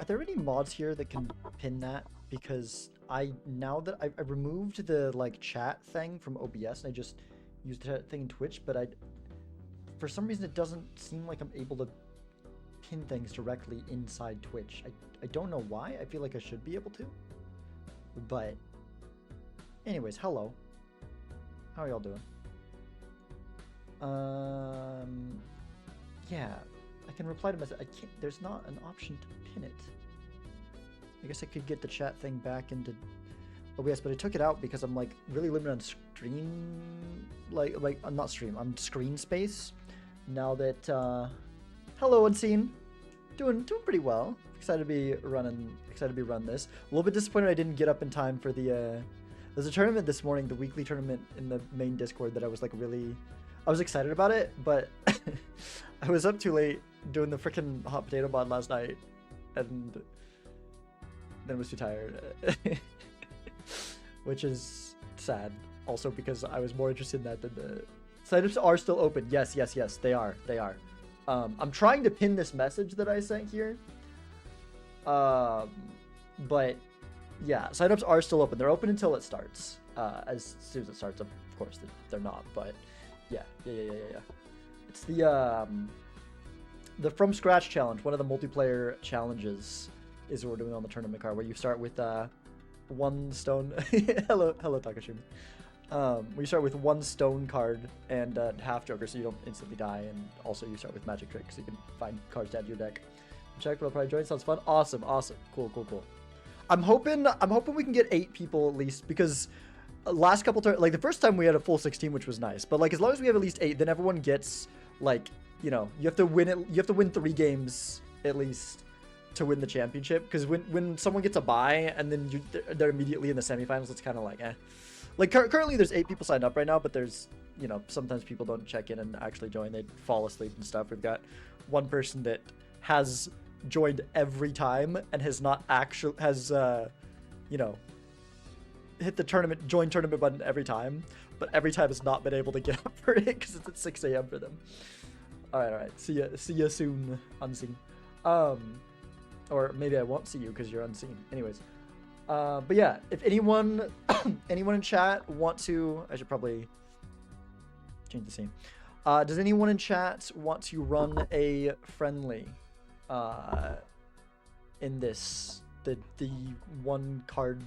Are there any mods here that can pin that? Because now that I removed the like chat thing from OBS and I just used that thing in Twitch, but for some reason it doesn't seem like I'm able to pin things directly inside Twitch. I don't know why. I feel like I should be able to. But anyways, hello. How are y'all doing? Yeah, I can reply to message. I can't. There's not an option to pin it. I guess I could get the chat thing back into OBS, but I took it out because I'm like really limited on stream, like not stream, on screen space. Now that hello Unseen, doing pretty well. Excited to be running this. A little bit disappointed I didn't get up in time for the there's a tournament this morning, the weekly tournament in the main Discord that I was like I was excited about it, but I was up too late doing the freaking hot potato mod last night and then was too tired. Which is sad. Also because I was more interested in that than the signups are still open. Yes, they are. I'm trying to pin this message that I sent here. But yeah, signups are still open. They're open until it starts. As soon as it starts, of course, they're not. But yeah. It's the From Scratch challenge. One of the multiplayer challenges is what we're doing on the tournament card, where you start with one stone. hello Takashumi. Where you start with one stone card and half joker, so you don't instantly die, and also you start with magic trick, so you can find cards to add to your deck. Check, will probably join. Sounds fun. Awesome. Cool. I'm hoping we can get 8 people at least, because last couple like the first time we had a full 16, which was nice, but like as long as we have at least 8, then everyone gets like, you know, you have to win 3 games at least to win the championship, because when someone gets a bye and then they're immediately in the semifinals, it's kind of like like currently there's 8 people signed up right now, but there's, you know, sometimes people don't check in and actually join. They fall asleep and stuff. We've got one person that has joined every time and has not actually you know, hit the join tournament button every time, but every time has not been able to get up for it because it's at 6 a.m. for them. All right. See ya soon, Unseen. Or maybe I won't see you because you're unseen. Anyways, but yeah, if anyone in chat want to, I should probably change the scene. Does anyone in chat want to run a friendly in this the one card,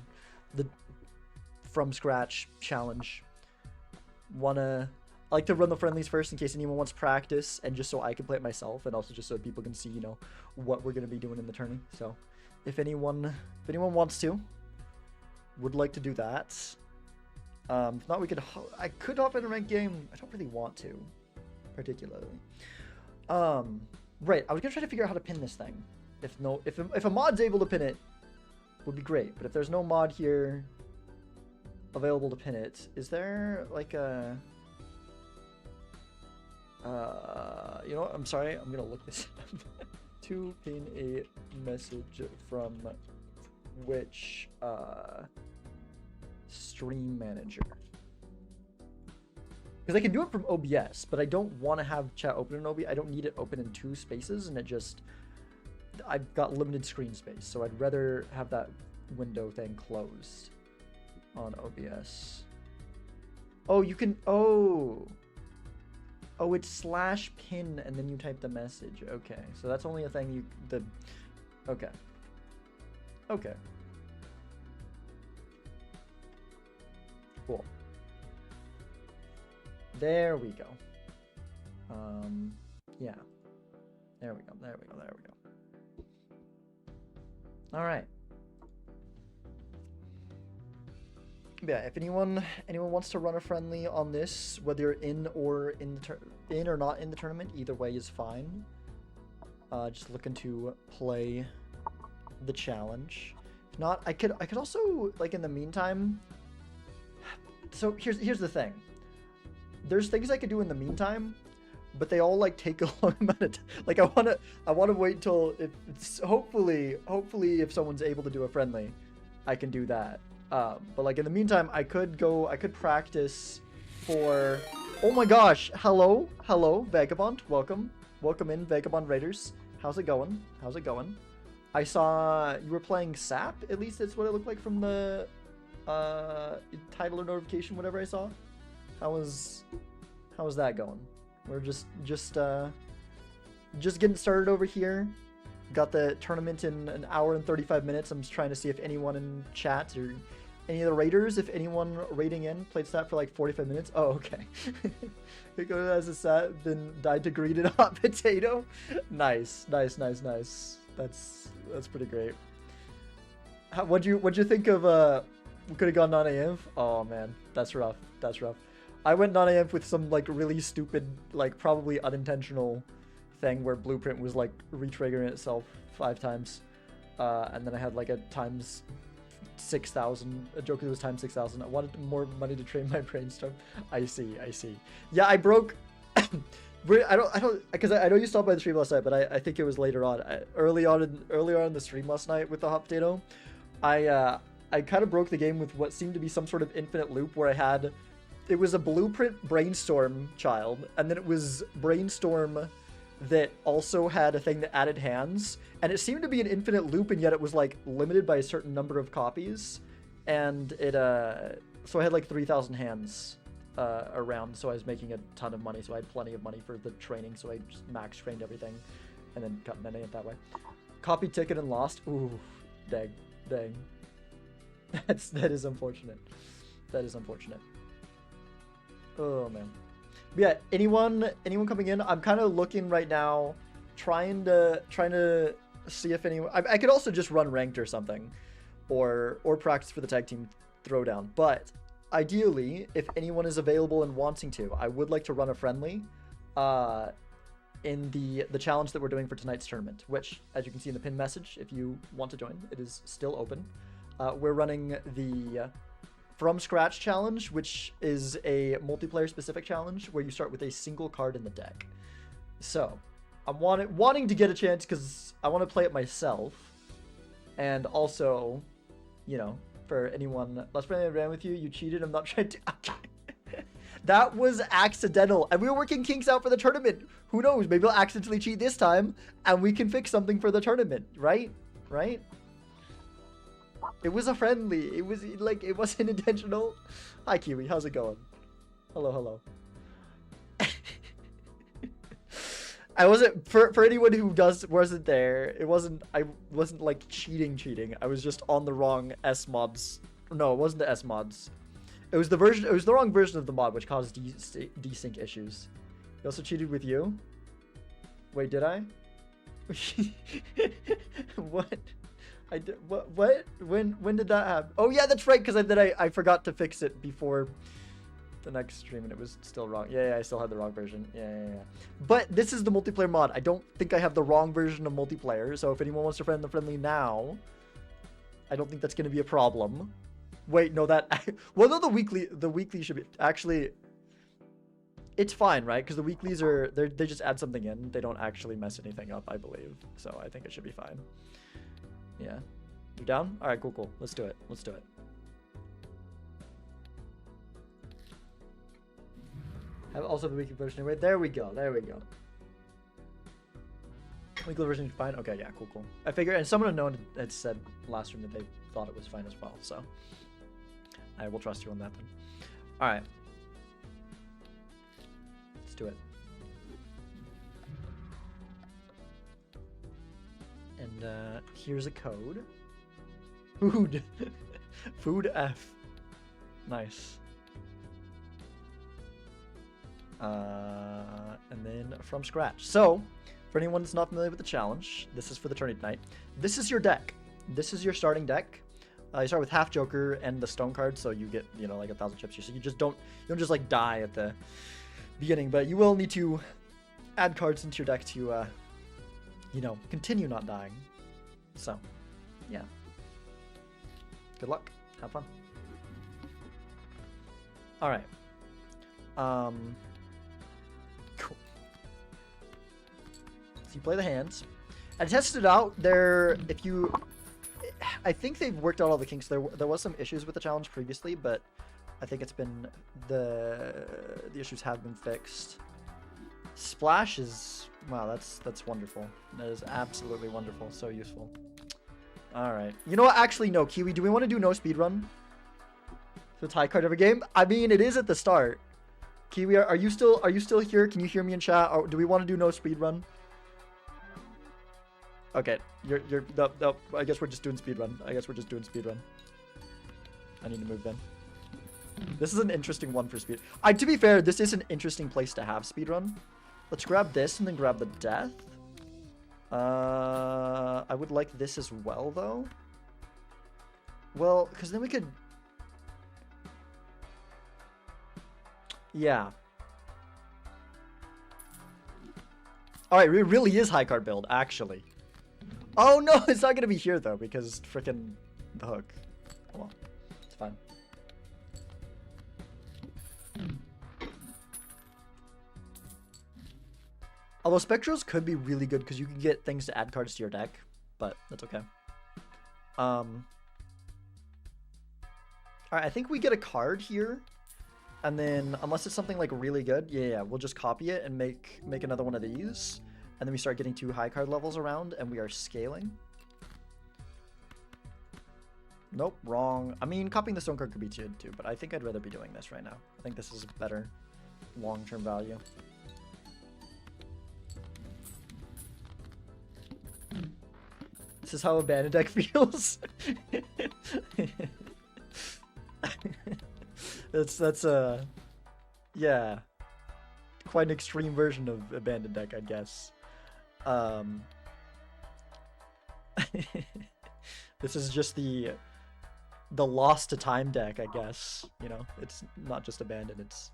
the From Scratch challenge? I like to run the friendlies first in case anyone wants practice, and just so I can play it myself, and also just so people can see, you know, what we're gonna be doing in the tourney. So if anyone wants to, would like to do that. If not, I could hop in a ranked game. I don't really want to, particularly. Right, I was gonna try to figure out how to pin this thing. If a mod's able to pin it, would be great. But if there's no mod here available to pin it, is there like a you know what? I'm sorry. I'm gonna look this up. To pin a message from which stream manager? Because I can do it from OBS, but I don't want to have chat open in OBS. I don't need it open in 2 spaces, and I've got limited screen space, so I'd rather have that window thing closed on OBS. Oh, you can. Oh, it's /pin and then you type the message. Okay, so that's only a thing okay. Cool. There we go. Yeah. There we go. All right. Yeah, if anyone wants to run a friendly on this, whether you're in or not in the tournament, either way is fine. Just looking to play the challenge. If not, I could also, like, in the meantime. So here's the thing. There's things I could do in the meantime, but they all like take a long amount of time. Like I wanna wait till it's hopefully if someone's able to do a friendly, I can do that. But like in the meantime, I could practice for. Oh my gosh! Hello, Vagabond. Welcome in, Vagabond Raiders. How's it going? I saw you were playing SAP. At least that's what it looked like from the title or notification, whatever I saw. How was that going? We're just getting started over here. Got the tournament in an hour and 35 minutes. I'm just trying to see if anyone in chat or any of the raiders, if anyone raiding in, played SAT for like 45 minutes. Oh, okay. It goes as a SAT, then died to greed and hot potato. Nice. That's pretty great. What'd you think of we could have gone non-AMF? Oh man, that's rough. I went non-AMF with some like really stupid, like probably unintentional thing where Blueprint was like re-triggering itself 5 times. And then I had like a times 6,000, a joke that was times 6,000. I wanted more money to train my brainstorm. I see. Yeah, I broke. I don't, because I know you stopped by the stream last night, but I think it was later on. Earlier on in the stream last night with the hot potato, I kind of broke the game with what seemed to be some sort of infinite loop where it was a Blueprint brainstorm child, and then it was brainstorm that also had a thing that added hands, and it seemed to be an infinite loop, and yet it was like limited by a certain number of copies, and it so I had like 3,000 hands around, so I was making a ton of money, so I had plenty of money for the training, so I just max trained everything and then cut money it that way. Copied ticket and lost. Ooh, dang. That is unfortunate. Oh man. But yeah, anyone coming in? I'm kind of looking right now, trying to see if anyone. I could also just run ranked or something, or practice for the tag team throwdown. But ideally, if anyone is available and wanting to, I would like to run a friendly, in the challenge that we're doing for tonight's tournament. Which, as you can see in the pin message, if you want to join, it is still open. We're running the From Scratch challenge, which is a multiplayer specific challenge where you start with a single card in the deck. So I'm wanting to get a chance because I want to play it myself, and also, you know, for anyone. Let's play around with you. You cheated. I'm not trying to. That was accidental, and we were working kinks out for the tournament. Who knows? Maybe I'll accidentally cheat this time, and we can fix something for the tournament, right? It was a friendly. It was like, it wasn't intentional. Hi, Kiwi. How's it going? Hello. I wasn't, for anyone who wasn't there, I wasn't like cheating. I was just on the wrong S mods. No, it wasn't the S mods. It was the wrong version of the mod, which caused desync issues. He also cheated with you? Wait, did I? What? I did, what? When did that happen? Oh yeah, that's right, because I forgot to fix it before the next stream, and it was still wrong. Yeah, I still had the wrong version. Yeah. But this is the multiplayer mod. I don't think I have the wrong version of multiplayer, so if anyone wants to friend the friendly now, I don't think that's going to be a problem. Wait, no, well, no, the weekly should be, actually, it's fine, right? Because the weeklies they just add something in. They don't actually mess anything up, I believe. So I think it should be fine. Yeah. You down? All right, cool. Let's do it. Have also the weekly version anyway. There we go. Weekly version is fine. Okay, yeah, cool. I figured, and someone unknown had said last room that they thought it was fine as well. So I will trust you on that then. All right. Let's do it. And here's a code. Food F. Nice. And then From Scratch. So, for anyone that's not familiar with the challenge, this is for the tourney tonight. This is your deck. This is your starting deck. You start with half Joker and the Stone card, so you get, you know, like 1,000 chips. So you don't just like die at the beginning, but you will need to add cards into your deck to, you know, continue not dying. So, yeah. Good luck. Have fun. All right. Cool. So you play the hands. I tested it out. I think they've worked out all the kinks. There was some issues with the challenge previously, but I think it's been the issues have been fixed. Splash is, wow, that's wonderful. That is absolutely wonderful. So useful. All right. You know what? Actually, no. Kiwi, do we want to do no speedrun? So it's high card every game? I mean, it is at the start. Kiwi, are you still here? Can you hear me in chat? Or do we want to do no speedrun? Okay. No, I guess we're just doing speedrun. I need to move then. This is an interesting one for speed. To be fair, this is an interesting place to have speedrun. Let's grab this and then grab the death. I would like this as well, though. Well, because then we could... Yeah. Alright, it really is high card build, actually. Oh, no, it's not going to be here, though, because frickin' the hook. Come on. It's fine. Although Spectros could be really good because you can get things to add cards to your deck, but that's okay. Alright, I think we get a card here, and then unless it's something like really good, yeah, we'll just copy it and make another one of these, and then we start getting 2 high card levels around, and we are scaling. Nope, wrong. I mean, copying the stone card could be good too, but I think I'd rather be doing this right now. I think this is better long-term value. This is how a Bandit deck feels. that's yeah, quite an extreme version of Abandoned deck, I guess. This is just the lost to time deck, I guess. You know, it's not just Abandoned. It's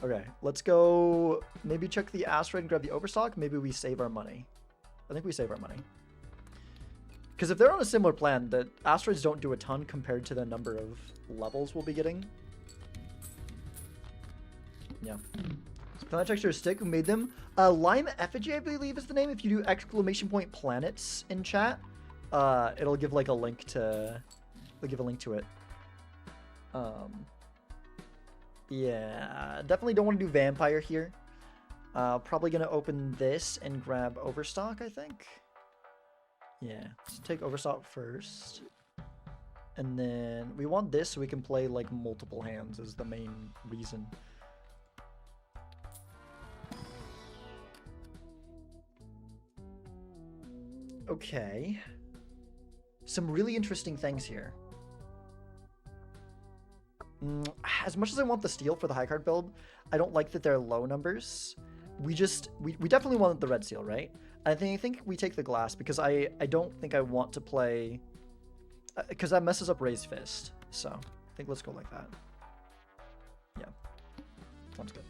okay. Let's go. Maybe check the asteroid and grab the overstock. Maybe we save our money. I think we save our money. Because if they're on a similar plan, the asteroids don't do a ton compared to the number of levels we'll be getting. Yeah. Planet texture stick, who made them? Lime Effigy, I believe, is the name. If you do ! Planets in chat, it'll give like a link to... It'll give a link to it. Yeah, definitely don't want to do Vampire here. Probably going to open this and grab Overstock, I think. Yeah, let's take Overstock first. And then we want this so we can play like multiple hands is the main reason. Okay. Some really interesting things here. As much as I want the steel for the high card build, I don't like that they're low numbers. We definitely want the red seal, right? I think we take the glass because I don't think I want to play... Because that messes up Raised Fist. So, I think let's go like that. Yeah. Sounds good.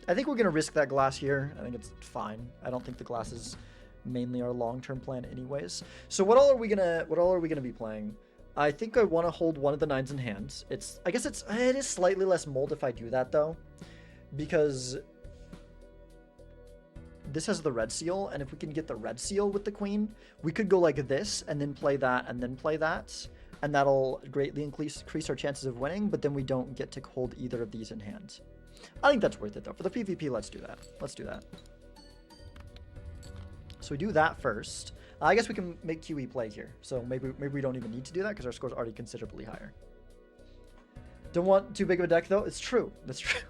I think we're going to risk that glass here. I think it's fine. I don't think the glass is mainly our long-term plan anyways. So what all are we gonna be playing? I think I want to hold one of the 9s in hand. I guess it is slightly less mold if I do that though, because this has the red seal, and if we can get the red seal with the queen, we could go like this and then play that and then play that, and that'll greatly increase our chances of winning, but then we don't get to hold either of these in hand. I think that's worth it though. For the PvP, let's do that. Let's do that. So we do that first. I guess we can make QE play here. So maybe we don't even need to do that because our score's already considerably higher. Don't want too big of a deck though. It's true. That's true.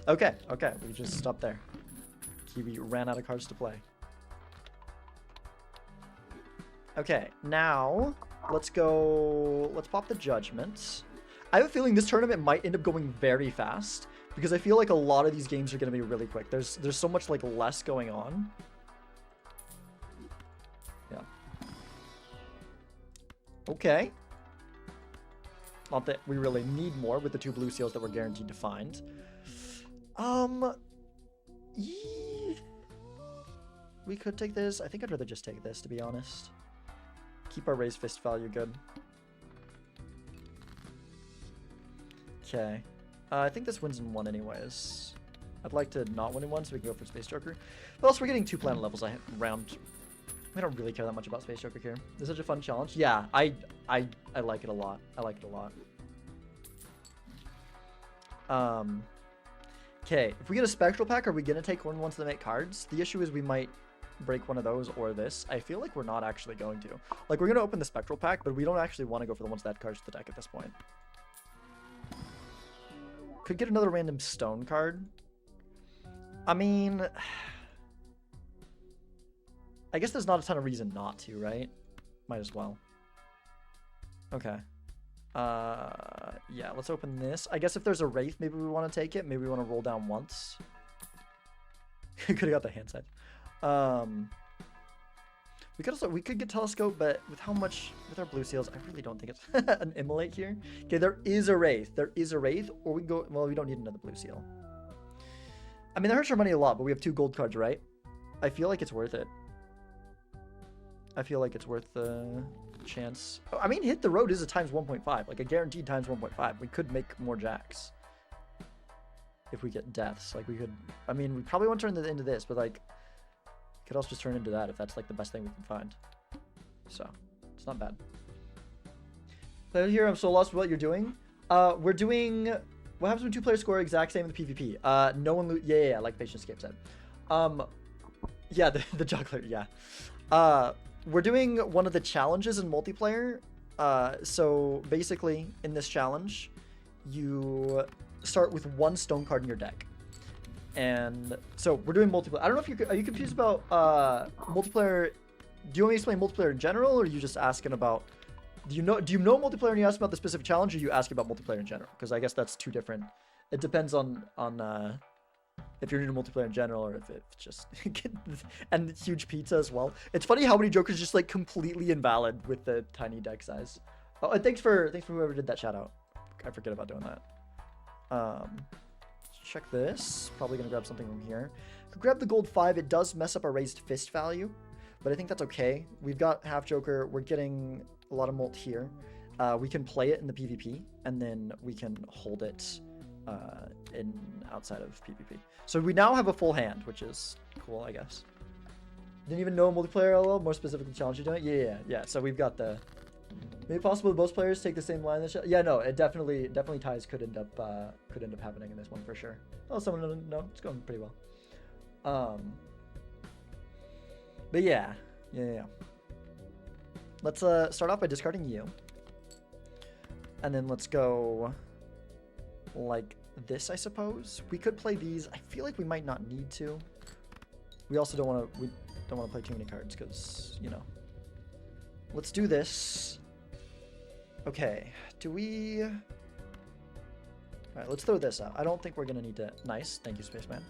Okay. We just stop there. Kiwi ran out of cards to play. Okay, now let's pop the Judgment. I have a feeling this tournament might end up going very fast because I feel like a lot of these games are going to be really quick. There's so much like less going on. Yeah. Okay. Not that we really need more with the 2 blue seals that we're guaranteed to find. We could take this. I think I'd rather just take this, to be honest. Keep our Raised Fist value good. Okay. I think this wins in 1 anyways. I'd like to not win in 1 so we can go for Space Joker. But also, we're getting 2 planet levels around. I don't really care that much about Space Joker here. This is such a fun challenge. Yeah, I like it a lot. I like it a lot. Okay, if we get a Spectral Pack, are we going to take one ones that make cards? The issue is we might break one of those or this. I feel like we're not actually going to. Like, we're going to open the Spectral Pack, but we don't actually want to go for the ones that cards to the deck at this point. Could get another random stone card. I mean, I guess there's not a ton of reason not to, right? Might as well. Okay. Yeah, let's open this. I guess if there's a Wraith, maybe we want to take it. Maybe we want to roll down once. Could have got the hand side. We could get Telescope, but with how much with our blue seals, I really don't think it's an Immolate here. Okay, there is a Wraith. There is a Wraith, or we can go. Well, we don't need another blue seal. I mean, that hurts our money a lot, but we have 2 gold cards, right? I feel like it's worth it. I feel like it's worth the chance. I mean, Hit the Road is a times 1.5, like a guaranteed times 1.5. We could make more jacks if we get deaths. Like, we could. I mean, we probably won't turn into this, but like, could also just turn into that if that's like the best thing we can find. So it's not bad. Player here, I'm so lost with what you're doing. We're doing. What happens when 2 players score exact same in the PvP? No one yeah, like Patient Escape said. Yeah, the juggler, yeah. We're doing one of the challenges in multiplayer. So basically, in this challenge, you start with 1 stone card in your deck. And so we're doing multiplayer. I don't know if are you confused about multiplayer? Do you want me to explain multiplayer in general, or are you just asking about? Do you know multiplayer and you ask about the specific challenge, or you ask about multiplayer in general? Because I guess that's 2 different. It depends on if you're new to multiplayer in general, or if it's just and huge pizza as well. It's funny how many jokers just like completely invalid with the tiny deck size. Oh, and thanks for whoever did that shout out. I forget about doing that. Check this. Probably gonna grab something from here. Could grab the gold 5. It does mess up our raised fist value, but I think that's okay. We've got half joker. We're getting a lot of molt here. We can play it in the PvP, and then we can hold it in outside of PvP. So we now have a full hand, which is cool, I guess. Didn't even know multiplayer LOL, more specifically challenge you're doing. Yeah. So we've got the maybe possible both players take the same line. Yeah, no, it definitely ties could end up happening in this one for sure. Oh, someone doesn't know. It's going pretty well. But yeah. Let's start off by discarding you, and then let's go like this, I suppose. We could play these. I feel like we might not need to. We also don't want to play too many cards because, you know. Let's do this. Okay, do we... Alright, let's throw this out. I don't think we're going to need to... Nice, thank you, Spaceman.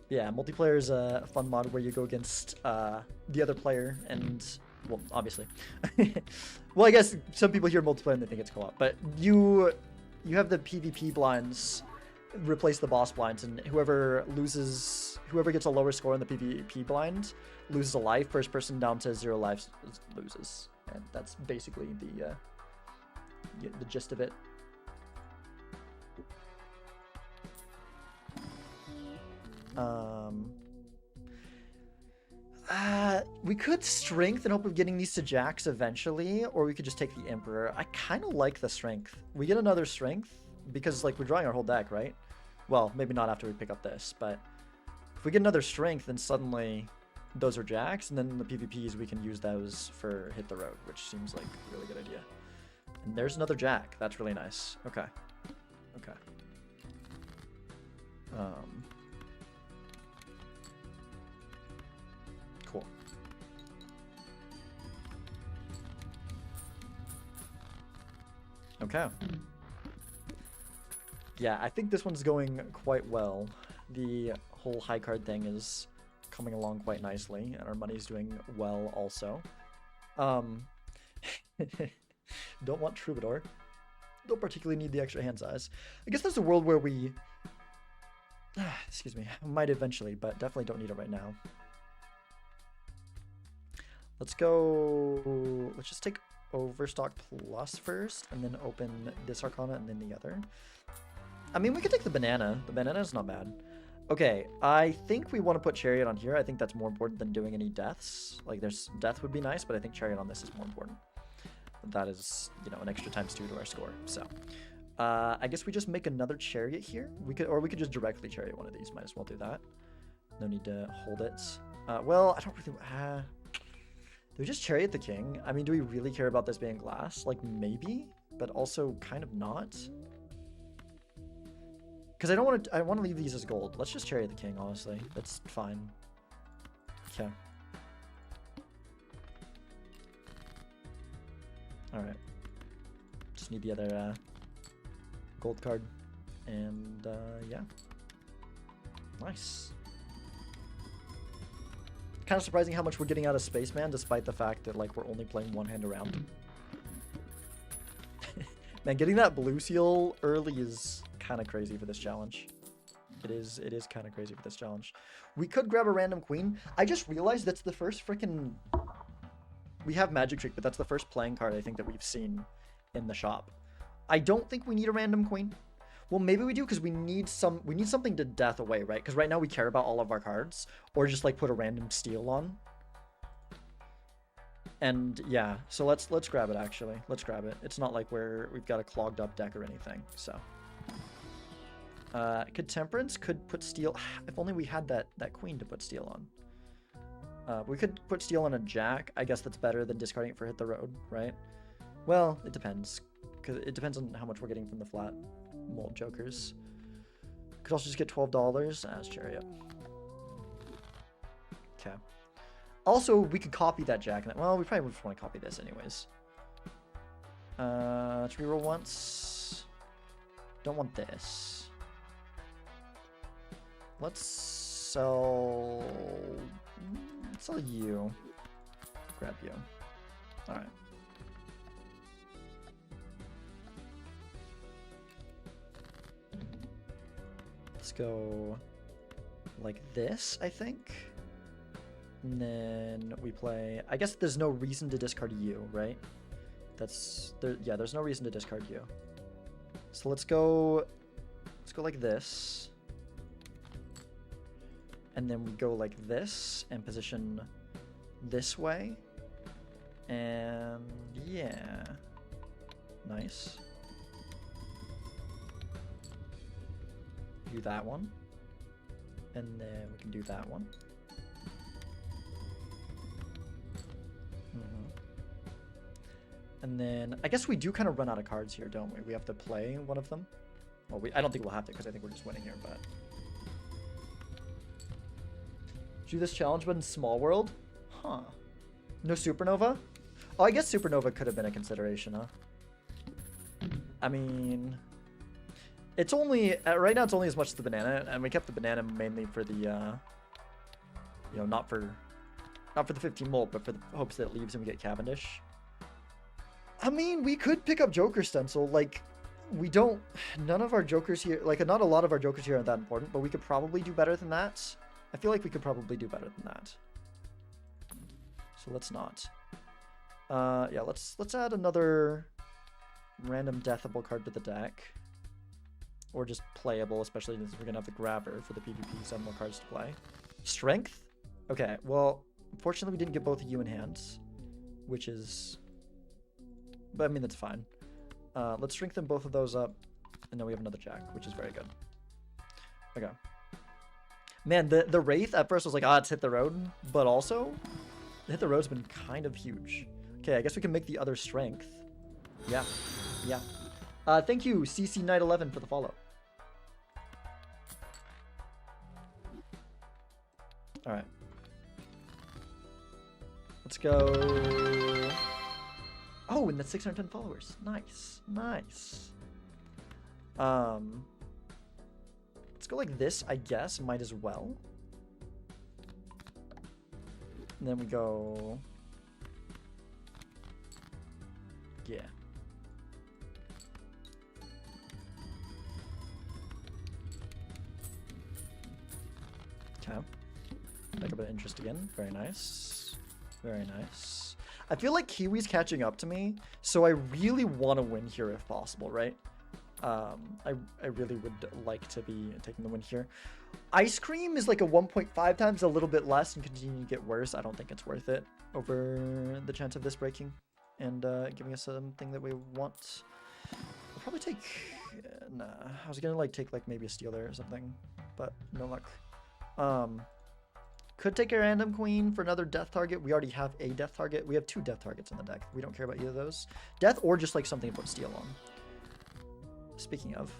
Yeah, multiplayer is a fun mod where you go against the other player and... Well, obviously. Well, I guess some people hear multiplayer and they think it's co-op, but you have the PvP blinds replace the boss blinds, and whoever gets a lower score in the PvP blind loses a life. First person down to 0 lives loses, and that's basically the gist of it. We could strength in hope of getting these to jacks eventually, or we could just take the Emperor. I kind of like the strength. We get another strength because like we're drawing our whole deck, right? Well, maybe not after we pick up this, but if we get another strength, then suddenly those are jacks, and then the PvPs we can use those for Hit the Road, which seems like a really good idea. And there's another jack. That's really nice. Okay. Cool. Okay. Yeah, I think this one's going quite well. The whole high card thing is coming along quite nicely, and our money's doing well also. Don't want Troubadour. Don't particularly need the extra hand size. I guess there's a world where we... excuse me. Might eventually, but definitely don't need it right now. Let's go... Let's just take Overstock Plus first, and then open this Arcana, and then the other. I mean, we could take the banana. The banana's not bad. Okay, I think we want to put Chariot on here. I think that's more important than doing any deaths. Like, there's death would be nice, but I think Chariot on this is more important. That is, you know, an extra ×2 to our score. So, I guess we just make another chariot here. We could just directly chariot one of these. Might as well do that. No need to hold it. Well, I don't really. Do we just chariot the king? I mean, do we really care about this being glass? Like maybe, but also kind of not. Because I don't want to. I want to leave these as gold. Let's just chariot the king. Honestly, that's fine. Okay. All right. Just need the other gold card, and yeah. Nice. Kind of surprising how much we're getting out of Spaceman, despite the fact that like we're only playing one hand around. Man, getting that blue seal early is kind of crazy for this challenge. It is kind of crazy for this challenge. We could grab a random queen. I just realized that's the first freaking... We have Magic Trick, but that's the first playing card I think that we've seen in the shop. I don't think we need a random queen. Well, maybe we do because we need something to death away, right? Because right now we care about all of our cards, or just like put a random steal on. And yeah, so let's grab it actually. Let's grab it. It's not like we've got a clogged up deck or anything. So could Temperance, could put steal. If only we had that queen to put steal on. We could put steal on a jack. I guess that's better than discarding it for hit the road, right? Well, it depends. Because it depends on how much we're getting from the flat mold jokers. Could also just get $12 as chariot. Okay. Also, we could copy that jack. Well, we probably just want to copy this anyways. Let's reroll once. Don't want this. Let's sell you. Grab you. All right. Let's go like this, I think. And then we play... I guess there's no reason to discard you, right? Yeah, there's no reason to discard you. So let's go like this. And then we go like this and position this way. And yeah. Nice. Do that one. And then we can do that one. And then I guess we do kind of run out of cards here, don't we? We have to play one of them. Well, I don't think we'll have to because I think we're just winning here, but... Do this challenge but in Small World? Huh. No Supernova? Oh, I guess Supernova could have been a consideration, huh? I mean... It's only... right now it's only as much as the banana, and we kept the banana mainly for the, you know, not for the 15 molt, but for the hopes that it leaves and we get Cavendish. I mean, we could pick up Joker Stencil. Like, we don't... None of our Jokers here... Like, not a lot of our Jokers here aren't that important, but we could probably do better than that. I feel like we could probably do better than that. So let's not. Yeah, let's add another random deathable card to the deck. Or just playable, especially since we're going to have the grabber for the PvP, so have more cards to play. Strength? Okay, well, unfortunately we didn't get both of you in hands, which is... But I mean, that's fine. Let's strengthen both of those up, and then we have another jack, which is very good. Okay. Man, the Wraith at first was like, it's hit the road, but also, hit the road's been kind of huge. Okay, I guess we can make the other strength. Yeah, yeah. Thank you, CC Knight 11 for the follow. All right. Let's go. Oh, and that's 610 followers. Nice, nice. Let's go like this, I guess. Might as well. And then we go... Yeah. Okay. Back up an interest again. Very nice. Very nice. I feel like Kiwi's catching up to me, so I really want to win here if possible, right? I really would like to be taking the win here. Ice Cream is like a 1.5 times, a little bit less, and continue to get worse. I don't think it's worth it over the chance of this breaking and giving us something that we want. I'll probably take Nah, I was gonna like take like maybe a steal there or something, but no luck. Could take a random queen for another death target. We already have a death target. We have 2 death targets in the deck. We don't care about either of those. Death or just like something to put steal on. Speaking of.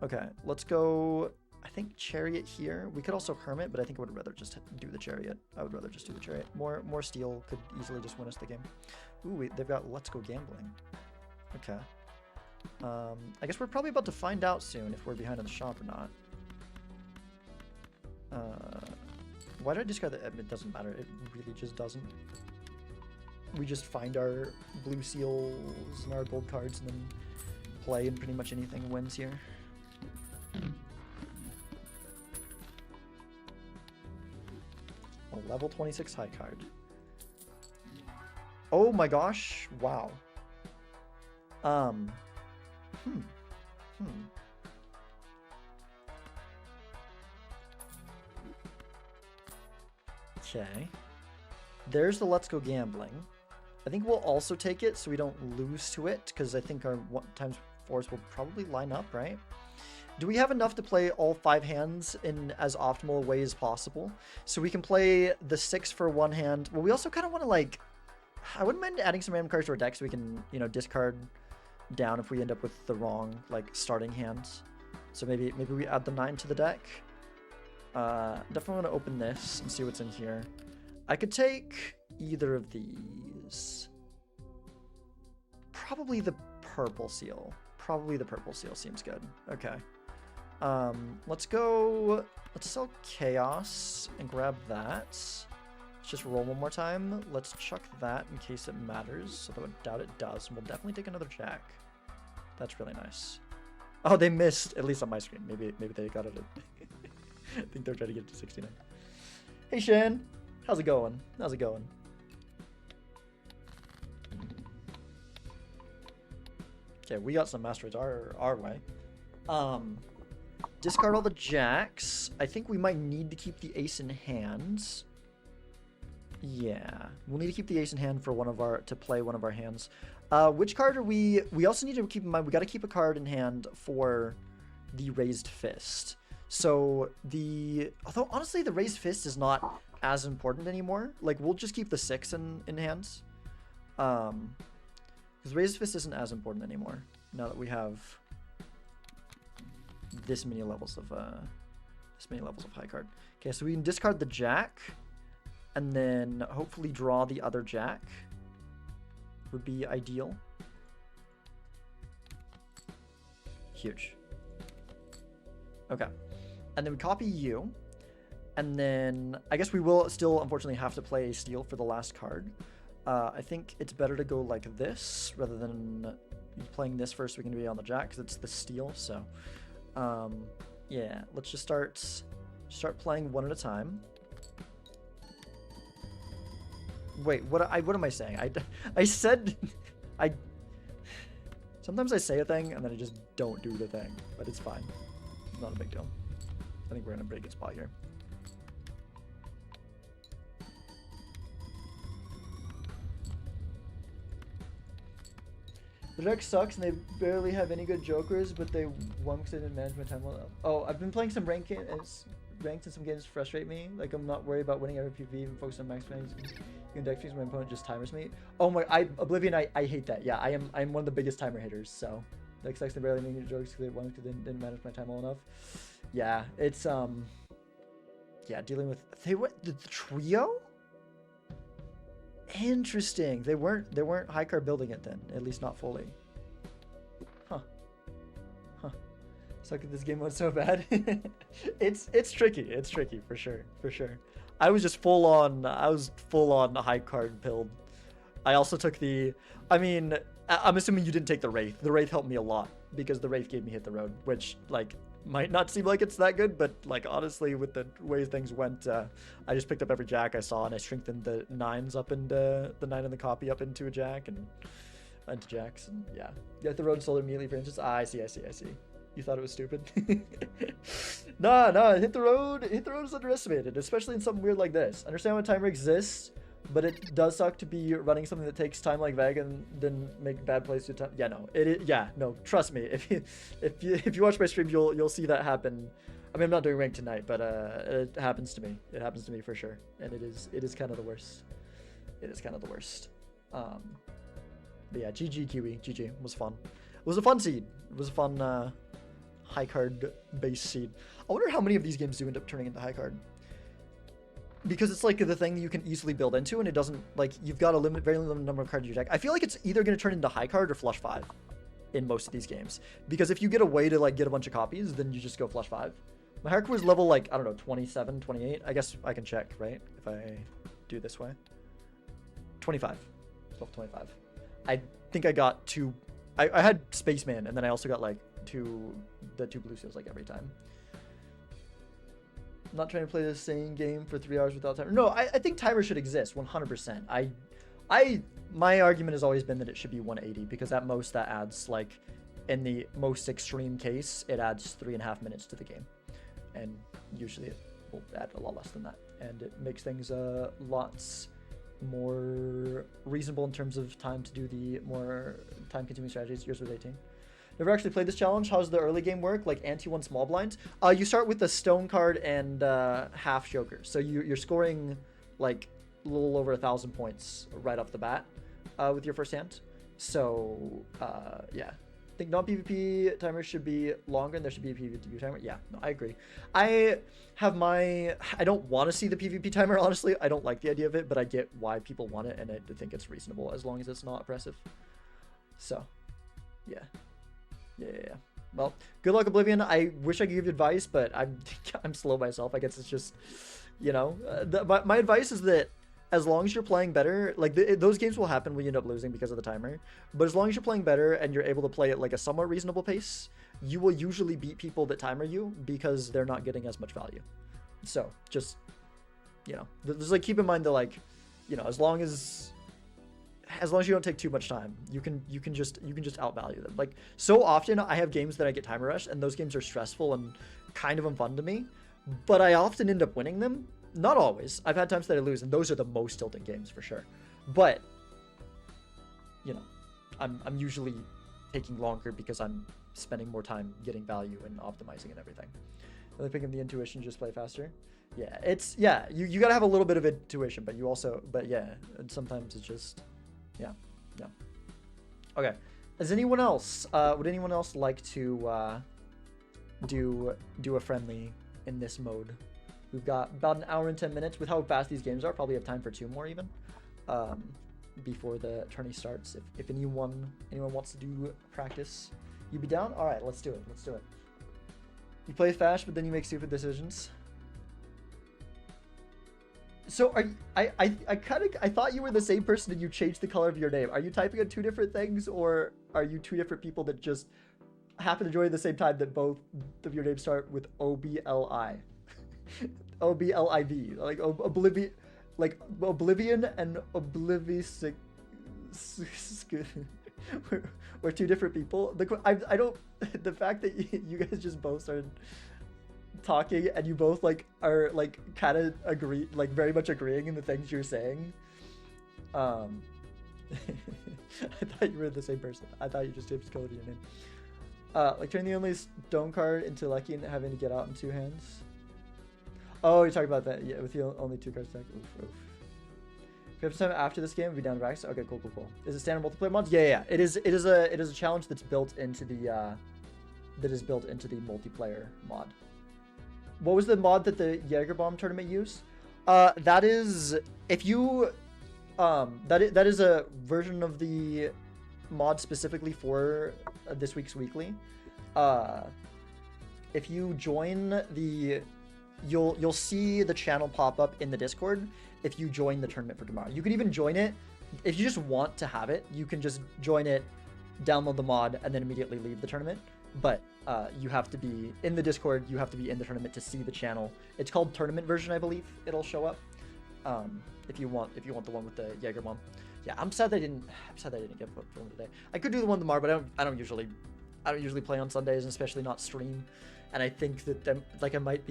Okay, let's go. I think chariot here. We could also hermit, but I think I would rather just do the chariot. I would rather just do the chariot. More steel could easily just win us the game. Ooh, wait, they've got let's go gambling. Okay. I guess we're probably about to find out soon if we're behind in the shop or not. Why did I discard the... It doesn't matter. It really just doesn't. We just find our blue seals and our gold cards and then play, and pretty much anything wins here. A level 26 high card. Oh my gosh. Wow. Okay. There's the let's go gambling. I think we'll also take it so we don't lose to it, because I think our 1x4s will probably line up, right? Do we have enough to play all 5 hands in as optimal a way as possible? So we can play the 6 for one hand. Well, we also kind of want to like... I wouldn't mind adding some random cards to our deck so we can, you know, discard down if we end up with the wrong, like, starting hands. So maybe we add the 9 to the deck. Definitely want to open this and see what's in here. I could take either of these. Probably the purple seal. Probably the purple seal seems good. Okay. Let's sell chaos and grab that. Let's just roll one more time. Let's chuck that in case it matters, although I doubt it does. And we'll definitely take another jack. That's really nice. Oh, they missed, at least on my screen. Maybe they got it. I think they're trying to get it to 69. Hey, Shan. How's it going? How's it going? Okay, we got some masteries our way. Discard all the jacks. I think we might need to keep the ace in hand. Yeah, we'll need to keep the ace in hand for to play one of our hands. Which card are we also need to keep in mind, we got to keep a card in hand for the raised fist. So although honestly the raised fist is not as important anymore. Like, we'll just keep the 6 in hands. Because raised fist isn't as important anymore now that we have this many levels of high card. Okay, so we can discard the jack and then hopefully draw the other jack. Would be ideal. Huge. Okay. And then we copy you. And then I guess we will still unfortunately have to play steal for the last card. I think it's better to go like this rather than playing this first so we can be on the jack because it's the steal. So yeah, let's just start playing one at a time. Wait, what am I saying? I said sometimes I say a thing and then I just don't do the thing, but it's fine. Not a big deal. I think we're in a pretty good spot here. The deck sucks and they barely have any good jokers, but they won because they didn't manage my time well. Oh, I've been playing some ranked and some games frustrate me. Like, I'm not worried about winning every PvP and focus on max managing. You can deck freeze my opponent just timers me. Oh my, Oblivion, I hate that. Yeah, I'm one of the biggest timer haters, so. Deck sucks, they barely make any jokes because they won because they didn't manage my time well enough. Yeah, it's, yeah, dealing with, the trio? Interesting. They weren't high card building it then, at least not fully. Huh. Suck at this game mode so bad. It's tricky. It's tricky for sure. I was full on a high card build. I also took I'm assuming you didn't take the Wraith. The Wraith helped me a lot because the Wraith gave me Hit the Road, which like might not seem like it's that good, but like honestly with the way things went, I just picked up every jack I saw and I strengthened the 9s up into the 9 in the copy up into a jack and into jacks, and yeah. Hit the Road sold immediately for inches. I see. You thought it was stupid? No, Hit the Road is underestimated, especially in something weird like this. Understand when timer exists, But it does suck to be running something that takes time like Veg and then make bad plays to time. Yeah, no, yeah, no. Trust me, if you watch my stream, you'll see that happen. I mean, I'm not doing rank tonight, but it happens to me. It happens to me for sure, and it is kind of the worst. It is kind of the worst. But yeah, GG Kiwi, GG. It was fun. It was a fun seed. It was a fun high card base seed. I wonder how many of these games do end up turning into high card. Because it's like the thing that you can easily build into, and it doesn't, like, you've got a very limited number of cards in your deck. I feel like it's either going to turn into high card or flush 5 in most of these games. Because if you get a way to, like, get a bunch of copies, then you just go flush 5. My Haruka was level, like, I don't know, 27, 28. I guess I can check, right? If I do this way. 25. Level 25. I think I got 2... I had Spaceman, and then I also got, like, the 2 blue seals, like, every time. I'm not trying to play the same game for 3 hours without timer. No, I think timer should exist 100%. My argument has always been that it should be 180 because at most that adds, like, in the most extreme case, it adds 3.5 minutes to the game, and usually it will add a lot less than that, and it makes things lots more reasonable in terms of time to do the more time-consuming strategies. Yours was 18. Never actually played this challenge. How's the early game work? Like ante-1 small blind? You start with the stone card and half joker. So you're scoring like a little over 1,000 points right off the bat with your first hand. So yeah, I think non-PvP timers should be longer and there should be a PvP timer. Yeah, no, I agree. I don't want to see the PvP timer, honestly. I don't like the idea of it, but I get why people want it, and I think it's reasonable as long as it's not oppressive. So, yeah. Yeah. Well, good luck, Oblivion. I wish I could give you advice, but I'm slow myself. I guess it's just, you know, my advice is that as long as you're playing better, like those games will happen when you end up losing because of the timer. But as long as you're playing better and you're able to play at like a somewhat reasonable pace, you will usually beat people that timer you because they're not getting as much value. So just, you know, just like keep in mind that, like, you know, as long as you don't take too much time, you can just outvalue them. Like, so often I have games that I get timer rushed, and those games are stressful and kind of unfun to me, but I often end up winning them. Not always. I've had times that I lose, and those are the most tilting games for sure. But, you know, I'm usually taking longer because I'm spending more time getting value and optimizing and everything. Really picking the intuition, just play faster. Yeah, you gotta have a little bit of intuition, but yeah, and sometimes it's just. Yeah. Okay. Does anyone else? Would anyone else like to do a friendly in this mode? We've got about an hour and 10 minutes. With how fast these games are, probably have time for 2 more even. Before the tourney starts. If anyone wants to do practice, you be down? All right, let's do it. You play fast, but then you make stupid decisions. So I thought you were the same person and you changed the color of your name. Are you typing on 2 different things, or are you 2 different people that just happen to join at the same time that both of your names start with OBLI? OBLIV. Like Oblivion and Oblivious. We're 2 different people. I don't. The fact that you guys just both started talking and you both like are like kind of agree, like very much agreeing in the things you're saying. I thought you were the same person. I thought you just changed color to your name. Like turning the only stone card into lucky and having to get out in 2 hands. Oh, you're talking about that? Yeah, with the only 2 cards deck. Oof. If you have some time after this game, we'll be down to Rax. Okay, cool. Is it standard multiplayer mods? Yeah. It is a challenge that's built into the multiplayer mod. What was the mod that the Jägerbomb tournament used? That is, if you, that is a version of the mod specifically for this week's weekly. If you join the, you'll see the channel pop up in the Discord if you join the tournament for tomorrow. You can even join it if you just want to have it. You can just join it, download the mod, and then immediately leave the tournament. But you have to be in the Discord. You have to be in the tournament to see the channel. It's called tournament version, I believe. It'll show up if you want the one with the Jägerbomb. Yeah, I'm sad they didn't get put for today. I could do the one tomorrow, but I don't usually play on Sundays, and especially not stream. And I think that I might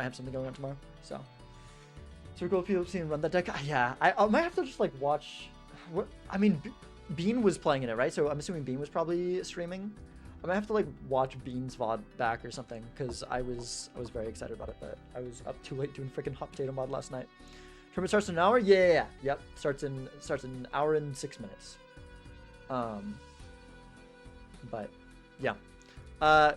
have something going on tomorrow. So So cool if people seen run that deck. Yeah, I might have to just like watch. What I mean, Bean was playing in it, right? So I'm assuming Bean was probably streaming. I might have to like watch Bean's VOD back or something because I was very excited about it, but I was up too late doing freaking hot potato mod last night. Tournament starts in an hour. Yeah. Yep. Starts in an hour and 6 minutes. But yeah.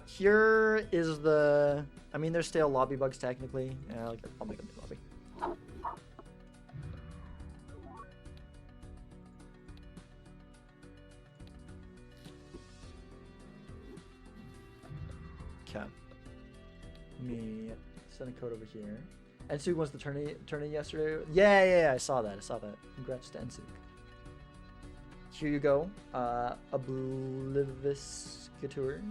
Here is the. I mean, there's still lobby bugs technically. Yeah, I'll make a new lobby. Okay. Me send a code over here. Ensuk wants the tourney yesterday. Yeah, I saw that. Congrats to Ensuk. Here you go. Oblivious Couture.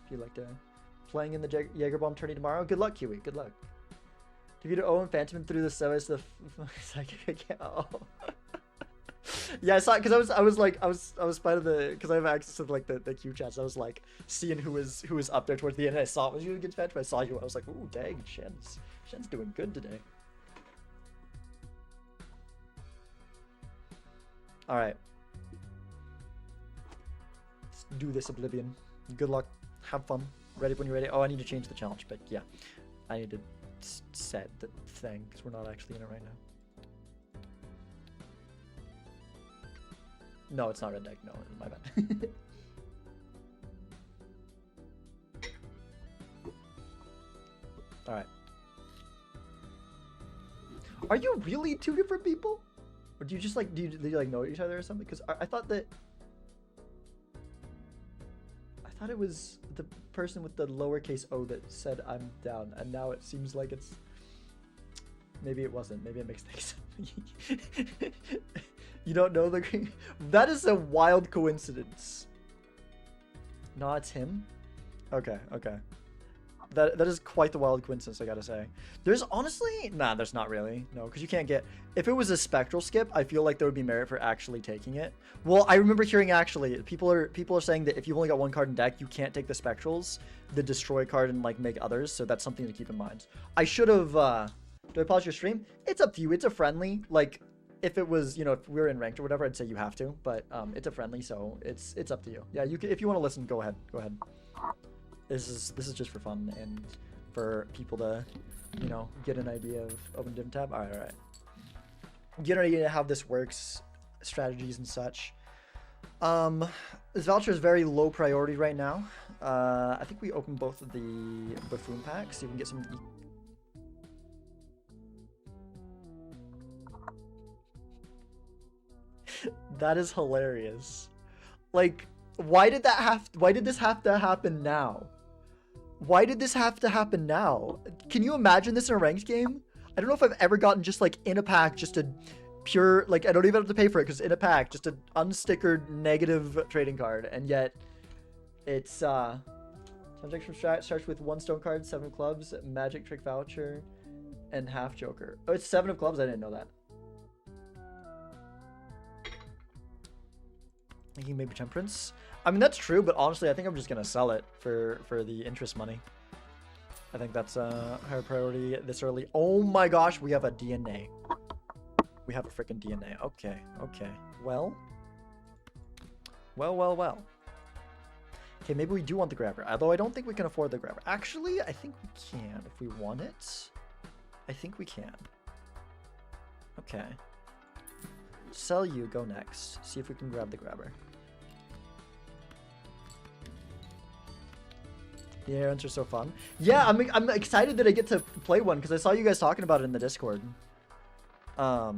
If you'd like to. Playing in the Jagerbomb tourney tomorrow. Good luck, Kiwi. Good luck. Defeated Owen Phantom through the service. The psychic. Oh. Yeah, I saw it because I was part of the because I have access to like the queue chats. I was like seeing who was up there towards the end. And I saw it was you against Phantom. I saw you. I was like, ooh, dang, Shen's doing good today. All right, let's do this, Oblivion. Good luck. Have fun. Ready when you're ready. Oh, I need to change the challenge, but yeah, I need to set the thing because we're not actually in it right now. No, it's not red deck. No, my bad. All right. Are you really two different people, or do you just like do you like know each other or something? Because I thought it was the person with the lowercase o that said I'm down, and now it seems like it's maybe it wasn't. Maybe it makes things. You don't know the green? That is a wild coincidence. No, it's him. Okay. That is quite the wild coincidence, I gotta say. There's honestly, nah, there's not really. No, because you can't get. If it was a spectral skip, I feel like there would be merit for actually taking it. Well, I remember hearing actually people are saying that if you've only got one card in deck, you can't take the spectrals, the destroy card, and like make others. So that's something to keep in mind. I should have. Do I pause your stream? It's up to you. It's a friendly. Like, if it was, you know, if we were in ranked or whatever, I'd say you have to. But it's a friendly, so it's up to you. Yeah, you can, if you want to listen, go ahead. This is just for fun and for people to, you know, get an idea of open div tab. All right. Get an idea of how this works, strategies and such. This voucher is very low priority right now. I think we open both of the buffoon packs so you can get some. That is hilarious. Like, why did this have to happen now? Why did this have to happen now? Can you imagine this in a ranked game? I don't know if I've ever gotten just like in a pack, just a pure, like I don't even have to pay for it because in a pack, just an unstickered negative trading card. And yet it's, subject from strat starts with 1 stone card, 7 of clubs, magic trick voucher, and half joker. Oh, it's 7 of clubs. I didn't know that. Thinking maybe temperance. I mean, that's true, but honestly, I think I'm just gonna sell it for the interest money. I think that's a higher priority this early. Oh my gosh, we have a DNA. We have a freaking DNA. Okay. Well. Okay, maybe we do want the grabber, although I don't think we can afford the grabber. Actually, I think we can if we want it. I think we can. Okay. Sell you, go next. See if we can grab the grabber. The errands are so fun. Yeah, I'm excited that I get to play one because I saw you guys talking about it in the Discord. Oh,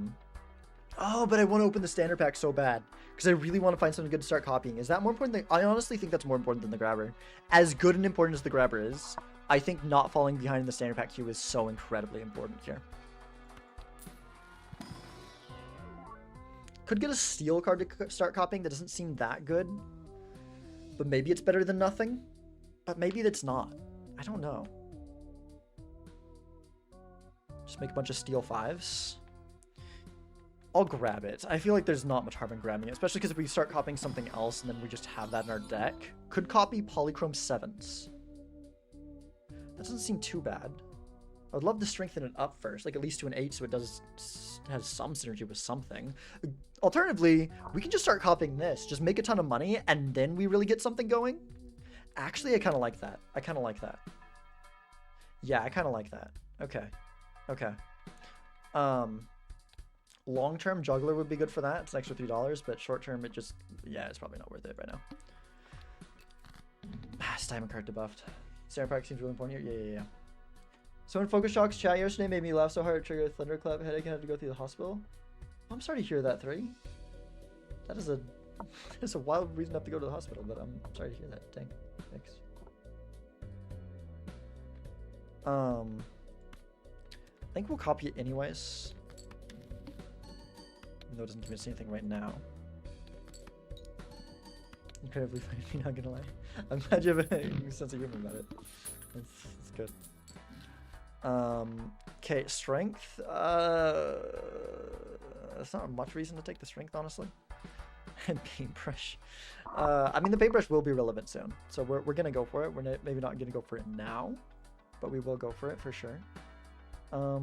but I want to open the standard pack so bad because I really want to find something good to start copying. Is that more important than... I honestly think that's more important than the grabber. As good and important as the grabber is, I think not falling behind in the standard pack queue is so incredibly important here. Could get a steel card to start copying that doesn't seem that good. But maybe it's better than nothing. But maybe that's not. I don't know. Just make a bunch of steel 5s. I'll grab it. I feel like there's not much harm in grabbing it. Especially because if we start copying something else and then we just have that in our deck. Could copy polychrome 7s. That doesn't seem too bad. I would love to strengthen it up first, like at least to an 8 so it has some synergy with something. Alternatively, we can just start copying this, just make a ton of money, and then we really get something going. Actually, I kind of like that. I kind of like that. Yeah, I kind of like that. Okay. Okay. Long-term juggler would be good for that. It's an extra $3, but short-term it just, yeah, it's probably not worth it right now. It's diamond card debuffed. Sarah Park seems really important here. Yeah. So in Focus Shock's chat yesterday made me laugh so hard it triggered a thunderclap headache and had to go through the hospital. I'm sorry to hear that, 3. That is a wild reason to have to go to the hospital, but I'm sorry to hear that. Dang. Thanks. I think we'll copy it anyways. Even though it doesn't give us anything right now. Incredibly funny, not gonna lie. I'm glad you have a sense of humor about it. It's good. Okay, strength. That's not much reason to take the strength, honestly. And paintbrush. I mean, the paintbrush will be relevant soon, so we're gonna go for it. We're maybe not gonna go for it now, but we will go for it for sure. I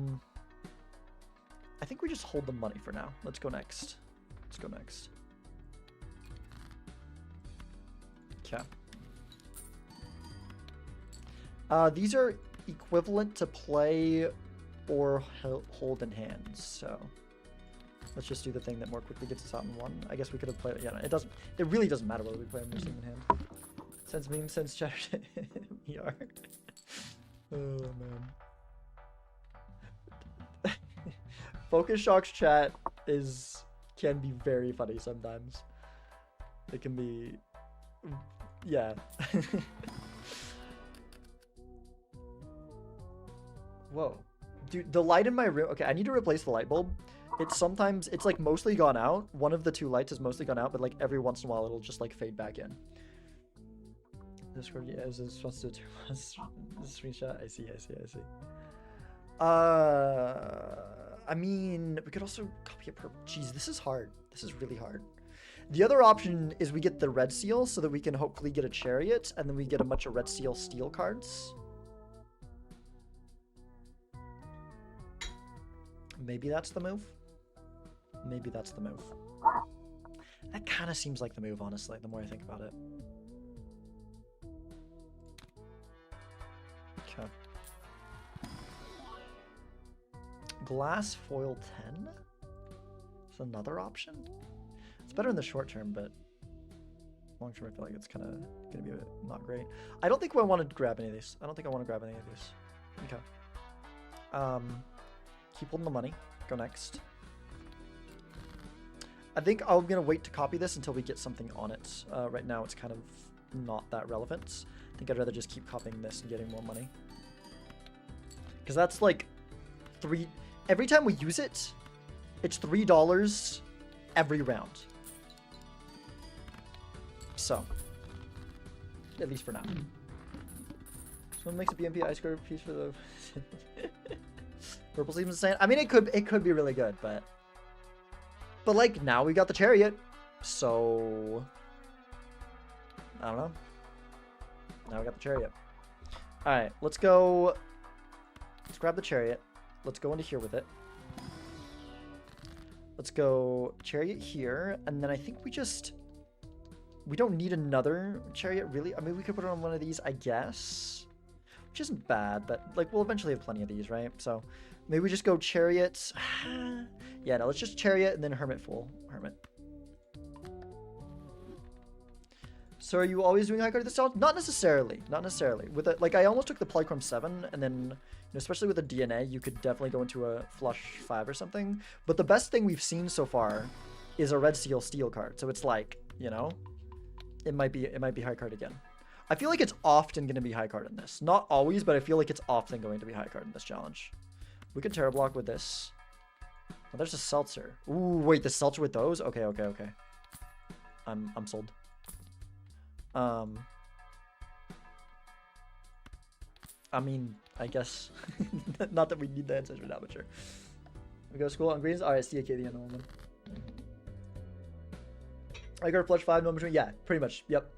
think we just hold the money for now. Let's go next. Let's go next. Okay. These are equivalent to play or hold in hand, so let's just do the thing that more quickly gets us out in 1. I guess we could have played it. Yeah, it really doesn't matter whether we play them or in hand. Since memes, since chatter, we are. Oh man. Focus Shock's chat can be very funny sometimes. It can be, yeah. Whoa, dude, the light in my room. Okay, I need to replace the light bulb. It's like mostly gone out. One of the 2 lights has mostly gone out, but like every once in a while it'll just like fade back in. Discord, yeah, is this supposed to do a screenshot? I see. I mean, we could also copy it per. Jeez, this is hard. This is really hard. The other option is we get the red seal so that we can hopefully get a chariot, and then we get a bunch of red seal steel cards. Maybe that's the move. Maybe that's the move. That kind of seems like the move, honestly, the more I think about it. Okay. Glass foil 10? It's another option? It's better in the short term, but long term I feel like it's kind of going to be not great. I don't think I want to grab any of these. I don't think I want to grab any of these. Okay. Keep holding the money. Go next. I think I'm going to wait to copy this until we get something on it. Right now it's kind of not that relevant. I think I'd rather just keep copying this and getting more money. Because that's like 3... Every time we use it, it's $3 every round. So, at least for now. Someone makes a BMP ice cream piece for the... Purple seems insane. I mean, it could be really good, but like now we got the chariot, so I don't know. Now we got the chariot. All right, let's go. Let's grab the chariot. Let's go into here with it. Let's go chariot here, and then I think we don't need another chariot really. I mean, we could put it on one of these, I guess, which isn't bad, but like we'll eventually have plenty of these, right? So maybe we just go chariot. Yeah, no, let's just chariot and then hermit full. Hermit. So are you always doing high card at this time? Not necessarily. Not necessarily. With a, like I almost took the Polychrome 7 and then, you know, especially with the DNA, you could definitely go into a flush 5 or something. But the best thing we've seen so far is a red seal steel card. So it's like, you know, it might be high card again. I feel like it's often going to be high card in this. Not always, but I feel like it's often going to be high card in this challenge. We could Terror Block with this. Oh, there's a Seltzer. Ooh, wait, the Seltzer with those? Okay. I'm sold. I mean, I guess not that we need the ancestor now, but sure. We go to school on greens. All right, CAK the end one. I got a flush 5, no between. Yeah, pretty much. Yep.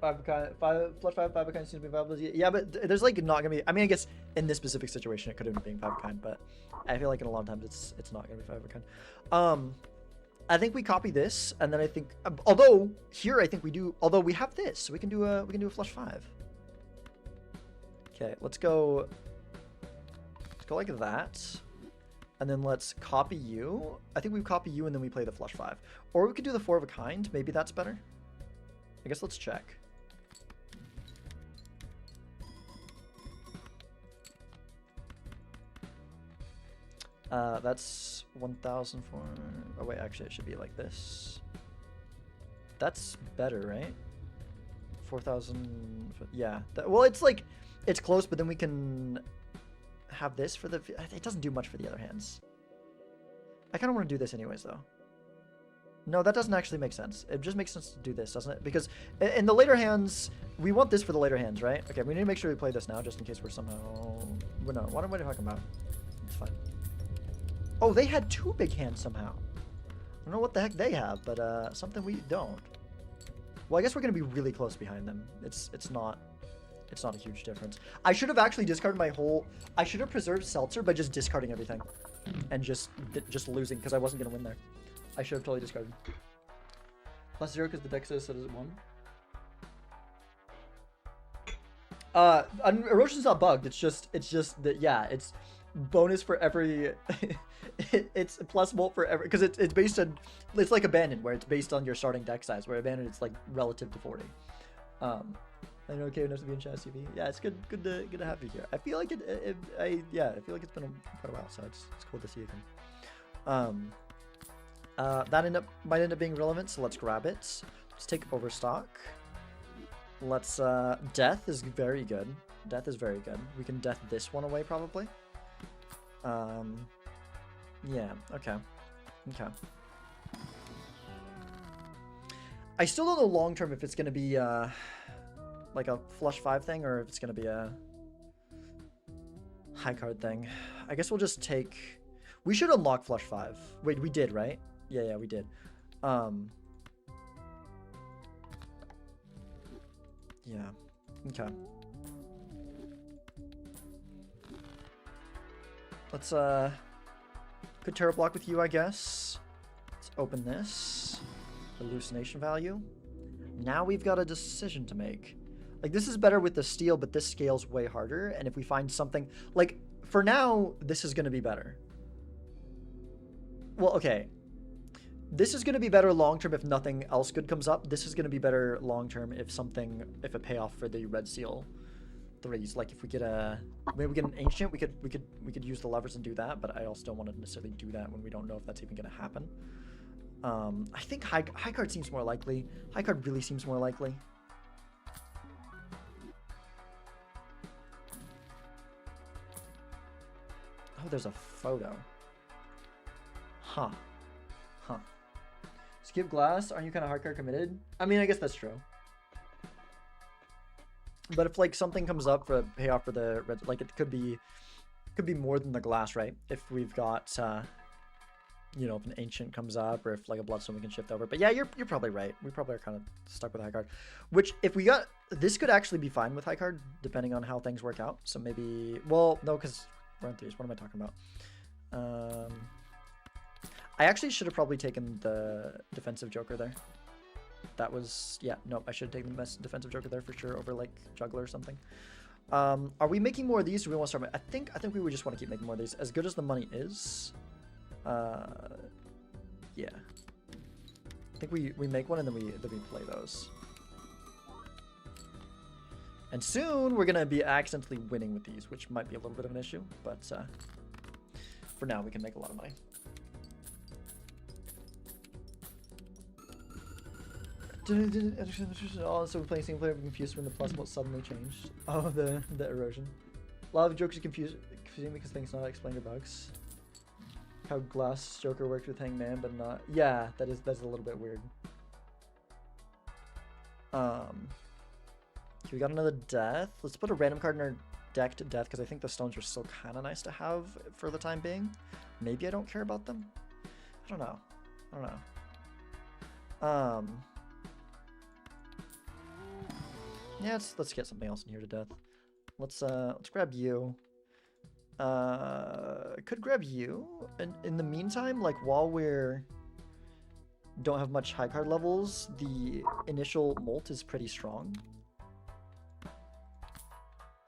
Five of kind, flush five of kind seems to be viable. Yeah, but there's like not gonna be. I mean, I guess in this specific situation it could have been five of kind, but I feel like in a lot of times it's not gonna be five of kind. I think we copy this, and then I think, although here I think we do. Although we have this, so we can do a flush five. Okay, let's go. Let's go like that, and then let's copy you. I think we copy you, and then we play the flush five, or we could do the four of a kind. Maybe that's better. I guess let's check. That's 1,004. Oh wait, actually it should be like this. That's better, right? 4,000. Yeah. Well, it's like, it's close, but then we can have this for the. It doesn't do much for the other hands. I kind of want to do this anyways, though. No, that doesn't actually make sense. It just makes sense to do this, doesn't it? Because in the later hands, we want this for the later hands, right? Okay, we need to make sure we play this now, just in case we're somehow. Well, no, what am I talking about? It's fine. Oh, they had two big hands somehow. I don't know what the heck they have, but something we don't. Well, I guess we're gonna be really close behind them. It's not a huge difference. I should have actually discarded my whole. I should have preserved Seltzer by just discarding everything, and just losing because I wasn't gonna win there. I should have totally discarded. +0 because the deck says it is 1. Erosion's not bugged. It's just that, yeah, it's bonus for every. It's plus volt for every, because it's based on. It's like Abandoned, where it's based on your starting deck size. Where Abandoned, it's like relative to 40. I know Kevin knows to be in Chaz TV. Yeah, it's good to have you here. I feel like I feel like it's been quite a while, so it's cool to see you again. That might end up being relevant, so let's grab it. Let's take Overstock. Let's Death is very good. Death is very good. We can death this one away probably. Yeah, okay. I still don't know long term if it's gonna be like a flush 5 thing or if it's gonna be a high card thing. I guess we'll just take. We should unlock flush 5. Wait, we did, right? Yeah, we did. Yeah. Okay. Let's put Terror Block with you, I guess. Let's open this. Hallucination value. Now we've got a decision to make. Like, this is better with the steel, but this scales way harder. And if we find something like, for now, this is going to be better. Well, okay. This is going to be better long-term if nothing else good comes up. This is going to be better long-term if a payoff for the red seal 3s. Like if we get maybe we get an ancient, we could use the levers and do that, but I also don't want to necessarily do that when we don't know if that's even going to happen. I think high card seems more likely. High card really seems more likely. Oh, there's a photo. Huh. Skip glass, aren't you kind of hard card committed? I mean, I guess that's true. But if like something comes up for a payoff for the red, like it could be more than the glass, right? If we've got you know, if an ancient comes up or if like a bloodstone we can shift over. But yeah, you're probably right. We probably are kind of stuck with high card. Which if we got this could actually be fine with high card depending on how things work out. So maybe, well, no, because we're on 3s. What am I talking about? I actually should have probably taken the defensive Joker there. That was, yeah, no, I should have taken the best defensive Joker there for sure over like Juggler or something. Are we making more of these or do we want to start? I think we would just want to keep making more of these. As good as the money is, yeah. I think we make one and then we play those. And soon we're gonna be accidentally winning with these, which might be a little bit of an issue, but for now we can make a lot of money. Oh, so we're playing single player, confused when the plus mode suddenly changed. Oh, the erosion. A lot of jokers are confusing because things not explain your bugs. How Glass Joker worked with Hangman, but not. Yeah, that's a little bit weird. Okay, we got another death. Let's put a random card in our deck to death because I think the stones are still kind of nice to have for the time being. Maybe I don't care about them. I don't know. Yeah, let's get something else in here to death. Let's grab you. Could grab you. And in the meantime, like while we're don't have much high card levels, the initial molt is pretty strong.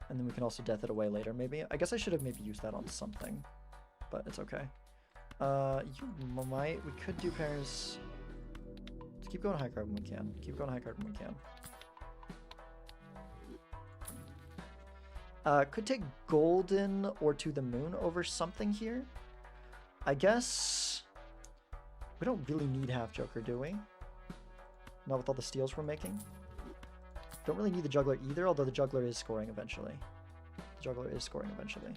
And then we can also death it away later, maybe. I guess I should have maybe used that on something, but it's okay. We could do pairs. Let's keep going high card when we can. Keep going high card when we can. Could take golden or to the moon over something here. I guess we don't really need half joker, do we? Not with all the steals we're making. Don't really need the juggler either, although the juggler is scoring eventually. The juggler is scoring eventually.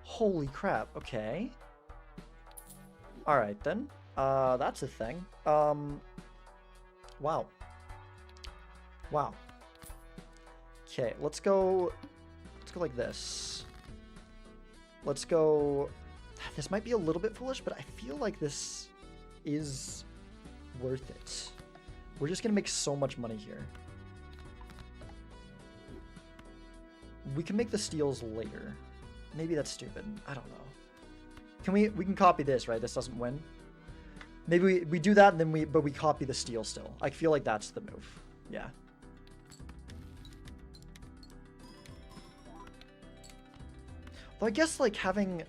Holy crap, okay. Alright then. That's a thing. Wow. Wow. Okay, let's go like this. Let's go. This might be a little bit foolish, but I feel like this is worth it. We're just gonna make so much money here. We can make the steals later. Maybe that's stupid. I don't know. Can we can copy this, right? This doesn't win. Maybe we do that and then but we copy the steal still. I feel like that's the move. Yeah. Well, I guess like having,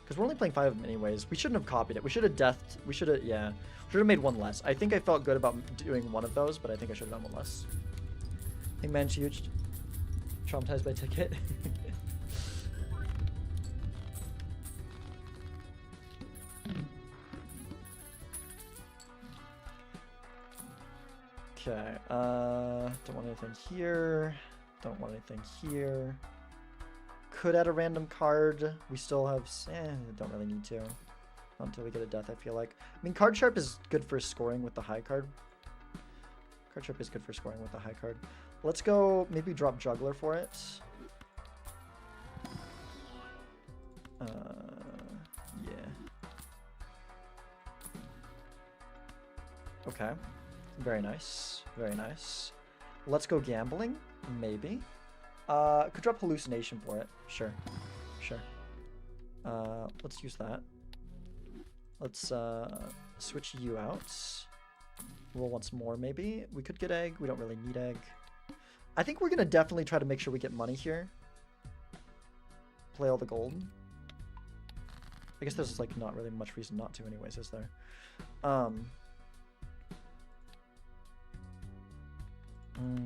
because we're only playing 5 of them anyways, we shouldn't have copied it. We should have deathed. We should have, yeah. Should have made one less. I think I felt good about doing one of those, but I think I should have done one less. I think man's huge. Traumatized by ticket. Okay. Don't want anything here. Don't want anything here. Could add a random card. We still have. Don't really need to. Not until we get a death, I feel like. I mean, card sharp is good for scoring with the high card. Card sharp is good for scoring with the high card. Let's go. Maybe drop juggler for it. Yeah. Okay. Very nice. Very nice. Let's go gambling. Maybe. Could drop hallucination for it. Sure. Sure. Let's use that. Let's switch you out. Roll once more, maybe. We could get egg. We don't really need egg. I think we're going to definitely try to make sure we get money here. Play all the gold. I guess there's like not really much reason not to anyways, is there?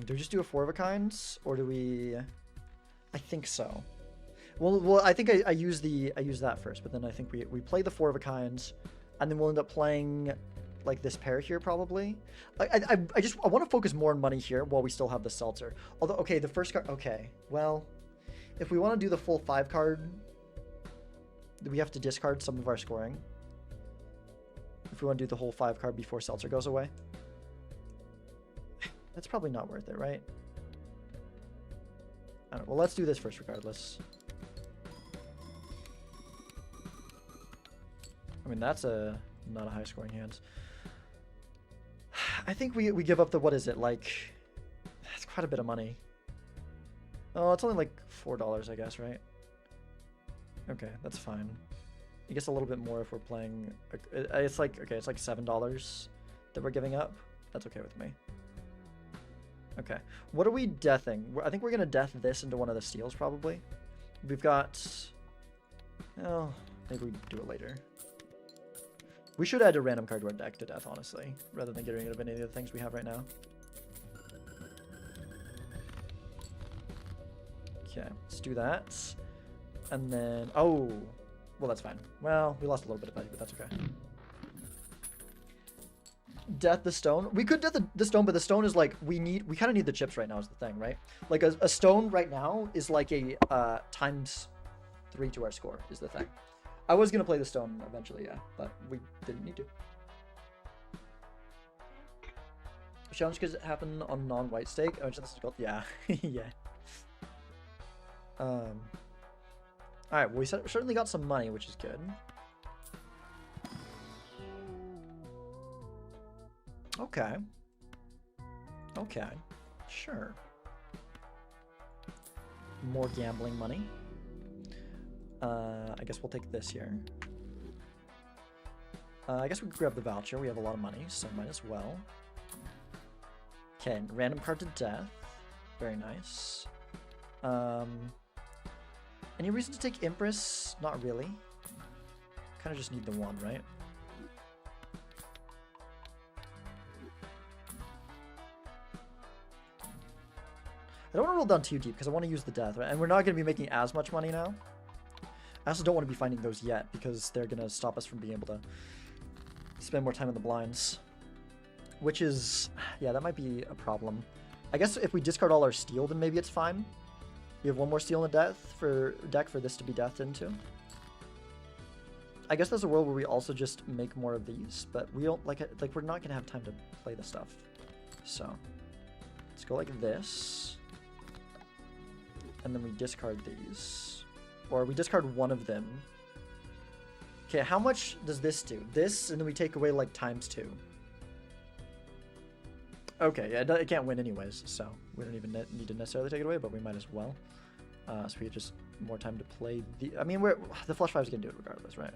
Do we just do a 4 of a kind, or do we? I think so. Well, I think I use that first, but then I think we play the 4 of a kind, and then we'll end up playing like this pair here probably. I want to focus more on money here while we still have the seltzer. Although, okay, the first card. Okay, well, if we want to do the full 5 card, we have to discard some of our scoring. If we want to do the whole 5 card before seltzer goes away. That's probably not worth it, right? I don't know. Well, let's do this first regardless. I mean, that's not a high scoring hand. I think we give up the, what is it, like, that's quite a bit of money. Oh, it's only like $4, I guess, right? Okay, that's fine. I guess a little bit more if we're playing, it's like, okay, it's like $7 that we're giving up. That's okay with me. Okay, what are we deathing? I think we're gonna death this into one of the steals probably. We've got, oh, maybe we do it later. We should add a random card to our deck to death, honestly, rather than getting rid of any of the things we have right now. Okay, let's do that. And then, oh, well, that's fine. Well, we lost a little bit of value, but that's okay. Death the stone. We could death the stone, but the stone is like, we kind of need the chips right now is the thing, right? Like a stone right now is like a ×3 to our score is the thing. I was gonna play the stone eventually, yeah, but we didn't need to. Challenge could happen on non-white stake. Oh, that's called, yeah, yeah. All right, well, we certainly got some money, which is good. Okay. Okay, sure. More gambling money. I guess we'll take this here. I guess we could grab the voucher. We have a lot of money, so might as well. Okay, random card to death. Very nice. Any reason to take Empress? Not really. Kind of just need the one, right? I don't want to roll down too deep because I want to use the death, right? And we're not going to be making as much money now. I also don't want to be finding those yet because they're going to stop us from being able to spend more time in the blinds. Which is, yeah, that might be a problem. I guess if we discard all our steel, then maybe it's fine. We have one more steel in the deck for this to be deathed into. I guess there's a world where we also just make more of these, but we don't like we're not going to have time to play the stuff. So let's go like this. And then we discard these. Or we discard one of them. Okay, how much does this do? This, and then we take away like ×2. Okay, yeah, it can't win anyways, so we don't even need to necessarily take it away, but we might as well. So we have just more time to play the... I mean, the flush 5 is going to do it regardless, right?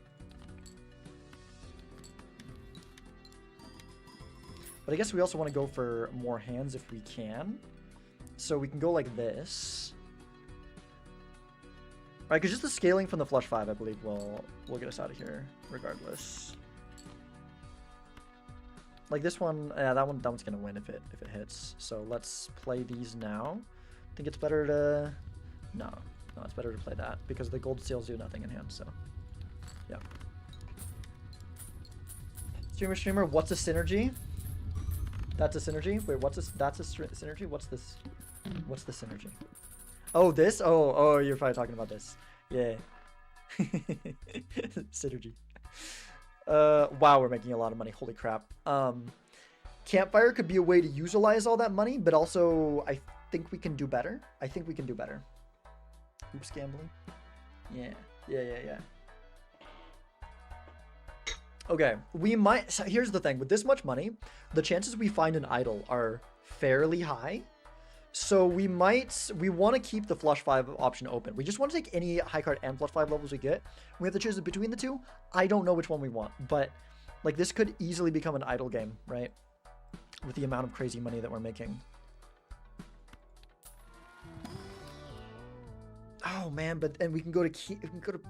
But I guess we also want to go for more hands if we can. So we can go like this. Right, because just the scaling from the flush 5, I believe, will get us out of here regardless. Like this one, yeah, that one's gonna win if it hits. So let's play these now. I think it's better to no, it's better to play that because the gold seals do nothing in hand. So yeah. Streamer, what's a synergy? That's a synergy. Wait, what's this? That's a synergy. What's this? What's the synergy? Oh, this? Oh, you're probably talking about this. Yeah. Synergy. Wow, we're making a lot of money. Holy crap. Campfire could be a way to utilize all that money, but also I think we can do better. Oops, gambling. Yeah. Okay, we might... So here's the thing. With this much money, the chances we find an idol are fairly high. So we want to keep the flush 5 option open. We just want to take any high card and flush 5 levels we get. We have to choose between the two. I don't know which one we want, but like this could easily become an idle game, right? With the amount of crazy money that we're making. Oh man, and we can go to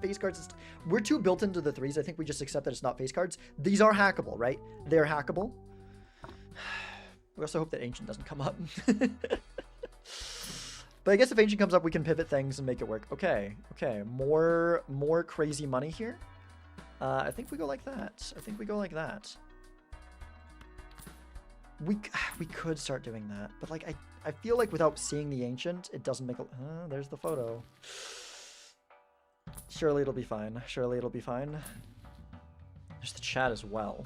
face cards. We're too built into the 3s. I think we just accept that it's not face cards. These are hackable, right? They're hackable. We also hope that Ancient doesn't come up. But I guess if Ancient comes up, we can pivot things and make it work. Okay. More crazy money here. I think we go like that. We could start doing that, but like I feel like without seeing the Ancient, it doesn't make a... there's the photo. Surely it'll be fine. There's the chat as well.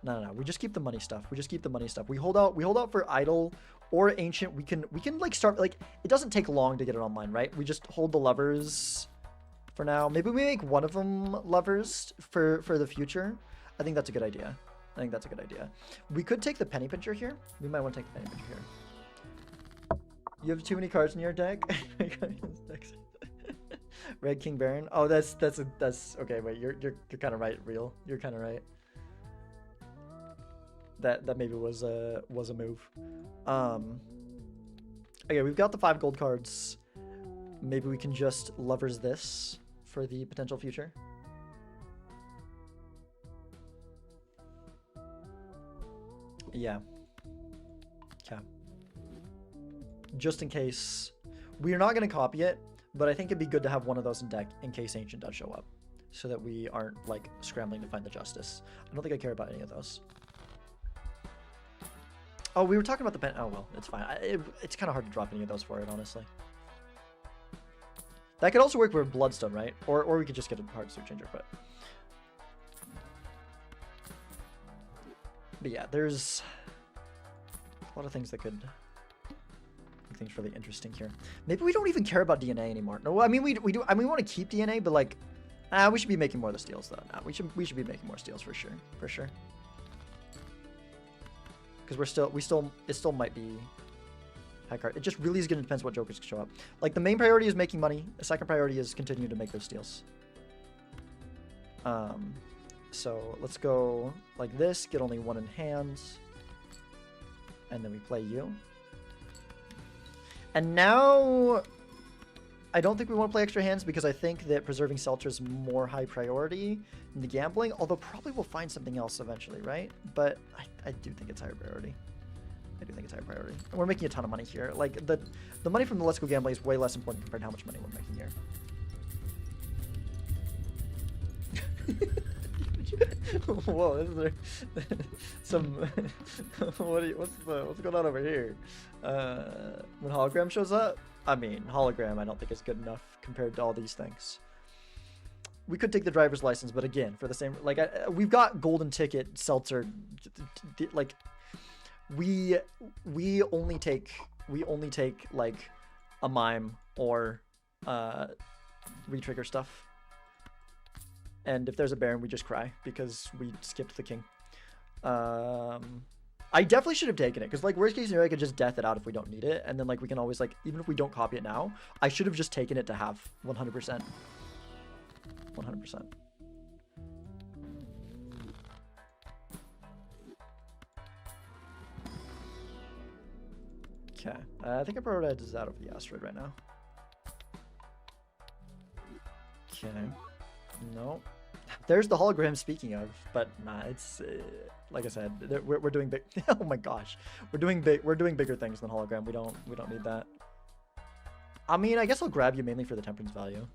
No. We just keep the money stuff. We hold out for idol or Ancient. We can like start, like, it doesn't take long to get it online, right? We just hold the levers for now. Maybe we make one of them levers for the future. I think that's a good idea. We could take the Penny Pincher here. We might want to take the Penny Pincher here. You have too many cards in your deck. Red King Baron. Oh, that's okay. Wait, you're kind of right, Real. You're kind of right. That maybe was a move. Okay, we've got the 5 gold cards. Maybe we can just levers this for the potential future. Yeah. Okay. Just in case. We're not going to copy it, but I think it'd be good to have one of those in deck in case Ancient does show up. So that we aren't, like, scrambling to find the Justice. I don't think I care about any of those. Oh, we were talking about the pen. Oh, well, it's fine. It's kind of hard to drop any of those for it, honestly. That could also work with Bloodstone, right? Or we could just get a hard suit changer, but yeah, there's a lot of things that could make things really interesting here. Maybe we don't even care about DNA anymore. No, I mean we do. I mean we want to keep DNA, but like, we should be making more of the steals though. We should be making more steals for sure. because it still might be high card. It just really is going to depend what jokers show up. Like, the main priority is making money. The second priority is continuing to make those steals. So let's go like this, get only one in hand, and then we play you. And now I don't think we want to play extra hands because I think that preserving Seltzer is more high priority than the gambling, although probably we'll find something else eventually, right? But I do think it's higher priority. I do think it's higher priority. And we're making a ton of money here. Like, the money from the Let's Go Gambling is way less important compared to how much money we're making here. Whoa, is there some what's going on over here? When hologram shows up, I mean, hologram I don't think is good enough compared to all these things. We could take the driver's license, but again, for the same, like, we've got golden ticket Seltzer. Like, we only take like a mime or retrigger stuff. And if there's a Baron, we just cry because we skipped the king. I definitely should have taken it because, like, worst case scenario, I could just death it out if we don't need it. And then, like, we can always, like, even if we don't copy it now, I should have just taken it to have 100%. 100%. Okay. I think I prioritized that over the asteroid right now. Okay. No. There's the hologram speaking of, but nah, it's like I said, we're doing big. Oh my gosh, we're doing bigger things than hologram. We don't need that. I mean, I guess I'll grab you mainly for the temperance value.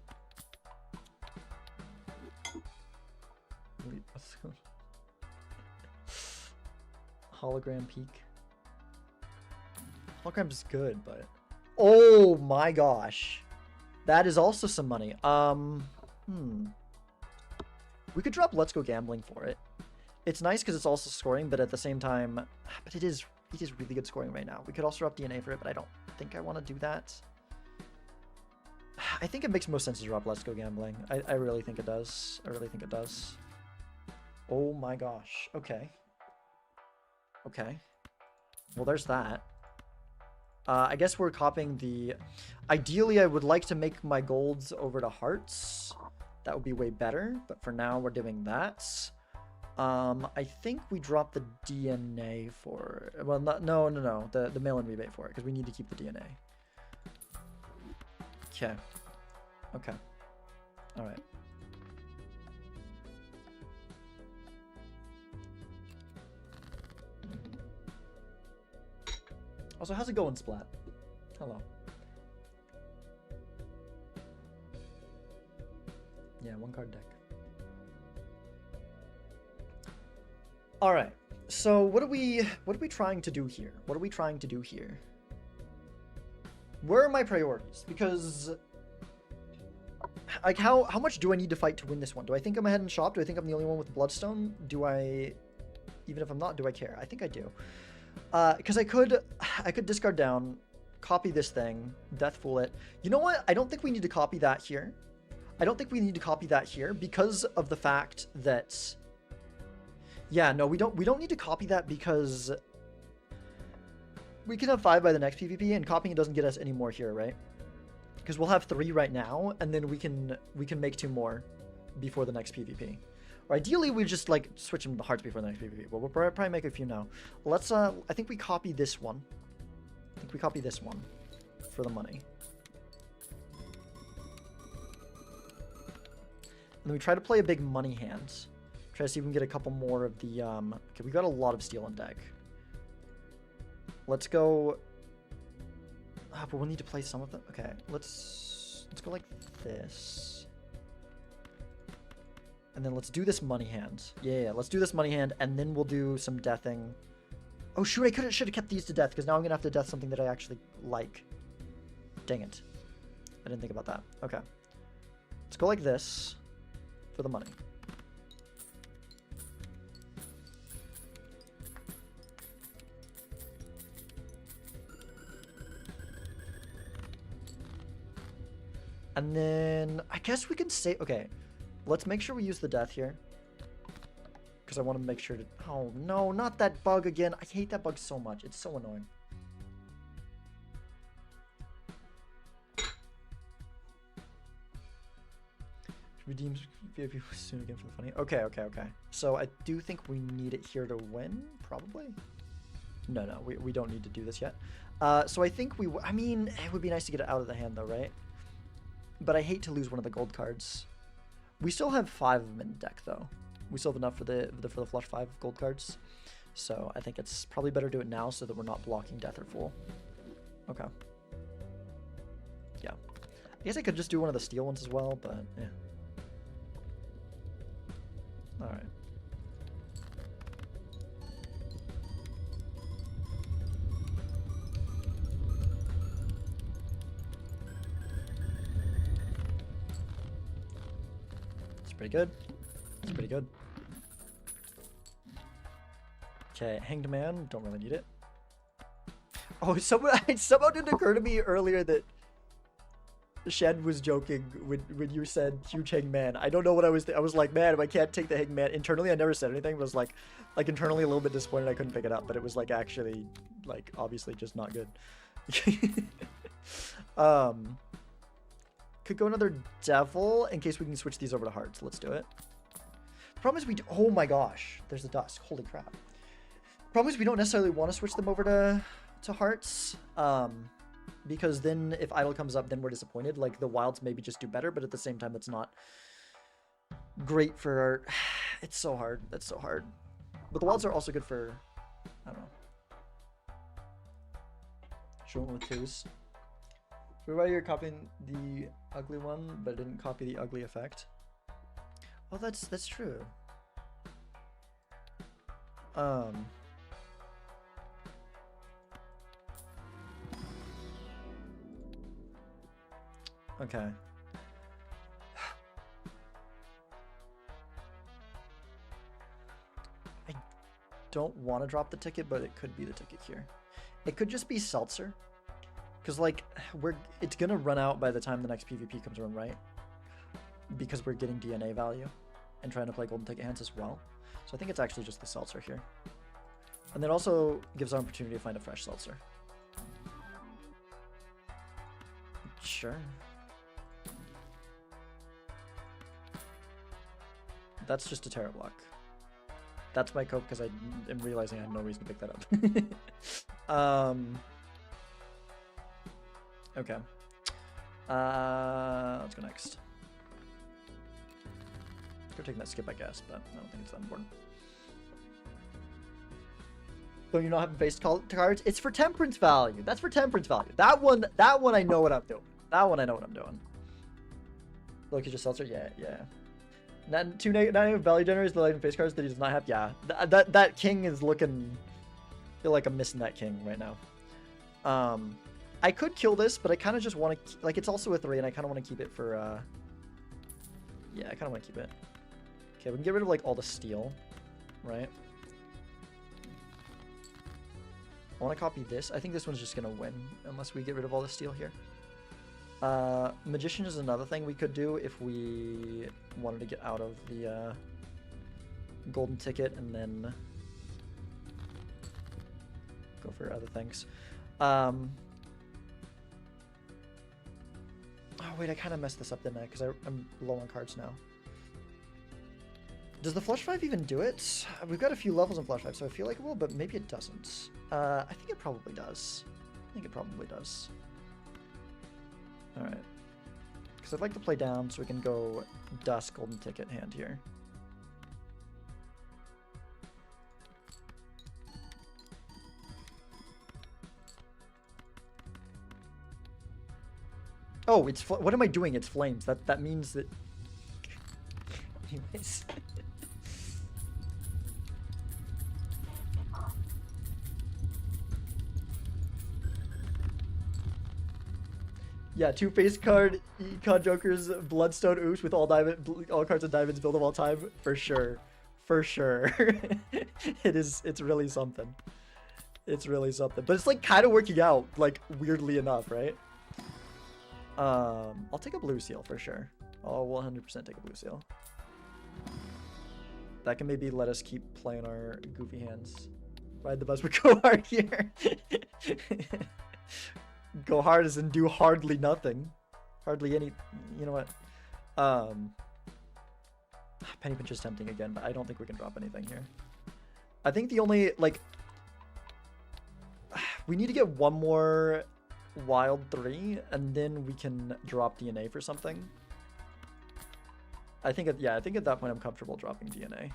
Wait, what's going on? Hologram peak. Hologram's good, but oh my gosh, that is also some money. We could drop Let's Go Gambling for it. It's nice because it's also scoring, but at the same time, but it is really good scoring right now. We could also drop DNA for it, but I don't think I want to do that. I think it makes most sense to drop Let's Go Gambling. I really think it does. I really think it does. Oh my gosh. Okay. Okay. Well, there's that. I guess we're copying the... Ideally, I would like to make my golds over to hearts. That would be way better, but for now we're doing that. I think we dropped the DNA for... Well, no. The mail-in rebate for it, because we need to keep the DNA. Okay. Okay. All right. Also, how's it going, Splat? Hello. Yeah, one card deck. All right. So what are we trying to do here? What are we trying to do here? Where are my priorities? Because like how much do I need to fight to win this one? Do I think I'm ahead in shop? Do I think I'm the only one with Bloodstone? Do I, even if I'm not, do I care? I think I do. Because I could discard down, copy this thing, Death Fool it. You know what? I don't think we need to copy that here. I don't think we need to copy that here because of the fact that, yeah, no, we don't need to copy that because we can have 5 by the next PvP and copying it doesn't get us any more here, right? Because we'll have 3 right now and then we can make 2 more before the next PvP. Or ideally we just like switch them to hearts before the next PvP. Well, we'll probably make a few now. Let's I think we copy this one. I think we copy this one for the money. And then we try to play a big money hand. Try to see if we can get a couple more of the, okay, we got a lot of steel on deck. Let's go, but we'll need to play some of them. Okay, let's go like this. And then let's do this money hand. Yeah, let's do this money hand, and then we'll do some deathing. Oh shoot, I should have kept these to death, because now I'm gonna have to death something that I actually like. Dang it. I didn't think about that. Okay. Let's go like this. For the money. And then I guess we can say, okay, let's make sure we use the death here. because I want to make sure to... Oh, no, not that bug again. I hate that bug so much. It's so annoying. Redeems VIP soon again for the funny. Okay. So I do think we need it here to win, probably. No, we don't need to do this yet. So I think I mean, it would be nice to get it out of the hand though, right? But I hate to lose one of the gold cards. We still have 5 of them in deck though. We still have enough for the flush 5 gold cards. So I think it's probably better to do it now so that we're not blocking Death or Fool. Okay. Yeah. I guess I could just do one of the steel ones as well, but yeah. Alright. It's pretty good. It's pretty good. Okay, Hanged Man, don't really need it. Oh, somehow didn't occur to me earlier that Shen was joking when you said huge Hanged Man. I don't know what I was like, man, if I can't take the Hanged Man. Internally, I never said anything. It was like internally a little bit disappointed I couldn't pick it up, but it was like actually like obviously just not good. Could go another Devil in case we can switch these over to Hearts. Let's do it. Problem is oh my gosh, there's the Dusk. Holy crap. Problem is we don't necessarily want to switch them over to Hearts. Because then if Idol comes up, then we're disappointed. Like the Wilds maybe just do better, but at the same time, that's not great for our... It's so hard. That's so hard. But the Wilds are also good for... I don't know. Show them with 2s. So why you're copying the ugly one, but didn't copy the ugly effect. Oh, that's true. Okay. I don't want to drop the ticket, but it could be the ticket here. It could just be Seltzer. Because, like, it's going to run out by the time the next PvP comes around, right? Because we're getting DNA value and trying to play golden ticket hands as well. So I think it's actually just the Seltzer here. And that also gives our opportunity to find a fresh Seltzer. Sure. That's just a Terra block. That's my cope because I am realizing I have no reason to pick that up. Okay. Let's go next. Go taking that skip, I guess, but I don't think it's that important. So you're not having face cards? It's for temperance value. That's for temperance value. That one I know what I'm doing. That one I know what I'm doing. Look, you just Seltzer? Yeah. Not 2 negative value generators, the light and face cards that he does not have. Yeah, that king is looking. I feel like I'm missing that king right now. I could kill this, but I kind of just want to like it's also a 3, and I kind of want to keep it for. Yeah, I kind of want to keep it. Okay, we can get rid of like all the steel, right? I want to copy this. I think this one's just gonna win unless we get rid of all the steel here. Magician is another thing we could do if we wanted to get out of the golden ticket and then go for other things. Oh wait, I kind of messed this up, didn't I? Because I'm low on cards now. Does the Flush 5 even do it? We've got a few levels in Flush 5, so I feel like it will, but maybe it doesn't. I think it probably does. Alright. Because I'd like to play down so we can go Dusk, golden ticket hand here. Oh, it's what am I doing? It's flames. That means that. Anyways. Yeah, 2 face card, Econ Joker's Bloodstone Ooze with all cards of diamonds build of all time for sure. It's really something. It's really something. But it's like kind of working out, like weirdly enough, right? I'll take a blue seal for sure. I'll 100% take a blue seal. That can maybe let us keep playing our goofy hands. Ride the bus, but go hard here. Go hard as in do hardly nothing. Hardly any, you know what? Penny Pinch is tempting again, but I don't think we can drop anything here. I think the only, like, we need to get one more Wild 3, and then we can drop DNA for something. I think at that point I'm comfortable dropping DNA.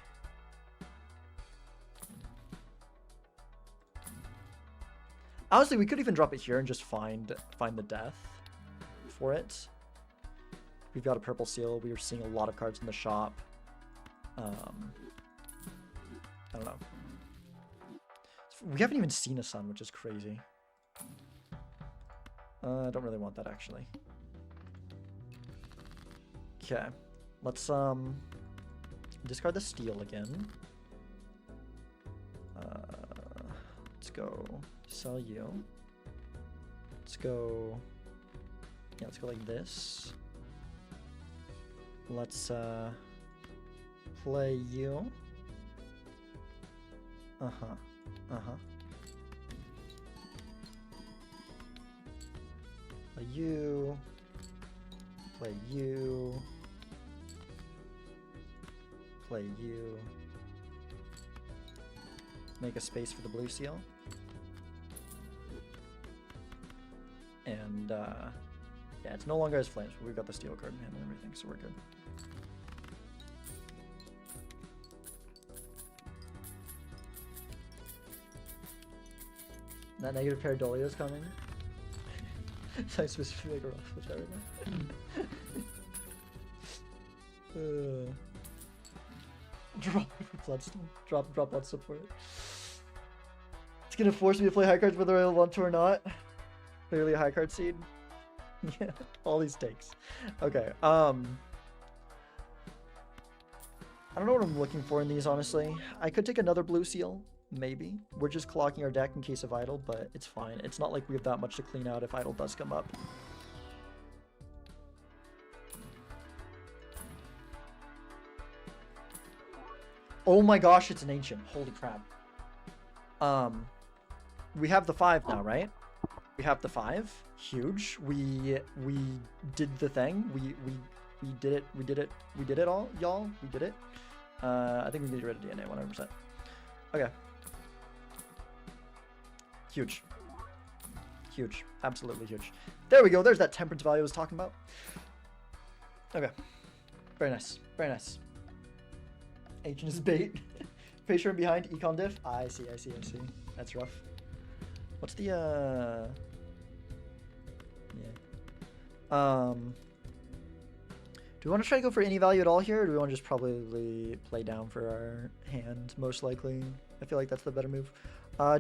Honestly, we could even drop it here and just find the death for it. We've got a purple seal. We are seeing a lot of cards in the shop. I don't know. We haven't even seen a sun, which is crazy. I don't really want that, actually. Okay. Let's discard the steel again. Let's go sell you. Let's go, yeah, let's go like this. Let's play you. Play you. Play you. Play you. Make a space for the blue seal. And yeah, it's no longer as flames, but we've got the steel card in hand and everything, so we're good. That negative Pareidolia is coming. So I switched to make a rough, which I remember. Drop Bloodstone. Drop Bloodstone for it. It's gonna force me to play high cards whether I want to or not. Clearly a high card seed. Yeah, all these takes. Okay, I don't know what I'm looking for in these, honestly. I could take another blue seal, maybe. We're just clocking our deck in case of idle, but it's fine. It's not like we have that much to clean out if idle does come up. Oh my gosh, it's an ancient. Holy crap. We have the 5 now, right? We have the 5. Huge. We did the thing. We did it. We did it all, y'all. We did it. I think we need to get rid of DNA 100%. Okay. Huge. Huge. Absolutely huge. There we go. There's that temperance value I was talking about. Okay. Very nice. Very nice. Ancient is bait. Patron behind econ diff. I see. That's rough. What's the yeah. Do we want to try to go for any value at all here, or do we want to just probably play down for our hand, most likely? I feel like that's the better move.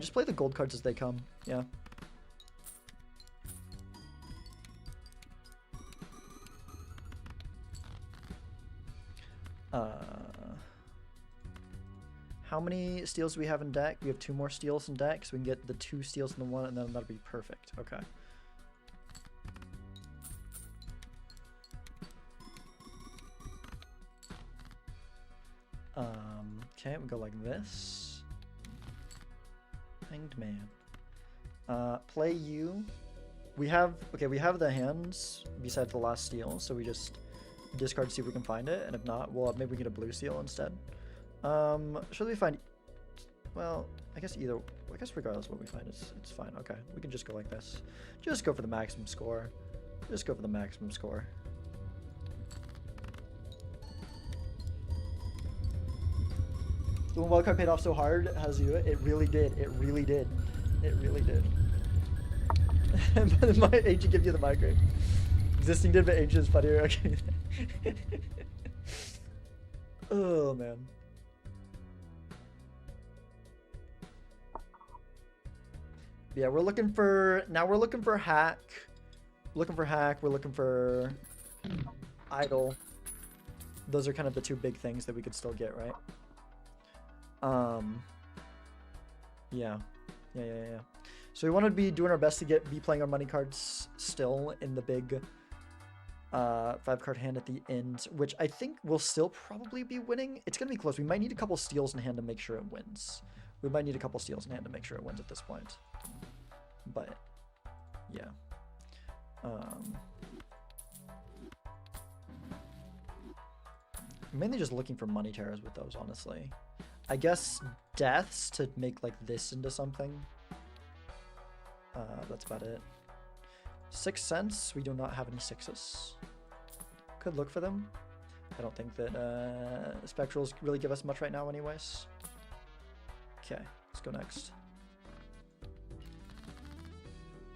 Just play the gold cards as they come. Yeah. How many steals do we have in deck? We have 2 more steals in deck, so we can get the 2 steals in the 1, and then that'll be perfect. Okay. Okay, we go like this. Hanged Man. Play you. We have the hands besides the last steal, so we just discard to see if we can find it, and if not, well, maybe we get a blue seal instead. Should we find, well, I guess regardless of what we find, it's fine. Okay, we can just go like this. Just go for the maximum score. Just go for the maximum score. The one wildcard paid off so hard, Hazu, it really did. It really did. It really did. My agent gives you the migraine. Existing did, but ancient is funnier. Okay. Oh man. Yeah, we're looking for hack. We're looking for idle. Those are kind of the 2 big things that we could still get, right? Yeah. So we want to be doing our best to be playing our money cards still in the big 5 card hand at the end, which I think will still probably be winning. It's gonna be close. We might need a couple steals in hand to make sure it wins. We might need a couple steals in hand to make sure it wins at this point. But yeah. Mainly just looking for money terrors with those, honestly. I guess deaths to make like this into something. That's about it. 6 cents. We do not have any 6s. Could look for them. I don't think that spectrals really give us much right now anyways. Okay, let's go next.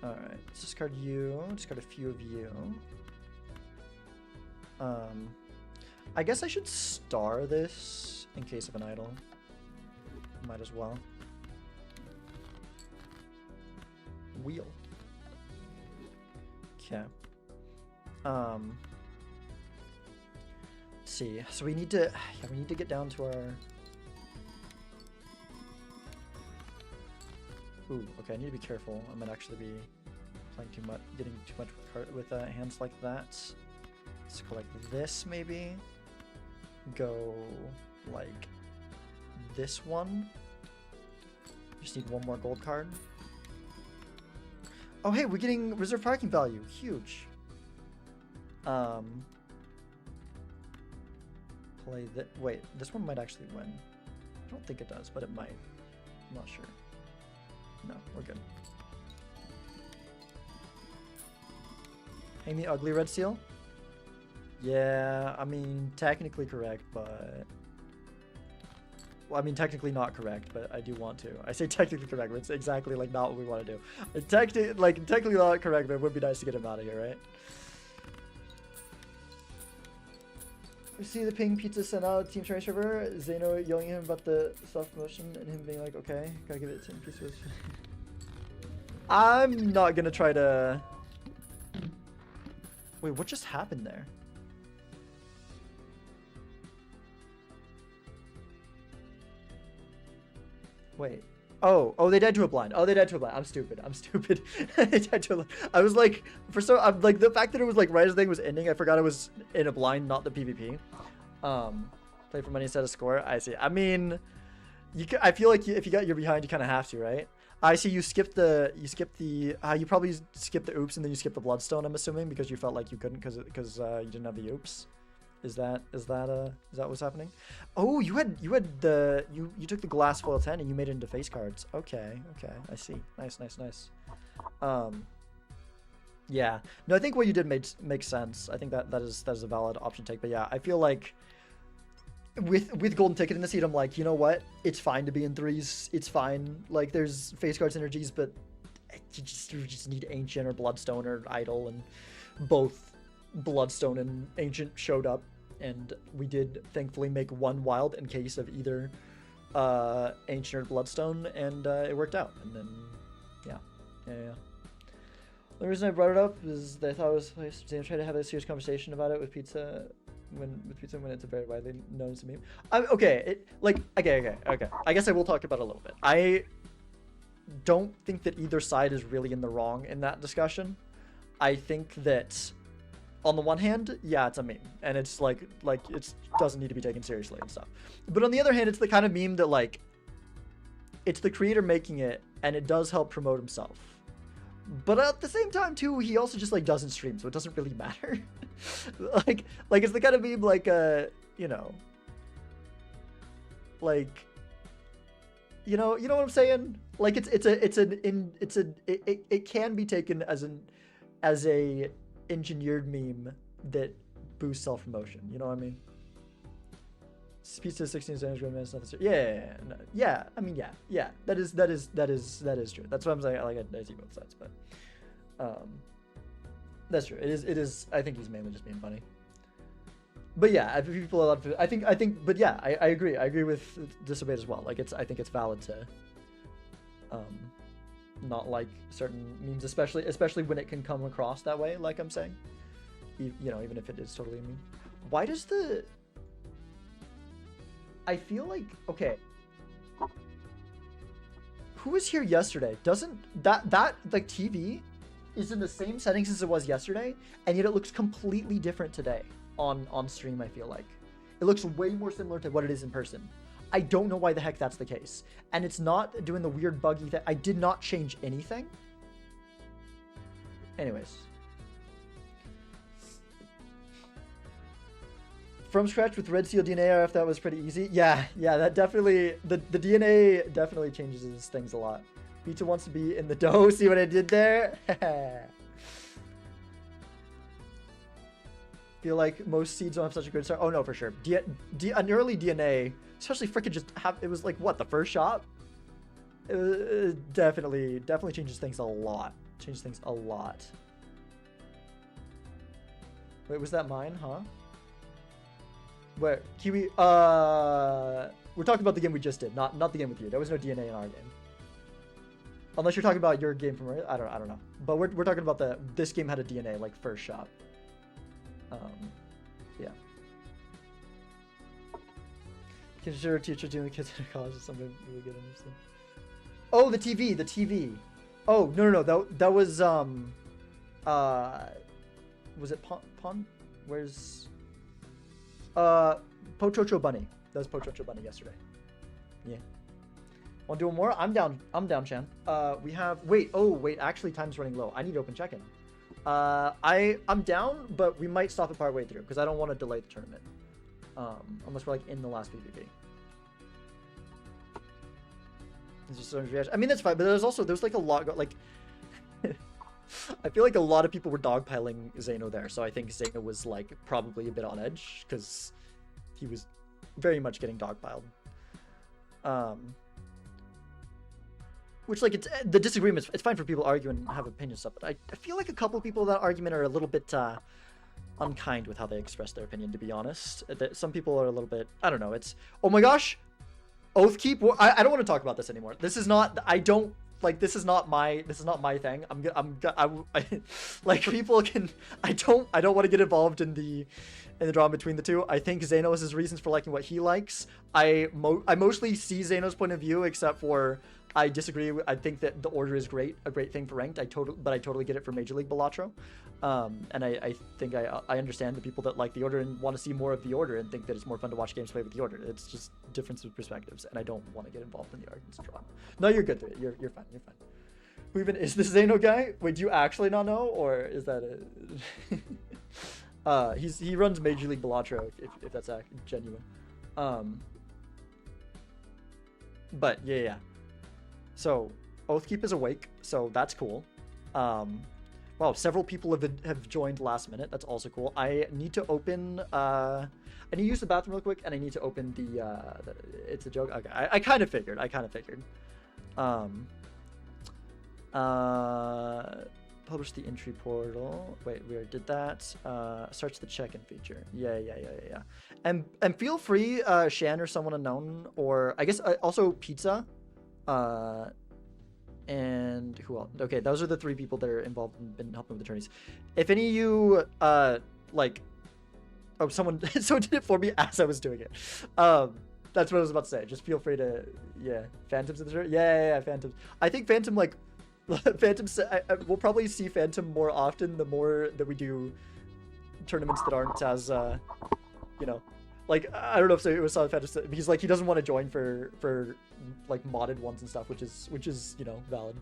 Alright, let's discard you. Discard a few of you. I guess I should star this in case of an idol. Might as well. Wheel. Okay. Let's see. So we need to get down to our. Ooh, okay. I need to be careful. I might actually be playing too much, getting too much with hands like that. Let's go like this, maybe. Go like this one. Just need one more gold card. Oh, hey, we're getting reserve parking value. Huge. Play that. Wait, this one might actually win. I don't think it does, but it might. I'm not sure. No, we're good. Hang the ugly red seal? Yeah, I mean, technically correct, but... Well, I mean, technically not correct, but I do want to. I say technically correct, but it's exactly, like, not what we want to do. Technically not correct, but it would be nice to get him out of here, right? We see the ping pizza sent out Team Train server, Zeno yelling at him about the self-promotion, and him being like, okay, gotta give it to him. I'm not gonna try to... Wait, what just happened there? Wait. Oh, they died to a blind. Oh, they died to a blind. I'm stupid. They died to a blind. I was like, I'm like, the fact that it was like right as the thing was ending, I forgot it was in a blind, not the PvP. Play for money instead of score. I see. I mean, I feel like if you're behind, you kind of have to, right? I see. You probably skipped the oops and then you skipped the bloodstone. I'm assuming because you felt like you couldn't because you didn't have the oops. Is that what's happening? Oh, you took the glass foil 10 and you made it into face cards. Okay, I see. Nice. Yeah. No, I think what you did makes sense. I think that is a valid option take. But yeah, I feel like with golden ticket in the seat, I'm like, you know what? It's fine to be in 3s. It's fine. Like there's face card synergies, but you just need ancient or bloodstone or idol, and both bloodstone and ancient showed up. And we did thankfully make one wild in case of either ancient or bloodstone, and it worked out. And then, yeah. The reason I brought it up is that I thought it was Zane tried to have a serious conversation about it with pizza when it's a very widely known meme. Okay. I guess I will talk about it a little bit. I don't think that either side is really in the wrong in that discussion. I think that on the one hand, yeah, it's a meme, and it's like it doesn't need to be taken seriously and stuff. But on the other hand, it's the kind of meme that like it's the creator making it, and it does help promote himself. But at the same time, too, he also just like doesn't stream, so it doesn't really matter. like it's the kind of meme like you know what I'm saying? Like it can be taken as a engineered meme that boosts self-promotion. You know what I mean? Pizza 16 damage minutes. Yeah. I mean, yeah. That is true. That's what I'm saying. Like I see both sides, but that's true. It is. I think he's mainly just being funny. But yeah, people a lot of, I think. But yeah, I agree. I agree with this debate as well. Like I think it's valid to not like certain memes, especially when it can come across that way. Like I'm saying, even if it is totally a meme. Why does the? I feel like, okay, who was here yesterday? Doesn't that like TV is in the same settings as it was yesterday, and yet it looks completely different today on stream. I feel like it looks way more similar to what it is in person. I don't know why the heck that's the case, and it's not doing the weird buggy that I did not change anything. Anyways, from scratch with Red Seal DNA RF, that was pretty easy. Yeah, that definitely, the DNA definitely changes things a lot. Pizza wants to be in the dough. See what I did there? Feel like most seeds don't have such a good start. Oh no, for sure. An early DNA, especially freaking just have, it was like, what, the first shot? It definitely changes things a lot. Changes things a lot. Wait, was that mine, huh? Where? Kiwi, we're talking about the game we just did, not the game with you. There was no DNA in our game. Unless you're talking about your game from, I don't know. But we're talking about this game had a DNA, like, first shot. Yeah. Consider a teacher doing the kids in college is something really good and interesting. Oh, the TV. Oh, no. That was, was it Pon? Where's, Pochocho Bunny. That was Pochocho Bunny yesterday. Yeah. Want to do more? I'm down, Chan. We have, wait, actually time's running low. I need to open check-in. I'm down, but we might stop it part way through because I don't want to delay the tournament. Unless we're like in the last PvP. I mean, that's fine, but there's like a lot, like, I feel like a lot of people were dogpiling Zaino there, so I think Zaino was like probably a bit on edge because he was very much getting dogpiled. Which, like, it's the disagreements, it's fine for people to argue and have opinions stuff, but I feel like a couple of people in that argument are a little bit unkind with how they express their opinion, to be honest. Some people are a little bit, I don't know, it's, oh my gosh, Oathkeep, I don't want to talk about this anymore. This is not, this is not my thing. Like, people can, I don't want to get involved in the drama between the two. I think Zaino has his reasons for liking what he likes. I mostly see Zaino's point of view, except for I disagree. I think that the order is a great thing for ranked. But I totally get it for Major League Balatro. And I think I understand the people that like the order and want to see more of the order and think that it's more fun to watch games played with the order. It's just difference of perspectives, and I don't want to get involved in the arguments and drama. No, you're good. You're fine. You're fine. Who even is this Zaino guy? Wait, do you actually not know, or is that a? He runs Major League Balatro, if that's genuine. But yeah. So Oathkeep is awake, so that's cool. Wow, several people have joined last minute. That's also cool. I need to open. I need to use the bathroom real quick, and I need to open the it's a joke. Okay, I kind of figured. Publish the entry portal. Wait, we already did that. Search the check-in feature. Yeah. And feel free, Shan or someone unknown, or I guess also Pizza. And who else? Okay, those are the three people that are involved and been helping with the attorneys. If any of you someone did it for me as I was doing it. That's what I was about to say. Just feel free to, Phantom's in the shirt. Yeah, Phantom. I think Phantom, like, we'll probably see Phantom more often the more that we do tournaments that aren't as, like, I don't know if it was Solid Phantom, because, like, he doesn't want to join for like modded ones and stuff, which is valid.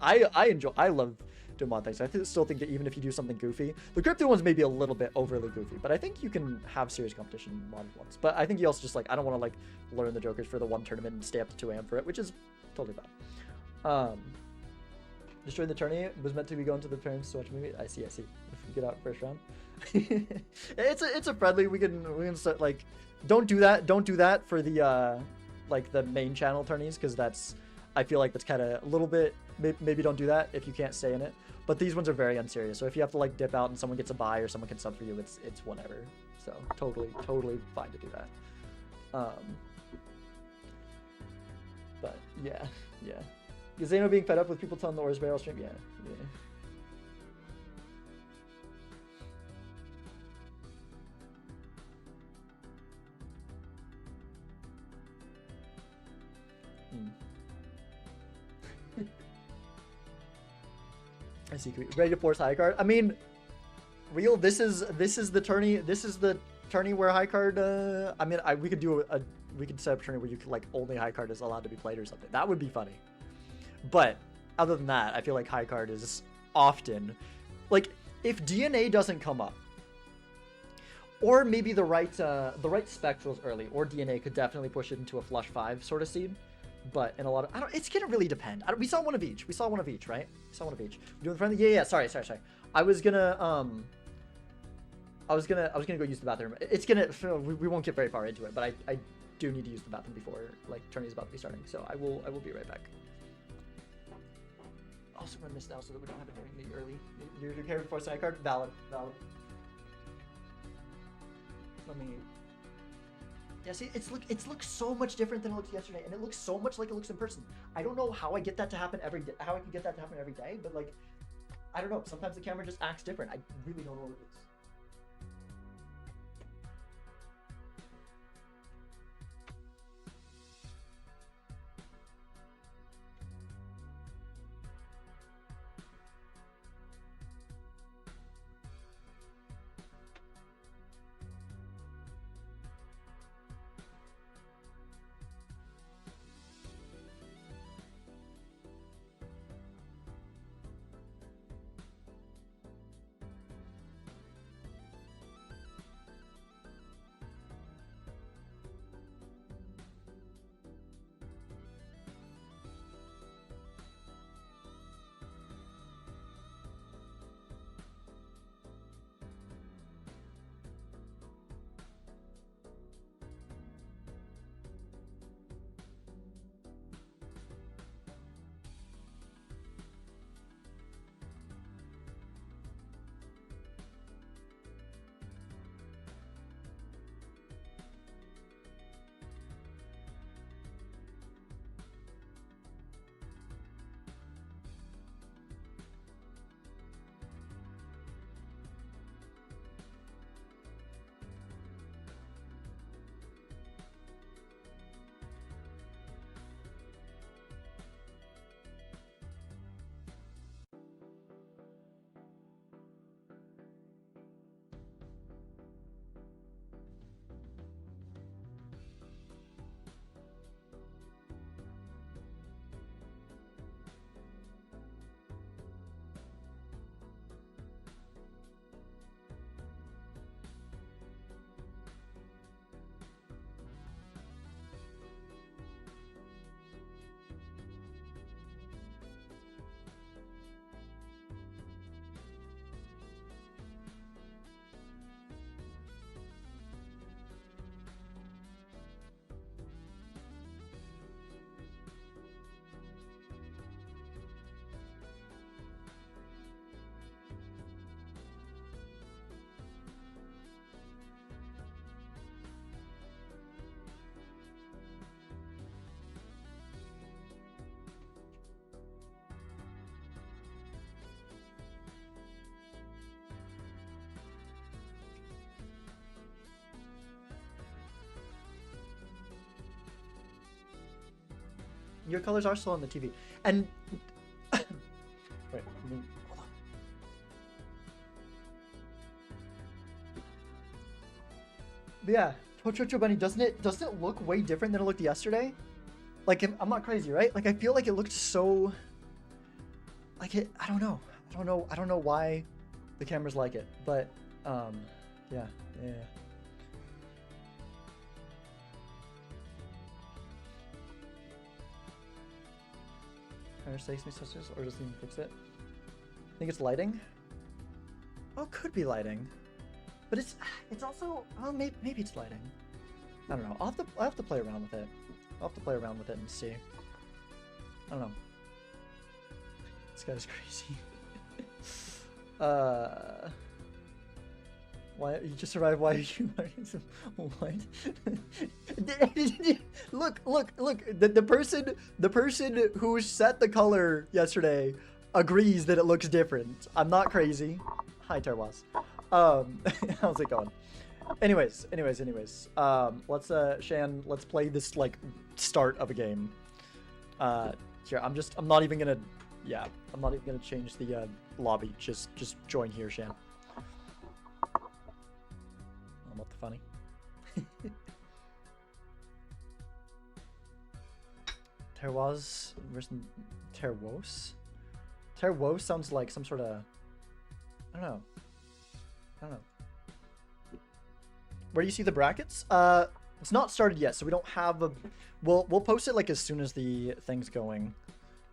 I love doing mod things. I still think that even if you do something goofy, the crypto ones may be a little bit overly goofy, but I think you can have serious competition in modded ones. But I think you also just, like, I don't want to, like, learn the jokers for the one tournament and stay up to 2 AM for it, which is totally bad. Destroying the tourney was meant to be going to the parents to watch a movie. I see. If we get out first round. it's a friendly. We can start, like, don't do that for the like the main channel tourneys, because I feel like that's kind of a little bit, maybe don't do that if you can't stay in it. But these ones are very unserious, so if you have to, like, dip out and someone gets a buy or someone can sub for you, it's whatever. So totally fine to do that. But yeah. Is Zaino being fed up with people telling the Ores Barrel stream? Yeah. I see. Ready to force high card? I mean, real. This is the tourney. This is the tourney where high card. I mean, we could do we could set up a tourney where you could like only high card is allowed to be played or something. That would be funny. But other than that, I feel like high card is often like if DNA doesn't come up, or maybe the right spectrals early, or DNA could definitely push it into a flush 5 sort of seed. But in a lot of, it's gonna really depend. We saw one of each. We saw one of each, right? We saw one of each. We're doing friendly. Yeah. Sorry. I was gonna go use the bathroom. It's gonna. We won't get very far into it, but I do need to use the bathroom before like tourney is about to be starting. So I will be right back. Also gonna miss now so that we don't have it during the early. You're carried before side card. Valid. Let me. Yeah, see, it's looked so much different than it looked yesterday, and it looks so much like it looks in person. I don't know how I get that to happen every day, how I can get that to happen every day, but like, I don't know. Sometimes the camera just acts different. I really don't know what it is. Your colors are still on the TV. And wait, hold on. But yeah, Chocho Bunny, doesn't it look way different than it looked yesterday? Like I'm not crazy, right? Like I feel like it looked so like it. I don't know why the cameras like it, but yeah. Mistakes me such or doesn't even fix it. I think it's lighting. Oh, it could be lighting, but it's also maybe it's lighting. I don't know. I'll have to play around with it. I'll have to play around with it and see. I don't know. This guy's crazy. Why you just survived? Why are you what? look. The person who set the color yesterday agrees that it looks different. I'm not crazy. Hi, Terwas. How's it going? Anyways. Let's Shan, let's play this like start of a game. Here, I'm not even gonna Yeah, I'm not even gonna change the lobby. Just join here, Shan. I'm not the funny. Terwaz versus Terwos? Terwos sounds like some sort of... I don't know. Where do you see the brackets? It's not started yet, so we don't have a... We'll post it like as soon as the thing's going.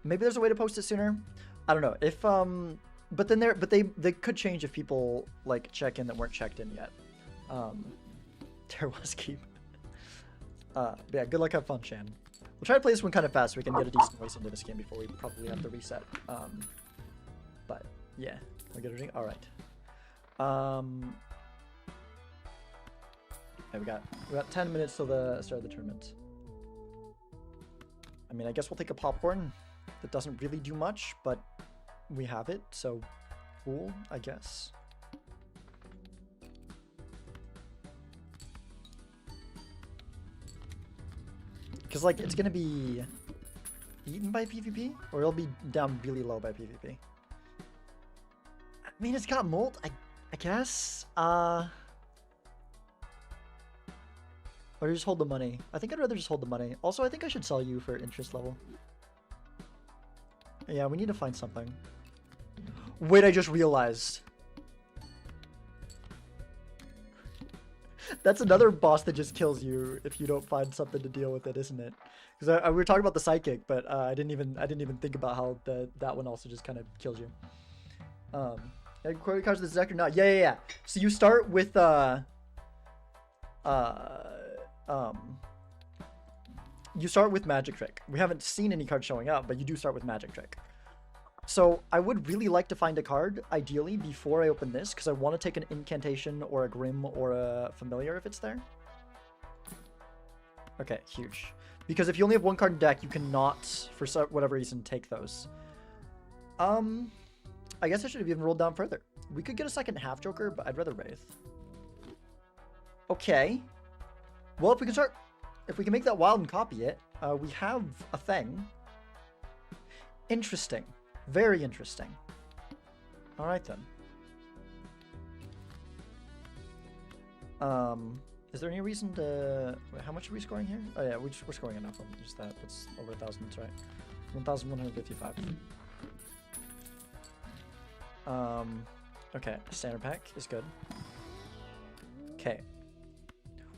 Maybe there's a way to post it sooner. I don't know. If but then they could change if people like check in that weren't checked in yet. Terwaz keep. Yeah, good luck, have fun, Shan. We'll try to play this one kind of fast so we can get a decent voice into this game before we probably have to reset. But yeah, we get a drink. All right. Okay, we got 10 minutes till the start of the tournament. I mean, I guess we'll take a popcorn. That doesn't really do much, but we have it, so cool, I guess. Because, like, it's gonna be eaten by PvP, or it'll be down really low by PvP. I mean, it's got molt, I guess. Or just hold the money. I think I'd rather just hold the money. Also, I think I should sell you for interest level. Yeah, we need to find something. Wait, I just realized. That's another boss that just kills you if you don't find something to deal with it, isn't it? Because we were talking about the psychic, but I didn't even think about how that one also just kind of kills you. Query cards of the Zector? No, yeah. So you start with you start with Magic Trick. We haven't seen any cards showing up, but you do start with Magic Trick. So I would really like to find a card, ideally, before I open this, because I want to take an Incantation or a Grim or a Familiar if it's there. Okay, huge. Because if you only have one card in deck, you cannot, for whatever reason, take those. I guess I should have even rolled down further. We could get a second half Joker, but I'd rather Wraith. Okay. Well, if we can make that wild and copy it, we have a thing. Interesting. Very interesting. All right, then. Is there any reason to... Wait, how much are we scoring here? Oh, yeah, we're scoring enough on just that. That's over 1,000, that's right. 1,155. Okay, standard pack is good. Okay.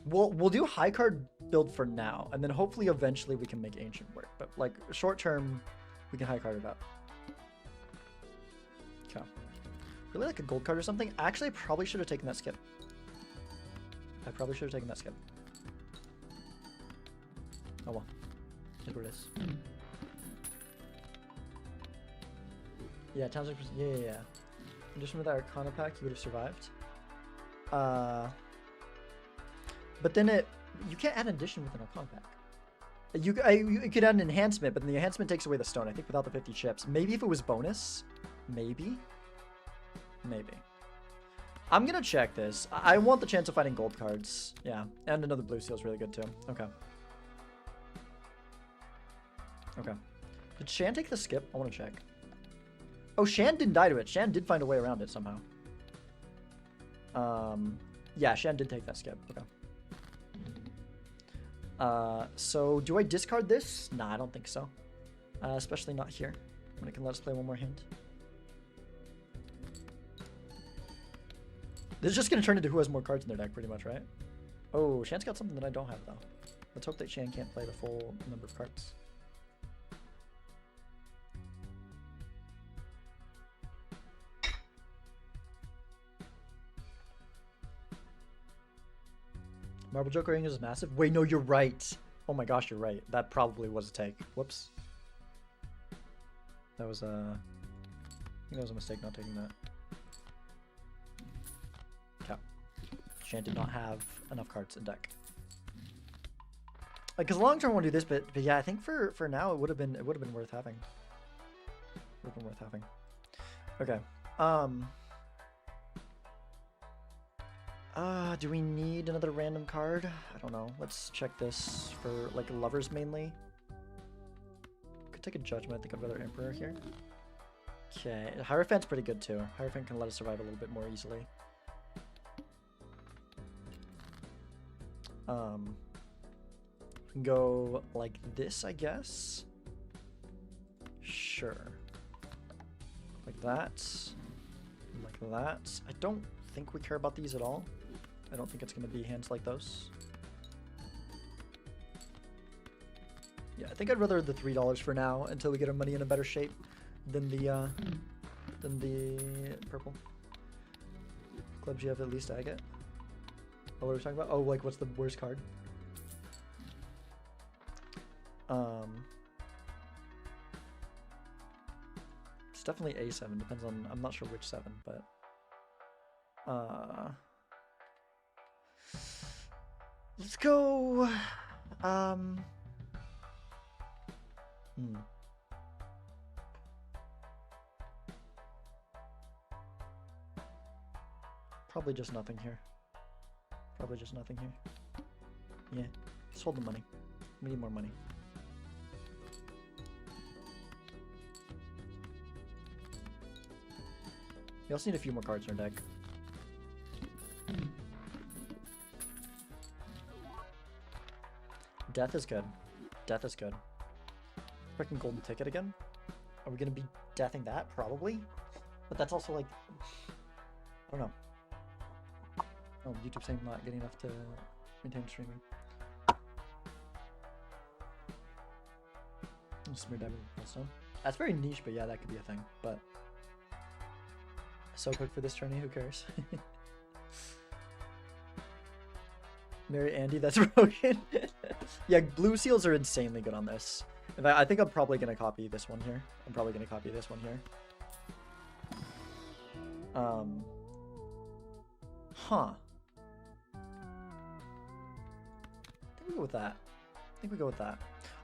We'll do high card build for now, and then hopefully eventually we can make ancient work. But like short term, we can high card it up. Okay. Really like a gold card or something. Actually, I probably should have taken that skip. Oh well. Look what it is. Yeah, Townsend. Yeah. Just with that Arcana pack, you would have survived. But then you can't add an addition with an Arcana pack. You could add an enhancement, but then the enhancement takes away the stone. I think without the 50 chips. Maybe if it was bonus. Maybe. I'm gonna check this. I want the chance of finding gold cards. Yeah, and another blue seal is really good too. Okay. Did Shan take the skip? I want to check. Oh, Shan didn't die to it. Shan did find a way around it somehow. Yeah, Shan did take that skip. Okay. So do I discard this? Nah, I don't think so. Especially not here, when it can let us play one more hand. This is just going to turn into who has more cards in their deck, pretty much, right? Oh, Shan's got something that I don't have, though. Let's hope that Shan can't play the full number of cards. Marble Joker English is massive. Wait, no, you're right. Oh my gosh, you're right. That probably was a take. Whoops. That was I think that was a mistake not taking that. Okay. Shan did not have enough cards in deck. Like, cause long term I want to do this, but yeah, I think for now it would have been worth having. Okay. Do we need another random card? I don't know. Let's check this for like lovers mainly. Could take a judgment. I think I'd rather Emperor here. Okay, Hierophant's pretty good too. Hierophant can let us survive a little bit more easily. Go like this, I guess. Sure. Like that. Like that. I don't think we care about these at all. I don't think it's going to be hands like those. Yeah, I think I'd rather the $3 for now until we get our money in a better shape than the purple. Clubs you have at least agate. Oh, what are we talking about? Oh, like what's the worst card? It's definitely A7. Depends on. I'm not sure which 7, but. Let's go. Probably just nothing here. Probably just nothing here. Yeah. Just hold the money. We need more money. We also need a few more cards in our deck. Death is good. Death is good. Freaking golden ticket again? Are we gonna be deathing that? Probably. But that's also like... I don't know. Oh, YouTube saying not getting enough to maintain streaming. Smear diamond millstone. That's very niche, but yeah, that could be a thing. But so quick for this tourney, who cares? Marry Andy, that's broken. Yeah, blue seals are insanely good on this. In fact, I think I'm probably gonna copy this one here. Huh. I think we go with that.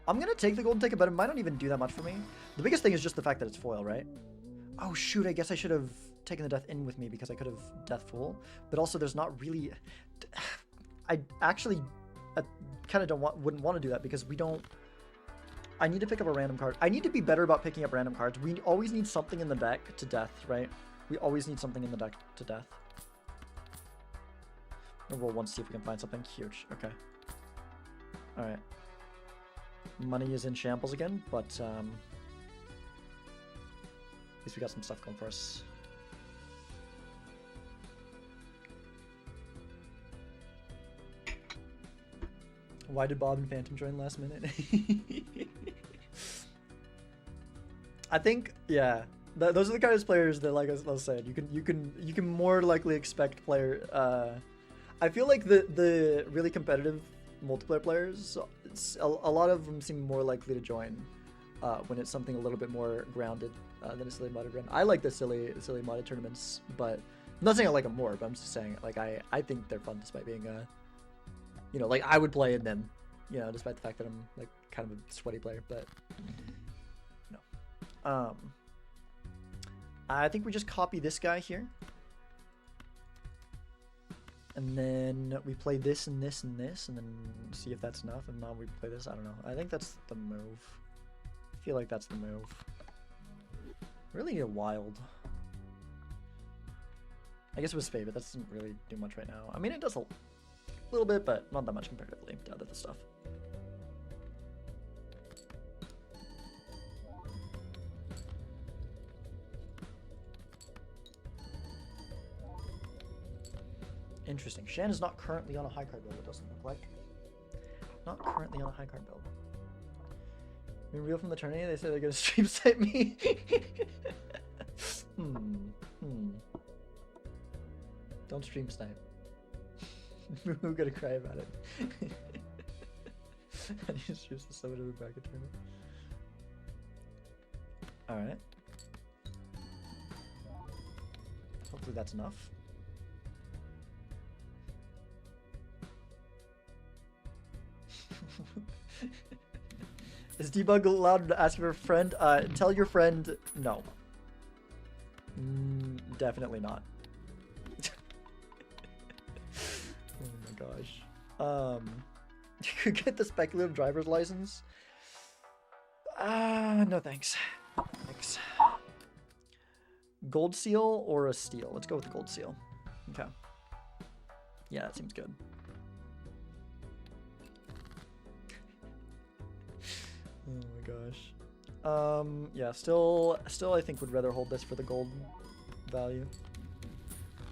I'm gonna take the golden ticket, but it might not even do that much for me. The biggest thing is just the fact that it's foil, right? Oh shoot, I guess I should have taken the death in with me because I could have death full. But also there's not really... I actually kind of wouldn't want to do that because we don't... I need to pick up a random card. I need to be better about picking up random cards. We always need something in the deck to death, right? We always need something in the deck to death. We'll roll one, see if we can find something huge. Okay. Alright. Money is in shambles again, but at least we got some stuff going for us. Why did Bob and Phantom join last minute? I think, yeah, those are the kind of players that, like I was saying, you can more likely expect player. I feel like the really competitive multiplayer players, a lot of them seem more likely to join when it's something a little bit more grounded than a silly modded run. I like the silly modded tournaments, but I'm not saying I like them more, but I'm just saying like I think they're fun despite being you know, like I would play in them, you know, despite the fact that I'm like kind of a sweaty player, but no. I think we just copy this guy here. And then we play this and this and this, and then see if that's enough. And now we play this. I don't know. I think that's the move. I feel like that's the move. Really need a wild. I guess it was Spade, but that doesn't really do much right now. I mean, it does a little bit, but not that much comparatively to other stuff. Interesting. Shan is not currently on a high card build, it doesn't look like. Not currently on a high card build. I mean, real from the tourney, they say they're gonna stream set me. Don't stream snipe. We're gonna cry about it. I need to stream the summit of the bracket tournament. Alright. Hopefully that's enough. Is debug allowed to ask for a friend? Tell your friend no. Definitely not. Oh my gosh. You could get the speculative driver's license. No thanks. Thanks. Gold seal or a steel? Let's go with the gold seal. Okay. Yeah, that seems good. Oh my gosh. Yeah, still I think would rather hold this for the gold value.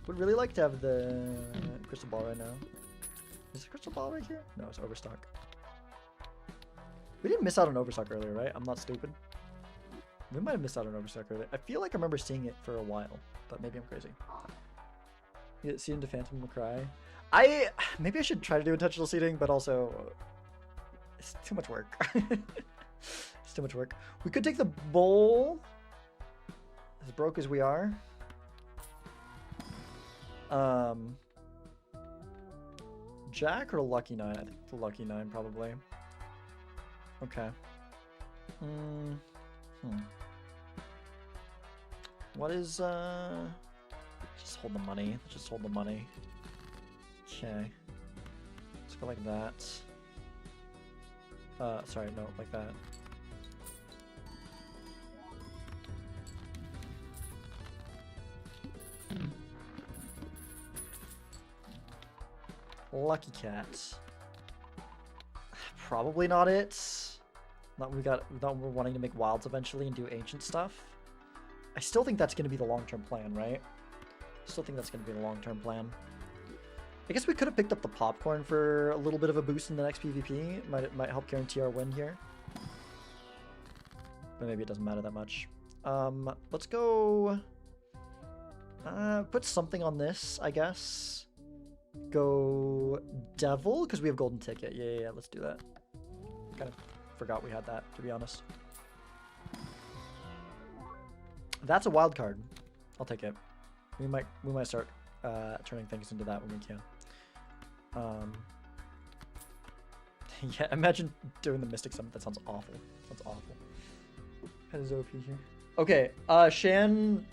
Would really like to have the crystal ball right now. Is the crystal ball right here? No, it's overstock. We didn't miss out on overstock earlier, right? I'm not stupid. We might have missed out on overstock earlier. I feel like I remember seeing it for a while, but maybe I'm crazy. You get seed into Phantom Cry. Maybe I should try to do intentional seeding, but also it's too much work. It's too much work. We could take the bowl, as broke as we are. Jack or Lucky 9? I think the Lucky 9 probably. Okay. What is just hold the money. Let's just hold the money. Okay. Let's go like that. Sorry, no, like that. Lucky Cat. Probably not it. Not we're wanting to make wilds eventually and do ancient stuff. I still think that's going to be the long-term plan, right? Still think that's going to be the long-term plan. I guess we could have picked up the popcorn for a little bit of a boost in the next PvP. It might help guarantee our win here. But maybe it doesn't matter that much. Let's go put something on this, I guess. Go devil, because we have golden ticket. Yeah, let's do that. Kind of forgot we had that, to be honest. That's a wild card. I'll take it. We might start turning things into that when we can. Yeah, imagine doing the Mystic Summit. That sounds awful. Sounds awful. How does OP here? Okay, Shan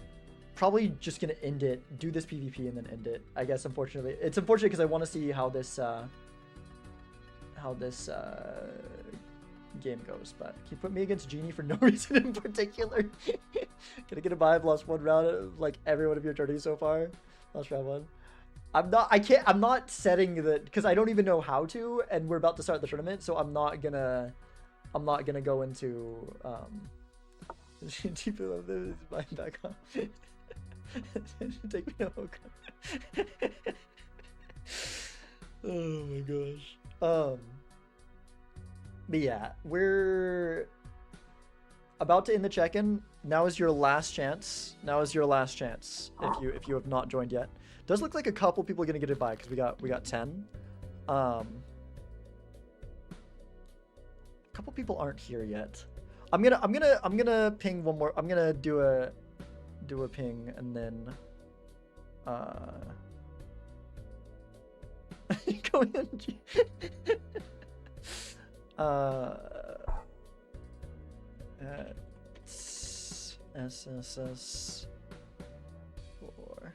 probably just gonna end it, do this PvP and then end it. I guess unfortunately. It's unfortunate because I want to see how this game goes, but he put me against Genie for no reason in particular. Gonna get a buy. I've lost one round of like every one of your tourneys so far. Last round one. I'm not setting the, because I don't even know how to, and we're about to start the tournament, so I'm not gonna go into people of this buying back on. Take me home. Oh my gosh. But yeah, we're about to end the check-in. Now is your last chance. Now is your last chance if you have not joined yet. Does look like a couple people are gonna get it by because we got 10. A couple people aren't here yet. I'm gonna ping one more. I'm gonna do a ping and then go in. SSS 4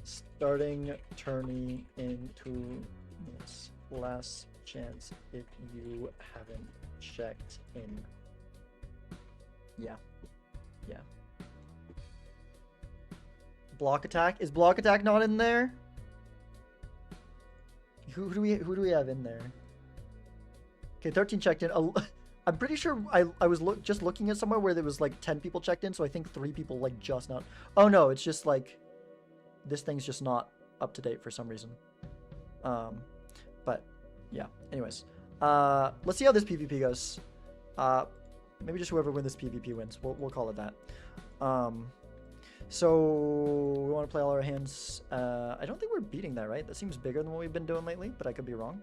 starting turning into this last chance if you haven't checked in. Yeah. Block attack, is block attack not in there? Who do we have in there? Okay, 13 checked in. I'm pretty sure I was just looking at somewhere where there was like 10 people checked in, so I think 3 people like just not. Oh no, it's just like this thing's just not up to date for some reason. But yeah. Anyways, let's see how this PvP goes. Maybe just whoever wins this PvP wins. We'll call it that. So we want to play all our hands. I don't think we're beating that, right? That seems bigger than what we've been doing lately, but I could be wrong.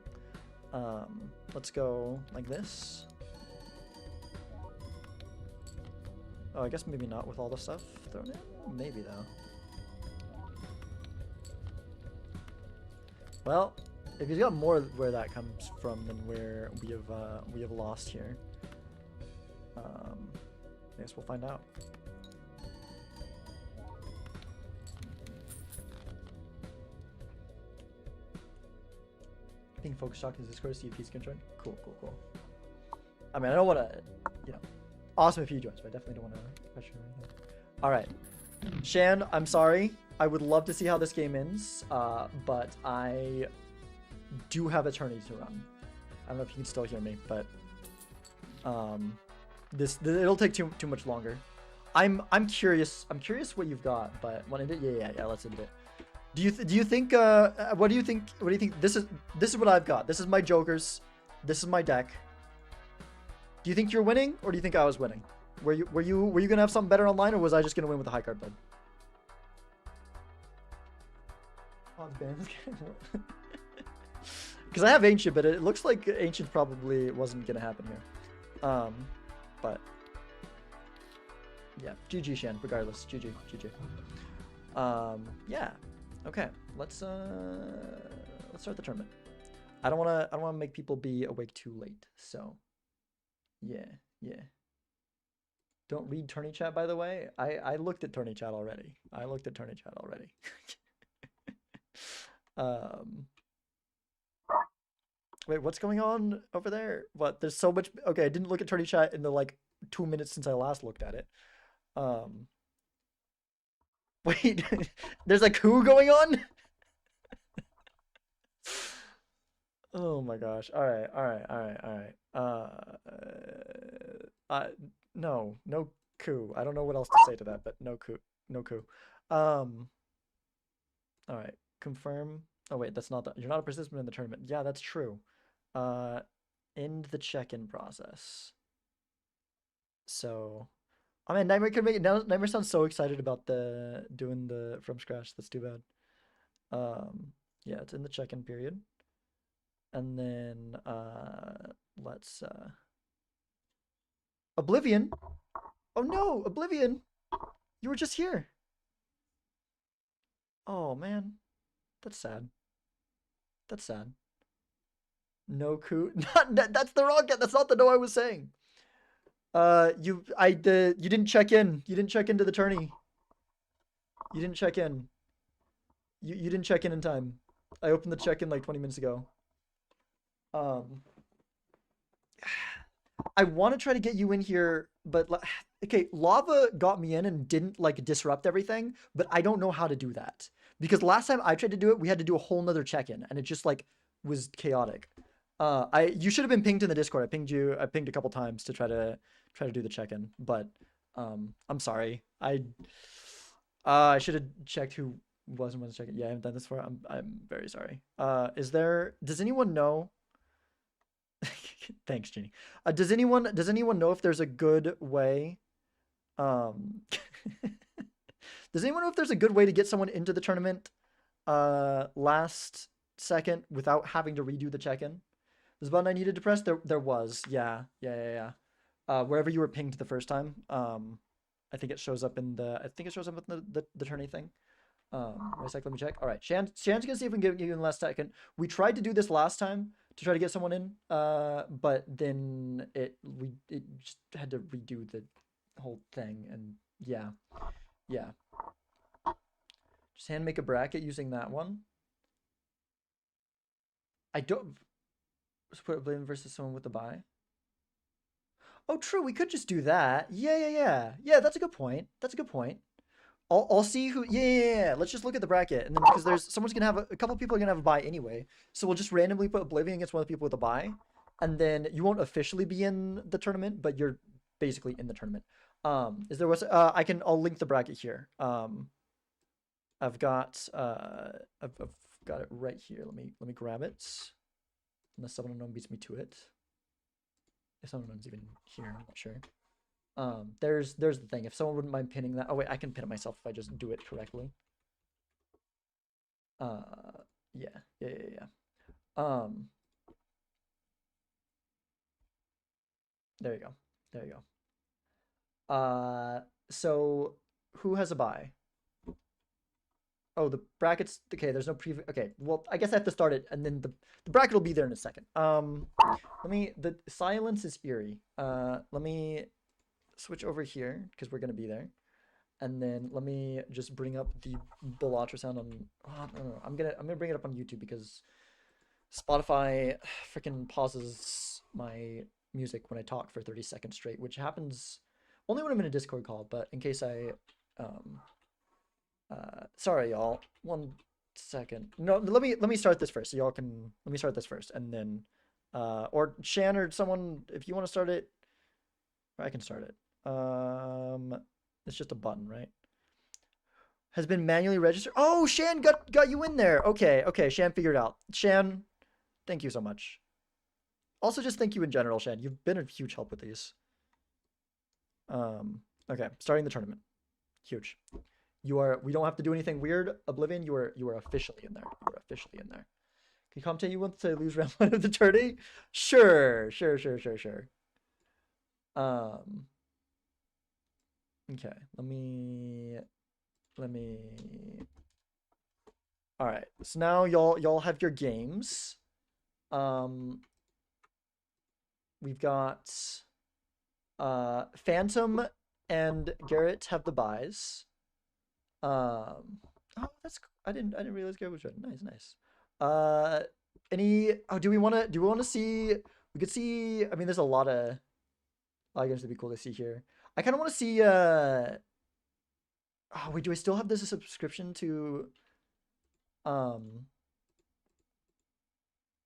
Let's go like this. Oh, I guess maybe not with all the stuff thrown in. Maybe though. Well, if he's got more where that comes from than where we have lost here, I guess we'll find out. Focus talk to Discord to see if he's gonna join. Cool. I mean, I don't want to, awesome if he joins, but I definitely don't want to pressure anything. All right, Shan, I'm sorry. I would love to see how this game ends, but I do have a tourney to run. I don't know if you can still hear me, but it'll take too much longer. I'm curious. I'm curious what you've got, but when it yeah. Let's end it. Do you think what do you think? What do you think? This is what I've got. This is my jokers. This is my deck. Do you think you're winning, or do you think I was winning? Were you gonna have something better online, or was I just gonna win with a high card build? Because I have Ancient, but it looks like Ancient probably wasn't gonna happen here. But yeah, GG Shan. Regardless, GG. Yeah. Okay. Let's start the tournament. I don't wanna make people be awake too late. So yeah. Don't read tourney chat, by the way. I looked at tourney chat already. Wait, what's going on over there? What? There's so much. Okay, I didn't look at tourney chat in the like 2 minutes since I last looked at it. Wait, there's a coup going on? Oh my gosh. All right. No coup. I don't know what else to say to that, but no coup. All right. Confirm. Oh wait, that's not you're not a participant in the tournament. Yeah, that's true. End the check-in process. So, I mean, Nightmare could make it. Nightmare sounds so excited about doing the from scratch. That's too bad. Yeah, it's in the check-in period. And then let's Oblivion. Oh no, Oblivion. You were just here. Oh man. That's sad. No coup. That's the wrong. That's not the no I was saying. You didn't check in. You didn't check into the tourney. You didn't check in. You didn't check in time. I opened the check-in like 20 minutes ago. I want to try to get you in here, but okay, Lava got me in and didn't like disrupt everything, but I don't know how to do that because last time I tried to do it, we had to do a whole nother check-in, and it just like was chaotic. You should have been pinged in the Discord. I pinged you. I pinged a couple times to try to do the check-in, but I'm sorry. I should have checked who wasn't checking. Yeah, I haven't done this before. I'm very sorry. Does anyone know? Thanks, Jeannie. Does anyone know if there's a good way? Does anyone know if there's a good way to get someone into the tournament last second without having to redo the check-in? Was the button I needed to press? There was. Yeah. Wherever you were pinged the first time. I think it shows up in the tourney thing. Let me check. All right, Shan's gonna see if we can get you in the last second. We tried to do this last time to try to get someone in, but then we just had to redo the whole thing, and yeah. Just hand make a bracket using that one. I don't put Oblivion versus someone with the buy. Oh, true. We could just do that. Yeah. That's a good point. I'll see who. Yeah. Let's just look at the bracket, and then because someone's gonna have a couple people are gonna have a buy anyway, so we'll just randomly put Oblivion against one of the people with a buy, and then you won't officially be in the tournament, but you're basically in the tournament. I'll link the bracket here. I've got it right here. Let me grab it. Unless someone unknown beats me to it. If someone unknown's even here, I'm not sure. There's the thing. If someone wouldn't mind pinning that. Oh wait, I can pin it myself if I just do it correctly. Yeah. There you go. So who has a buy? Oh, the brackets. Okay, there's no preview. Okay, well, I guess I have to start it, and then the bracket will be there in a second. The silence is eerie. Let me switch over here because we're gonna be there, and then let me just bring up the Bellatra sound on. Oh, no, I'm gonna bring it up on YouTube because Spotify freaking pauses my music when I talk for 30 seconds straight, which happens only when I'm in a Discord call, but in case I, sorry, y'all, 1 second. No, let me start this first, so y'all can, let me start this first, and then, or Shan or someone, if you want to start it, I can start it. It's just a button, right? Has been manually registered. Oh, Shan got you in there. Okay, okay, Shan figured out. Shan, thank you so much. Also, just thank you in general, Shan. You've been a huge help with these. Okay, starting the tournament. Huge. You are. We don't have to do anything weird. Oblivion, you are officially in there. You are officially in there. Can you commentate? You want to lose round 1 of the tourney? Sure. Okay. Let me. All right. So now y'all have your games. We've got Phantom and Garrett have the buys. Oh, that's, I didn't realize Garrett was red. Nice. Do we want to see, we could see, I mean, there's a lot of games that'd be cool to see here. I kind of want to see, oh wait, do I still have this a subscription to, oh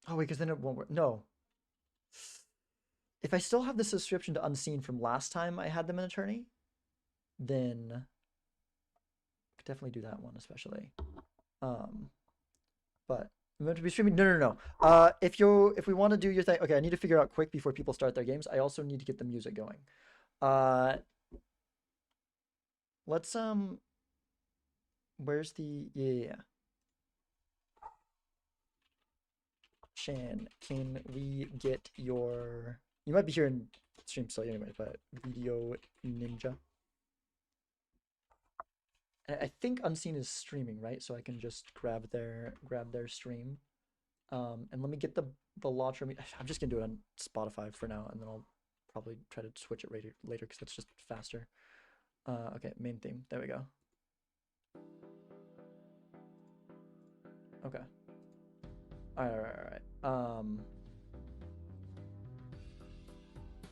wait, because then it won't work. No. If I still have the subscription to Unseen from last time I had them in a tourney, then I could definitely do that one, especially. But I'm going to be streaming. No. If we want to do your thing, okay, I need to figure out quick before people start their games. I also need to get the music going. Let's where's the, yeah. Shan, can we get your, you might be here in stream still anyway, but Video Ninja. I think Unseen is streaming, right? So I can just grab their stream. And let me get the launcher. I'm just gonna do it on Spotify for now, and then I'll probably try to switch it later because that's just faster. Okay, main theme. There we go. Okay. All right.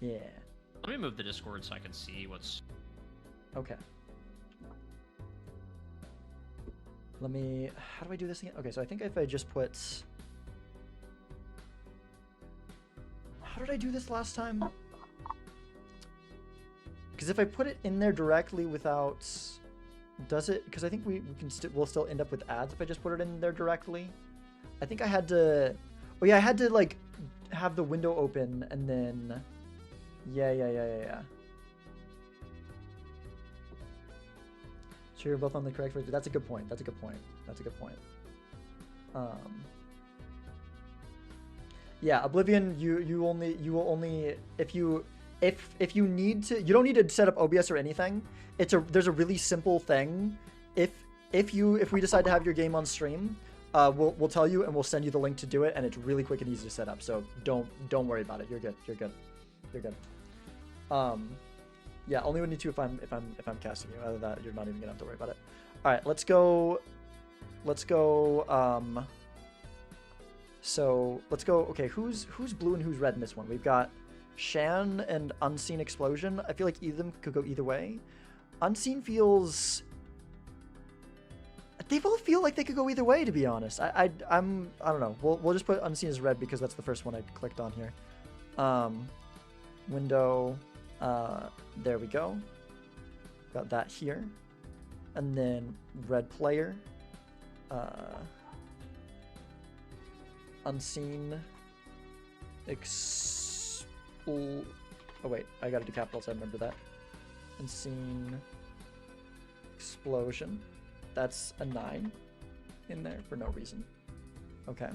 Yeah. Let me move the Discord so I can see what's. Okay. Let me. How do I do this again? Okay, so I think if I just put. How did I do this last time? Because if I put it in there directly without, does it? Because I think we'll still end up with ads if I just put it in there directly. I think I had to. Oh yeah, I had to like have the window open and then. Yeah. So you're both on the correct version. That's a good point. Yeah, Oblivion, you will only if you need to, you don't need to set up OBS or anything. There's a really simple thing. If we decide to have your game on stream, we'll tell you and we'll send you the link to do it, and it's really quick and easy to set up. So don't worry about it. You're good. Yeah, only when you two if I'm casting you. Other than that, you're not even gonna have to worry about it. All right, let's go. So let's go. Okay, who's blue and who's red in this one? We've got Shan and Unseen Explosion. I feel like either of them could go either way. Unseen feels. They both feel like they could go either way, to be honest. I don't know. We'll just put Unseen as red because that's the first one I clicked on here. Window. There we go. Got that here. And then red player. Unseen. Oh wait, I gotta do capitals, I remember that. Unseen Explosion. That's a 9 in there for no reason. Okay.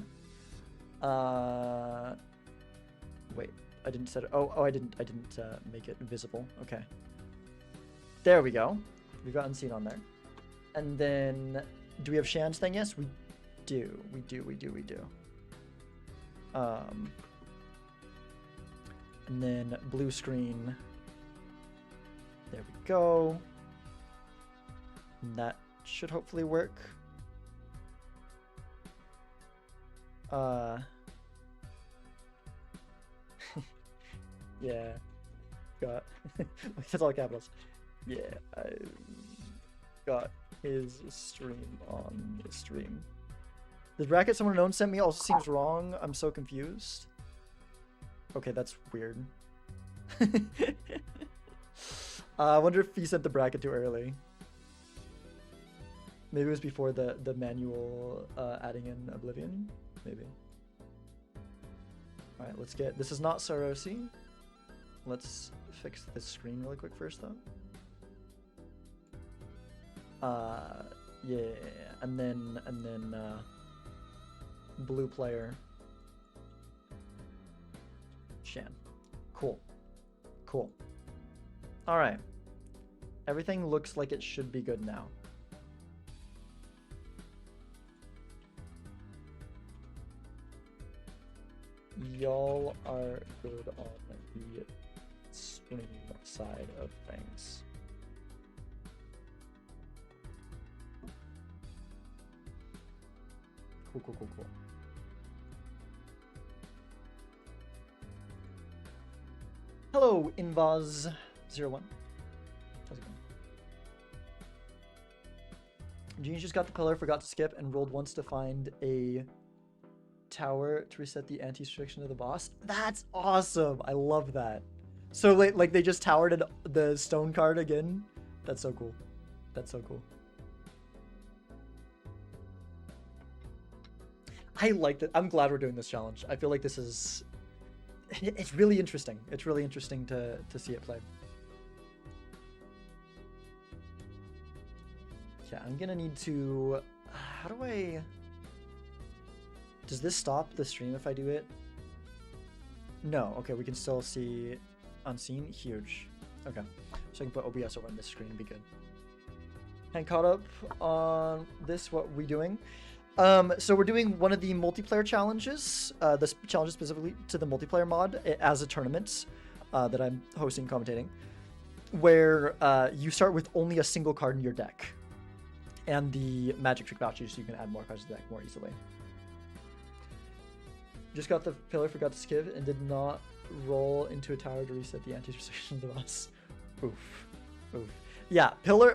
Wait. I didn't set it. Oh, I didn't make it visible. Okay. There we go. We've got Unseen on there. And then, do we have Shan's thing? Yes, we do. We do. And then blue screen. There we go. And that should hopefully work. Yeah. Got. That's all capitals. Yeah. I got his stream on the stream. The bracket someone unknown sent me also seems wrong. I'm so confused. Okay, that's weird. I wonder if he sent the bracket too early. Maybe it was before the manual adding in Oblivion. Maybe. All right, let's get. This is not Sarosi. Let's fix this screen really quick first, though. Yeah, and then blue player. Shan. Cool. Cool. All right. Everything looks like it should be good now. Y'all are good on the stream side of things. Cool, cool, cool, cool. Hello, Invaz01. How's it going? Genius just got the pillar, forgot to skip, and rolled once to find a tower to reset the anti-restriction of the boss. That's awesome. I love that. So like they just towered the stone card again. That's so cool. That's so cool. I like that. I'm glad we're doing this challenge. I feel like this is. It's really interesting. It's really interesting to see it play. Yeah, I'm gonna need to. How do I? Does this stop the stream if I do it? No. Okay, we can still see unseen. Huge. Okay, so I can put OBS over on this screen and be good. And caught up on this. What we doing? So we're doing one of the multiplayer challenges. This challenge is specifically to the multiplayer mod as a tournament that I'm hosting, commentating, where you start with only a single card in your deck, and the magic trick vouchers so you can add more cards to the deck more easily. Just got the pillar, forgot to skip, and did not roll into a tower to reset the anti-restriction of the boss. Oof. Oof. Yeah, pillar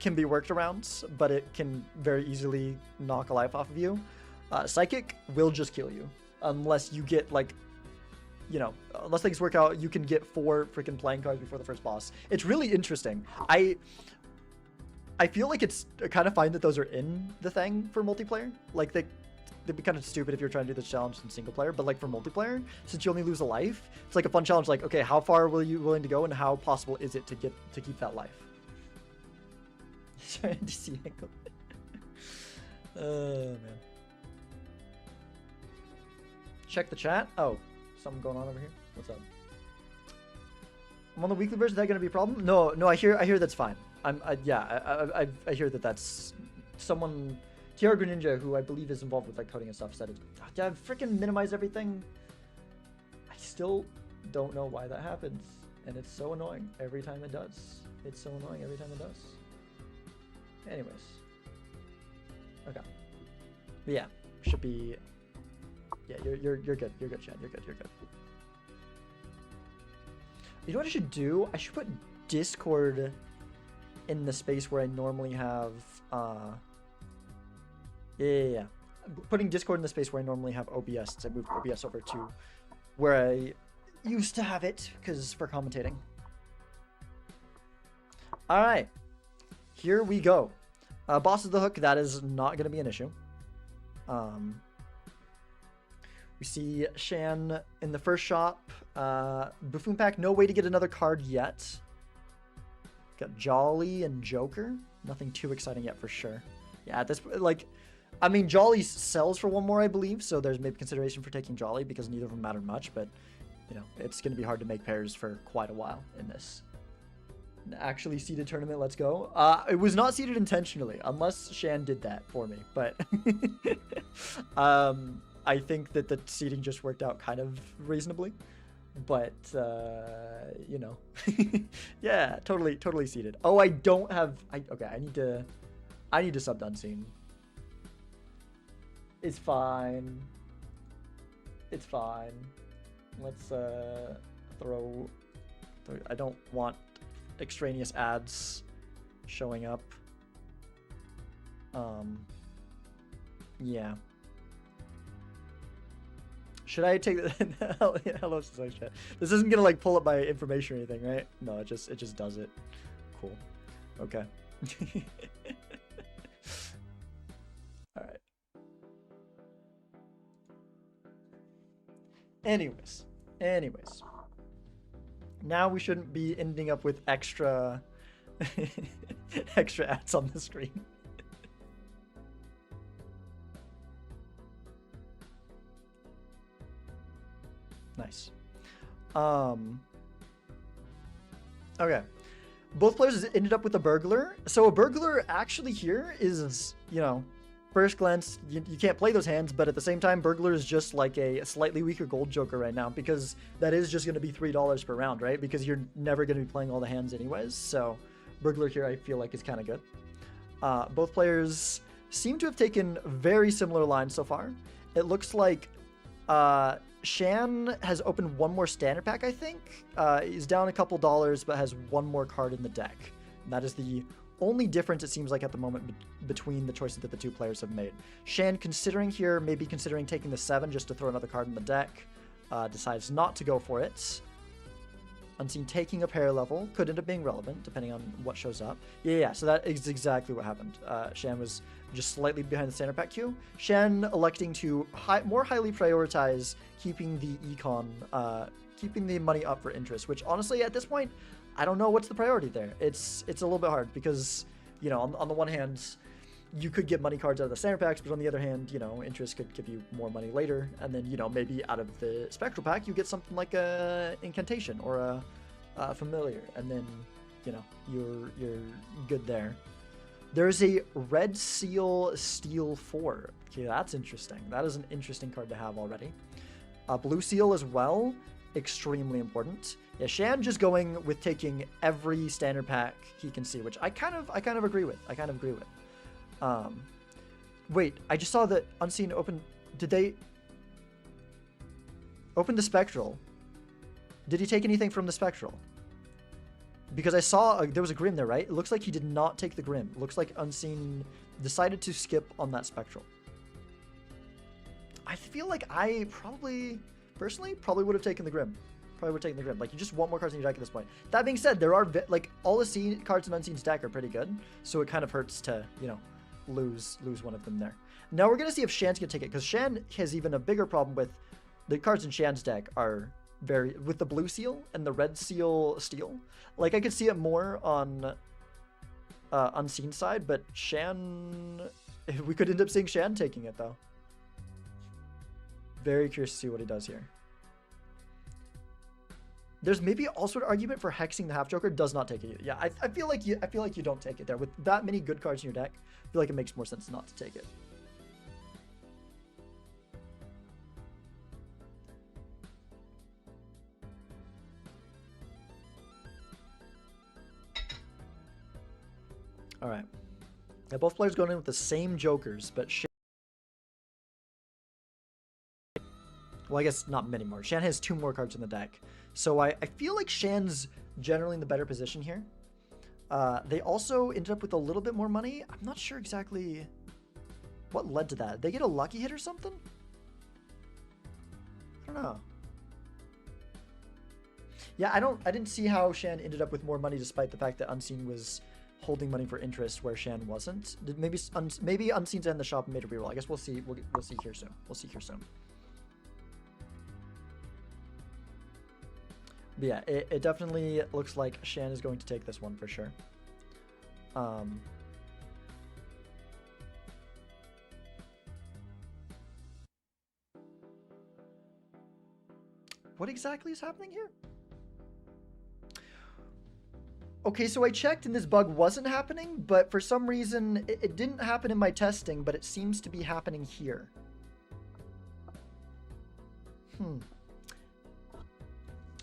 can be worked around, but it can very easily knock a life off of you. Psychic will just kill you. Unless you get, like, you know, unless things work out, you can get 4 freaking playing cards before the first boss. It's really interesting. I feel like it's kind of fine that those are in the thing for multiplayer. Like, they'd be kind of stupid if you're trying to do this challenge in single player, but like for multiplayer, since you only lose a life, it's like a fun challenge. Like, okay, how far will you willing to go, and how possible is it to keep that life? Trying to see ankle. Oh man. Check the chat. Oh, something going on over here. What's up? I'm on the weekly version. Is that going to be a problem? No. I hear that's fine. I hear that's someone. TR Greninja, who I believe is involved with like coding and stuff, said it. Yeah, freaking minimize everything. I still don't know why that happens, and it's so annoying every time it does. It's so annoying every time it does. Anyways, okay. But yeah, should be. Yeah, you're good. You're good, Chad. You're good. You know what I should do? I should put Discord in the space where I normally have. Yeah. Putting Discord in the space where I normally have OBS. So I moved OBS over to where I used to have it, because for commentating. All right, here we go. Boss of the Hook. That is not going to be an issue. We see Shan in the first shop. Buffoon Pack. No way to get another card yet. Got Jolly and Joker. Nothing too exciting yet for sure. Yeah, at this like. I mean, Jolly sells for 1 more, I believe, so there's maybe consideration for taking Jolly because neither of them matter much, but, you know, it's going to be hard to make pairs for quite a while in this. An actually seeded tournament, let's go. It was not seeded intentionally, unless Shan did that for me, but I think that the seeding just worked out kind of reasonably, but, you know, yeah, totally seeded. Oh, I don't have, okay, I need to sub Unseen. It's fine. It's fine. Let's throw. I don't want extraneous ads showing up. Yeah. Should I take the hello society chat? This isn't gonna like pull up my information or anything, right? No, it just does it. Cool. Okay. All right. Anyways. Now we shouldn't be ending up with extra extra ads on the screen. Nice. Okay. Both players ended up with a burglar. So a burglar actually here is, you know, first glance, you can't play those hands, but at the same time, burglar is just like a slightly weaker gold joker right now, because that is just going to be $3 per round, right? Because you're never going to be playing all the hands anyways. So burglar here, I feel like, is kind of good. Both players seem to have taken very similar lines so far. It looks like Shan has opened one more standard pack, I think. He's down a couple dollars, but has one more card in the deck. And that is the only difference, it seems like, at the moment between the choices that the two players have made. Shan considering here, maybe considering taking the 7 just to throw another card in the deck. Decides not to go for it. Unseen taking a pair level. Could end up being relevant, depending on what shows up. Yeah, so that is exactly what happened. Shan was just slightly behind the standard pack queue. Shan electing to more highly prioritize keeping the econ, keeping the money up for interest, which honestly, at this point, I don't know what's the priority there. It's a little bit hard because, you know, on the one hand, you could get money cards out of the standard packs, but on the other hand, you know, interest could give you more money later. And then, you know, maybe out of the spectral pack, you get something like a incantation or a familiar. And then, you know, you're good there. There's a red seal steel 4. Okay, that's interesting. That is an interesting card to have already. Blue seal as well. Extremely important. Yeah, Shan just going with taking every standard pack he can see, which I kind of agree with. Wait, I just saw that Unseen open. Did they open the spectral? Did he take anything from the spectral? Because I saw there was a Grim there, right? It looks like he did not take the Grim. It looks like Unseen decided to skip on that spectral. I feel like I personally would have taken the Grim. Like, you just want more cards in your deck at this point. That being said, there are, like, all the cards in Unseen's deck are pretty good. So it kind of hurts to, you know, lose one of them there. Now we're going to see if Shan's going to take it, because Shan has even a bigger problem with the cards in Shan's deck are with the blue seal and the red seal steel. Like, I could see it more on Unseen's side, but Shan, we could end up seeing Shan taking it, though. Very curious to see what he does here. There's maybe also an argument for hexing the half joker. Does not take it. Yeah, I feel like you don't take it there. With that many good cards in your deck, I feel like it makes more sense not to take it. All right. Now both players going in with the same jokers, but well, I guess not many more. Shan has 2 more cards in the deck. So I feel like Shan's generally in the better position here. They also ended up with a little bit more money. I'm not sure exactly what led to that. They get a lucky hit or something? I don't know. Yeah, I didn't see how Shan ended up with more money despite the fact that Unseen was holding money for interest where Shan wasn't. Maybe Unseen's in the shop and made a reroll. I guess we'll see. We'll see here soon. But yeah, it definitely looks like Shan is going to take this one for sure. What exactly is happening here? Okay, so I checked and this bug wasn't happening, but for some reason it didn't happen in my testing, but it seems to be happening here.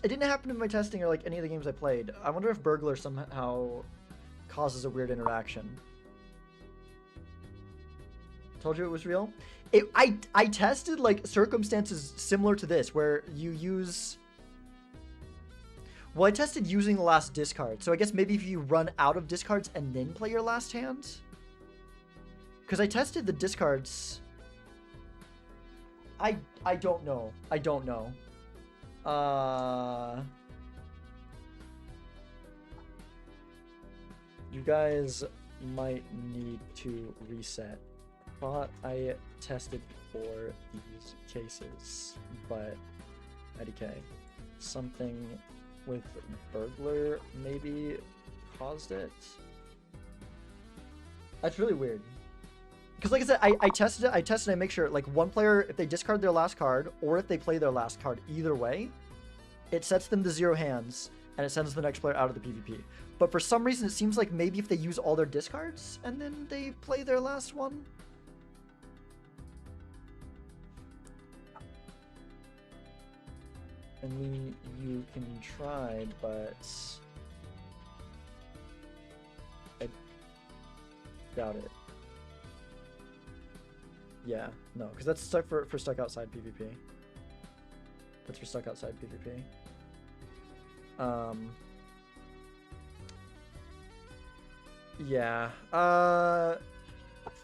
It didn't happen in my testing or like any of the games I played. I wonder if Burglar somehow causes a weird interaction. Told you it was real. I tested like circumstances similar to this where you use. Well, I tested using the last discard, so I guess maybe if you run out of discards and then play your last hand. Because I tested the discards. I don't know. I don't know. You guys might need to reset. Thought I tested for these cases, but IDK. Something with burglar maybe caused it. That's really weird. Because like I said, I tested it. I make sure like one player, if they discard their last card or if they play their last card, either way, it sets them to 0 hands and it sends the next player out of the PvP. But for some reason, it seems like maybe if they use all their discards and then they play their last one. I mean, you can try, but I doubt it. Yeah, no, because that's stuck for stuck outside PvP. That's for stuck outside PvP. Yeah.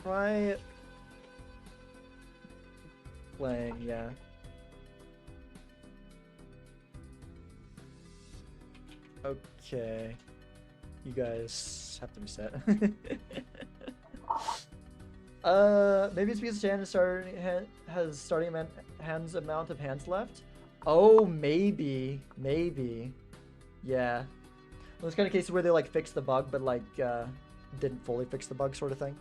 Try playing, yeah. Okay. You guys have to reset. Maybe it's because Shan has starting hands amount of hands left. Oh, maybe. Yeah. Well, it's kind of cases where they like fix the bug, but like didn't fully fix the bug, sort of thing.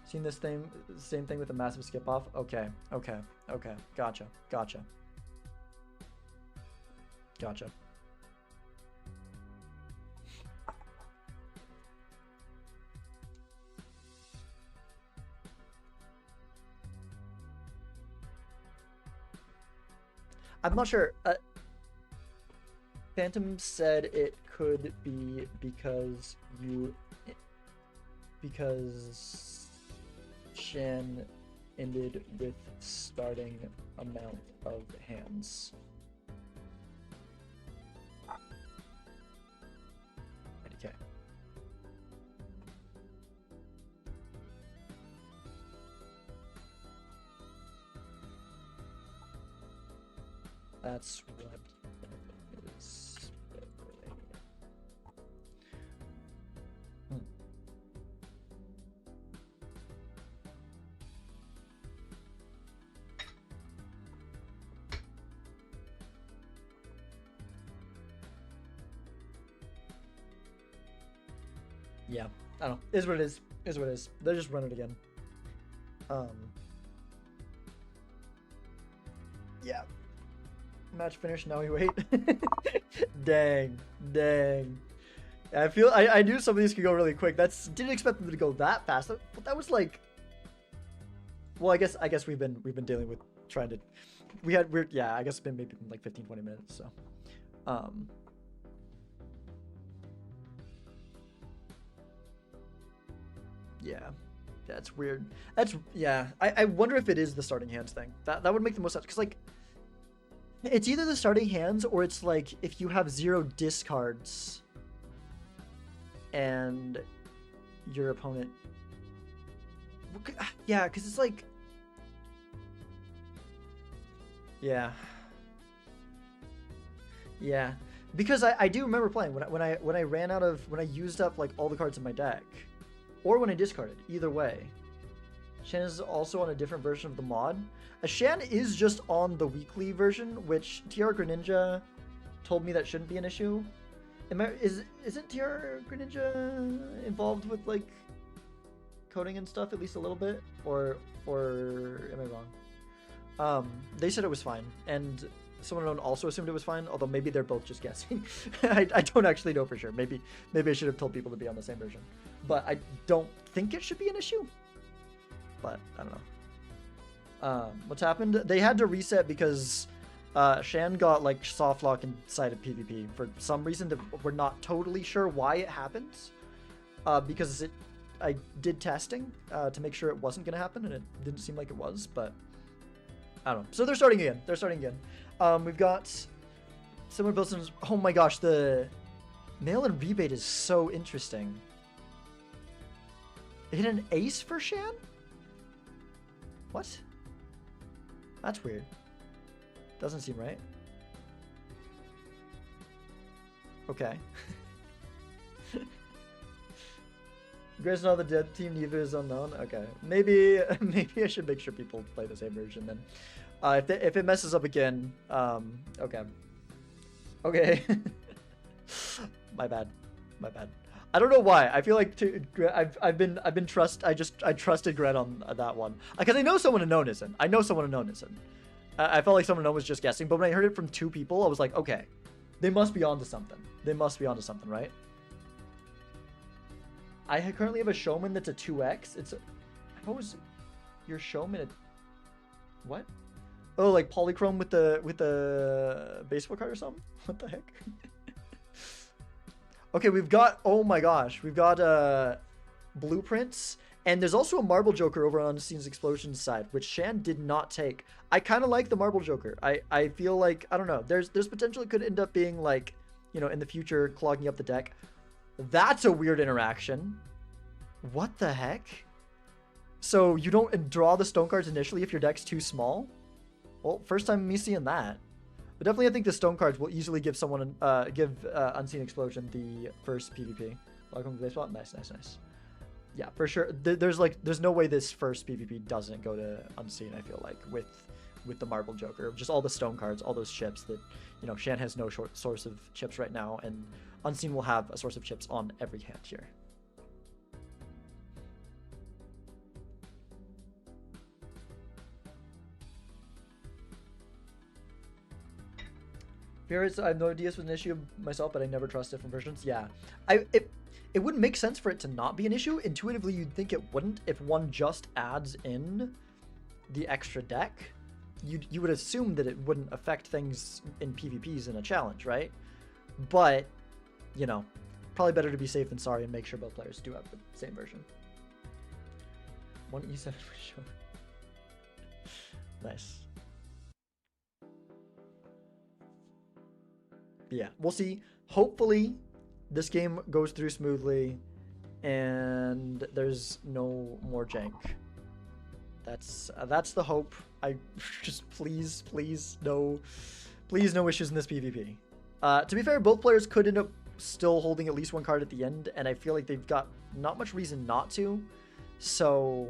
Seen this same thing with a massive skip off. Okay. Gotcha. I'm not sure. Phantom said it could be because Shan ended with starting amount of hands. Okay. That's what is. Yeah, I don't know. Is what it is. Is what it is. They'll just run it again. Yeah. Match finished, now we wait. Dang. I knew some of these could go really quick. Didn't expect them to go that fast. But that was like, well, I guess we've been dealing with trying to, yeah, I guess it's been maybe like 15-20 minutes, so yeah, that's weird. Yeah, I wonder if it is the starting hands thing. That would make the most sense, because like it's either the starting hands or it's like if you have 0 discards and your opponent, yeah, because it's like, yeah, because I do remember playing when I ran out of, when I used up like all the cards in my deck, or when I discarded, either way. Shan is also on a different version of the mod. Shan is just on the weekly version, which TR Greninja told me that shouldn't be an issue. Isn't TR Greninja involved with like coding and stuff at least a little bit, or am I wrong? They said it was fine, and someone also assumed it was fine. Although maybe they're both just guessing. I don't actually know for sure. Maybe I should have told people to be on the same version, but I don't think it should be an issue. But I don't know. What's happened? They had to reset because Shan got like soft lock inside of PvP for some reason that we're not totally sure why it happens. Because I did testing to make sure it wasn't going to happen, and it didn't seem like it was, but I don't know. So they're starting again. They're starting again. We've got similar builds. Oh my gosh, the mail-in rebate is so interesting. They hit an ace for Shan? What? That's weird. Doesn't seem right. Okay. Grace not the dead team, neither is unknown. Okay. Maybe I should make sure people play the same version then. If it messes up again, okay. Okay. My bad. My bad. I don't know why. I feel like I trusted Gret on that one because I know someone unknown isn't. I know someone unknown isn't. I felt like someone unknown was just guessing, but when I heard it from 2 people, I was like, okay, they must be onto something. They must be onto something, right? I currently have a Showman that's a 2x. It's a, how is your Showman? What? Oh, like polychrome with the baseball card or something? What the heck? Okay, we've got, oh my gosh, we've got blueprints, and there's also a Marble Joker over on Unseen's Explosion side, which Shan did not take. I kind of like the Marble Joker. I feel like, I don't know, there's potential it could end up being like, you know, in the future, clogging up the deck. That's a weird interaction. What the heck? So you don't draw the stone cards initially if your deck's too small? Well, first time me seeing that. But definitely I think the stone cards will easily give someone, Unseen Explosion the first PvP. Welcome to baseball. Nice, nice, nice. Yeah, for sure. There's no way this first PvP doesn't go to Unseen, I feel like, with the Marble Joker. Just all the stone cards, all those chips that, you know, Shan has no source of chips right now, and Unseen will have a source of chips on every hand here. I have no idea this was an issue myself, but I never trust different versions. Yeah, it wouldn't make sense for it to not be an issue. Intuitively, you'd think it wouldn't if one just adds in the extra deck. You would assume that it wouldn't affect things in PvPs in a challenge, right? But, you know, probably better to be safe than sorry and make sure both players do have the same version. 1 E7 for sure. Nice. Yeah, we'll see. Hopefully, this game goes through smoothly, and there's no more jank. That's the hope. I just please no issues in this PvP. To be fair, both players could end up still holding at least one card at the end, and I feel like they've got not much reason not to. So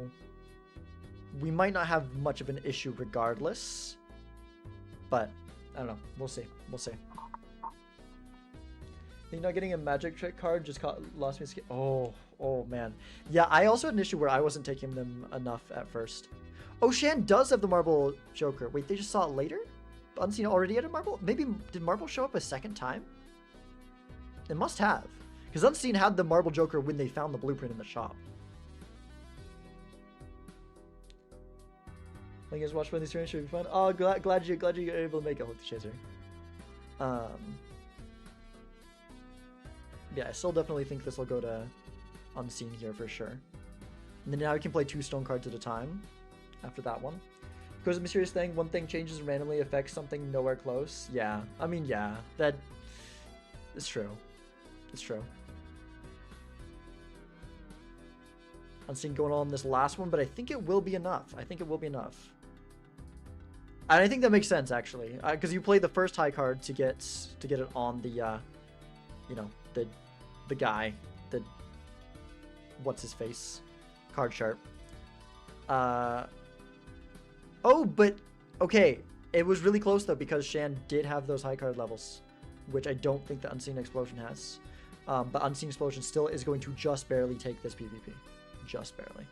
we might not have much of an issue regardless. But I don't know. We'll see. We'll see. You're not getting a magic trick card just lost me. Oh man. Yeah, I also had an issue where I wasn't taking them enough at first. Oh, Shan does have the Marble Joker. Wait, they just saw it later? Unseen already had a Marble? Maybe, did Marble show up a second time? It must have. Because Unseen had the Marble Joker when they found the blueprint in the shop. I guess watch one of these streams should be fun. Oh, glad you're able to make it, Hook the Chaser. Yeah, I still definitely think this will go to Unseen here for sure. And then now you can play 2 stone cards at a time after that one. Because of Mysterious Thing, one thing changes and randomly affects something nowhere close. Yeah, I mean, yeah, that is true. It's true. Unseen going on this last one, but I think it will be enough. I think it will be enough. And I think that makes sense, actually. Because you play the first high card to get it on the, you know, the guy, the what's his face, card sharp. Oh, but okay, it was really close though because Shan did have those high card levels, which I don't think the Unseen Explosion has. But Unseen Explosion still is going to just barely take this PvP, just barely.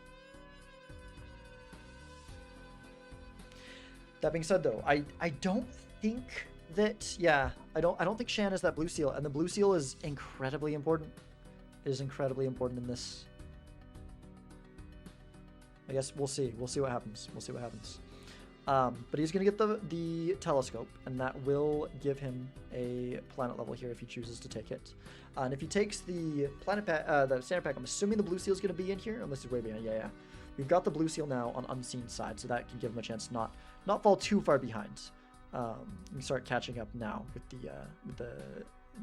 That being said, though, I don't think that, yeah, I don't think Shan has that blue seal, and the blue seal is incredibly important. It is incredibly important in this. I guess we'll see. We'll see what happens. We'll see what happens. But he's going to get the telescope, and that will give him a planet level here if he chooses to take it. And if he takes the planet pack, the standard pack, I'm assuming the blue seal is going to be in here, unless he's way behind. Yeah. We've got the blue seal now on unseen side, so that can give him a chance to not fall too far behind. We start catching up now with the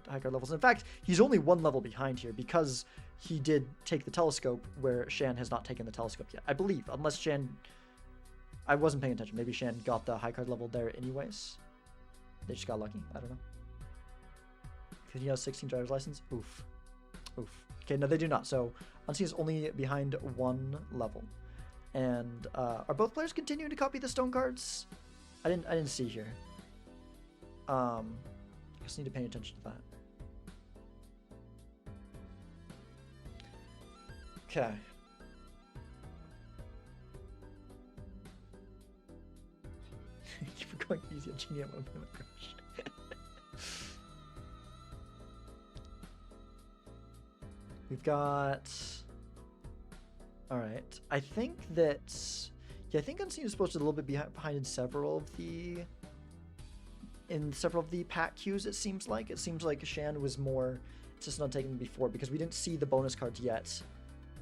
high card levels. In fact, he's only one level behind here because he did take the telescope where Shan has not taken the telescope yet. I believe, unless Shan... I wasn't paying attention. Maybe Shan got the high card level there anyways. They just got lucky. I don't know. Because he has 16 driver's license. Oof. Okay, no, they do not. So Unseen is only behind one level. And are both players continuing to copy the stone cards? I didn't see here. I just need to pay attention to that. Okay. Keep going easy on Genie. I'm gonna crush. We've got. All right. I think that. Yeah, I think Unseen is supposed to be a little bit behind in several of the. In several of the pack queues, it seems like. It seems like Shan was more just not taking them before because we didn't see the bonus cards yet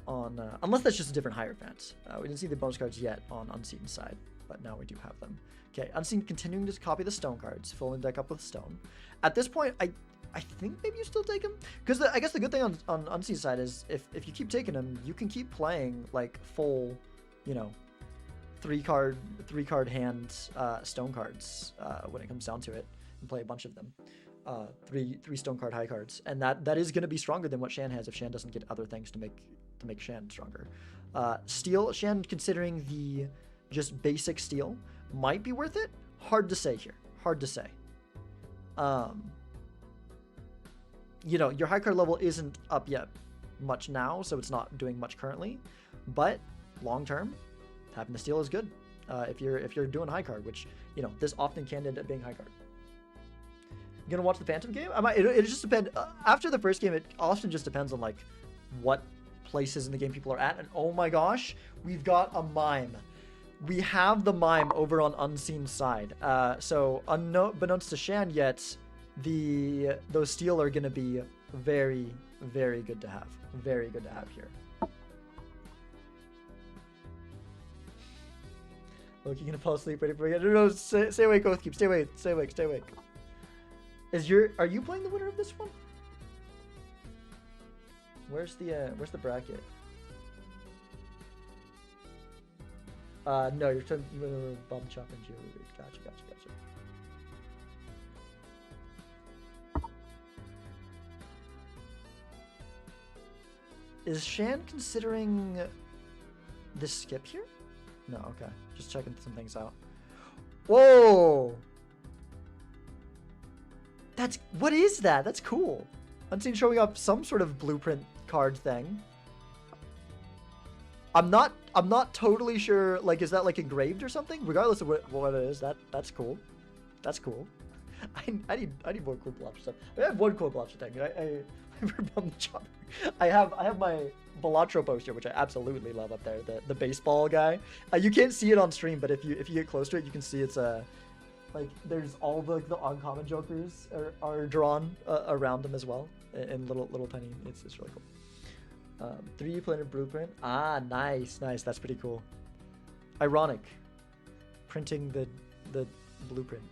on. Unless that's just a different Hierophant. We didn't see the bonus cards yet on Unseen's side, but now we do have them. Okay, Unseen continuing to copy the stone cards, filling the deck up with stone. At this point, I think maybe you still take them because I guess the good thing on Unseen's side is if you keep taking them, you can keep playing like full, you know, three card hand stone cards when it comes down to it, and play a bunch of them. Three stone card high cards, and that is going to be stronger than what Shan has if Shan doesn't get other things to make Shan stronger. Steel Shan, considering the just basic steel, might be worth it. Hard to say here. Hard to say. You know, your high card level isn't up yet much now, so it's not doing much currently. But long term, having the steel is good. If you're doing high card, which, you know, this often can end up being high card. You gonna watch the Phantom game? I might. It just depends. After the first game, it often just depends on like what places in the game people are at. And oh my gosh, we've got a mime. We have the mime over on Unseen's side. So unbeknownst to Shan yet, those steel are gonna be very, very good to have. Very good to have here. Look, you're gonna fall asleep right before you get. No, stay awake, Oathkeep. Stay awake. Stay awake. Stay awake. Are you playing the winner of this one? Where's the bracket? No, you're talking Bob Chop and Geoleader. Gotcha. Is Shan considering this skip here? No, okay. Just checking some things out. Whoa! What is that? That's cool. Unseen showing up some sort of blueprint card thing. I'm not totally sure, like, is that like engraved or something? Regardless of what it is, that's cool. That's cool. I need more cool Balatro stuff. I have one cool Balatro thing. I have my Balatro poster, which I absolutely love up there. The baseball guy. You can't see it on stream, but if you get close to it, you can see it's like there's all the uncommon jokers are drawn around them as well in little tiny. It's really cool. 3D printed blueprint. Ah, nice. That's pretty cool. Ironic. Printing the blueprint.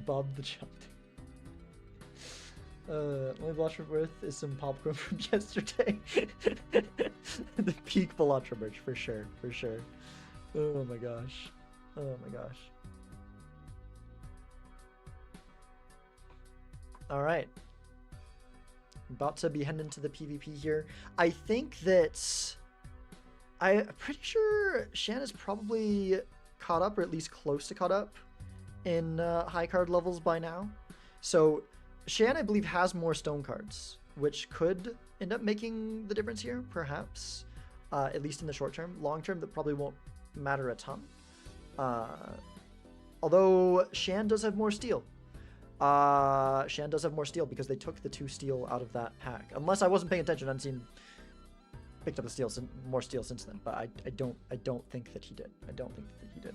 Bob the Chop. Only Balatro worth is some popcorn from yesterday. The peak Balatro merch for sure. Oh my gosh. Alright. About to be heading into the PvP here. I think that I'm pretty sure Shan is probably caught up, or at least close to caught up in high card levels by now. So Shan, I believe, has more stone cards, which could end up making the difference here, perhaps, at least in the short term. Long term, that probably won't matter a ton. Although Shan does have more steel. Shan does have more steel because they took the 2 steel out of that pack. Unless I wasn't paying attention, Unseen. picked up a steal, more steal since then, but I don't think that he did. I don't think that he did.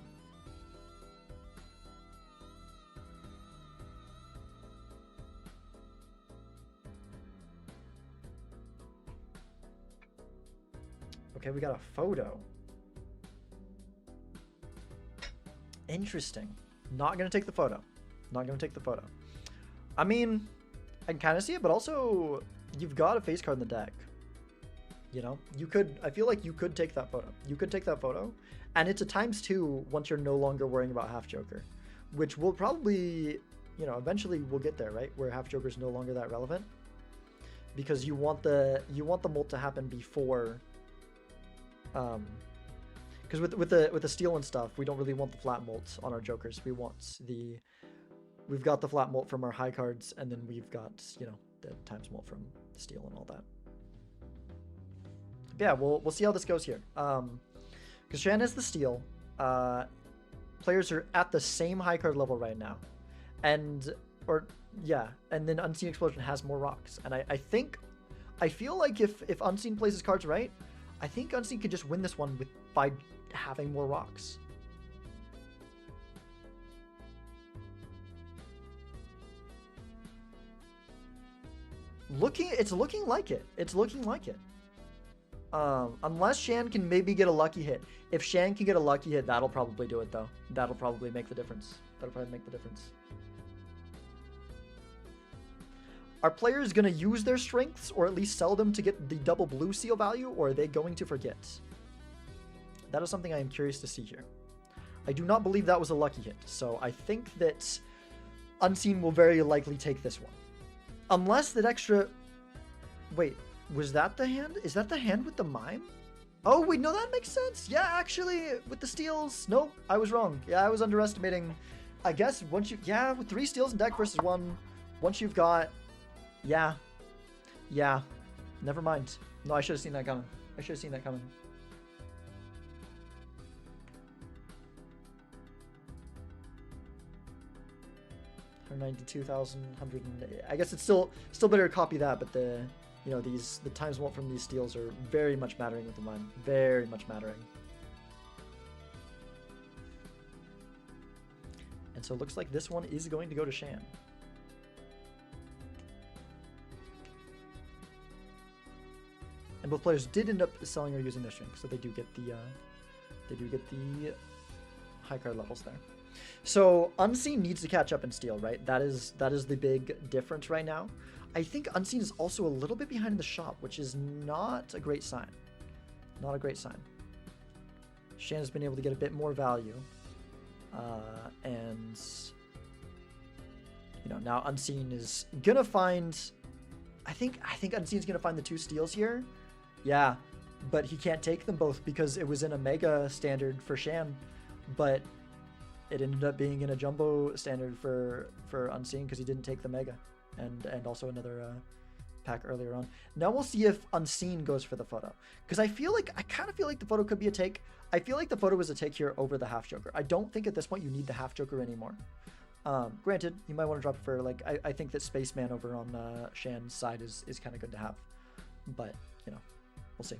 Okay, we got a photo. Interesting. Not gonna take the photo. Not gonna take the photo. I mean, I can kind of see it, but also you've got a face card in the deck. You know, you could. I feel like you could take that photo. You could take that photo, and it's a ×2 once you're no longer worrying about half Joker, which will probably, you know, eventually we'll get there, right? Where half Joker is no longer that relevant, because you want the molt to happen before. Because with the steal and stuff, we don't really want the flat molt on our Jokers. We've got the flat molt from our high cards, and then we've got, you know, the times molt from steal and all that. But yeah, we'll see how this goes here. Because Shan has the steal. Players are at the same high card level right now, and then Unseen Explosion has more rocks, and I feel like if Unseen plays his cards right, I think Unseen could just win this one by having more rocks. It's looking like it. It's looking like it. Unless Shan can maybe get a lucky hit. If Shan can get a lucky hit, that'll probably do it, though. That'll probably make the difference. Are players going to use their strengths, or at least sell them to get the double blue seal value, or are they going to forget? That is something I am curious to see here. I do not believe that was a lucky hit, so I think that Unseen will very likely take this one. Unless that extra... Wait, was that the hand? Is that the hand with the mime? Oh, wait, no, that makes sense. Yeah, actually, with the steals... Nope, I was wrong. Yeah, I was underestimating. I guess once you... Yeah, with 3 steals in deck versus 1, once you've got... Yeah. Never mind. No, I should have seen that coming. 192,000, I guess it's still better to copy that, but the times molt from these steals are very much mattering with the mine. Very much mattering. And so it looks like this one is going to go to Shan. And both players did end up selling or using their strength, so they do get the high card levels there. So Unseen needs to catch up in steal, right? That is the big difference right now. I think Unseen is also a little bit behind in the shop, which is not a great sign. Not a great sign. Shan has been able to get a bit more value, and you know, now Unseen is gonna find. I think Unseen's gonna find the 2 steals here. Yeah, but he can't take them both because it was in a mega standard for Shan, but it ended up being in a jumbo standard for Unseen because he didn't take the mega, and also another pack earlier on. Now we'll see if Unseen goes for the photo, because I kind of feel like the photo could be a take. I feel like the photo is a take here over the half Joker. I don't think at this point you need the half Joker anymore. Granted, you might want to drop it for, like, I think that Spaceman over on Shan's side is kind of good to have, but you know, we'll see.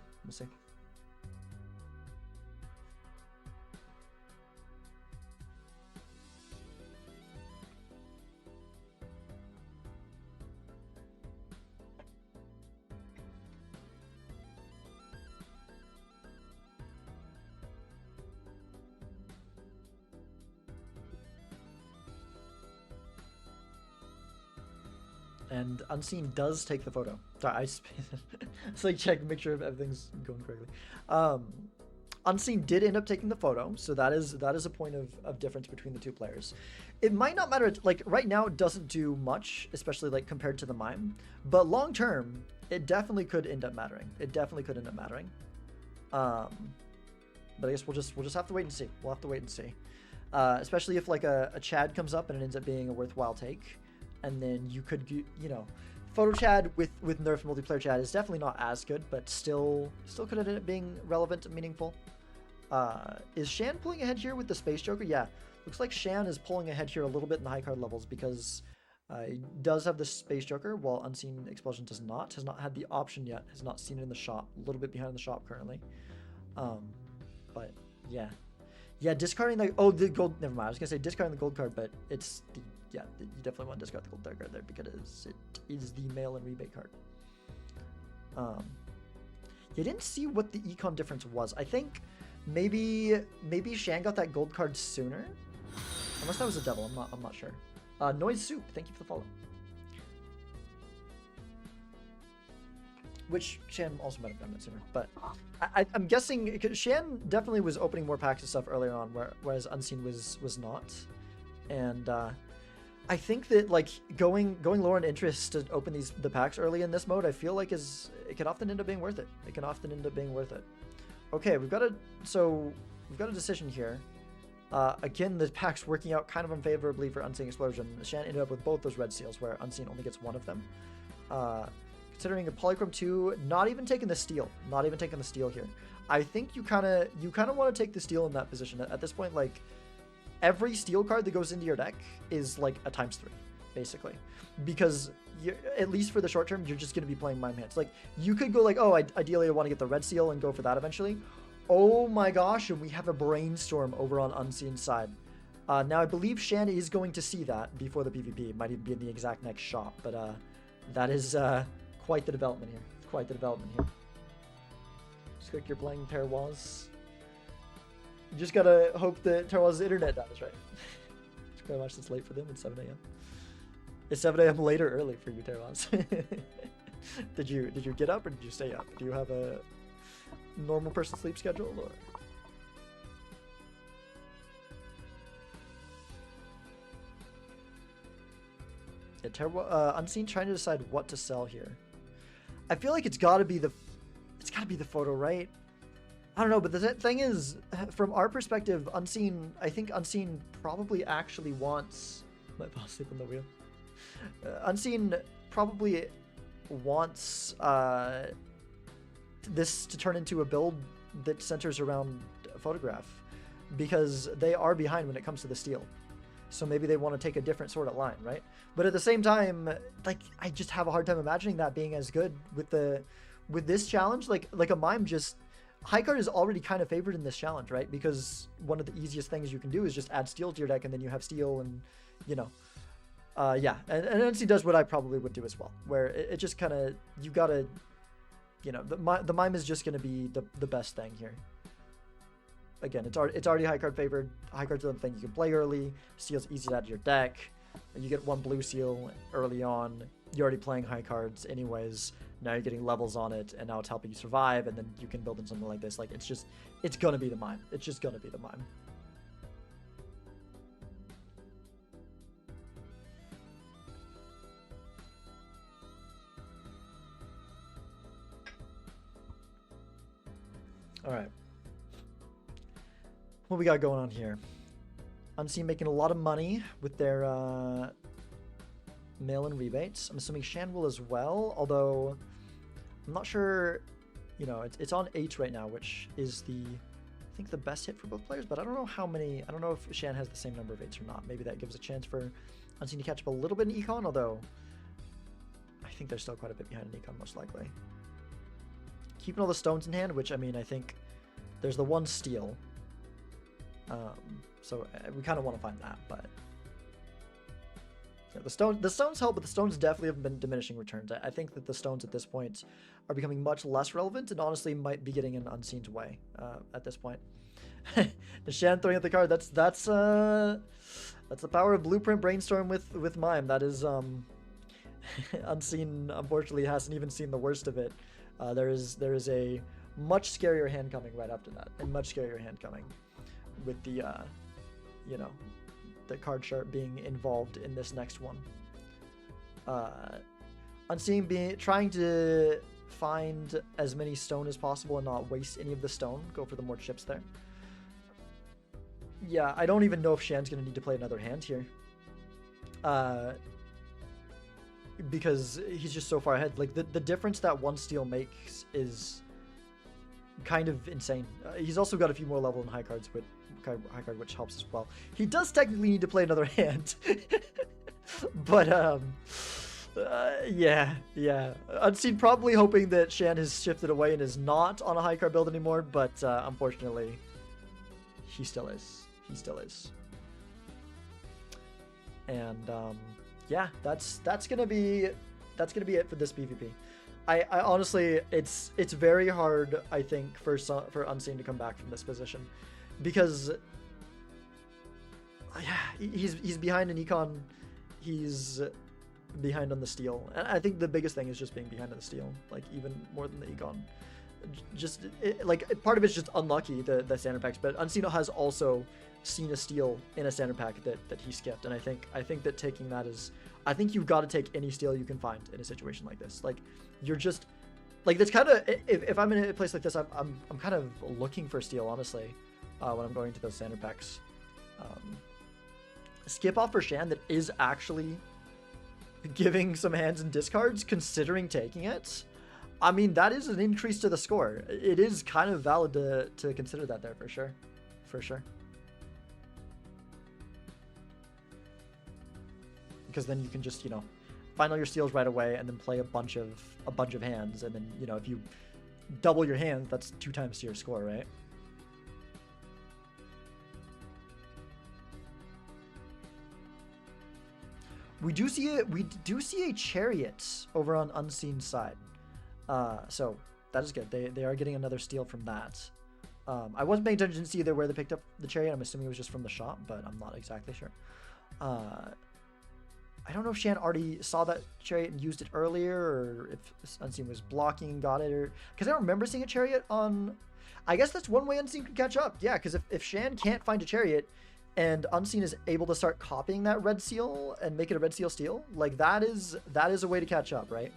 And Unseen does take the photo. Sorry, it's like check, make sure everything's going correctly. Unseen did end up taking the photo, so that is a point of difference between the 2 players. It might not matter, like right now it doesn't do much, especially like compared to the mime, but long term it definitely could end up mattering. But I guess we'll just have to wait and see. Especially if like a Chad comes up and it ends up being a worthwhile take. And then you could, you know, Photo Chad with nerfed multiplayer Chad is definitely not as good, but still could have ended up being relevant and meaningful. Is Shan pulling ahead here with the Space Joker? Yeah, looks like Shan is pulling ahead here a little bit in the high card levels because He does have the Space Joker, while Unseen Explosion does not. Has not had the option yet. Has not seen it in the shop. A little bit behind the shop currently. But yeah. Yeah, discarding the... Oh, the gold... Never mind. I was going to say discarding the gold card, but it's the... Yeah, you definitely want to discard the gold card there because it is the mail-in rebate card. You didn't see what the econ difference was. I think maybe Shan got that gold card sooner. Unless that was a devil. I'm not sure. Noise Soup, thank you for the follow. Which Shan also might have done that sooner, but I'm guessing because Shan definitely was opening more packs and stuff earlier on, whereas Unseen was not, and I think that like going lower in interest to open the packs early in this mode, I feel like it can often end up being worth it. It can often end up being worth it. Okay, we've got a decision here. Again, the pack's working out kind of unfavorably for Unseen Explosion. Shan ended up with both those red seals, where Unseen only gets one of them. Considering a Polychrome 2, not even taking the steal. Not even taking the steal here. I think you kind of want to take the steal in that position. At this point, like, every steal card that goes into your deck is like a ×3, basically. Because, at least for the short term, you're just going to be playing Mime Hands. Like, you could go like, oh, ideally I want to get the red seal and go for that eventually. Oh my gosh, and we have a brainstorm over on Unseen's side. Now, I believe Shan is going to see that before the PvP. It might even be in the exact next shop, but that is quite the development here. Quite the development here. Just quick, you're playing Terroise. You just gotta hope that Terroise's internet dies, right? Just gotta watch this late for them. It's 7 a.m. It's 7 a.m. late or early for you, Terroise. Did you get up or did you stay up? Do you have a normal person sleep schedule or? Yeah, Unseen trying to decide what to sell here. I feel like it's gotta be the photo, right? I don't know, but the thing is, from our perspective, Unseen, I think Unseen probably actually wants... My boss sleep on the wheel. Unseen probably wants this to turn into a build that centers around a photograph, because they are behind when it comes to the steal. So maybe they want to take a different sort of line, right? But at the same time, like, I just have a hard time imagining that being as good with this challenge. Like a Mime just... High card is already kind of favored in this challenge, right? Because one of the easiest things you can do is just add steal to your deck, and then you have steal, and, you know. Yeah, and NC does what I probably would do as well, where it just kind of... You gotta... You know, the Mime is just going to be the best thing here. Again, it's already high card favored. High card's the thing you can play early. Steal's easy to add to your deck. You get one blue seal early on. You're already playing high cards anyways. Now you're getting levels on it, and now it's helping you survive, and then you can build in something like this. Like, it's gonna be the Mime. It's just gonna be the Mime. Alright. What we got going on here? Unseen making a lot of money with their mail-in rebates. I'm assuming Shan will as well, although I'm not sure. You know, it's on 8 right now, which is I think the best hit for both players, but I don't know how many. I don't know if Shan has the same number of 8s or not. Maybe that gives a chance for Unseen to catch up a little bit in econ, although I think they're still quite a bit behind in econ, most likely. Keeping all the stones in hand, which, I mean, I think there's the one steal. So we kind of want to find that, but yeah, the stones help, but the stones definitely have been diminishing returns. I think that the stones at this point are becoming much less relevant, and honestly might be getting in Unseen's way at this point. The Shan throwing at the card. That's the power of Blueprint Brainstorm with Mime. That is Unseen. Unfortunately, hasn't even seen the worst of it. There is a much scarier hand coming right after that, a much scarier hand coming, with the you know, the card sharp being involved in this next one. Unseen trying to find as many stone as possible and not waste any of the stone. Go for the more chips there. Yeah, I don't even know if Shan's gonna need to play another hand here. Because he's just so far ahead. Like, the difference that one steal makes is kind of insane. He's also got a few more level in high cards, but high card, which helps as well. He does technically need to play another hand. But yeah. Unseen probably hoping that Shan has shifted away and is not on a high card build anymore, but unfortunately, he still is. And yeah, that's gonna be it for this PvP. I honestly, it's very hard, I think, for Unseen to come back from this position, because yeah, he's behind an econ, he's behind on the steal, and I think the biggest thing is just being behind on the steal, like even more than the econ. Just like part of it's just unlucky, the standard packs, but Unseen has also seen a steal in a standard pack that he skipped, and I think that taking that is, I think you've got to take any steal you can find in a situation like this. Like, you're just like, that's kind of, if I'm in a place like this, I'm kind of looking for steal, honestly, when I'm going to those standard packs. Skip off for Shan that is actually giving some hands and discards, considering taking it. I mean, that is an increase to the score. It is kind of valid to consider that there, for sure. Because then you can just, you know, find all your steals right away and then play a bunch of hands, and then, you know, if you double your hands, that's 2 times to your score, right? We do see a chariot over on Unseen side. So that is good. They are getting another steal from that. I wasn't paying attention to see either where they picked up the chariot. I'm assuming it was just from the shop, but I'm not exactly sure. I don't know if Shan already saw that chariot and used it earlier, or if Unseen was blocking and got it, or because I don't remember seeing a chariot on. I guess that's one way Unseen could catch up. Yeah, because if Shan can't find a chariot, and Unseen is able to start copying that red seal and make it a red seal steal, like that is a way to catch up, right?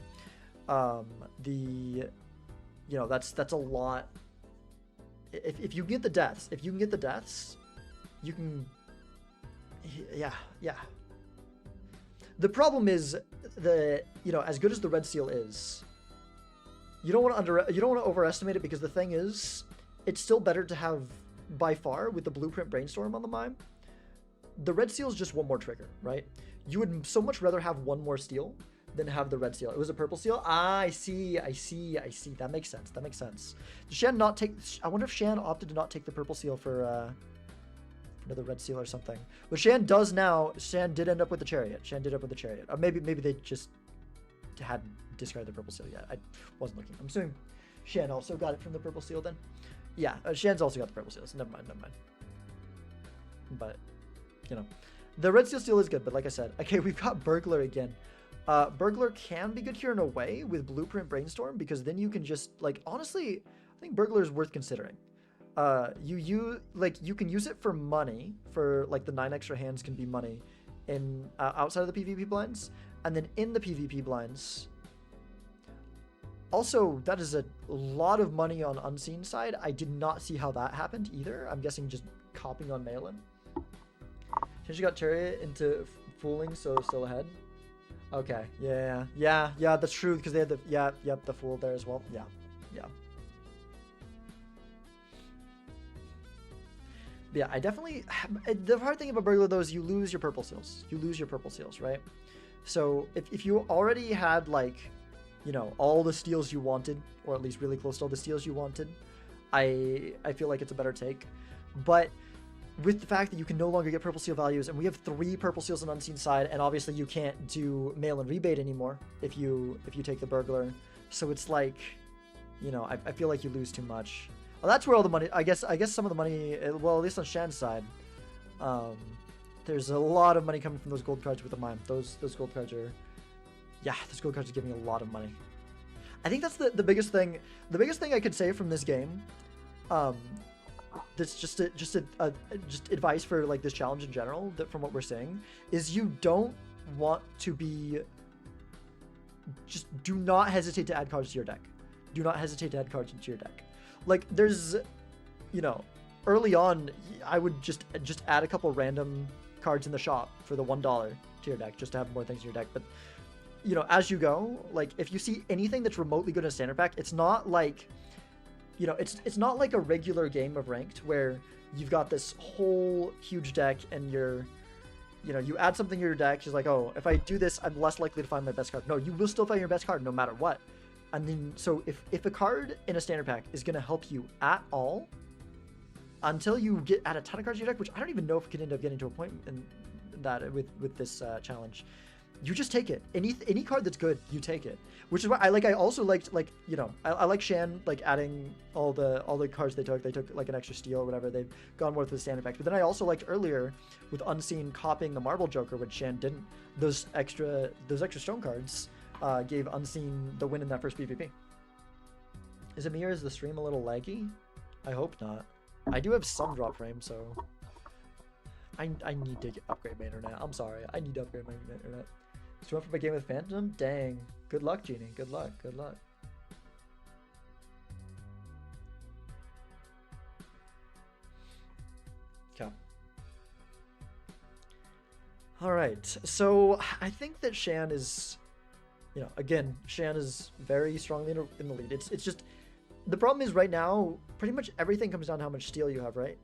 You know, that's a lot. If you get the deaths, you can, yeah. The problem is you know, as good as the red seal is, you don't want to overestimate it, because the thing is, it's still better to have, by far, with the blueprint brainstorm on the mime, the red seal is just one more trigger, right? You would so much rather have one more steal than have the red seal. It was a purple seal. I see. That makes sense. Did Shan not take? I wonder if Shan opted to not take the purple seal for another red seal or something. But Shan does now. Shan did end up with the chariot. Maybe they just hadn't discarded the purple seal yet. I wasn't looking. I'm assuming Shan also got it from the purple seal then. Yeah, Shan's also got the purple seals. Never mind. But, you know, the red seal steal is good, but like I said, okay, we've got Burglar again. Burglar can be good here in a way with Blueprint Brainstorm, because then you can just, like, honestly, I think Burglar is worth considering. You can use it for money, for, like, the 9 extra hands can be money in outside of the PvP blinds, and then in the PvP blinds. Also, that is a lot of money on Unseen side. I did not see how that happened either. I'm guessing just copying on Malin. She got Chariot into fooling, so still ahead. Okay, yeah, that's true, because they had the fool there as well. Yeah. Yeah, I definitely, the hard thing about Burglar though is you lose your purple seals. Right? So if you already had, like, you know, all the steals you wanted, or at least really close to all the steals you wanted, I feel like it's a better take. But with the fact that you can no longer get purple seal values, and we have 3 purple seals on Unseen side, and obviously you can't do mail and rebate anymore if you take the Burglar. So it's like, you know, I feel like you lose too much. Well, that's where all the money, I guess some of the money, well, at least on Shan's side, there's a lot of money coming from those gold cards with the mime. Those gold cards are, yeah, those gold cards are giving a lot of money. I think that's the biggest thing. The biggest thing I could say from this game, that's just advice for, like, this challenge in general, that from what we're seeing, is you don't want to be, just do not hesitate to add cards to your deck. Like, there's, you know, early on, I would just add a couple random cards in the shop for the $1 to your deck, just to have more things in your deck. But, you know, as you go, like, if you see anything that's remotely good in a standard pack, it's not like, you know, it's not like a regular game of ranked where you've got this whole huge deck and you're, you know, you add something to your deck. She's like, oh, if I do this, I'm less likely to find my best card. No, you will still find your best card no matter what. And then, so if a card in a standard pack is going to help you at all, until you get add a ton of cards to your deck, which I don't even know if we could end up getting to a point in that with this challenge, you just take it. Any card that's good, you take it. Which is why I also liked, like, you know, I like Shan, like, adding all the cards they took. They took like an extra steal or whatever. They've gone more with the standard pack. But then I also liked earlier with Unseen copying the Marble Joker, which Shan didn't. Those extra stone cards gave Unseen the win in that first PvP. Is it me or is the stream a little laggy? I hope not. I do have some drop frame, so I need to upgrade my internet. I'm sorry. I need to upgrade my internet. So went for my game with Phantom? Dang. Good luck, Genie. Good luck. Good luck. Okay. Alright. So I think that Shan is, you know, again, Shan is very strongly in the lead. It's just, the problem is right now, pretty much everything comes down to how much steel you have, right?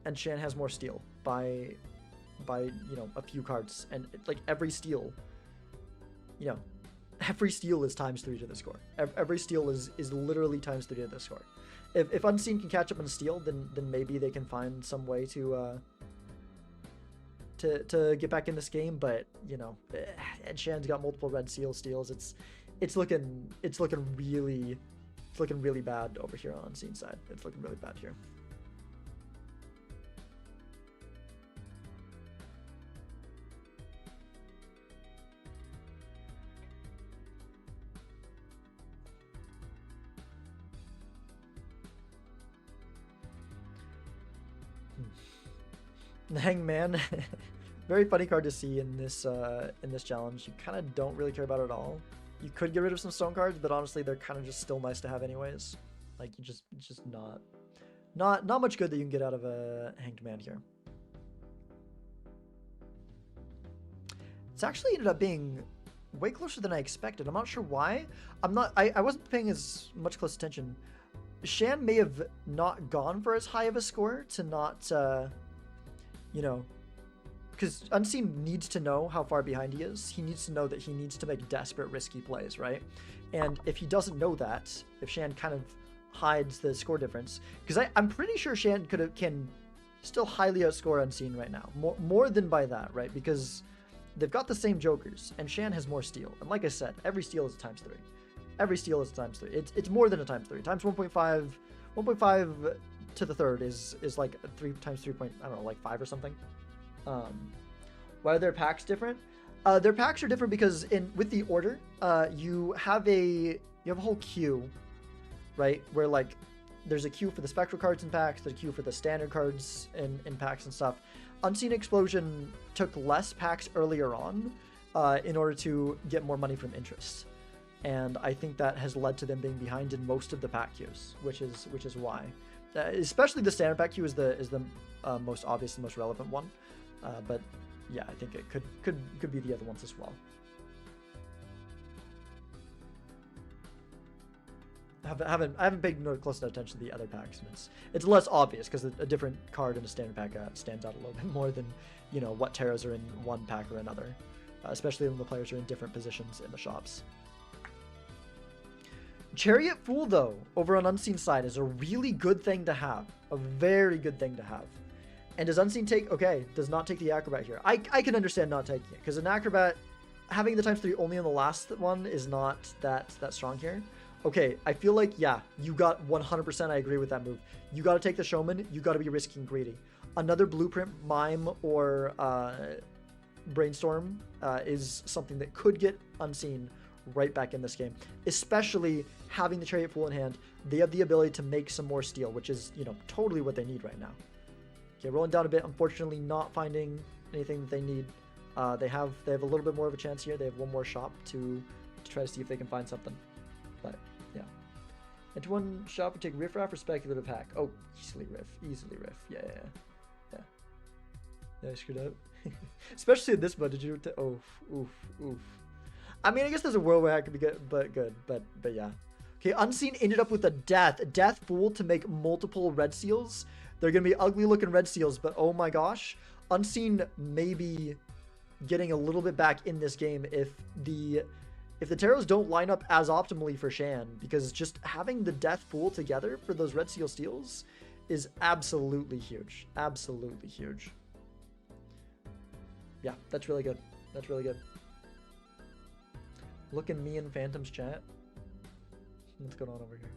And Shan has more steel by you know, a few cards. And like every steel, you know, every steal is ×3 to the score. Every steal is literally ×3 to the score. If Unseen can catch up on steal, then maybe they can find some way to get back in this game. But you know, and Shan's got multiple red steals. It's looking really bad over here on Unseen side. It's looking really bad here. Hangman, very funny card to see in this challenge. You kind of don't really care about it at all. You could get rid of some stone cards, but honestly, they're kind of just still nice to have anyways. Like you just not much good that you can get out of a Hanged Man here. It's actually ended up being way closer than I expected. I'm not sure why. I wasn't paying as much close attention. Shan may have not gone for as high of a score to not. You know, because Unseen needs to know how far behind he is. He needs to know that he needs to make desperate, risky plays, right? And if he doesn't know that, if Shan kind of hides the score difference, because I'm pretty sure Shan can still highly outscore Unseen right now, more than by that, right? Because they've got the same jokers, and Shan has more steal. And like I said, every steal is a ×3. Every steal is a ×3. It's more than a ×3. Times 1.5 to the third is like 3 times 3 point, I don't know, like 5 or something. Why are their packs different? Their packs are different because with the order, you have a whole queue, right? Where like there's a queue for the spectral cards in packs, there's a queue for the standard cards in packs and stuff. Unseen Explosion took less packs earlier on in order to get more money from interest. And I think that has led to them being behind in most of the pack queues, which is why. Especially the standard pack queue is the most obvious, the most relevant one, but yeah, I think it could be the other ones as well. I haven't paid no close enough attention to the other packs, and it's less obvious because a different card in a standard pack stands out a little bit more than, you know, what Terras are in one pack or another, especially when the players are in different positions in the shops. Chariot Fool, though, over on Unseen side is a really good thing to have. A very good thing to have. And does Unseen take... Okay, does not take the Acrobat here. I can understand not taking it, because an Acrobat, having the ×3 only on the last one is not that strong here. Okay, I feel like, yeah, you got 100%, I agree with that move. You got to take the Showman, you got to be risky and greedy. Another Blueprint, Mime, or Brainstorm is something that could get Unseen right back in this game, especially having the Chariot Fool in hand. They have the ability to make some more steel, which is, you know, totally what they need right now. Okay, rolling down a bit, unfortunately not finding anything that they need. They have a little bit more of a chance here. They have one more shop to try to see if they can find something, but yeah. Into one shop, we take Riff Raff or Speculative Hack. Oh, easily Riff. Yeah. I screwed up. Especially in this mode. Did you? Oof. I mean, I guess there's a world where it could be good, but yeah. Okay, Unseen ended up with a Death Fool to make multiple red seals. They're gonna be ugly looking red seals, but oh my gosh, Unseen maybe getting a little bit back in this game if the Taros don't line up as optimally for Shan, because just having the Death pool together for those Red Seal steals is absolutely huge. Absolutely huge. Yeah, that's really good. That's really good. Look at me in Phantom's chat. What's going on over here?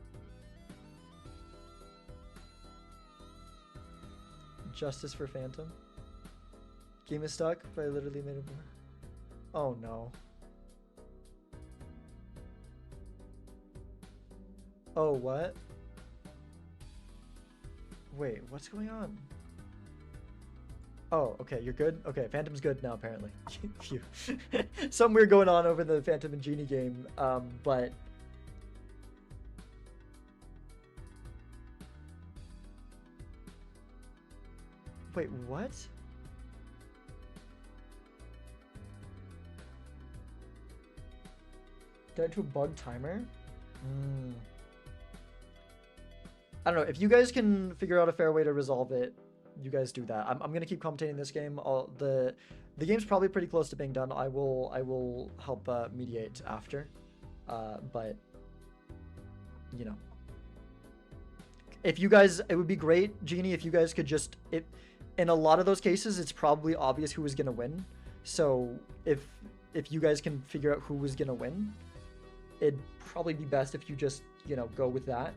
Justice for Phantom. Game is stuck, but I literally made it. Oh no. Oh, what? Wait, what's going on? Oh, okay, you're good? Okay, Phantom's good now, apparently. Phew. Something weird going on over the Phantom and Genie game, but... Wait, what? Died to a bug timer? I don't know. If you guys can figure out a fair way to resolve it, you guys do that. I'm gonna keep commentating this game. The game's probably pretty close to being done. I will help mediate after, but you know, if you guys, it would be great, Genie, if you guys could just in a lot of those cases, it's probably obvious who was gonna win. So if you guys can figure out who was gonna win, it'd probably be best if you just, you know, go with that.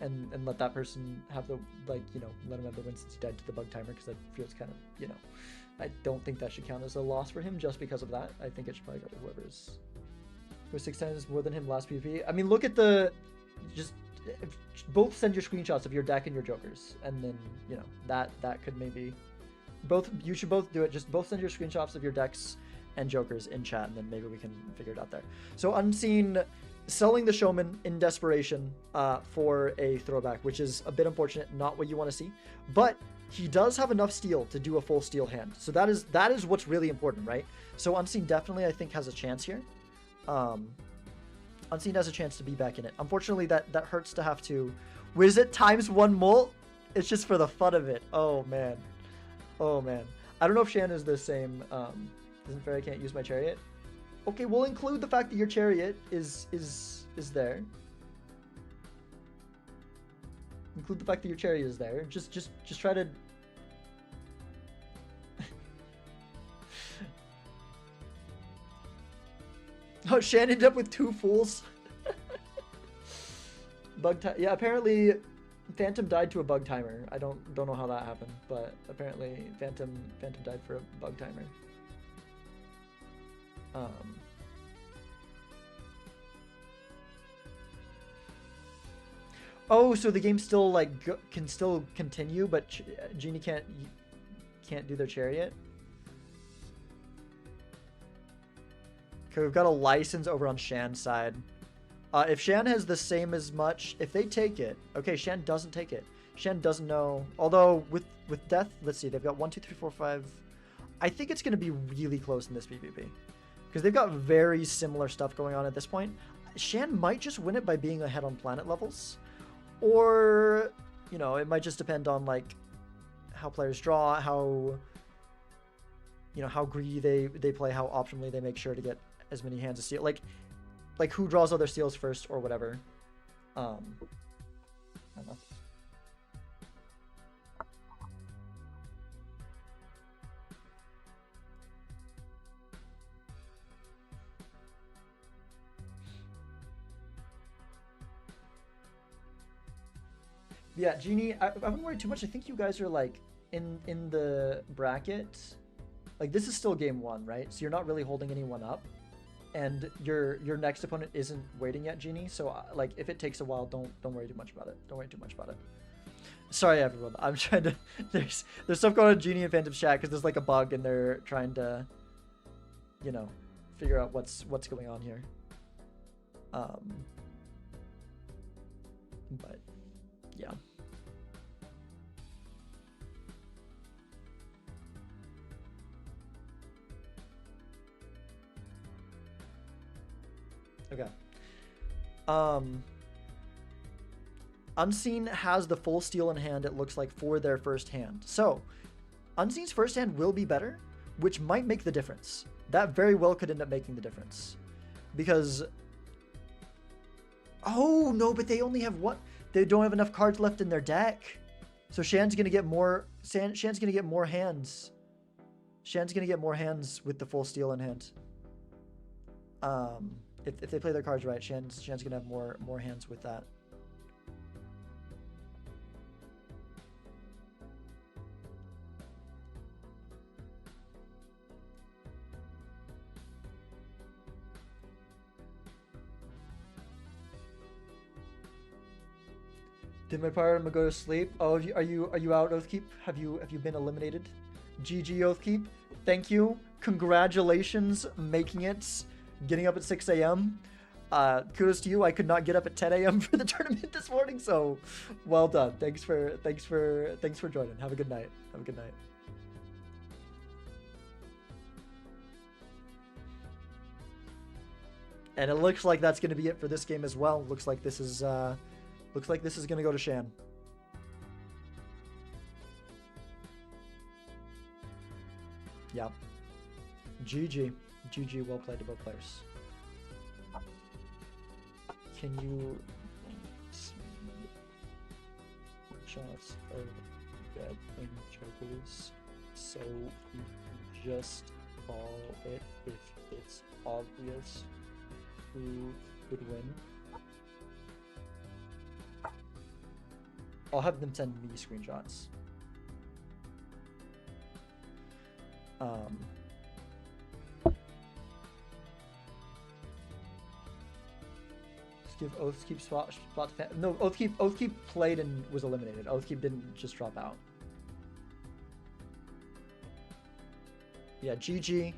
And let that person have the, like, you know, let him have the win since he died to the bug timer, because that feels kind of, you know, I don't think that should count as a loss for him just because of that. I think it should probably go to whoever's, who 6 times more than him last PvP. I mean, look at the, just, both send your screenshots of your deck and your jokers, and then, you know, that could maybe, you should both do it. Just both send your screenshots of your decks and jokers in chat, and then maybe we can figure it out there. So Unseen selling the Showman in desperation for a throwback, which is a bit unfortunate, not what you want to see, but he does have enough steel to do a full steel hand, so that is what's really important, right? So Unseen definitely, I think, has a chance here. Unseen has a chance to be back in it. Unfortunately, that hurts to have to Wizard times 1 molt. It's just for the fun of it. Oh man, oh man. I don't know if Shan is the same. Isn't fair I can't use my chariot. Okay, we'll include the fact that your chariot is there. Include the fact that your chariot is there. Just try to. Oh, Shan ended up with 2 fools. Yeah, apparently Phantom died to a bug timer. I don't know how that happened, but apparently Phantom died for a bug timer. Oh, so the game still like can still continue, but Genie can't do their chariot. Okay, we've got a license over on Shan's side. If Shan has the same as much, if they take it, okay, Shan doesn't take it. Shan doesn't know. Although with Death, let's see, they've got 1, 2, 3, 4, 5. I think it's going to be really close in this PvP. Because they've got very similar stuff going on at this point. Shan might just win it by being ahead on planet levels. Or, you know, it might just depend on, like, how players draw, how, you know, how greedy they play, how optimally they make sure to get as many hands of steel. Like who draws other steals first or whatever. I don't know. Yeah, Genie, I wouldn't worry too much. I think you guys are like in the bracket. Like this is still game 1, right? So you're not really holding anyone up, and your next opponent isn't waiting yet, Genie. So like if it takes a while, don't worry too much about it. Don't worry too much about it. Sorry everyone. I'm trying to. There's stuff going on in Genie and Phantom's chat because there's like a bug and they're trying to, you know, figure out what's going on here. But yeah. Okay. Unseen has the full steel in hand, it looks like, for their first hand. So, Unseen's first hand will be better, which might make the difference. That very well could end up making the difference. Because... Oh, no, but they only have what? They don't have enough cards left in their deck. So Shan's going to get more... Shan's going to get more hands. Shan's going to get more hands with the full steel in hand. If they play their cards right, Shan's going to have more hands with that. Did my pirate go to sleep? Oh, are you out, Oathkeep? Have you been eliminated? GG, Oathkeep. Thank you. Congratulations, making it. Getting up at 6 a.m. Kudos to you. I could not get up at 10 a.m. for the tournament this morning, so well done. Thanks for joining. Have a good night. Have a good night. And it looks like that's going to be it for this game as well. Looks like this is going to go to Shan. Yeah. GG. GG, well played to both players. Can you see shots of red and chokers so you can just call it if it's obvious who would win? I'll have them send me screenshots. Just give Oathkeep spot to fan. No, Oathkeep played and was eliminated. Oathkeep didn't just drop out. Yeah, GG.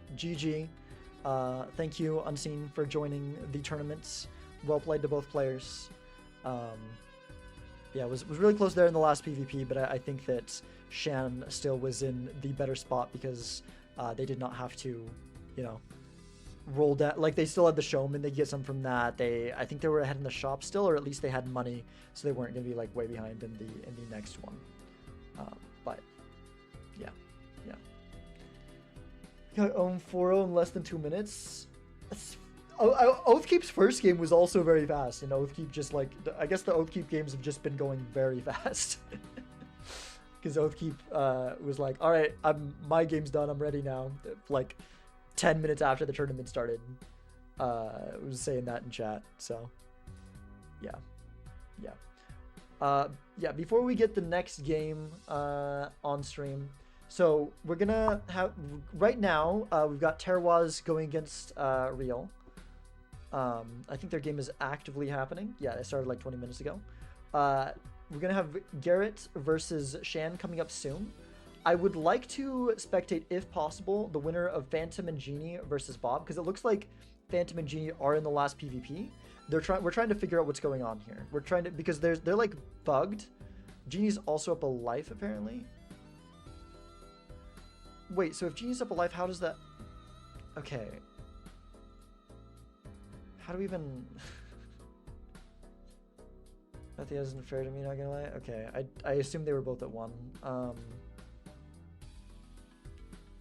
Thank you, Unseen, for joining the tournaments. Well played to both players. Yeah, it was really close there in the last PvP, but I think that Shan still was in the better spot because they did not have to, you know, roll down. Like, they still had the showman. They get some from that. I think they were ahead in the shop still, or at least they had money, so they weren't going to be like way behind in the next one. But yeah. Got 4-0 in less than 2 minutes. Oathkeep's first game was also very fast, and Oathkeep just like, I guess the Oathkeep games have just been going very fast. Because Oathkeep was like, all right, my game's done, I'm ready now. Like 10 minutes after the tournament started, was saying that in chat. So yeah. Before we get the next game on stream, so we're gonna have right now we've got Terroirs going against Real. I think their game is actively happening. Yeah, it started like 20 minutes ago. We're going to have Garrett versus Shan coming up soon. I would like to spectate, if possible, the winner of Phantom and Genie versus Bob, because it looks like Phantom and Genie are in the last PvP. We're trying to figure out what's going on here. We're trying to, because they're like bugged. Genie's also up a life, apparently. Wait, so if Genie's up a life, how does that... Okay. How do we even... That isn't fair to me, not gonna lie. Okay, I assume they were both at 1.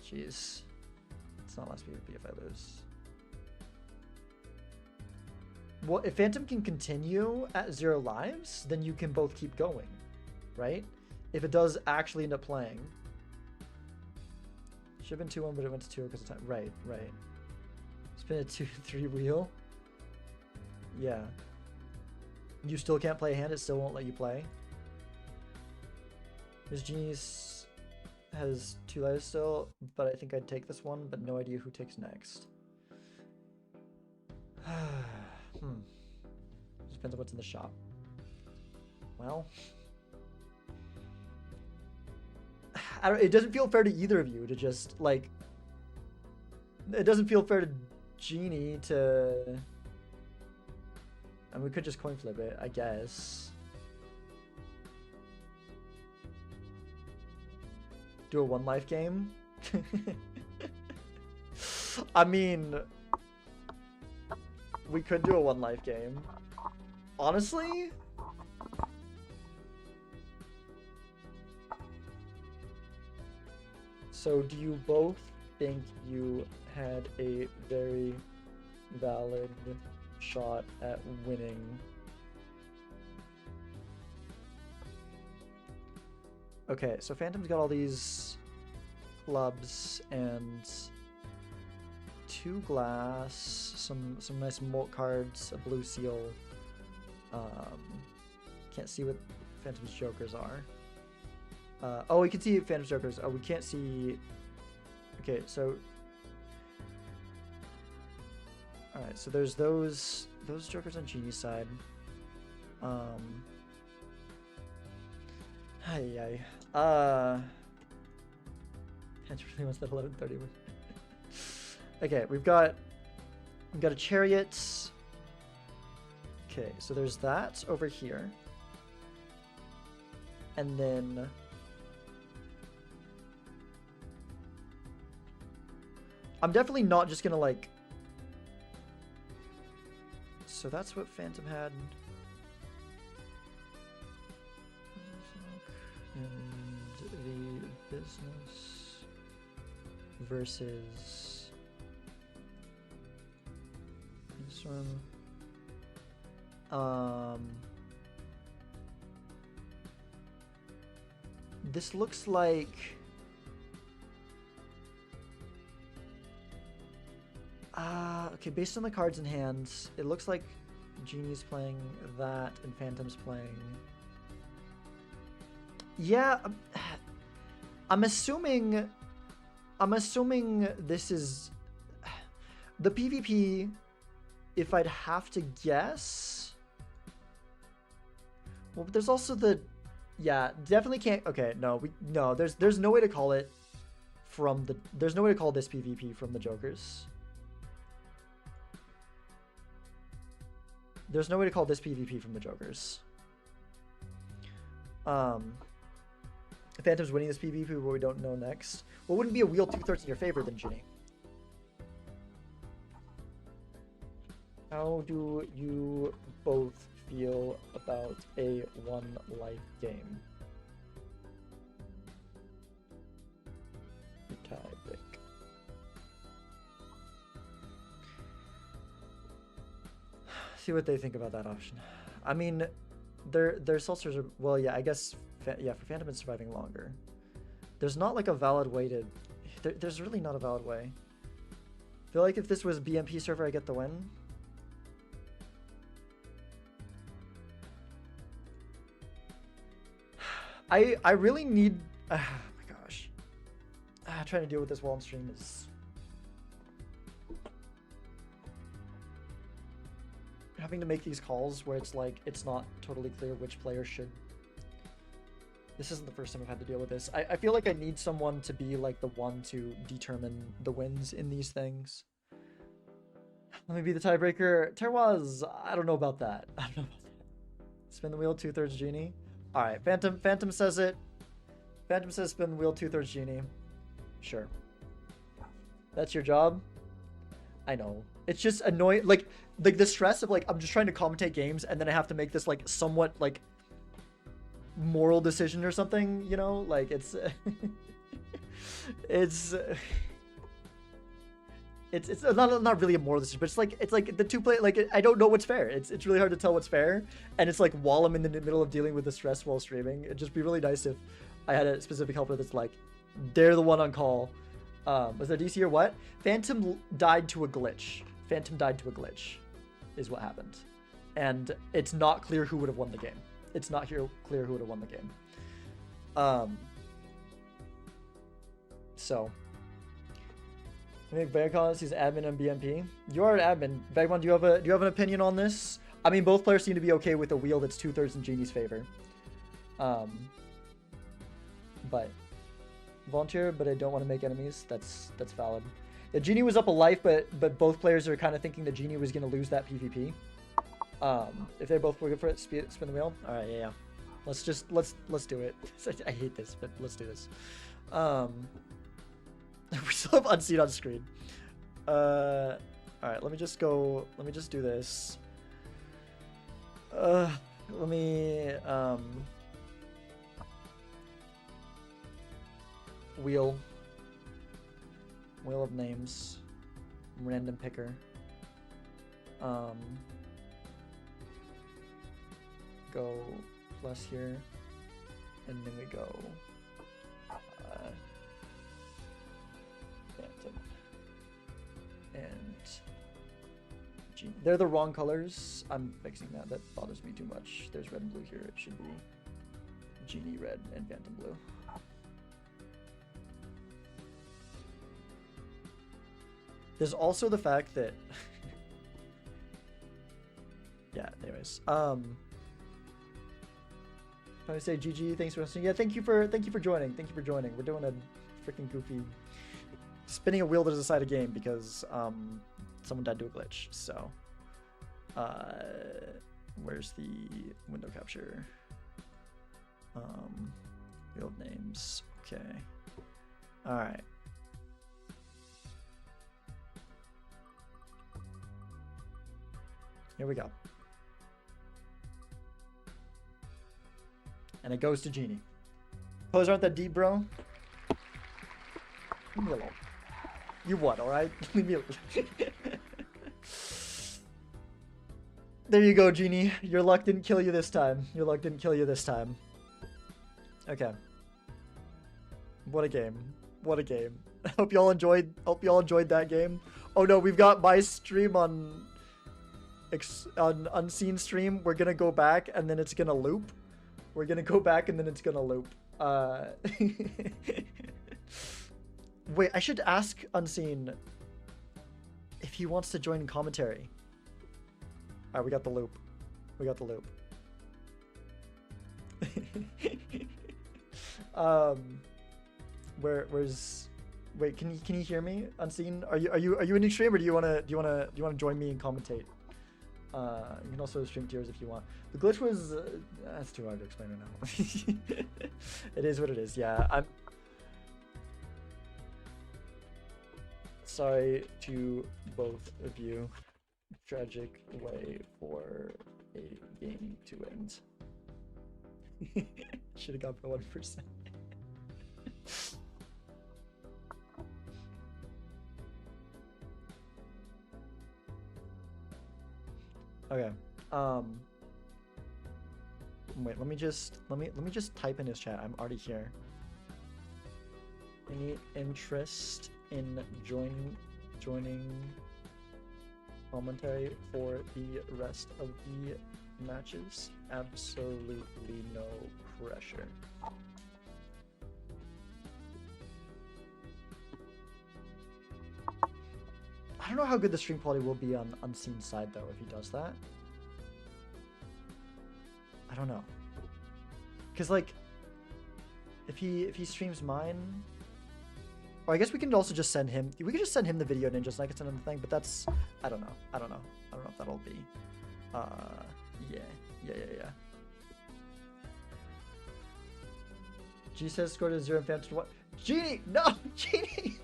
Jeez. It's not last PvP if I lose. Well, if Phantom can continue at 0 lives, then you can both keep going, right? If it does actually end up playing. Should have been 2-1, but it went to 2 because of time. Right. It's been a 2-3 wheel. Yeah. You still can't play a hand, it still won't let you play. Miss Genie's has 2 lives still, but I think I'd take this one, but no idea who takes next. Just depends on what's in the shop. Well, it doesn't feel fair to either of you to just, like, it doesn't feel fair to Genie to... And we could just coin flip it, I guess. Do a 1 life game? I mean, we could do a 1 life game. Honestly? So do you both think you had a very valid shot at winning. Okay, so Phantom's got all these clubs and 2 glass, some nice molt cards, a blue seal. Can't see what Phantom's jokers are. Oh, we can see Phantom's jokers. Oh, we can't see. Okay, so. All right, so there's those jokers on Genie's side. Phantom really wants that 11:30 one. Okay, we've got a chariot. Okay, so there's that over here. And then I'm definitely not just gonna like. So that's what Phantom had. And the business versus this one. This looks like okay, based on the cards in hand, it looks like Genie's playing that and Phantom's playing. Yeah, I'm assuming this is the PvP. If I'd have to guess, well, but there's also the, yeah, definitely can't. Okay, no, there's no way to call it from the. There's no way to call this PvP from the jokers. There's no way to call this PvP from the jokers. Phantom's winning this PvP, but we don't know next. Well, wouldn't be a wheel 2/3 in your favor then, Genie? How do you both feel about a 1 life game? Tie-break. See what they think about that option. I mean, their seltzers are, well, yeah, I guess, yeah, for Phantom it's surviving longer. There's not like a valid way to, there's really not a valid way. I feel like if this was BMP server, I get the win. I really need, oh my gosh. Trying to deal with this while on stream is, having to make these calls where it's like, it's not totally clear which player should. This isn't the first time I've had to deal with this. I feel like I need someone to be like the one to determine the wins in these things. Let me be the tiebreaker. Terroirs, I don't know about that. I don't know about that. Spin the wheel, 2/3 Genie. All right, Phantom says it. Phantom says spin the wheel, 2/3 Genie. Sure. That's your job? I know. It's just annoying. Like the stress of like, I'm just trying to commentate games and then I have to make this like somewhat like moral decision or something, you know? Like it's it's not really a moral decision, but it's like the two play, like I don't know what's fair. It's really hard to tell what's fair, and it's like while I'm in the middle of dealing with the stress while streaming, it'd just be really nice if I had a specific helper that's like, they're the one on call. Was there DC or what? Phantom died to a glitch. Phantom died to a glitch, is what happened, and it's not clear who would have won the game. It's not clear who would have won the game. So. I think Vagabond is admin and BMP. You are an admin. Vagabond, do you have an opinion on this? I mean, both players seem to be okay with a wheel that's 2/3 in Genie's favor. But volunteer, but I don't want to make enemies. That's valid. Yeah, Genie was up a life, but both players are kind of thinking that Genie was going to lose that PvP. If they both were good for it, spin the wheel. All right, yeah. Let's do it. I hate this, but let's do this. We still have unseen on screen. All right, let me just do this. Let me, wheel. Wheel of names. Random picker. Go plus here. And then we go Phantom. And Genie. They're the wrong colors. I'm fixing that. That bothers me too much. There's red and blue here. It should be Genie red and Phantom blue. There's also the fact that yeah, anyways. I say GG, thanks for listening. Yeah, thank you for joining. Thank you for joining. We're doing a freaking goofy spinning a wheel to decide a game because someone died to a glitch. So where's the window capture? Wheel of names. Okay. Alright. Here we go. And it goes to Genie. Colors aren't that deep, bro. Leave me alone. You what, alright? Leave me alone. There you go, Genie. Your luck didn't kill you this time. Your luck didn't kill you this time. Okay. What a game. What a game. Hope y'all enjoyed that game. Oh no, we've got my stream on Unseen stream. We're gonna go back and then it's gonna loop. We're gonna go back and then it's gonna loop. Wait, I should ask Unseen if he wants to join commentary. Alright, we got the loop. We got the loop. Where's wait, can you hear me, Unseen? Are you in the stream or do you wanna join me and commentate? You can also stream tiers if you want. The glitch was that's too hard to explain right now. It is what it is. Yeah, I'm sorry to both of you. Tragic way for a game to end. Should have gone for 1%. Okay. Wait, let me just type in his chat. I'm already here. Any interest in joining commentary for the rest of the matches? Absolutely no pressure. I don't know how good the stream quality will be on Unseen side though if he does that. I don't know. Cause like if he streams mine, or I guess we can also just send him. We could just send him the video ninjas and I can send him the thing. But that's I don't know if that'll be. Yeah. G says score to 0 and Phantom to 1. Genie, no, Genie.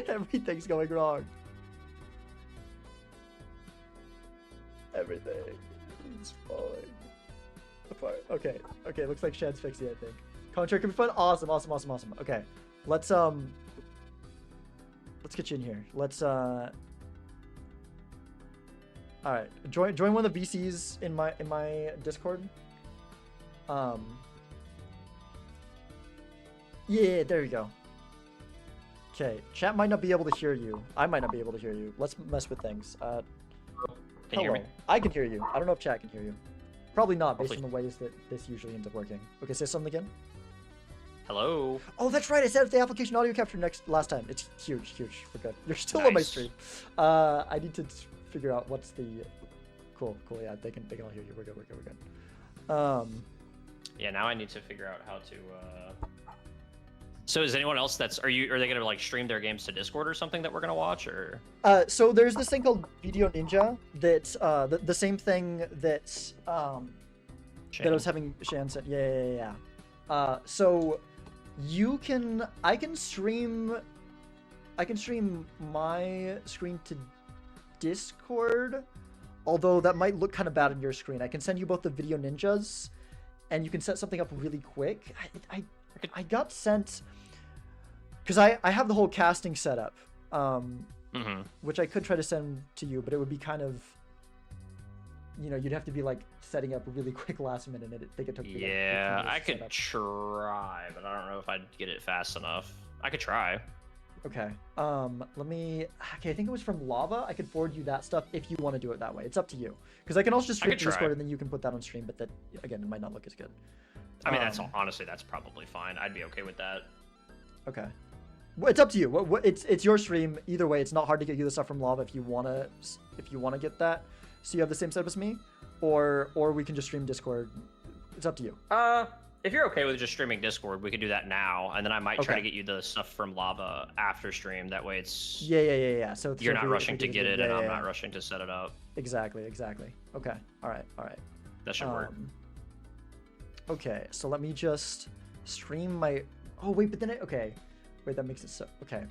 Everything's going wrong. Everything is falling apart. Okay, looks like Shad's fixing it, I think. Commentary could be fun. Awesome. Okay, let's get you in here. Let's all right, join one of the VCs in my Discord. Yeah, there you go. Okay, chat might not be able to hear you. I might not be able to hear you. Let's mess with things. Can you hear me? I can hear you. I don't know if chat can hear you. Probably not, based on the ways that this usually ends up working. Okay, say something again. Hello. Oh, that's right. I set up the application audio capture last time. It's huge. We're good. You're still on my stream. I need to figure out what's the cool. Yeah, they can all hear you. We're good. Yeah, now I need to figure out how to. So is anyone else are they gonna like stream their games to Discord or something that we're gonna watch or? So there's this thing called Video Ninja that's the same thing that I was having Shan said. Yeah. So I can stream my screen to Discord, although that might look kind of bad on your screen. I can send you both the Video Ninjas, and you can set something up really quick. I got sent. because I have the whole casting setup, Mm-hmm. which I could try to send to you, but it would be kind of, you know, you'd have to be like setting up really quick last minute, and I think it took me like 15 Yeah, minutes I to set could up. try, but I don't know if I'd get it fast enough. I could try. Okay. Let me. Okay, I think it was from Lava. I could forward you that stuff if you want to do it that way. It's up to you. Because I can also just I stream could to Discord try. and then you can put that on stream, but that again, it might not look as good. I mean, that's Um, honestly, that's probably fine. I'd be okay with that. Okay. Well, it's up to you. It's your stream. Either way, it's not hard to get you the stuff from Lava if you wanna get that. So you have the same setup as me, or we can just stream Discord. It's up to you. If you're okay with just streaming Discord, we could do that now, and then I might try to Okay. get you the stuff from Lava after stream. That way, it's Yeah. So you're if not we- if rushing we to do get the- it, yeah, and I'm yeah, not yeah. rushing to set it up. Exactly. Okay. All right. That should work. Okay, so let me just stream my. Oh wait, but then okay. Wait, that makes it so. Okay.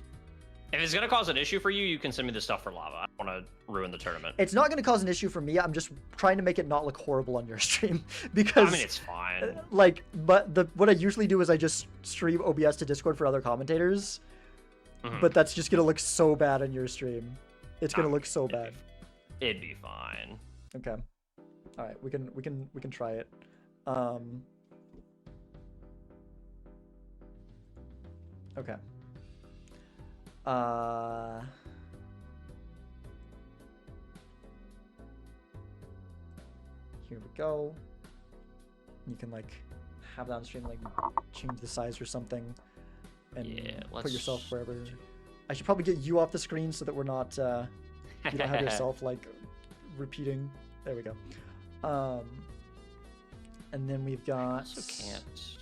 If it's gonna cause an issue for you, you can send me the stuff for Lava. I don't want to ruin the tournament. It's not going to cause an issue for me. I'm just trying to make it not look horrible on your stream because. I mean, it's fine. Like, but what I usually do is I just stream OBS to Discord for other commentators, Mhm. but that's just gonna look so bad on your stream. It's gonna Ah, look so bad. It'd be fine. Okay. All right, we can try it. Okay. Here we go. You can like have that on stream, like change the size or something, and Yeah, put yourself let's- wherever. I should probably get you off the screen so that we're not. You don't have yourself like repeating. There we go. And then we've got. Also can't.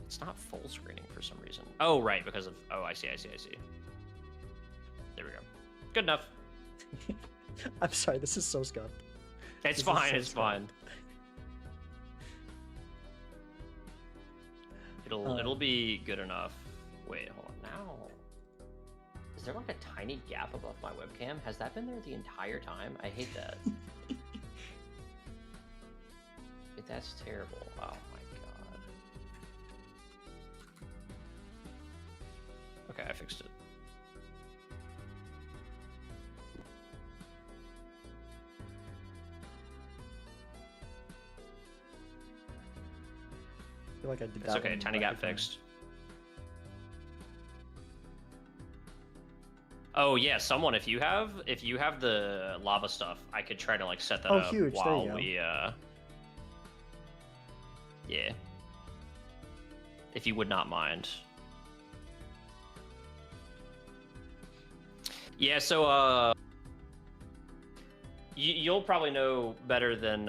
It's not full screening for some reason. Oh, right, because of. Oh, I see. There we go. Good enough. I'm sorry, this is so scuffed. It's This is fine. so It's fine. It'll be good enough. Wait, hold on. Now, is there like a tiny gap above my webcam? Has that been there the entire time? I hate that. That's terrible. Oh my god. Okay, I fixed it. I feel like I did It's that. okay. one Tiny right got before. fixed. Oh yeah, someone if you have the lava stuff, I could try to like set that Oh, up huge. There you while go. we yeah. If you would not mind. Yeah, so you'll probably know better than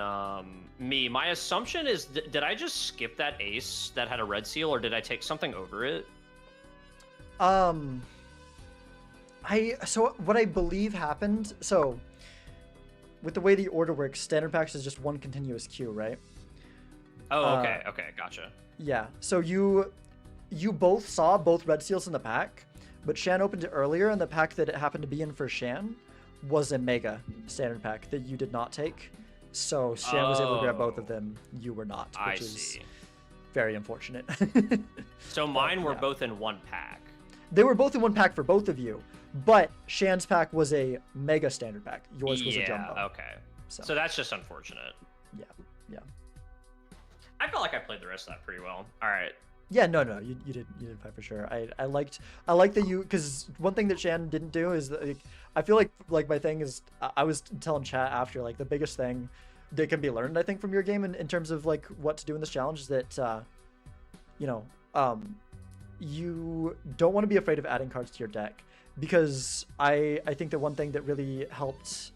me. My assumption is did I just skip that ace that had a red seal, or did I take something over it? So what I believe happened, so with the way the order works, standard packs is just one continuous queue, right? Oh, okay, gotcha. Yeah. So you both saw both red seals in the pack, but Shan opened it earlier, and the pack that it happened to be in for Shan was a mega standard pack that you did not take. So Shan was able to grab both of them. You were not, I which is see. very unfortunate. So mine were yeah. both in one pack. They were both in one pack for both of you, but Shan's pack was a mega standard pack. Yours was a jumbo. Okay. So, So that's just unfortunate. yeah. I felt like I played the rest of that pretty well. All right. Yeah, no, you did fight for sure. I liked that you, because one thing that Shan didn't do is that, like, I feel like my thing is I was telling chat after, like, the biggest thing that can be learned, I think, from your game in terms of like what to do in this challenge is that you don't want to be afraid of adding cards to your deck, because I think that one thing that really helped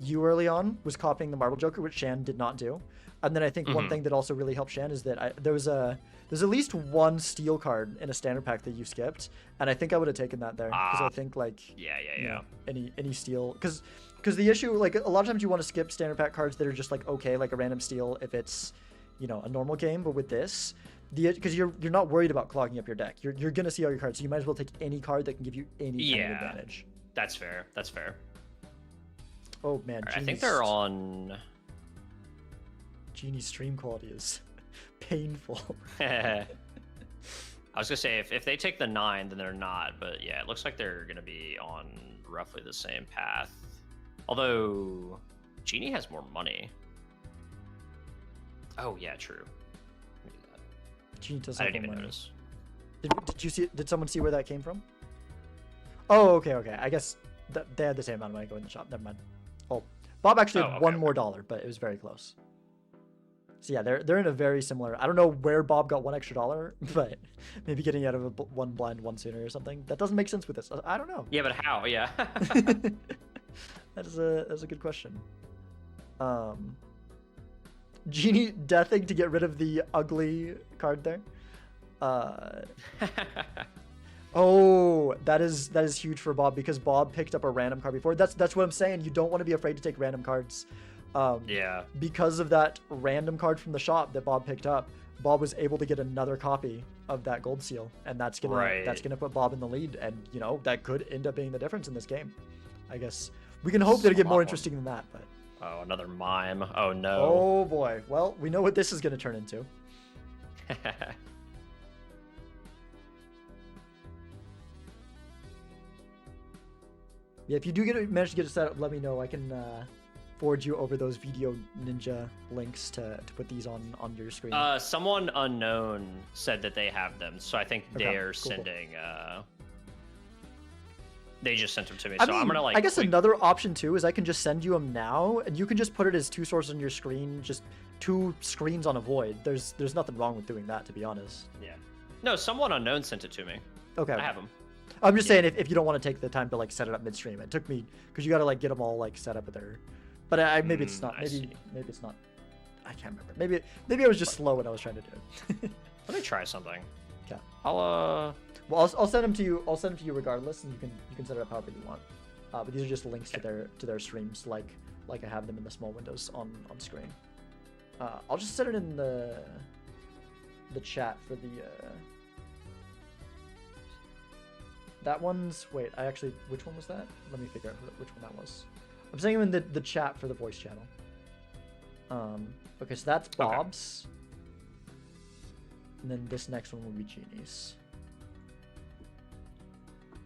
you early on was copying the Marble Joker, which Shan did not do. And then I think one thing that also really helped Shan is that there's at least one steel card in a standard pack that you skipped, and I think I would have taken that there because I think like Yeah. you know, any steel, because the issue, like, a lot of times you want to skip standard pack cards that are just like okay, like a random steal if it's, you know, a normal game, but with this, because you're not worried about clogging up your deck, you're gonna see all your cards, so you might as well take any card that can give you any kind of advantage. That's fair. That's fair. Oh man, All right, I think they're on. Genie's stream quality is painful. I was gonna say if they take the 9, then they're not. But yeah, it looks like they're gonna be on roughly the same path. Although Genie has more money. Oh yeah, true. Let me do that. Genie does I have didn't more even money. notice. Did you see? Did someone see where that came from? Oh, okay, okay. I guess they had the same amount of money going in the shop. Never mind. Well, Bob actually had one more dollar, but it was very close. So yeah, they're in a very similar. I don't know where Bob got $1 extra, but maybe getting out of one blind one sooner or something. That doesn't make sense with this. I don't know. Yeah, but how? Yeah. That's a good question. Genie deathing to get rid of the ugly card there. Oh, that is huge for Bob because Bob picked up a random card before. That's what I'm saying. You don't want to be afraid to take random cards. Yeah. Because of that random card from the shop that Bob picked up, Bob was able to get another copy of that gold seal, and that's gonna put Bob in the lead, and you know that could end up being the difference in this game. I guess we can hope that it get more interesting than that, but. Oh, another mime. Oh no. Oh boy. Well, we know what this is gonna turn into. Yeah, if you do manage to get it set up, let me know. I can forward you over those Video Ninja links to put these on your screen. Someone unknown said that they have them, so I think they're sending. Cool. They just sent them to me, so I'm gonna like. I guess another option too is I can just send you them now, and you can just put it as 2 sources on your screen, just 2 screens on a void. There's nothing wrong with doing that, to be honest. Yeah. No, someone unknown sent it to me. Okay. I have them. I'm just saying if you don't want to take the time to like set it up midstream, it took me because you got to like get them all like set up at their. But maybe it's not. Maybe it's not. I can't remember. Maybe I was just slow when I was trying to do it. Let me try something. Okay. I'll I'll send them to you. I'll send them to you regardless, and you can set it up however you want. But these are just links to their streams, like I have them in the small windows on screen. I'll just set it in the chat for the. That one's wait. Which one was that? Let me figure out which one that was. I'm saying them in the chat for the voice channel. Okay, so that's Bob's. And then this next one will be Genie's.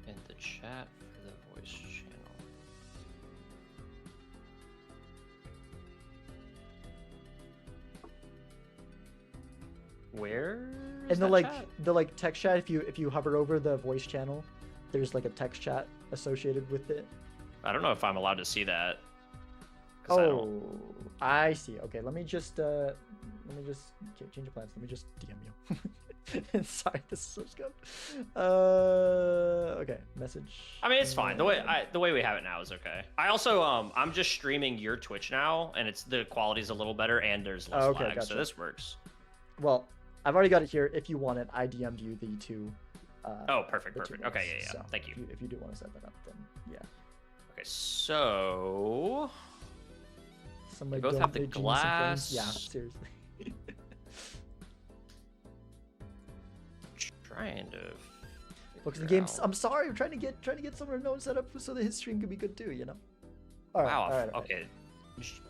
In the chat for the voice channel. Where? In the text chat, if you hover over the voice channel, there's like a text chat associated with it. I don't know if I'm allowed to see that. Oh, I see. Okay, let me just change your plans. Let me just DM you. Sorry, this is so scuffed. Okay, message. I mean, it's fine. The way we have it now is okay. I also I'm just streaming your Twitch now, and the quality's a little better, and there's less lag, gotcha. so this works. Well, I've already got it here. If you want it, I DM'd you the 2. Oh, perfect. Okay, yeah. So Thank you. If you do want to set that up, then yeah. Okay, so Somebody both have the glass. Yeah, seriously. Trying to look at the game. I'm sorry. I'm trying to get someone to know set up so that his stream could be good too. You know. All right. Wow. All right. Okay.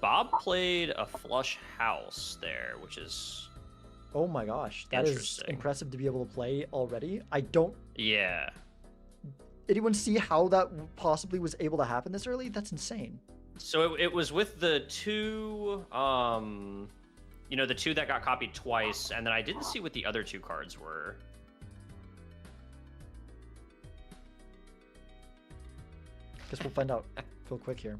Bob played a flush house there, which is. Oh my gosh, that is impressive to be able to play already. I don't. Yeah. Anyone see how that possibly was able to happen this early? That's insane. So it was with the 2, the 2 that got copied twice, and then I didn't see what the other 2 cards were. Guess we'll find out real quick here.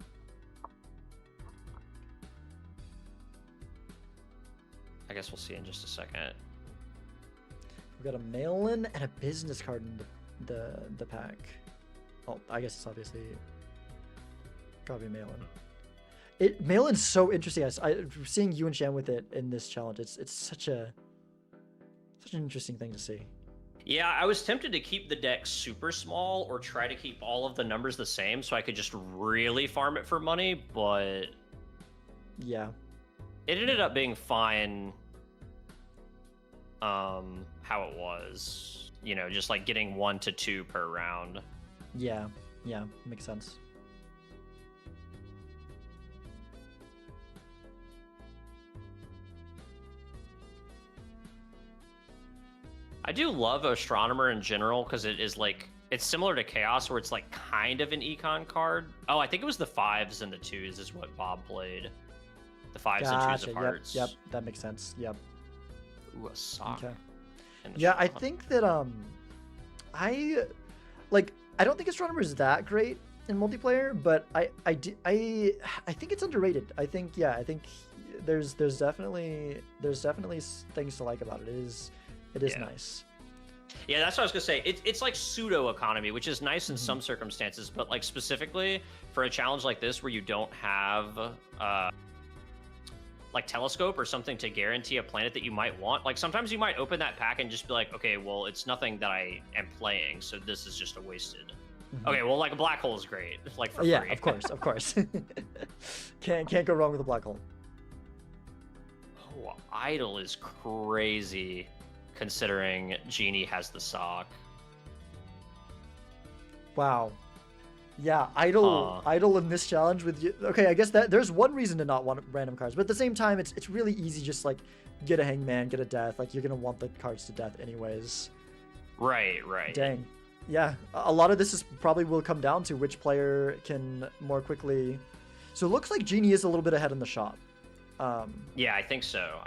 I guess we'll see in just a second. We've got a mail-in and a business card in the pack. Oh, I guess it's obviously gotta be mail-in. Mail-in's so interesting. Seeing you and Shan with it in this challenge, it's such an interesting thing to see. Yeah, I was tempted to keep the deck super small or try to keep all of the numbers the same so I could just really farm it for money, but yeah, it ended up being fine. How it was, just like getting 1 to 2 per round. Yeah, makes sense. I do love Astronomer in general because it is like it's similar to Chaos, where it's like kind of an econ card. Oh, I think it was the 5s and the 2s is what Bob played. The 5s and 2s Gotcha. of hearts. Yep. That makes sense. Yep. Ooh, a sock. Okay. in the Yeah, I shot. think that I I don't think Astronomer is that great in multiplayer, but I think it's underrated. I think there's definitely things to like about it. It is Yeah. nice. Yeah, that's what I was gonna say. It's like pseudo economy, which is nice in some circumstances, but like specifically for a challenge like this where you don't have like telescope or something to guarantee a planet that you might want. Like sometimes you might open that pack and just be like, okay, well, it's nothing that I am playing, so this is just a wasted. Mhm. Okay, well, like a black hole is great, like for Yeah, free. of course. Can't go wrong with a black hole. Oh, Idol is crazy, considering Genie has the sock. Wow. Yeah, idle in this challenge with you. Okay, I guess that there's one reason to not want random cards, but at the same time, it's really easy. Just like get a hangman, get a death. Like you're gonna want the cards to death anyways. Right. Dang. Yeah, a lot of this is probably will come down to which player can more quickly. So it looks like Genie is a little bit ahead in the shop. Yeah, I think so.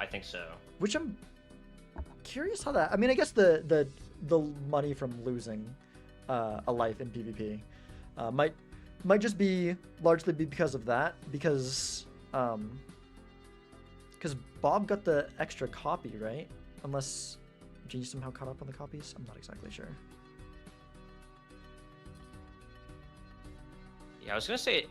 Which I'm curious how that. I mean, I guess the money from losing a life in PvP might just be largely because of that, because Bob got the extra copy, right? Unless Genie somehow caught up on the copies, I'm not exactly sure. Yeah, I was gonna say.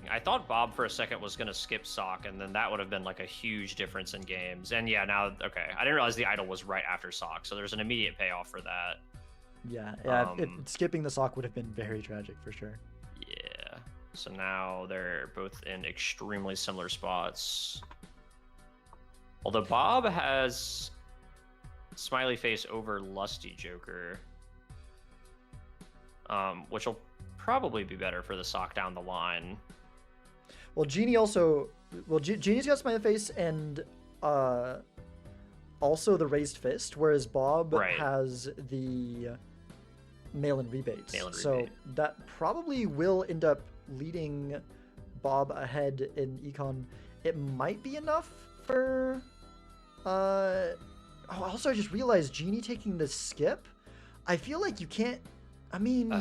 I thought Bob for a second was gonna skip sock, and then that would have been like a huge difference in games. And yeah, now okay, I didn't realize the idol was right after sock, so there's an immediate payoff for that. Yeah, skipping the sock would have been very tragic for sure. Yeah. So now they're both in extremely similar spots. Although Bob has smiley face over lusty Joker, which will probably be better for the sock down the line. Well, Genie's got smiley face and also the raised fist, whereas Bob has the mail-in rebates. So that probably will end up leading Bob ahead in econ. It might be enough for also I just realized Genie taking the skip. I feel like you can't. I mean,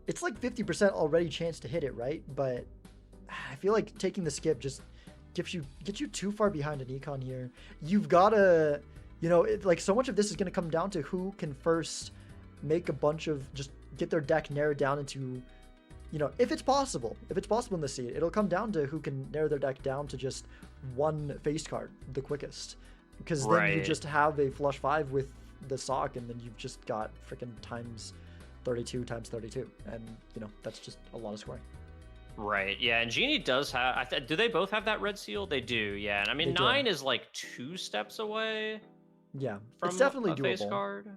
it's like 50% already chance to hit it, right? But I feel like taking the skip just gets you too far behind an econ here. You've got to, like so much of this is going to come down to who can first make a bunch of, just get their deck narrowed down into, if it's possible in the seed, it'll come down to who can narrow their deck down to just one face card the quickest. Because then you just have a flush 5 with the sock, and then you've just got freaking times 32 times 32, and that's just a lot of scoring. Right. Yeah, and Genie does have. Do they both have that red seal? They do. Yeah, and I mean 9 is like 2 steps away. Yeah, from it's definitely a doable. face card.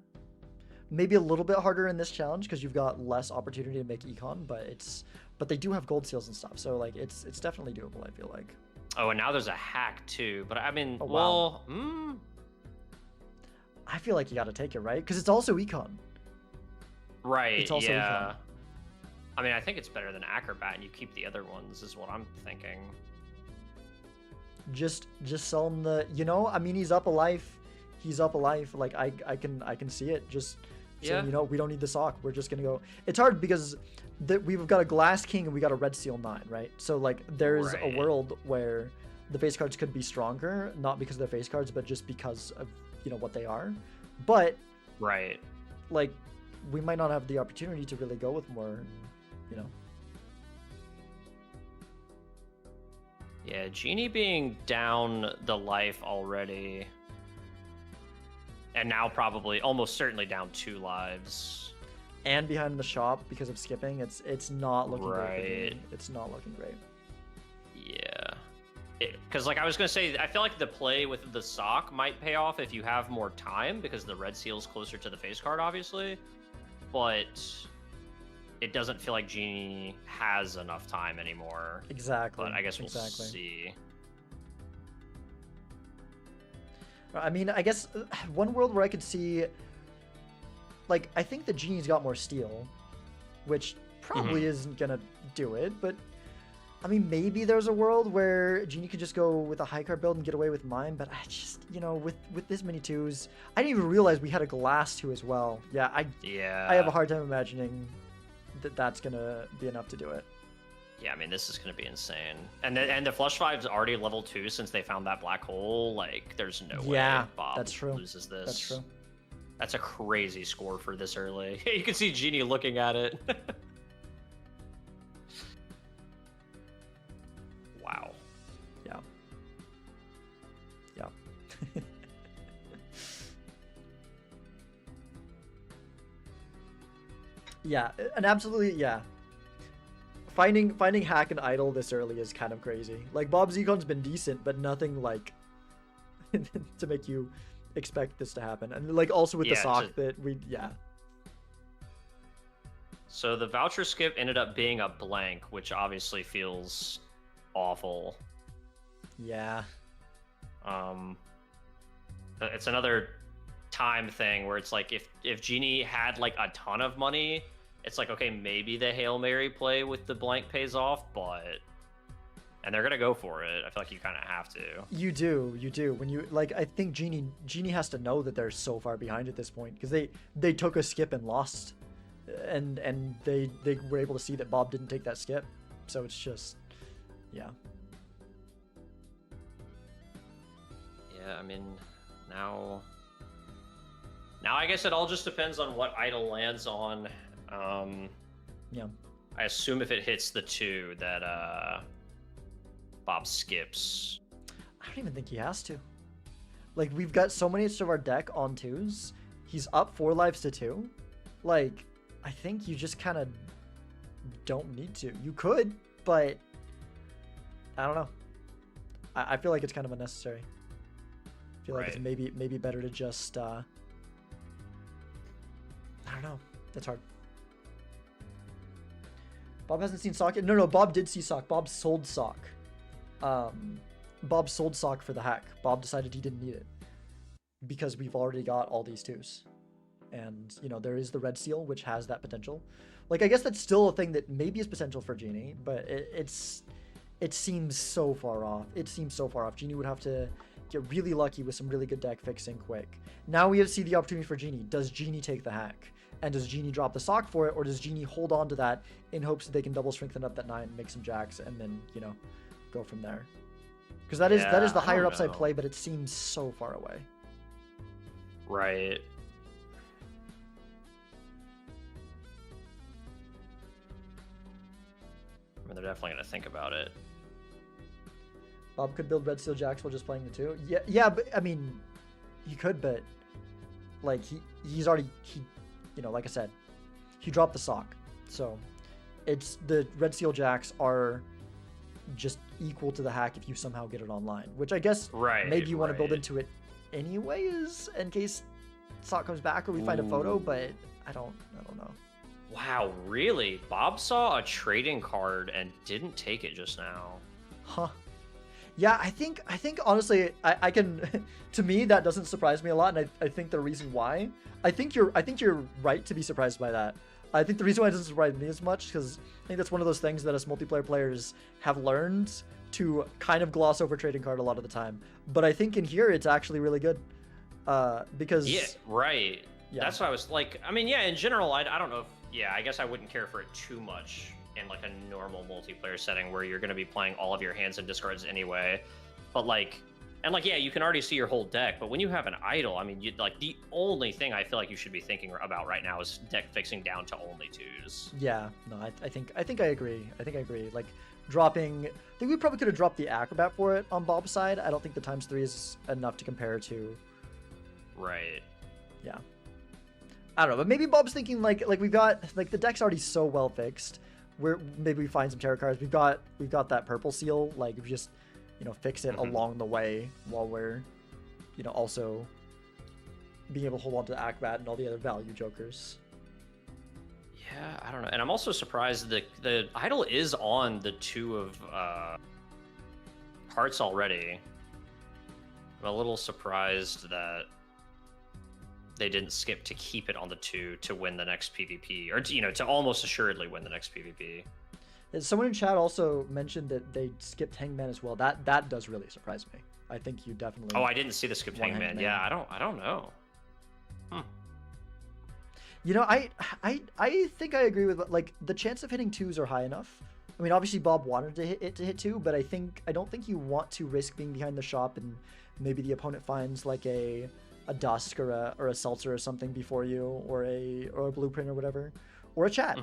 Maybe a little bit harder in this challenge because you've got less opportunity to make econ, but they do have gold seals and stuff, so like it's definitely doable. I feel like. Oh, and now there's a hack too. But I mean, I feel like you got to take it, right? Because it's also econ. Right. It's also yeah. econ. I mean, I think it's better than Acrobat, and you keep the other ones, is what I'm thinking. Just sell him the. I mean, he's up a life. Like I can see it. Just saying, we don't need the sock. We're just gonna go. It's hard because we've got a Glass King and we got a Red Seal 9, right? So like there's a world where the face cards could be stronger, not because they're face cards, but just because of what they are. But like we might not have the opportunity to really go with more. Yeah, Genie being down the life already, and now probably almost certainly down 2 lives, and behind in the shop because of skipping. It's not looking great. Right. It's not looking great. Yeah, because like I was gonna say, I feel like the play with the sock might pay off if you have more time, because the red seal's closer to the face card, obviously, but it doesn't feel like Genie has enough time anymore. Exactly. But I guess we'll see. I mean, I guess one world where I could see, like, I think the Genie's got more steel, which probably isn't gonna do it, but I mean, maybe there's a world where Genie could just go with a high card build and get away with mine, but I just, you know, with this many twos, I didn't even realize we had a glass two as well. Yeah, I have a hard time imagining that that's gonna be enough to do it. Yeah, I mean, this is going to be insane. And the Flush 5's already level 2 since they found that black hole. Like, there's no way Bob that's true. loses this. That's true. That's a crazy score for this early. You can see Genie looking at it. Wow. Yeah. Yeah. Yeah, and absolutely, yeah. Finding hack and idle this early is kind of crazy. Like, Bob Zecon's been decent, but nothing like to make you expect this to happen. And like also with the sock that we So the voucher skip ended up being a blank, which obviously feels awful. Yeah. It's another time thing where it's like if Genie had like a ton of money, it's like, okay, maybe the Hail Mary play with the blank pays off, and they're gonna go for it. I feel like you kind of have to. You do. When you like, I think Genie has to know that they're so far behind at this point because they took a skip and lost, and they were able to see that Bob didn't take that skip, so it's just, yeah. Yeah, I mean, now I guess it all just depends on what idol lands on. Yeah. I assume if it hits the 2 that Bob skips. I don't even think he has to. Like, we've got so many of our deck on 2s. He's up 4 lives to 2. Like, I think you just kind of don't need to. You could, but I don't know. I feel like it's kind of unnecessary. I feel like it's maybe better to just I don't know. That's hard. Bob hasn't seen Sock yet. No, Bob did see Sock. Bob sold Sock. Bob sold Sock for the hack. Bob decided he didn't need it because we've already got all these 2s. And, you know, there is the red seal, which has that potential. Like, I guess that's still a thing that maybe is potential for Genie, but it seems so far off. It seems so far off. Genie would have to get really lucky with some really good deck fixing quick. Now we have to see the opportunity for Genie. Does Genie take the hack? And does Genie drop the Sock for it, or does Genie hold on to that in hopes that they can double strengthen up that 9, make some jacks, and then, you know, go from there? Because that is the higher upside play, but it seems so far away. Right. I mean, they're definitely going to think about it. Bob could build red seal jacks while just playing the 2. Yeah, but I mean, he could, but like he's already you know, like I said, he dropped the Sock, so it's the red seal jacks are just equal to the hack if you somehow get it online, which I guess maybe you want to build into it anyways in case Sock comes back or we find a photo, but I don't know. Wow, really? Bob saw a trading card and didn't take it just now. Huh. Yeah, I think honestly, I can, to me, that doesn't surprise me a lot, and I think the reason why, I think you're right to be surprised by that. I think the reason why it doesn't surprise me as much, because I think that's one of those things that us multiplayer players have learned to kind of gloss over trading card a lot of the time. But I think in here, it's actually really good, because... Yeah, right. Yeah. That's what I was like, I mean, yeah, in general, I don't know if, yeah, I guess I wouldn't care for it too much in like a normal multiplayer setting where you're going to be playing all of your hands and discards anyway. But like, and like, yeah, you can already see your whole deck, but when you have an idol, I mean, like the only thing I feel like you should be thinking about right now is deck fixing down to only 2s. Yeah, no, I think I agree. I agree. Like dropping, I think we probably could have dropped the Acrobat for it on Bob's side. I don't think the ×3 is enough to compare to. Right. Yeah. I don't know, but maybe Bob's thinking like we've got like the deck's already so well fixed. Maybe we find some tarot cards. We've got that purple seal. Like if you just, you know, fix it along the way while we're, you know, also being able to hold on to the Acrobat and all the other value jokers. Yeah, I don't know. And I'm also surprised that the idol is on the 2 of hearts already. I'm a little surprised that they didn't skip to keep it on the 2 to win the next PvP, or to almost assuredly win the next PvP. Someone in chat also mentioned that they skipped Hangman as well. That does really surprise me. I think you definitely. Oh, I didn't see the skipped Hangman. Yeah, I don't know. I think I agree with, like, the chance of hitting 2s are high enough. I mean, obviously Bob wanted to hit 2, but I don't think you want to risk being behind the shop and maybe the opponent finds like a Dusk or a Seltzer or something before you, or a Blueprint or whatever, or a Chat.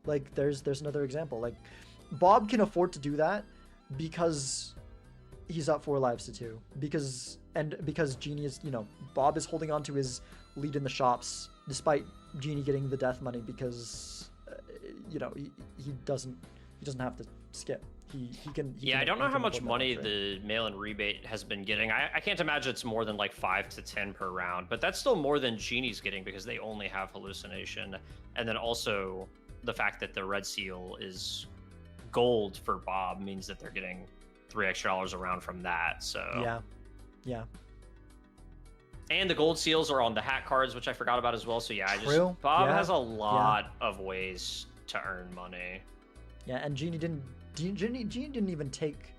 Like there's another example. Like Bob can afford to do that because he's up 4 lives to 2, because Genie is, Bob is holding on to his lead in the shops despite Genie getting the death money, because he doesn't have to skip. He can. I don't know how much money the mail-in rebate has been getting. I can't imagine it's more than like 5 to 10 per round, but that's still more than Genie's getting because they only have Hallucination, and then also the fact that the red seal is gold for Bob means that they're getting $3 extra a round from that. So yeah. And the gold seals are on the hat cards, which I forgot about as well. So yeah, True. Bob has a lot of ways to earn money. Yeah, and Genie didn't even take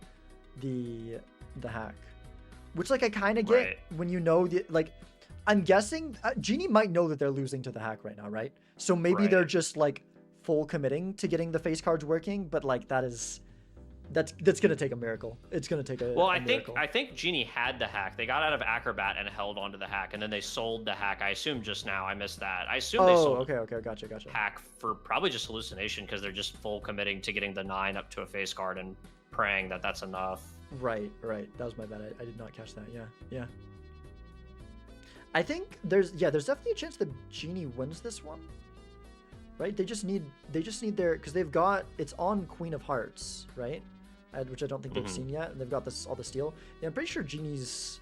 the hack, which, like, I kind of get when I'm guessing Genie might know that they're losing to the hack right now, right? So maybe they're just like full committing to getting the face cards working, but like that's gonna take a miracle. It's gonna take a miracle. I think Genie had the hack. They got out of Acrobat and held onto the hack, and then they sold the hack. I assume just now. I missed that. I assume they sold. Okay, gotcha. Hack for probably just Hallucination because they're just full committing to getting the 9 up to a face card and praying that that's enough. Right. That was my bad. I did not catch that. Yeah. I think there's definitely a chance that Genie wins this one. Right? They just need their, because they've got, it's on Queen of Hearts, right? Which I don't think they've seen yet, and they've got all the steel. Yeah, I'm pretty sure Genie's.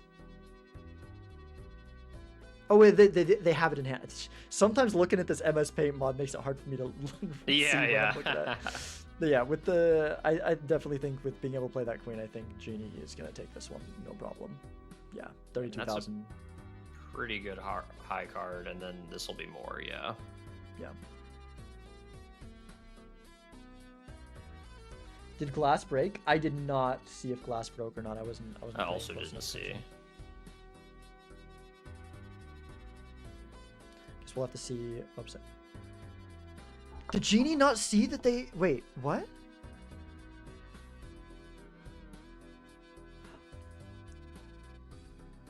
Oh wait, they have it in hand. Sometimes looking at this MS Paint mod makes it hard for me to see what I'm looking at. But yeah, with I definitely think with being able to play that Queen, I think Genie is gonna take this one, no problem. Yeah, 32,000. Pretty good high card, and then this will be more. Yeah. Did glass break? I did not see if glass broke or not. I wasn't. I also didn't see. Guess we'll have to see. Oops. Did Genie not see that they? Wait, what?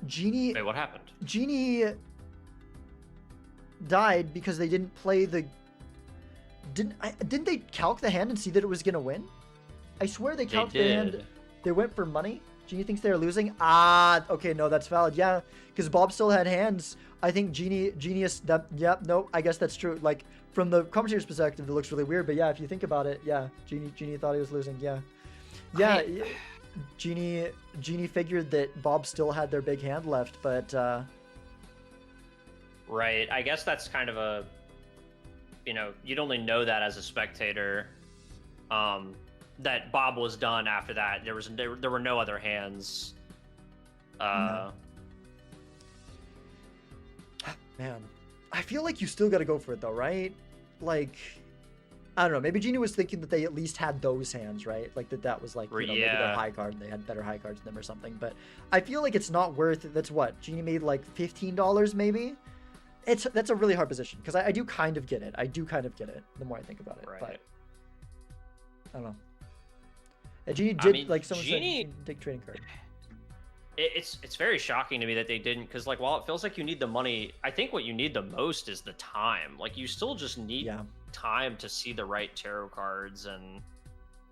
Genie. Wait, what happened? Genie died because they didn't play the. Didn't they calc the hand and see that it was gonna win? I swear they calced the hand. They went for money. Genie thinks they're losing. Okay, no, that's valid. Yeah, because Bob still had hands. I think Genius. No, I guess that's true. Like from the commentator's perspective, it looks really weird. But yeah, if you think about it, yeah, Genie thought he was losing. Yeah. Genie figured that Bob still had their big hand left, but. Right. I guess that's kind of a. You'd only know that as a spectator. That Bob was done after that. There were no other hands. Man, I feel like you still got to go for it though, right? Like, I don't know. Maybe Genie was thinking that they at least had those hands, right? Like that was like maybe their high card. And they had better high cards than them or something. But I feel like it's not worth it. That's what Genie made, like $15 maybe. That's a really hard position because I do kind of get it. The more I think about it, but I don't know. Genie did, like someone said, take trading card. It's very shocking to me that they didn't, because like while it feels like you need the money, I think what you need the most is the time. Like you still just need time to see the right tarot cards, and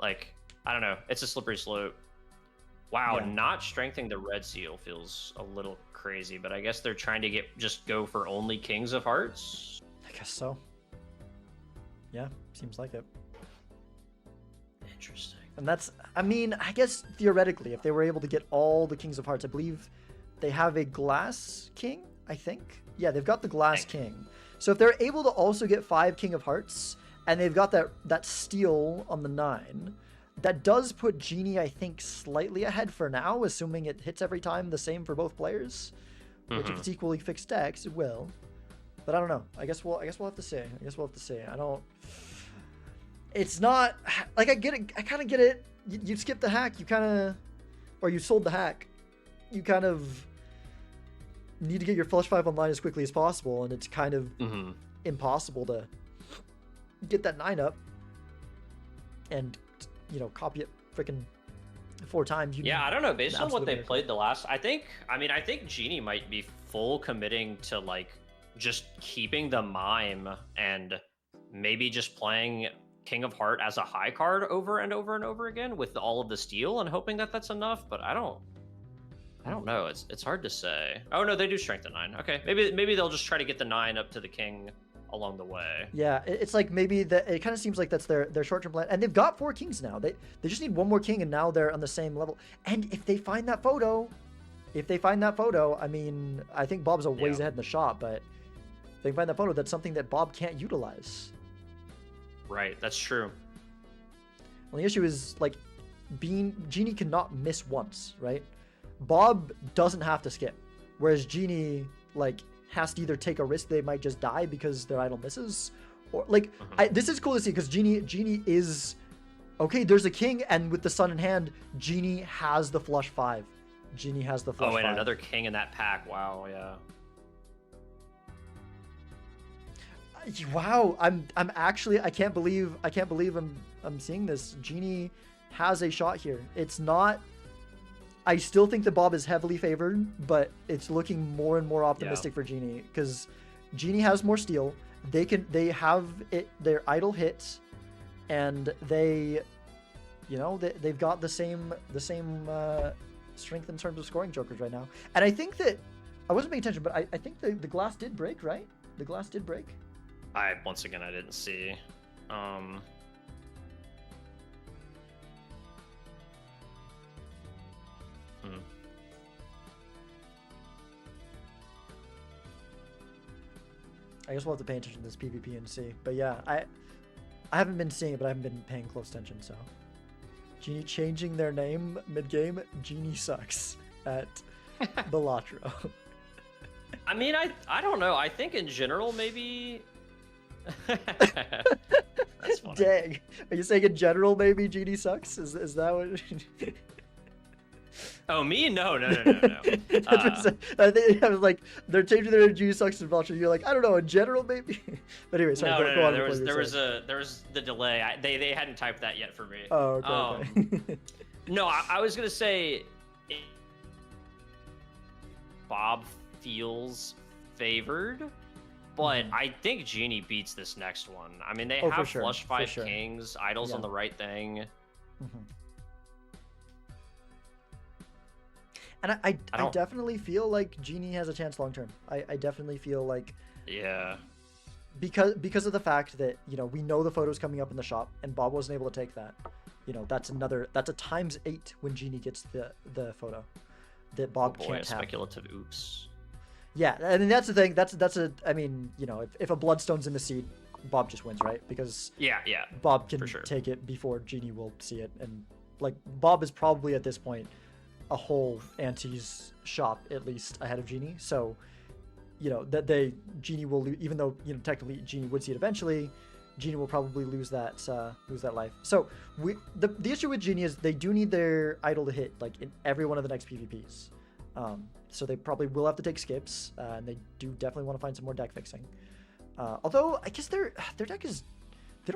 like I don't know, it's a slippery slope. Wow, not strengthening the red seal feels a little crazy, but I guess they're trying to just go for only Kings of Hearts. I guess so. Yeah, seems like it. Interesting. And that's, I mean, I guess theoretically, if they were able to get all the Kings of Hearts, I believe they have a Glass King, I think. Yeah, they've got the Glass King. So if they're able to also get 5 King of Hearts, and they've got that steel on the 9, That does put Genie, I think, slightly ahead for now, assuming it hits every time the same for both players. Which, if it's equally fixed decks, it will. But I don't know. I guess we'll have to see. I don't. It's not like I get it. I kind of get it. You skip the hack. You kind of, or you sold the hack. You kind of need to get your Flush 5 online as quickly as possible, and it's kind of impossible to get that 9 up and, you know, copy it freaking 4 times. Yeah, I don't know. Based on what they played the last, I think Genie might be full committing to like just keeping the Mime and maybe just playing King of Heart as a high card over and over and over again with all of the steal and hoping that that's enough. But I don't know. It's hard to say. Oh no, they do strength at 9. Okay, maybe they'll just try to get the 9 up to the King along the way. Yeah, it's like maybe that. It kind of seems like that's their short-term plan, and they've got 4 kings now. They just need one more king, and now they're on the same level. And if they find that photo, I mean, I think Bob's a ways ahead in the shot, but if they find that photo, that's something that Bob can't utilize. Right, that's true. Well, the issue is like, Genie cannot miss once, right? Bob doesn't have to skip, whereas Genie like has to either take a risk they might just die because their idol misses, or like this is cool to see because Genie is okay. There's a king, and with the sun in hand, Genie has the flush 5. Genie has the flush 5. Oh, and another king in that pack. Wow, yeah. Wow, I'm actually I can't believe I'm seeing this. Genie has a shot here. It's not. I still think that Bob is heavily favored, but it's looking more and more optimistic for Genie because Genie has more steal. They have it. Their idol hits, and they, you know, they've got the same strength in terms of scoring jokers right now. And I think that I wasn't paying attention, but I think the glass did break, right? The glass did break. Once again I didn't see. I guess we'll have to pay attention to this PvP and see. But yeah, I haven't been seeing it, but I haven't been paying close attention, so. Genie changing their name mid-game. Genie sucks at Balatro. I mean, I don't know. I think in general, maybe... That's funny. Dang. Are you saying in general maybe Genie sucks? Is that what... Oh, me? No. I think I was like, they're changing their Genie sucks to Balatro. You're like, I don't know, in general maybe. But anyway, sorry. No. There was the delay. They hadn't typed that yet for me. Oh, okay. No, I was gonna say, Bob feels favored, but I think Genie beats this next one. I mean, they have flush 5 kings, idols on the right thing. And I definitely feel like Genie has a chance long term. I definitely feel like because of the fact that, you know, we know the photo's coming up in the shop and Bob wasn't able to take that. You know, that's a ×8 when Genie gets the photo that Bob can't have. Speculative oops. Yeah, I mean that's the thing. I mean, you know, if a Bloodstone's in the seed, Bob just wins, right? Because Bob can take it before Genie will see it, and like Bob is probably at this point a whole ante's shop at least ahead of Genie. So, you know, Genie will lose, even though, you know, technically Genie would see it eventually. Genie will probably lose that life. So the issue with Genie is they do need their idol to hit like in every one of the next PvPs. So they probably will have to take skips, and they do definitely want to find some more deck fixing. Although I guess their deck is they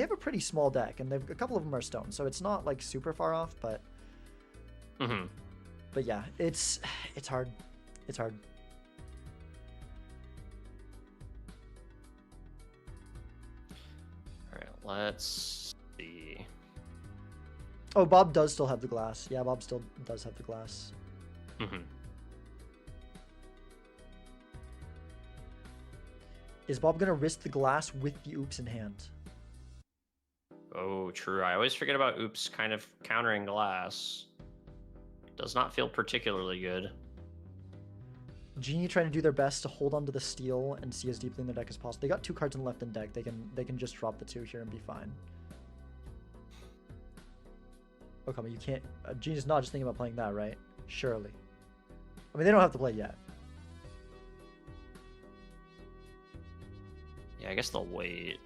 have a pretty small deck, and a couple of them are stone, so it's not like super far off. But but yeah, it's hard. It's hard. All right, let's see. Oh, Bob does still have the glass. Yeah, Bob still does have the glass. Is Bob gonna risk the glass with the oops in hand? Oh, true. I always forget about oops kind of countering glass. Does not feel particularly good. Genie trying to do their best to hold on to the steal and see as deeply in their deck as possible. They got 2 cards in left in deck. They can just drop the 2 here and be fine. Oh, come on, you can't. Genie's not just thinking about playing that, right? Surely. I mean, they don't have to play yet. Yeah, I guess they'll wait.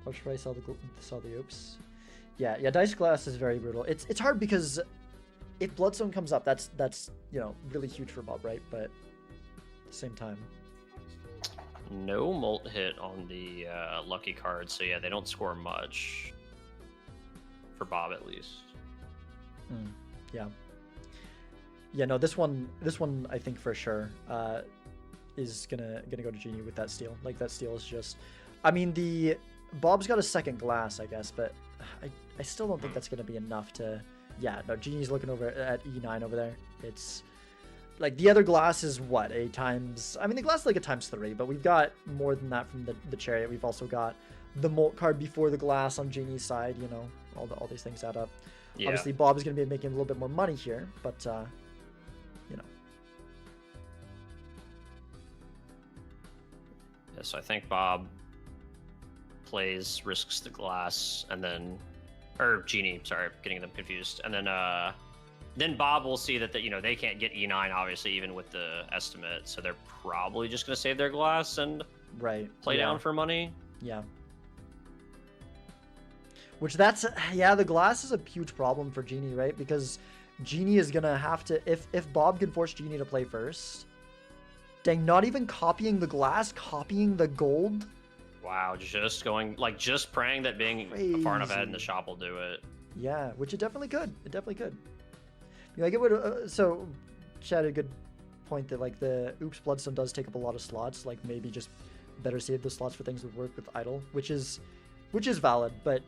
Touch Price saw the oops. Yeah, Dice Glass is very brutal. It's hard because if Bloodstone comes up, that's really huge for Bob, right? But at the same time, no molt hit on the lucky card, so yeah, they don't score much for Bob at least. Yeah, no, this one I think for sure is gonna go to Genie with that steal. Like, that steal is just, I mean, Bob's got a second glass, I guess, but I still don't think that's gonna be enough to. Yeah, no, Genie's looking over at E9 over there. It's like the other glass is what, a times. I mean, the glass is like a ×3, but we've got more than that from the Chariot. We've also got the molt card before the glass on Genie's side. You know, all these things add up. Yeah. Obviously, Bob is going to be making a little bit more money here, but you know. Yeah, so I think Bob risks the glass, and then, or Genie, sorry, getting them confused, and then Bob will see that they can't get E9 obviously even with the estimate, so they're probably just going to save their glass and play down for money. Yeah. Which the glass is a huge problem for Genie, right? Because Genie is gonna have to, if Bob can force Genie to play first, dang, not even copying the glass, copying the gold. Wow, just praying that being far enough ahead in the shop will do it. Yeah, which it definitely could. It definitely could. Like, it would. So, Chad had a good point that like the Oops Bloodstone does take up a lot of slots. Like, maybe just better save the slots for things that work with Idol, which is valid, but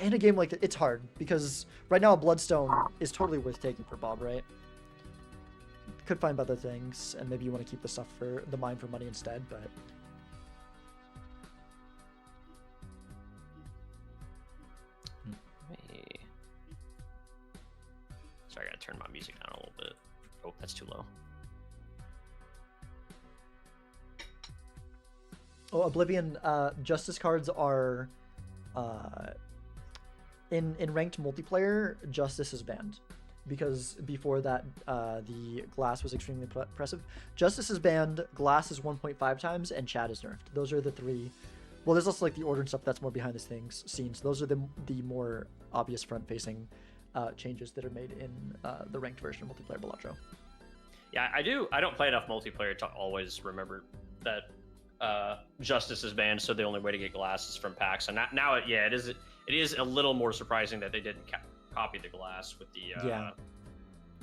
in a game like that, it's hard because right now a Bloodstone is totally worth taking for Bob, right? Could find other things, and maybe you want to keep the stuff for the mine for money instead, but. Sorry, I gotta turn my music down a little bit. Oh, that's too low. Oh, Oblivion, Justice cards are, in ranked multiplayer, Justice is banned. Because before that, the Glass was extremely impressive. Justice is banned, Glass is 1.5 times, and Chad is nerfed. Those are the three. Well, there's also like the Order and stuff that's more behind the scenes. Those are the more obvious front-facing changes that are made in the ranked version of multiplayer Balatro. Yeah, I don't play enough multiplayer to always remember that Justice is banned, so the only way to get Glass is from packs. And now it is a little more surprising that they didn't copy the Glass with the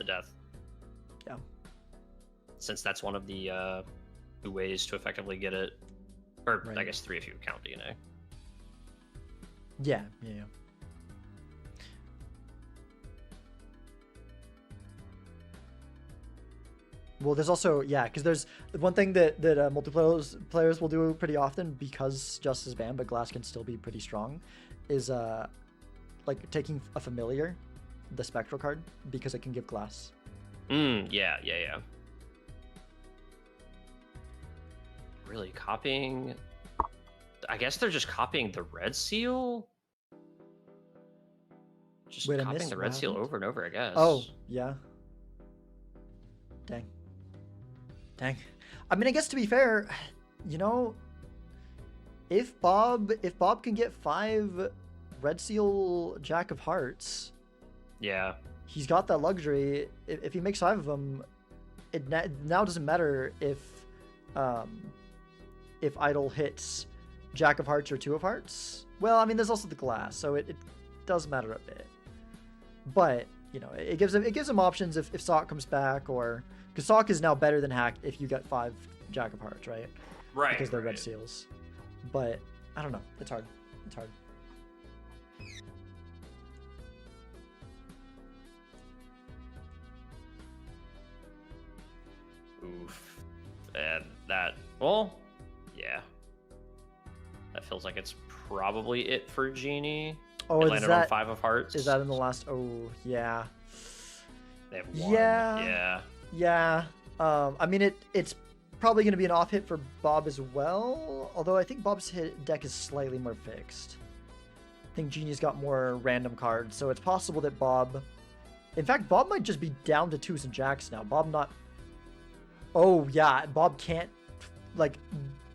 death. Yeah. Since that's one of the ways to effectively get it, or I guess 3 if you count DNA. Yeah. Well, there's also, because there's one thing that multiplayer players will do pretty often, because Justice is banned, but Glass can still be pretty strong, is like taking a familiar, the Spectral card, because it can give Glass. Yeah. Really copying? I guess they're just copying the red seal? Just copying the red seal over and over, I guess. Oh, yeah. Dang. I mean, I guess to be fair, if Bob can get 5 red seal Jack of Hearts, yeah, he's got that luxury. If he makes 5 of them, it now doesn't matter if Idol hits Jack of Hearts or 2 of Hearts. Well, I mean, there's also the Glass, so it does matter a bit. But it gives him options if Sock comes back, or because Sock is now better than Hack if you get 5 Jack of Hearts, right? Right. Because they're red seals. But I don't know. It's hard. Oof. And that feels like it's probably it for Genie. Oh, it landed on 5 of Hearts. Is that in the last? Oh, yeah. They have 1. Yeah. I mean, it's probably going to be an off hit for Bob as well. Although I think Bob's deck is slightly more fixed. I think Genie's got more random cards, so it's possible that Bob... In fact, Bob might just be down to 2s and jacks now. Bob not... Oh, yeah, Bob can't... Like,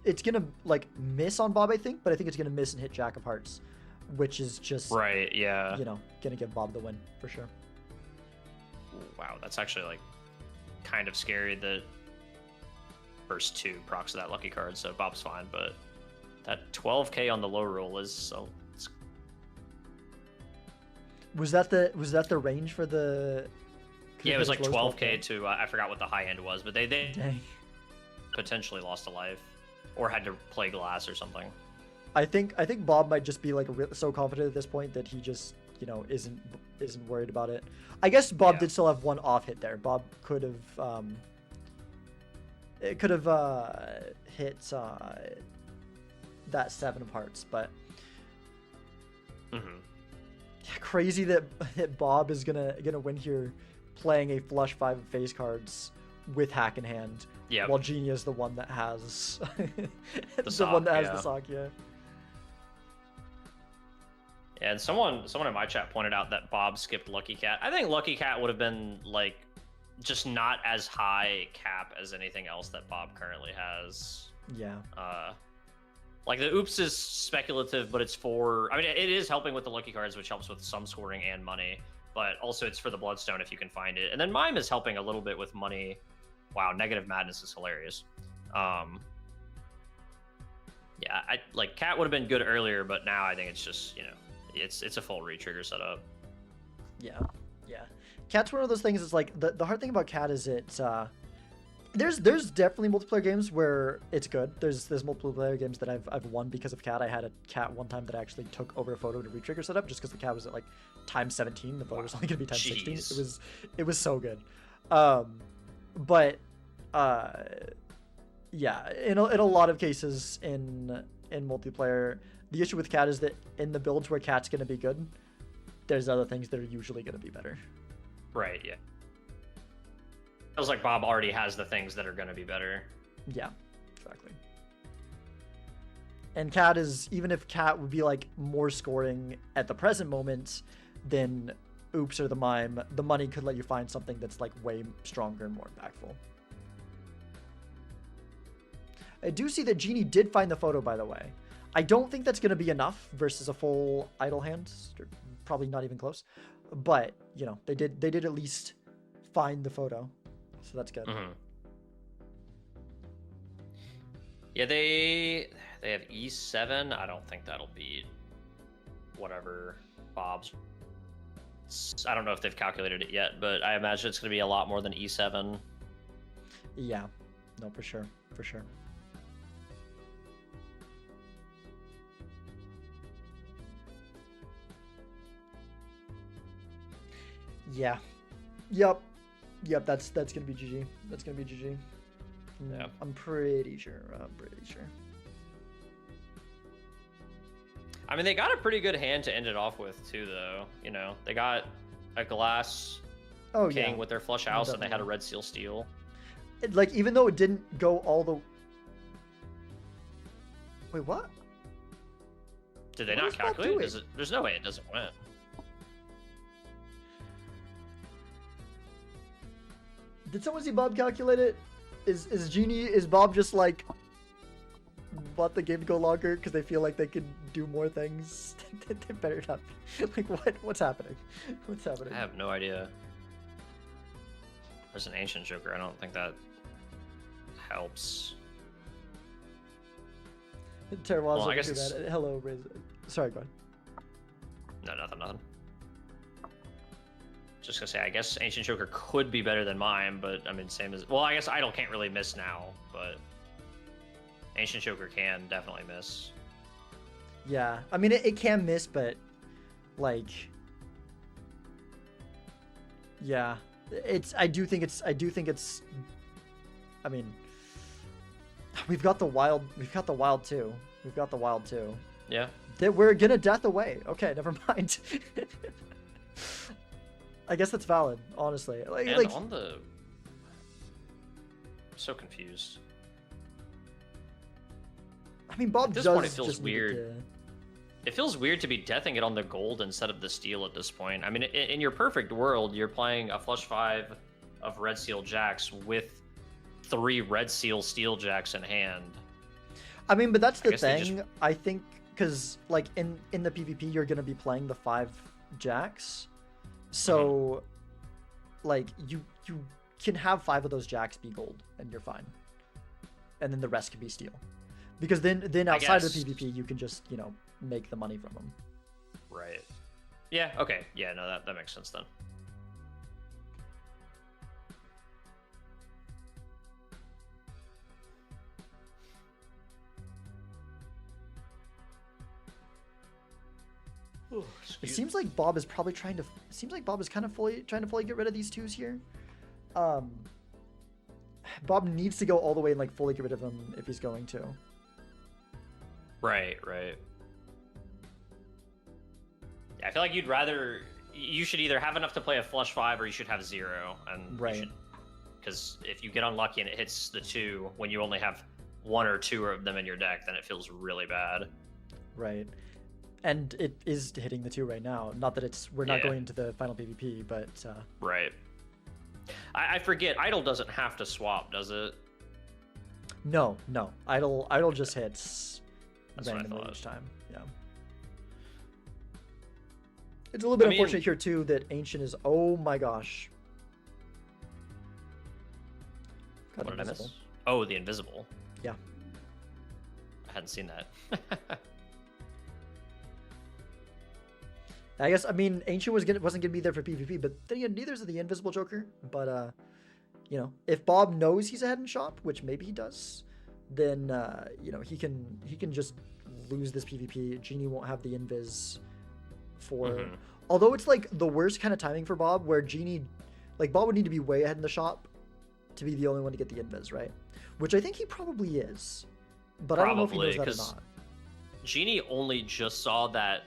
it's gonna, like, miss on Bob, I think, but I think it's gonna miss and hit Jack of Hearts, which is just... Right, yeah. You know, gonna give Bob the win, for sure. Wow, that's actually, like, kind of scary that first 2 procs to that lucky card, so Bob's fine, but that 12k on the low roll is so... Was that the range for the? Yeah, it was like 12k to I forgot what the high end was, but they Dang. potentially lost a life, or had to play glass or something. I think Bob might just be like so confident at this point that he just isn't worried about it. I guess Bob did still have one off hit there. Bob could have hit that 7 of hearts, but. Mm-hmm. Crazy that Bob is gonna win here, playing a flush 5 of face cards with hack in hand. Yeah. While Genie is the one that has the sock, one that has the sock. Yeah. And someone in my chat pointed out that Bob skipped Lucky Cat. I think Lucky Cat would have been like just not as high cap as anything else that Bob currently has. Yeah. Like the oops is speculative, but it's for, I mean, it is helping with the lucky cards, which helps with some scoring and money, but also it's for the Bloodstone if you can find it. And then Mime is helping a little bit with money. Wow, Negative Madness is hilarious. Yeah, like Cat would have been good earlier, but now I think it's just, it's a full retrigger setup. Yeah, yeah. Cat's one of those things. It's like the hard thing about Cat is there's definitely multiplayer games where it's good. There's multiplayer games that I've won because of Cat. I had a Cat one time that I actually took over a photo to retrigger setup just because the Cat was at like times 17. The photo was only gonna be times 16. It was so good. Yeah, in a lot of cases in multiplayer, the issue with Cat is that in the builds where Cat's gonna be good, there's other things that are usually gonna be better. Right. Yeah. Feels like Bob already has the things that are going to be better. Yeah, exactly. And Cat is, even if Cat would be like more scoring at the present moment than Oops or the Mime, the money could let you find something that's like way stronger and more impactful. I do see that Genie did find the photo, by the way. I don't think that's going to be enough versus a full idle hand. Probably not even close. But, they did at least find the photo. So that's good. Mm-hmm. Yeah, they have E7. I don't think that'll beat whatever Bob's. I don't know if they've calculated it yet, but I imagine it's going to be a lot more than E7. Yeah, no, for sure, for sure. Yeah. Yep, that's gonna be GG. That's gonna be GG. Yeah. I'm pretty sure. I mean, they got a pretty good hand to end it off with too, though. They got a glass king with their flush house, and they had a red seal steal. Like, even though it didn't go all the... Wait, what? Did they not calculate? There's no way it doesn't win. Did someone see Bob calculate it? Is Bob just like want the game to go longer because they feel like they can do more things? They better not be. Like, what's happening? What's happening? I have no idea. There's an Ancient Joker. I don't think that helps. Terwaz, I guess hello, Riz. Sorry, go ahead. No, nothing. Just gonna say, I guess Ancient Joker could be better than mine, but I mean, same as... Well, I guess Idol can't really miss now, but Ancient Joker can definitely miss. Yeah, I mean, it can miss, but like, yeah, I do think it's. I mean, we've got the wild too. Yeah. That we're gonna death away. Okay, never mind. I guess that's valid, honestly. Like on the... I'm so confused. I mean, Bob At this does point, it feels just weird. It feels weird to be deathing it on the gold instead of the steel at this point. I mean, in your perfect world, you're playing a flush 5 of red seal jacks with 3 red seal steel jacks in hand. I mean, but that's I the guess they thing. just- I think because like in the PvP, you're gonna be playing the 5 jacks, so like you can have 5 of those jacks be gold and you're fine, and then the rest can be steel, because then outside of the guess. PvP you can just make the money from them. Right. Yeah, okay. Yeah, no, that makes sense then. Ooh, It excuse seems like Bob is probably trying to. Seems like Bob is kind of trying to fully get rid of these 2s here. Bob needs to go all the way and like fully get rid of them if he's going to. Right, right. Yeah, I feel like you should either have enough to play a flush 5 or you should have 0. And Right. Because if you get unlucky and it hits the 2 when you only have 1 or 2 of them in your deck, then it feels really bad. Right. And it is hitting the 2 right now. Not that we're not Yeah. going into the final PvP, but Right. I forget, Idle doesn't have to swap, does it? no. Idle just hits That's what I randomly thought. each time. Yeah. It's a little bit I mean- unfortunate here too that Ancient is. Oh my gosh. Got What did I invisible. miss? Oh, the invisible. Yeah. I hadn't seen that. I guess Ancient wasn't gonna be there for PvP, but then again, neither is the Invisible Joker. But if Bob knows he's ahead in shop, which maybe he does, then he can just lose this PvP. Genie won't have the invis for. Mhm. Although it's like the worst kind of timing for Bob, where Genie, like Bob would need to be way ahead in the shop to be the only one to get the invis, right? Which I think he probably is, but I don't know if he knows Probably, that or 'cause- not. Genie only just saw that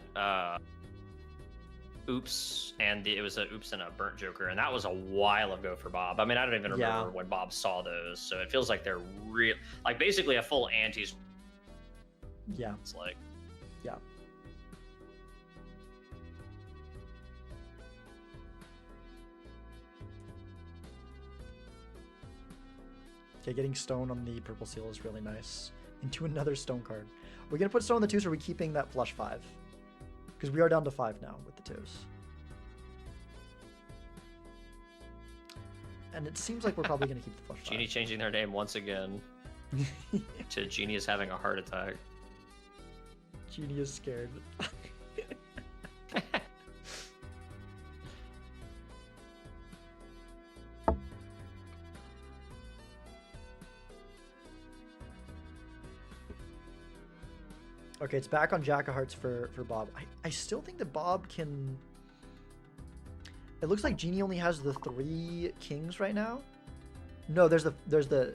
oops, and it was a oops and a burnt Joker, and that was a while ago for Bob. I mean, I don't even remember Yeah. when Bob saw those, so it feels like they're real, like basically a full anti. Yeah. It's like, Yeah. Okay, getting stone on the purple seal is really nice. Into another stone card. We're gonna put stone on the 2s, or are we keeping that flush 5? Because we are down to 5 now with the 2s. And it seems like we're probably gonna keep the flush 5. Genie changing their name once again to Genie is having a heart attack. Genie is scared. Okay, it's back on Jack of Hearts for Bob. I still think that Bob can. It looks like Genie only has the 3 kings right now. No, there's the.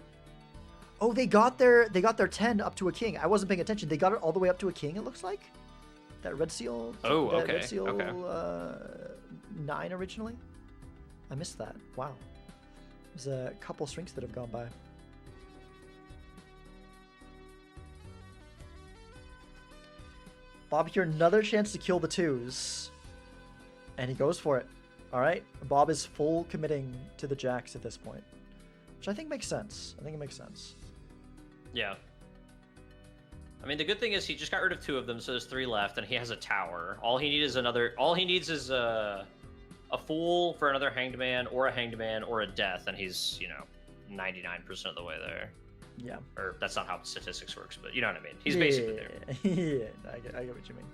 Oh, they got their 10 up to a king. I wasn't paying attention. They got it all the way up to a king. It looks like that red seal. Oh, that okay, Red seal, okay. 9 originally. I missed that. Wow. There's a couple shrinks that have gone by. Bob here, another chance to kill the 2s. And he goes for it. Alright, Bob is full committing to the jacks at this point. Which I think makes sense. I think it makes sense. Yeah. I mean, the good thing is he just got rid of 2 of them, so there's 3 left, and he has a tower. All he needs is a fool for another hanged man, or a hanged man, or a death, and he's 99% of the way there. Yeah. Or that's not how statistics works, but you know what I mean. He's basically there. Yeah, I get what you mean.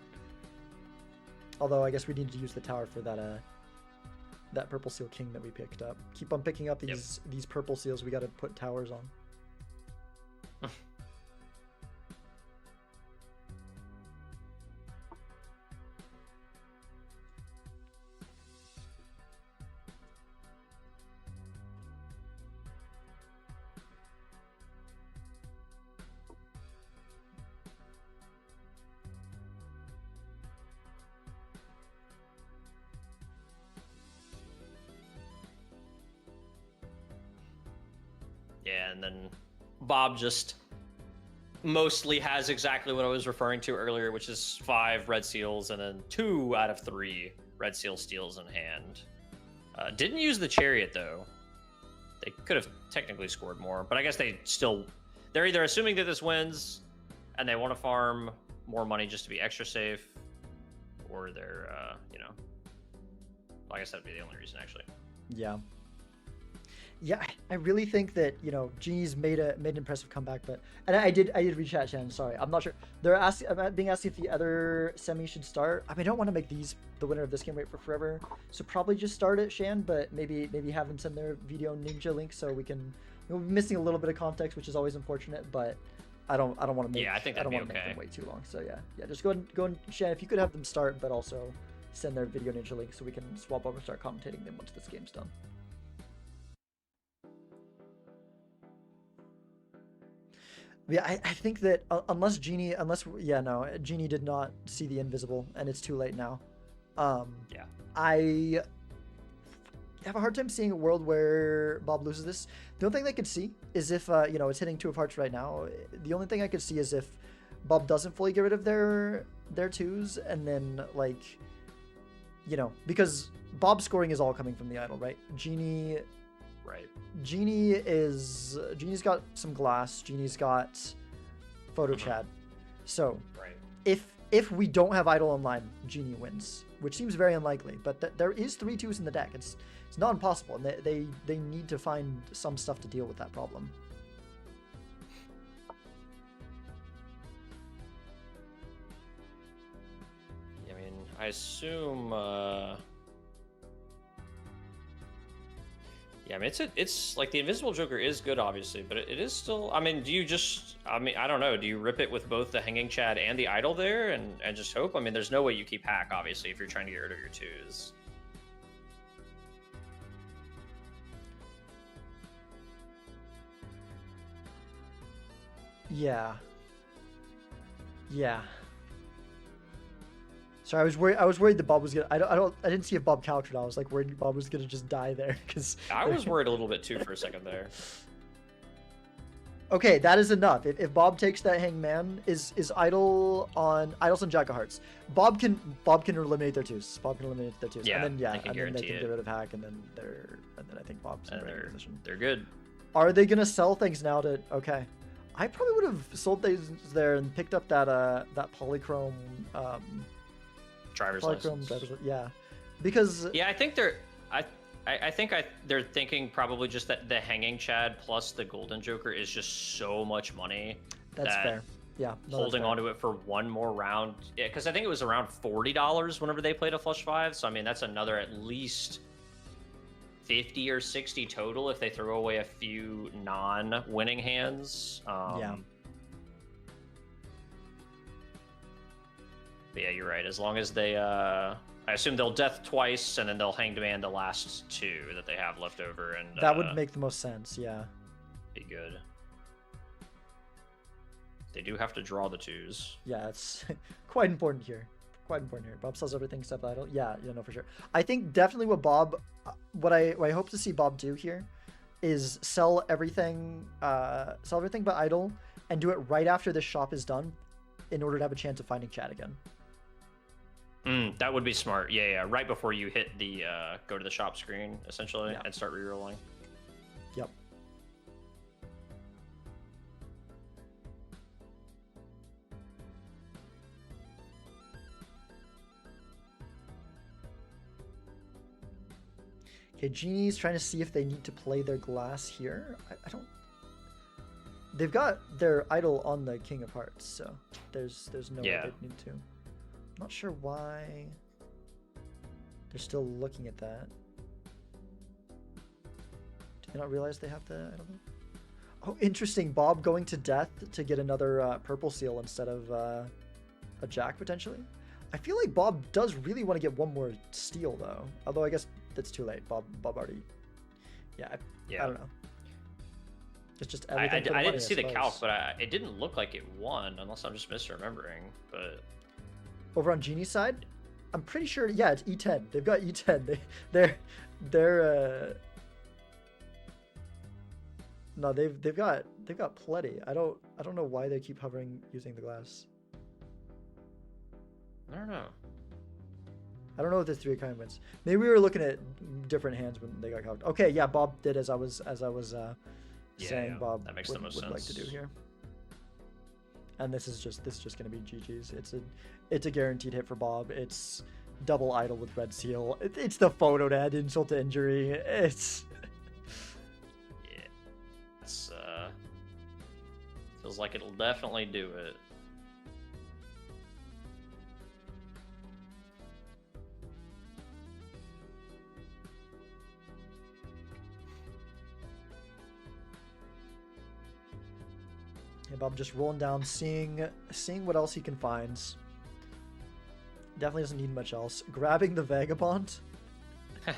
Although I guess we need to use the tower for that purple seal king that we picked up. Keep on picking up these purple seals. We got to put towers on. Yeah, and then Bob just mostly has exactly what I was referring to earlier, which is 5 red seals and then 2 out of 3 red seal steals in hand. Didn't use the chariot though. They could have technically scored more, but I guess they're either assuming that this wins and they want to farm more money just to be extra safe, or they're well, I guess that'd be the only reason actually. Yeah. Yeah, I really think that, you know, Genie's made an impressive comeback, but and I did read chat, Shannon. Sorry, I'm not sure. I'm being asked if the other semi should start. I mean, I don't want to make the winner of this game wait for forever, so probably just start it, Shan. But maybe have them send their video ninja link so we can. We're missing a little bit of context, which is always unfortunate, but I don't want to make. Yeah, I think that'd be okay. Make them wait too long. So yeah, just go and Shan, if you could have them start, but also send their video ninja link so we can swap over and start commentating them once this game's done. Yeah, I think that unless Genie did not see the invisible, and it's too late now. Yeah. I have a hard time seeing a world where Bob loses this. The only thing I could see is if, it's hitting 2 of hearts right now. The only thing I could see is if Bob doesn't fully get rid of their 2s, and then, like, because Bob's scoring is all coming from the idol, right? Right. Genie's got some glass. Genie's got photo Chad. So right. if we don't have idol online, Genie wins, which seems very unlikely. But there is 3 2s in the deck. It's not impossible, and they need to find some stuff to deal with that problem. I mean, I assume. Yeah, I mean, it's like the Invisible Joker is good, obviously, but it is still. I mean, I don't know. Do you rip it with both the Hanging Chad and the Idol there, and just hope? I mean, there's no way you keep Hack, obviously, if you're trying to get rid of your 2s. Yeah. Sorry, I was worried that Bob was gonna. I didn't see if Bob countered. I was like worried Bob was gonna just die there because. I was worried a little bit too for a second there. Okay, that is enough. If Bob takes that Hangman, is Idol on Idol's on Jack of Hearts. Bob can eliminate their 2s. Bob can eliminate their 2s. Yeah, and then they can it. get rid of Hack, and then I think Bob's in the position. They're good. Are they gonna sell things now to? Okay, I probably would have sold things there and picked up that polychrome. Driver's license. Yeah, because I think they're thinking probably just that the Hanging Chad plus the Golden Joker is just so much money. That's fair. Yeah, holding onto it for one more round, because I think it was around $40 whenever they played a flush 5. So I mean, that's another at least 50 or 60 total if they throw away a few non-winning hands. Yeah. But yeah, you're right. As long as they, I assume they'll death twice, and then they'll Hangman the last 2 that they have left over, and that would make the most sense. Yeah, be good. They do have to draw the 2s. Yeah, it's quite important here. Bob sells everything except Idol. Yeah, for sure. I think definitely what I hope to see Bob do here is sell everything but Idol, and do it right after this shop is done, in order to have a chance of finding Chad again. That would be smart. Yeah. Right before you hit the go to the shop screen, essentially, and start rerolling. Yep. Okay, Genie's trying to see if they need to play their glass here. I don't. They've got their idol on the King of Hearts, so there's no way they need to. I'm not sure why they're still looking at that. Do they not realize they have the idol? Oh, interesting. Bob going to death to get another purple seal instead of a Jack, potentially. I feel like Bob does really want to get one more steal, though. Although I guess that's too late. Bob already... Yeah, I don't know. It's just everything I didn't see the calc, but it didn't look like it won, unless I'm just misremembering. But over on Genie's side, I'm pretty sure. Yeah, it's E10. They've got E10. They're No, they've got plenty. I don't know why they keep hovering using the glass. I don't know. I don't know if there's 3 kind wins. Maybe we were looking at different hands when they got cocked. Okay, yeah, Bob did as I was saying. Bob that makes would, the most would sense. like to do here. And this is just gonna be GG's. It's a guaranteed hit for Bob. It's double idol with red seal. It's the photo to add insult to injury. It's Yeah. It's feels like it'll definitely do it. yeah, Bob just rolling down, seeing what else he can find. Definitely doesn't need much else. Grabbing the Vagabond. I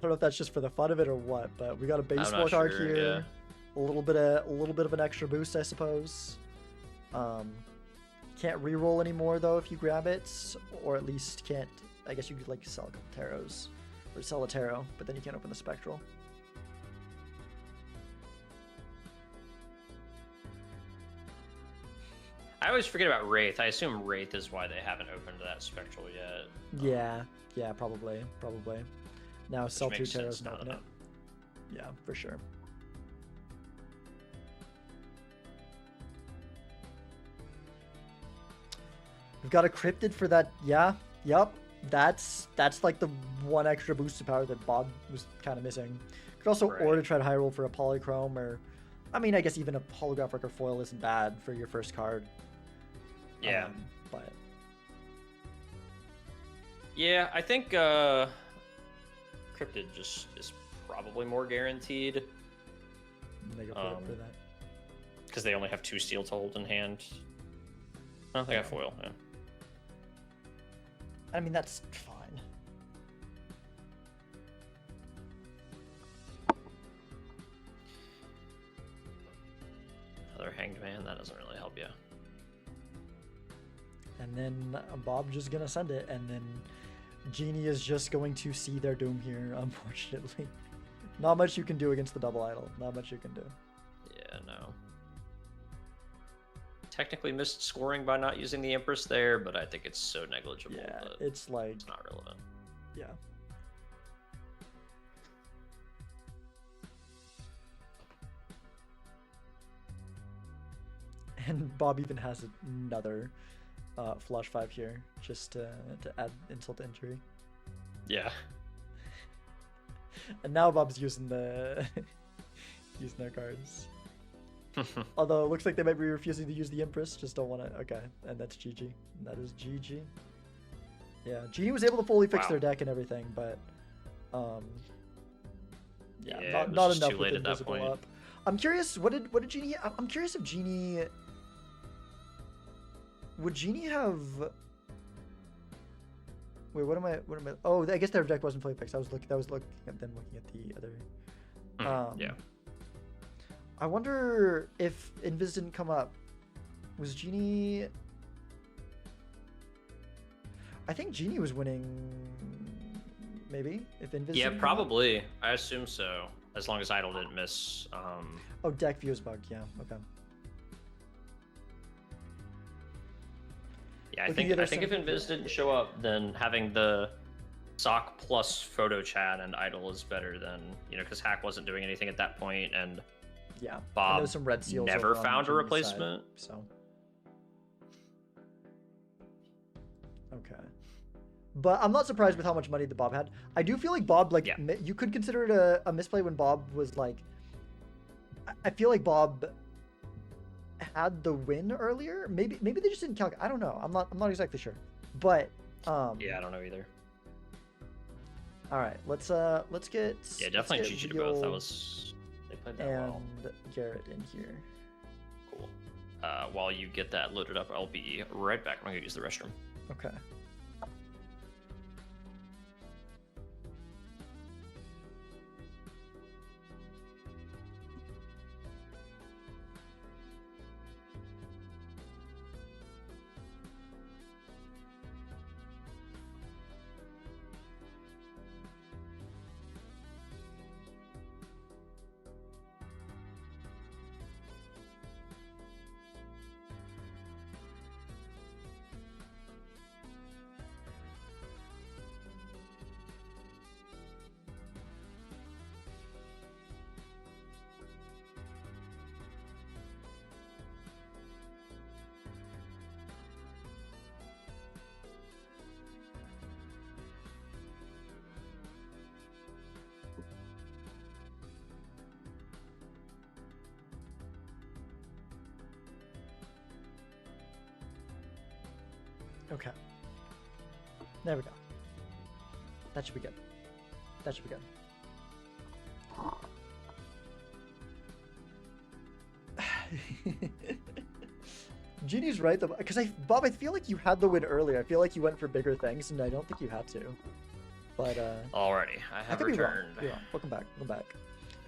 don't know if that's just for the fun of it or what, but we got a baseball card sure, here. yeah. A little bit of an extra boost, I suppose. Can't re-roll anymore though if you grab it, or at least can't. I guess you could like sell a couple tarots or sell a tarot, but then you can't open the spectral. I always forget about Wraith. I assume Wraith is why they haven't opened that spectral yet. Yeah, probably. Now sell 2 makes tarots sense and now open that it. Yeah, for sure. We've got a cryptid for that. Yeah, yep. That's like the one extra boost of power that Bob was kind of missing. Could also or to try to high roll for a polychrome, or I mean, I guess even a holographic or foil isn't bad for your first card. Yeah. But yeah, I think Cryptid just is probably more guaranteed. they go for that. Because they only have 2 steel to hold in hand. Oh, they got foil, yeah. I mean, that's fine. Another Hanged Man, that doesn't really help you. And then Bob just gonna send it, and then Genie is just going to see their doom here, unfortunately. Not much you can do against the double idol. Not much you can do. Yeah, no. Technically missed scoring by not using the Empress there, but I think it's so negligible Yeah, that it's like it's not relevant. yeah. And Bob even has another flush 5 here just to add insult to injury. Yeah. And now Bob's using their cards. Although it looks like they might be refusing to use the Empress, just don't want to. Okay, and that's GG. And that is GG. Yeah, Genie was able to fully fix their deck and everything, but yeah, not enough with Invisible up. I'm curious, what did Genie? I'm curious if Genie would Genie have. Wait, what am I? Oh, I guess their deck wasn't fully fixed. I was looking at them looking at the other. Yeah. I wonder if Invis didn't come up. Was Genie? I think Genie was winning. Maybe if Invis. Yeah, probably. I assume so. As long as Idol didn't miss. Oh, deck view is bugged. Yeah. Okay. Yeah, I think if Invis didn't show up, then having the Sock plus photo chat and Idol is better than because Hack wasn't doing anything at that point, and yeah, Bob some red seals never found a replacement. Side, so okay, but I'm not surprised with how much money that Bob had. I do feel like Bob, you could consider it a misplay when Bob was like. I feel like Bob had the win earlier. Maybe they just didn't calculate. I don't know. I'm not exactly sure, but yeah, I don't know either. All right, let's get definitely GG to both. That was they played that well. And Garrett in here. Cool. While you get that loaded up, I'll be right back. I'm gonna use the restroom. Okay. Okay. There we go. That should be good. That should be good. Genie's right though, because Bob, I feel like you had the win earlier. I feel like you went for bigger things, and I don't think you had to. But Alrighty, I have returned. Be wrong. Welcome back. Welcome back.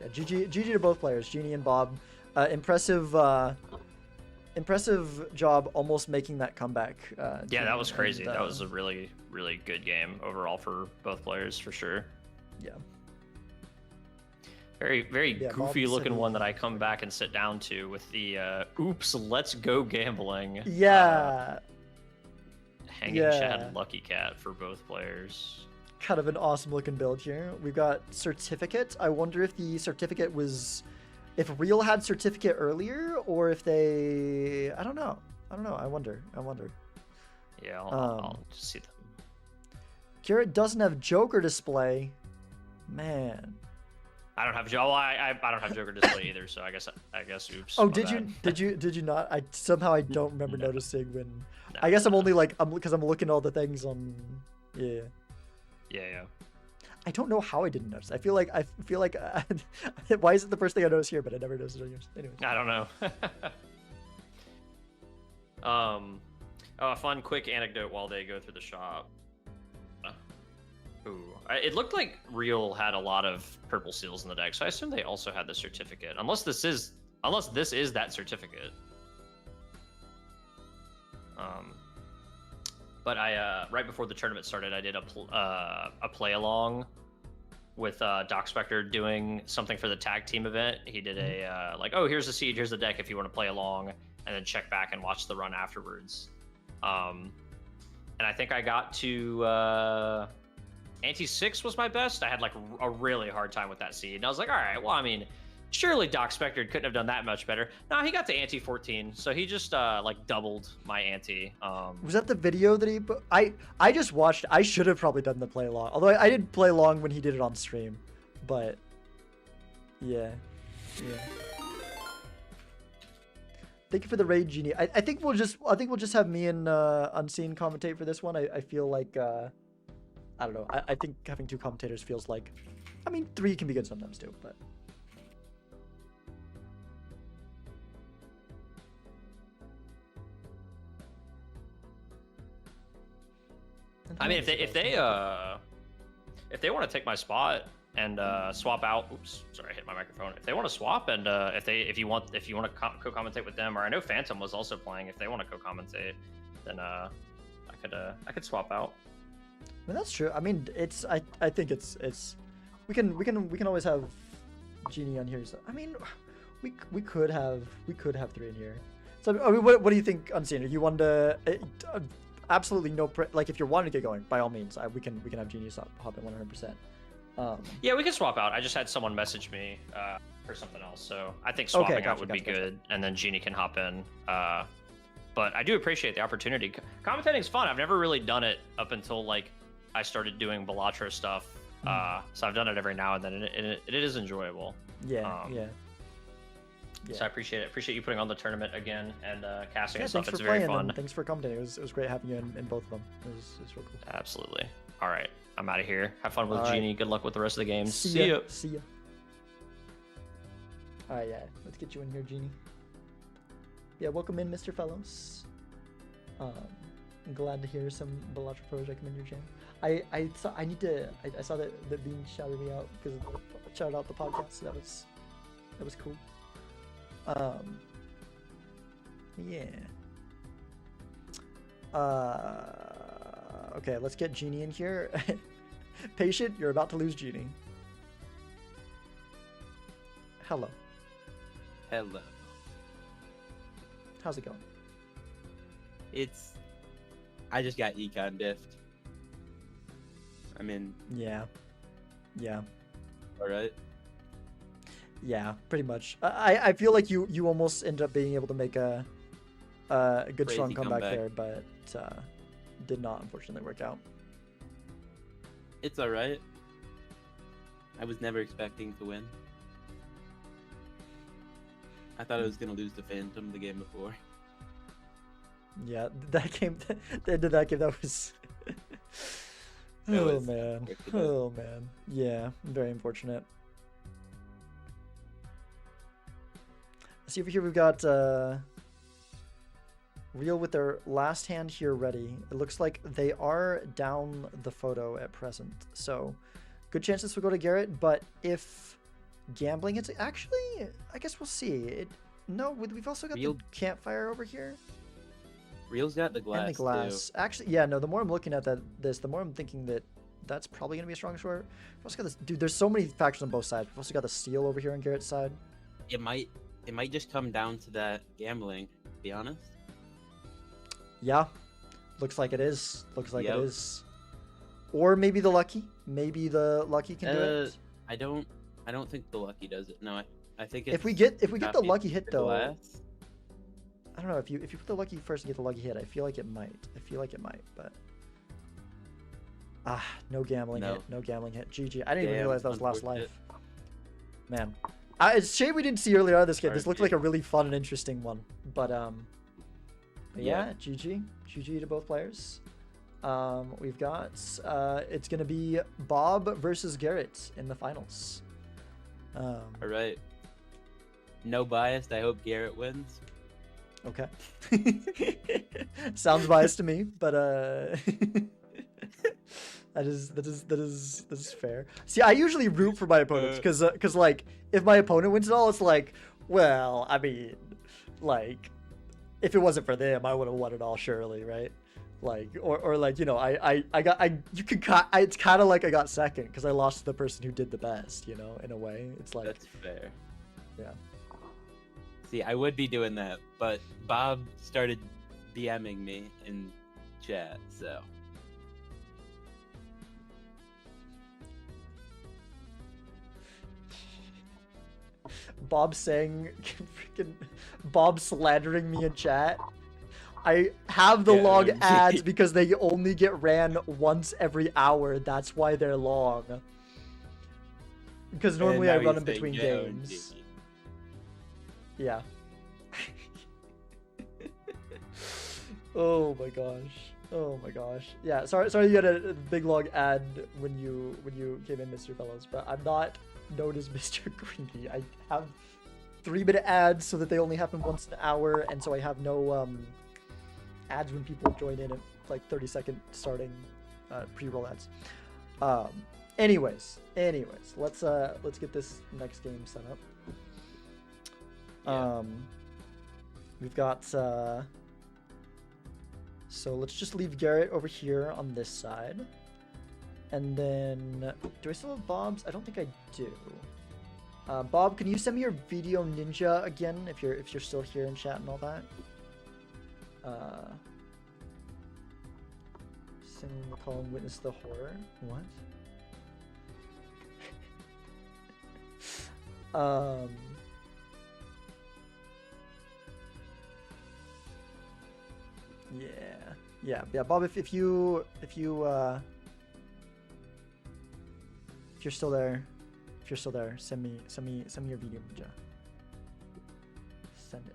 Yeah, GG to both players, Genie and Bob. Impressive job almost making that comeback. Yeah, that was crazy. That was a really, really good game overall for both players, for sure. Yeah. Very, very goofy looking one that I come back and sit down to with the oops, let's go gambling. Yeah. Hanging Chad Lucky Cat for both players. Kind of an awesome looking build here. We've got Certificate. I wonder if the Certificate was, if Real had Certificate earlier, or if they, I don't know. I wonder. Yeah, I'll just see them. Garrett doesn't have Joker display. Man. I don't have I don't have Joker display either, so I guess oops. Oh, did you not? I don't remember noticing when. No, I guess I'm only like because I'm looking at all the things on. Yeah. I don't know how I didn't notice. I feel like why is it the first thing I noticed here, but I never noticed it on yours? Anyways. I don't know. A fun quick anecdote while they go through the shop. Ooh, it looked like Real had a lot of purple seals in the deck, so I assume they also had the certificate. Unless this is that certificate. But I right before the tournament started, I did a play along with Doc Spector doing something for the tag team event. He did a like, oh, here's the seed, here's the deck if you want to play along, and then check back and watch the run afterwards. And I think I got to Ante 6 was my best. I had like a really hard time with that seed, and I was like, all right, well, I mean, surely Doc Spector couldn't have done that much better. No, he got to Ante 14, so he just like doubled my ante. Was that the video that he put? I just watched. I should have probably done the play along, although I did play along when he did it on stream, but yeah. Thank you for the raid, Genie. I think we'll just have me and Unseen commentate for this one. I feel like I don't know. I think having two commentators feels like, I mean, 3 can be good sometimes too, but. I mean, if they want to take my spot and swap out, oops, sorry, I hit my microphone. If they want to swap and if you want to co-commentate with them, or I know Phantom was also playing. If they want to co-commentate, then I could swap out. I mean, that's true. I mean, I think it's we can always have Genie on here. So I mean, we could have 3 in here. So I mean, what do you think, Unseen? Are you want to? Absolutely no like if you're wanting to get going, by all means, we can have Genie hop in 100%. Yeah, we can swap out. I just had someone message me for something else, so I think swapping out would be good, and then Genie can hop in. But I do appreciate the opportunity. Commentating is fun. I've never really done it up until like I started doing Balatro stuff. So I've done it every now and then, and it is enjoyable. Yeah. So I appreciate it. Appreciate you putting on the tournament again and casting and stuff. It's very fun. Thanks for commentating. It was great having you in both of them. It was real cool. Absolutely. All right, I'm out of here. Have fun with Genie. Right. Good luck with the rest of the games. See ya. All right, yeah. Let's get you in here, Genie. Yeah, welcome in, Mr. Fellows. I'm glad to hear some Balatro Pros recommend your channel. I saw that Bean shouted me out because shouted out the podcast. So that was cool. Yeah. Okay, let's get Genie in here. Patient, you're about to lose Genie. Hello. How's it going? I just got econ diffed. I mean... Yeah. Alright. Yeah, pretty much. I feel like you almost ended up being able to make a good Crazy strong comeback there, but did not unfortunately work out. It's alright. I was never expecting to win. I thought I was gonna lose to Phantom the game before. Yeah, that game, the end of that game, that was. It Oh was man. unfortunate. Oh man. Yeah, very unfortunate. See over here, we've got Real with their last hand here ready. It looks like they are down the photo at present, so good chance this will go to Garrett. But if gambling hits, actually, I guess we'll see. No, we've also got Real- the campfire over here. Real's got the glass, And the glass. Actually, yeah, no, the more I'm looking at this, the more I'm thinking that that's probably going to be a strong score. We've also got this, dude, there's so many factions on both sides. We've also got the steel over here on Garrett's side. too. It might just come down to that gambling, to be honest. Yeah, looks like it is. Looks like Yep. it is. Or maybe the lucky. Maybe the lucky can do it. I don't think the lucky does it. No, I think If we it's get the copy lucky hit the though, glass. I don't know if you put the lucky first and get the lucky hit. I feel like it might. But no gambling No. hit. No gambling hit. GG. I didn't even Damn, realize that was last unfortunate. life. Man, it's a shame we didn't see earlier on this game. This looked RP. like a really fun and interesting one. But yeah, Yeah. GG to both players. We've got it's gonna be Bob versus Garrett in the finals. All right. No biased. I hope Garrett wins. Okay. Sounds biased to me, but that is fair. See, I usually root for my opponents because like if my opponent wins it all, it's like, well, I mean, like if it wasn't for them, I would have won it all surely, right? Like or like, you know, it's kind of like I got second because I lost to the person who did the best, you know, in a way. It's like, That's fair. yeah. See, I would be doing that, but Bob started DMing me in chat, so. Bob saying, freaking Bob slandering me in chat. I have the Yeah, long OMG. ads because they only get ran once every hour. That's why they're long. Because normally I And now run he's in saying, between "Yeah, games. OMG." Yeah. Oh my gosh. Oh my gosh. Yeah, sorry you had a big long ad when you came in, Mr. Fellows, but I'm not known as Mr. Greedy. I have 3-minute ads so that they only happen once an hour, and so I have no ads when people join in at like 30-second starting pre-roll ads. Anyways, let's get this next game set up. Yeah. We've got so let's just leave Garrett over here on this side. And then do I still have Bob's? I don't think I do. Bob, can you send me your video ninja again if you're still here in chat and all that? Sing McCollum witness the horror. What? Yeah, Bob, if you're still there, send me your video ninja. Send it.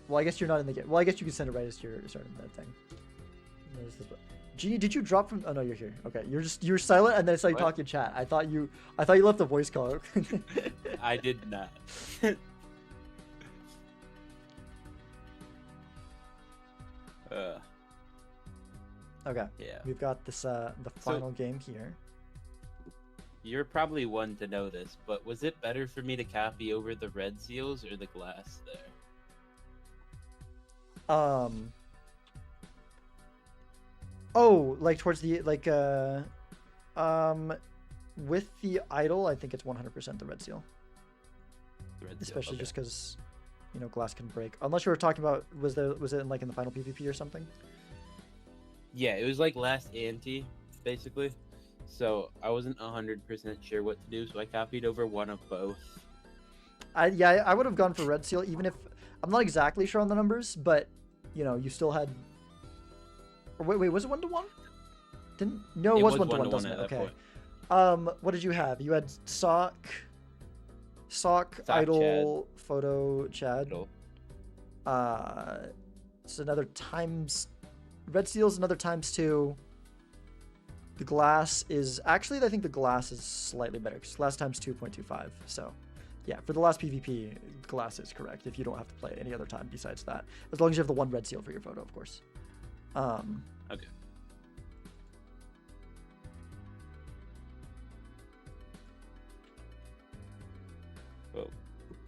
Well, I guess you're not in the game. Well, I guess you can send it right as you're starting that thing. Genie, did you drop from? Oh no, you're here. Okay, you're silent, and then it's like What? talking chat. I thought you left a voice call. I did not. Okay, Yeah. we've got this the final game here. You're probably one to know this, but was it better for me to copy over the red seals or the glass there? Oh, like towards the with the idol, I think it's 100% the red seal. The red seal, Especially okay. just because, you know, glass can break. Unless you were talking about was it in, like in the final PvP or something? Yeah, it was like last ante, basically. So I wasn't 100% sure what to do, so I copied over one of both. I would have gone for red seal, even if I'm not exactly sure on the numbers, but you know, you still had. Or wait, was it 1-to-1? No, it was 1-to-1, doesn't it? at that Okay. point. What did you have? You had sock, idol, Chad. photo, Chad. Idol. It's another times. Red seal's another times 2. The glass is actually, I think the glass is slightly better because glass times 2.25. So, yeah, for the last PvP, glass is correct if you don't have to play any other time besides that, as long as you have the 1 red seal for your photo, of course. Okay. Well,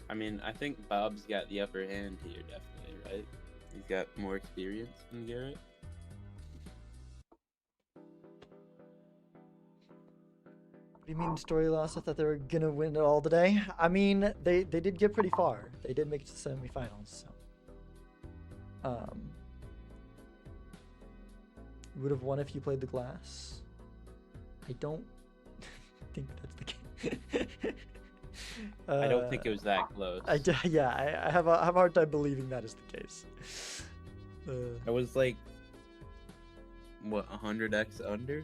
I mean, I think Bob's got the upper hand here, definitely, right? He's got more experience than Garrett. What do you mean story loss? I thought they were gonna win it all today. I mean, they did get pretty far. They did make it to the semifinals. So, would have won if you played the glass. I don't think that's the case. I don't think it was that close. I have a hard time believing that is the case. I was like, what, 100x under?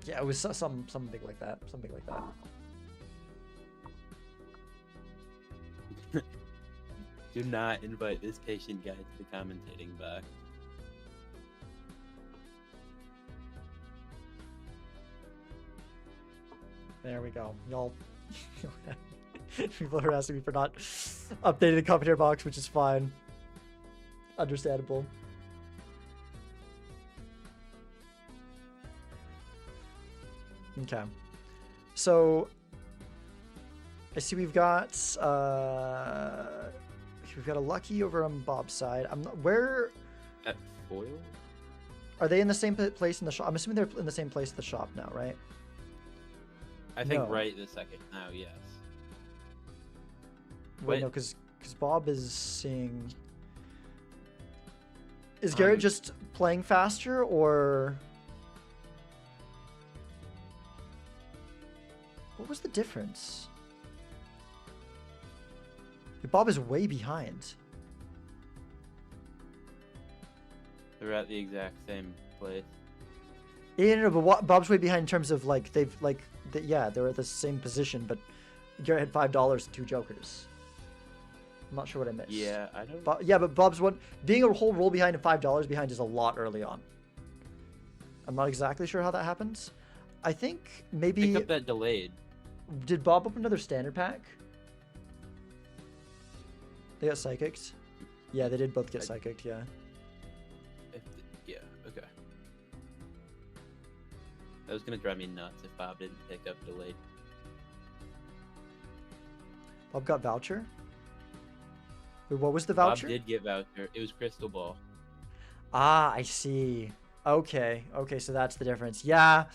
Yeah, it was something like that. Something like that. Do not invite this patient guy to the commentating box. There we go. Y'all. People are asking me for not updating the commentator box, which is fine. Understandable. Okay. So I see we've got a lucky over on Bob's side. I'm not where At foil? are they in the same place in the shop? I'm assuming they're in the same place at the shop now, right? I think No. right this second now, yes. Wait, Wait. no, because Bob is seeing. Is Garrett just playing faster, or what was the difference? Bob is way behind. They're at the exact same place. Yeah, no, but Bob's way behind in terms of like they're at the same position, but Garrett had $5 and 2 jokers. I'm not sure what I missed. Yeah, I don't. But Bob's being a whole roll behind and $5 behind is a lot early on. I'm not exactly sure how that happens. I think maybe Pick up that delayed. did Bob open another standard pack? They got psychics. Yeah, they did both get psychicked. Yeah. Yeah, okay. That was gonna drive me nuts if Bob didn't pick up delayed. Bob got voucher. Wait, what was the Bob voucher? did get voucher. It was Crystal Ball. Ah, I see. Okay, so that's the difference. Yeah,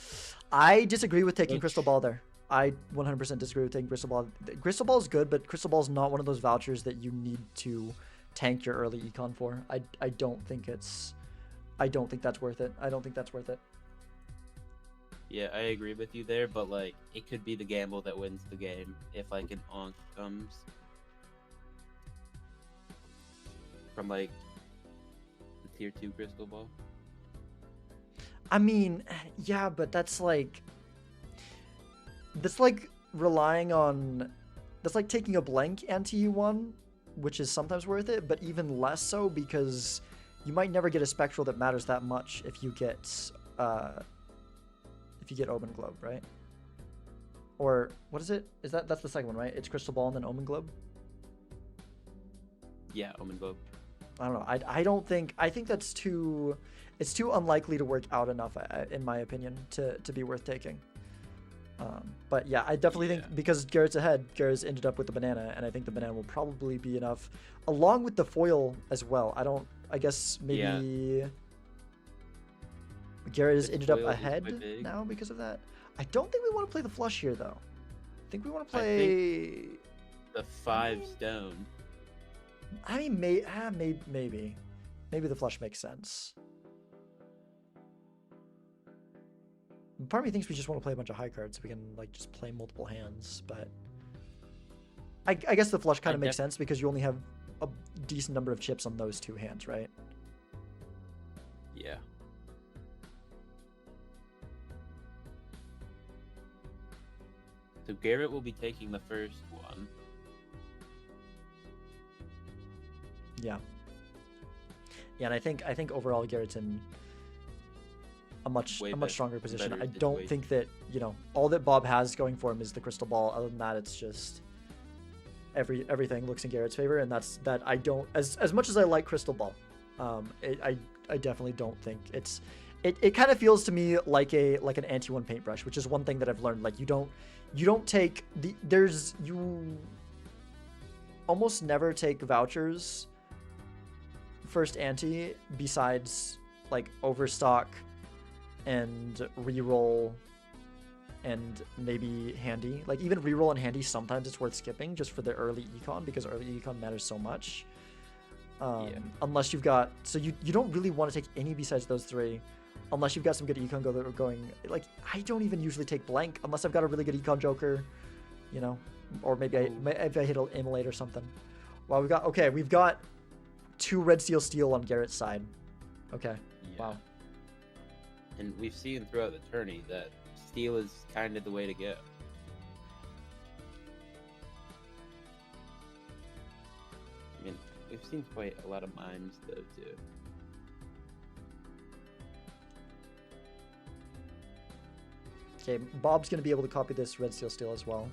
I disagree with taking Which- Crystal Ball there. I 100% disagree with taking Crystal Ball. Crystal Ball is good, but Crystal Ball is not one of those vouchers that you need to tank your early econ for. I don't think that's worth it. I don't think that's worth it. Yeah, I agree with you there, but like it could be the gamble that wins the game if like an onk comes from like the tier 2 Crystal Ball. I mean, yeah, but that's like relying on, that's like taking a blank anti-U1, which is sometimes worth it, but even less so because you might never get a spectral that matters that much if you get Omen Globe, right? Or what is it? That's the second one, right? It's Crystal Ball and then Omen Globe. Yeah, Omen Globe. I don't know. I think it's too unlikely to work out enough, in my opinion, to be worth taking. But yeah, I definitely think because Garrett's ahead, Garrett's ended up with the banana, and I think the banana will probably be enough, along with the foil as well. I guess maybe Garrett has The ended up foil is ahead quite big. now because of that. I don't think we want to play the flush here though. I think we want to I play. The 5 stone. I mean, maybe the flush makes sense. Part of me thinks we just want to play a bunch of high cards so we can like just play multiple hands, but I guess the flush kind of makes sense because you only have a decent number of chips on those 2 hands, right? Yeah. So Garrett will be taking the first one. Yeah. Yeah, and I think overall Garrett's in a much stronger position. better I don't situation. think that, you know, all that Bob has going for him is the crystal ball. Other than that, it's just everything looks in Garrett's favor, and that's that. I don't, as much as I like crystal ball, I definitely don't think it's it kind of feels to me like an anti-one paintbrush, which is one thing that I've learned. Like you don't take you almost never take vouchers first ante besides like overstock and reroll and maybe handy. Like even reroll and handy, sometimes it's worth skipping just for the early econ, because early econ matters so much. Unless you've got, so you don't really want to take any besides those three, unless you've got some good econ going. Like I don't even usually take blank unless I've got a really good econ joker, you know, or maybe if I hit an immolate or something. Well, we've got 2 red steel on Garrett's side. Okay. Yeah. Wow. And we've seen throughout the tourney that steel is kind of the way to go. I mean, we've seen quite a lot of mimes though too. Okay, Bob's gonna be able to copy this red steel as well.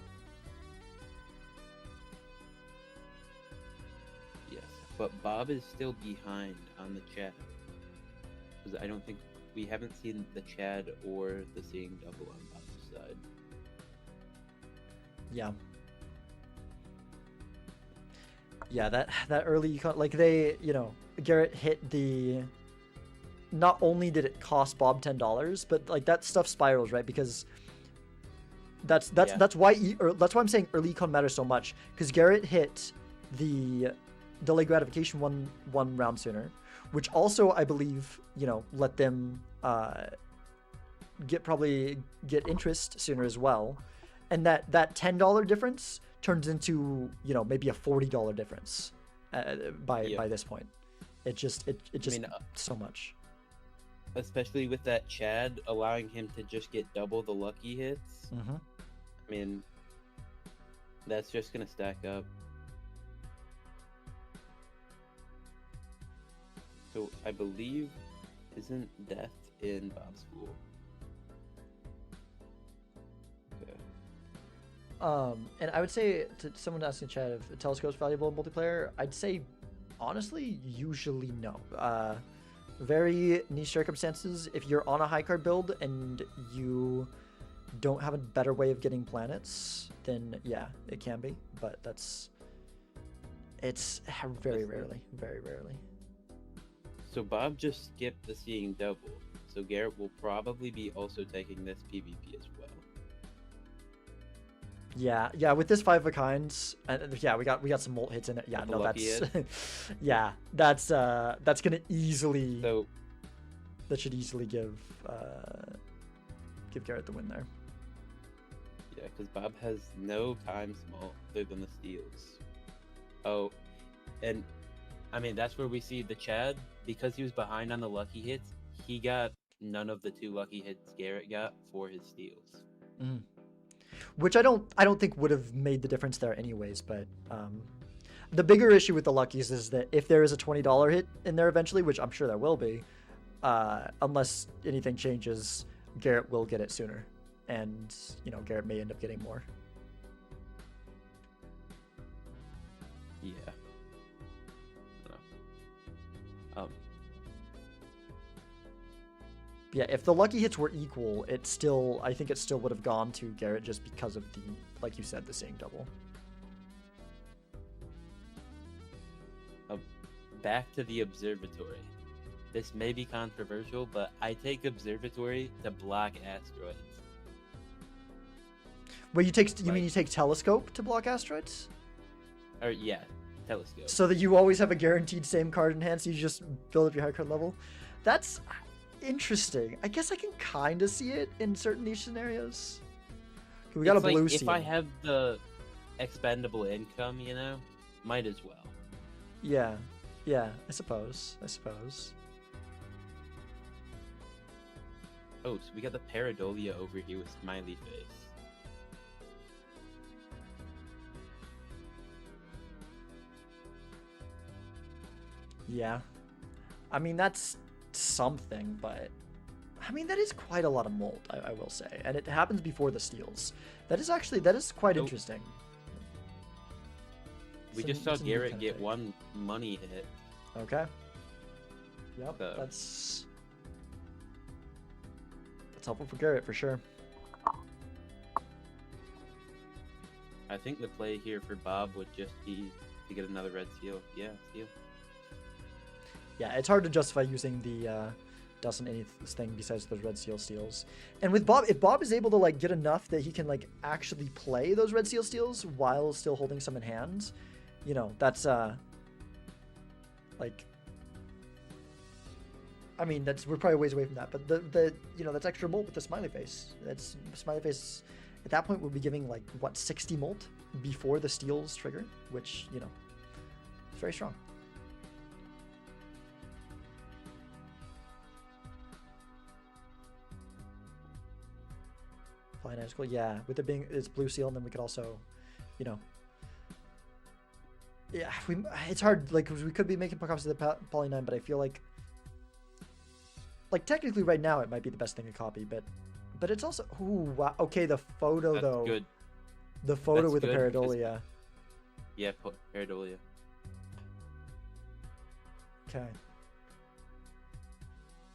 Yes, but Bob is still behind on the Chad. Because I don't think we haven't seen the Chad or the seeing double on Bob's side. Yeah. Yeah, that early econ, like they, you know, Garrett hit the. Not only did it cost Bob $10, but like that stuff spirals, right? Because that's why that's why I'm saying early econ matters so much, because Garrett hit the delay gratification one round sooner, which also I believe, you know, let them probably get interest sooner as well, and that $10 difference turns into, you know, maybe a $40 difference by this point. It just I mean, so much. Especially with that Chad allowing him to just get double the lucky hits. Mm-hmm. I mean, that's just gonna stack up. So I believe, isn't death in Bob's pool? Okay. And I would say to someone asking Chad if a telescope's valuable in multiplayer, I'd say honestly, usually no. Very niche circumstances. If you're on a high card build and you don't have a better way of getting planets, then yeah, it can be. But it's very rarely. So Bob just skipped the seeing double. So Garrett will probably be also taking this PvP as well. Yeah, with this 5 of a kinds, yeah, we got some molt hits in it. Yeah, no, that's yeah, that's gonna easily, so that should easily give Garrett the win there. Yeah, because Bob has no time small other than the steals. Oh, and I mean that's where we see the Chad, because he was behind on the lucky hits. He got none of the 2 lucky hits Garrett got for his steals. Mm. Which I don't think would have made the difference there anyways, but the bigger issue with the luckies is that if there is a $20 hit in there eventually, which I'm sure there will be, unless anything changes, Garrett will get it sooner, and you know, Garrett may end up getting more. Yeah. No. Yeah, if the lucky hits were equal, I think it still would have gone to Garrett just because of the, like you said, the seeing double. Back to the observatory. This may be controversial, but I take observatory to block asteroids. Wait, you mean you take telescope to block asteroids? Or yeah, telescope. So that you always have a guaranteed same card in hand, so you just build up your high card level? That's interesting. I guess I can kind of see it in certain niche scenarios. We got a blue seal. If I have the expendable income, you know, might as well. Yeah, I suppose. Oh, so we got the Paradolia over here with smiley face. Yeah. I mean, that's something, but I mean, that is quite a lot of mold, I will say. And it happens before the steals. That is quite Nope. interesting. We It's just an- saw it's a neat Garrett kind of get thing. one money hit. Okay. Yep, So- that's helpful for Garrett for sure. I think the play here for Bob would just be to get another red seal. Yeah, seal. Yeah, it's hard to justify using the Dustin anything besides those red seal steals. And with Bob, if Bob is able to like get enough that he can like actually play those red seal steals while still holding some in hand, you know, that's like, I mean, we're probably ways away from that. But the you know, that's extra molt with the smiley face. That's smiley face. At that point, we'll be giving like what 60 molt before the steals trigger, which, you know, is very strong. Flying Icicle, yeah. With it being it's blue seal, and then we could also, you know, yeah. It's hard. Like we could be making copies of the Poly 9, but I feel like technically right now it might be the best thing to copy, but it's also ooh wow. Okay, the photo That's though. good. The photo That's with the good because- Pareidolia. Yeah, Pareidolia. Okay.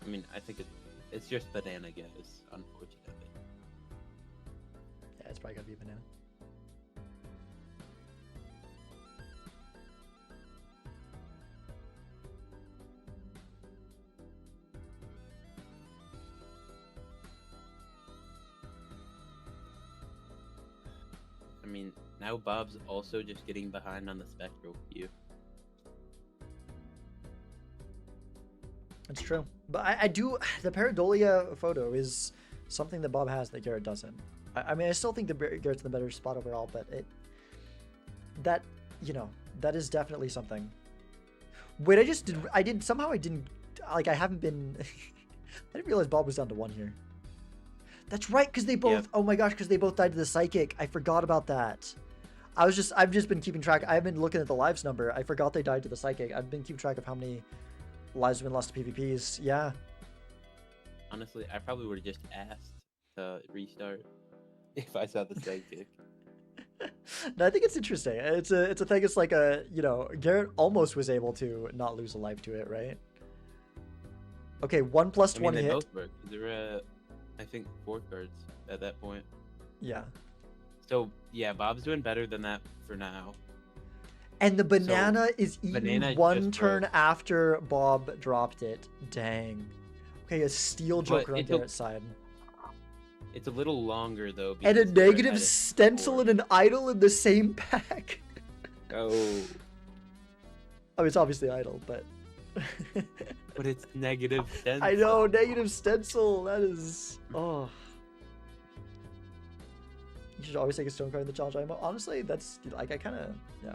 I mean, I think it's just banana guys, unfortunately. Yeah, it's probably gotta be a banana. I mean, now Bob's also just getting behind on the spectral queue. It's true, but I do. The Pareidolia photo is something that Bob has that Garrett doesn't. I mean, I still think that Garrett's in the better spot overall, but that you know, that is definitely something. Wait, I didn't somehow I didn't like I haven't been. I didn't realize Bob was down to 1 here. That's right, because they both. Yep. Oh my gosh, because they both died to the psychic. I forgot about that. I've just been keeping track. I've been looking at the lives number. I forgot they died to the psychic. I've been keeping track of how many lives have been lost to PvPs. Yeah. Honestly, I probably would have just asked to restart if I saw the psychic. No, I think it's interesting. It's a thing. It's like a, you know, Garrett almost was able to not lose a life to it, right? Okay, 1 plus I mean, 20 they hit. both worked. There were, I think, 4 cards at that point. Yeah. So yeah, Bob's doing better than that for now. And the banana is eaten banana one just turn broke. after Bob dropped it. Dang. Okay, a steel But Joker on it took- Garrett's side. It's a little longer though. And a because Garrett negative had it stencil before. and an idol in the same pack. Oh, I mean, it's obviously idol, but... but it's negative 10. I know, negative stencil. That is... Oh. You should always take a stone card in the challenge IMO. Honestly, that's... Like, I kind of... Yeah.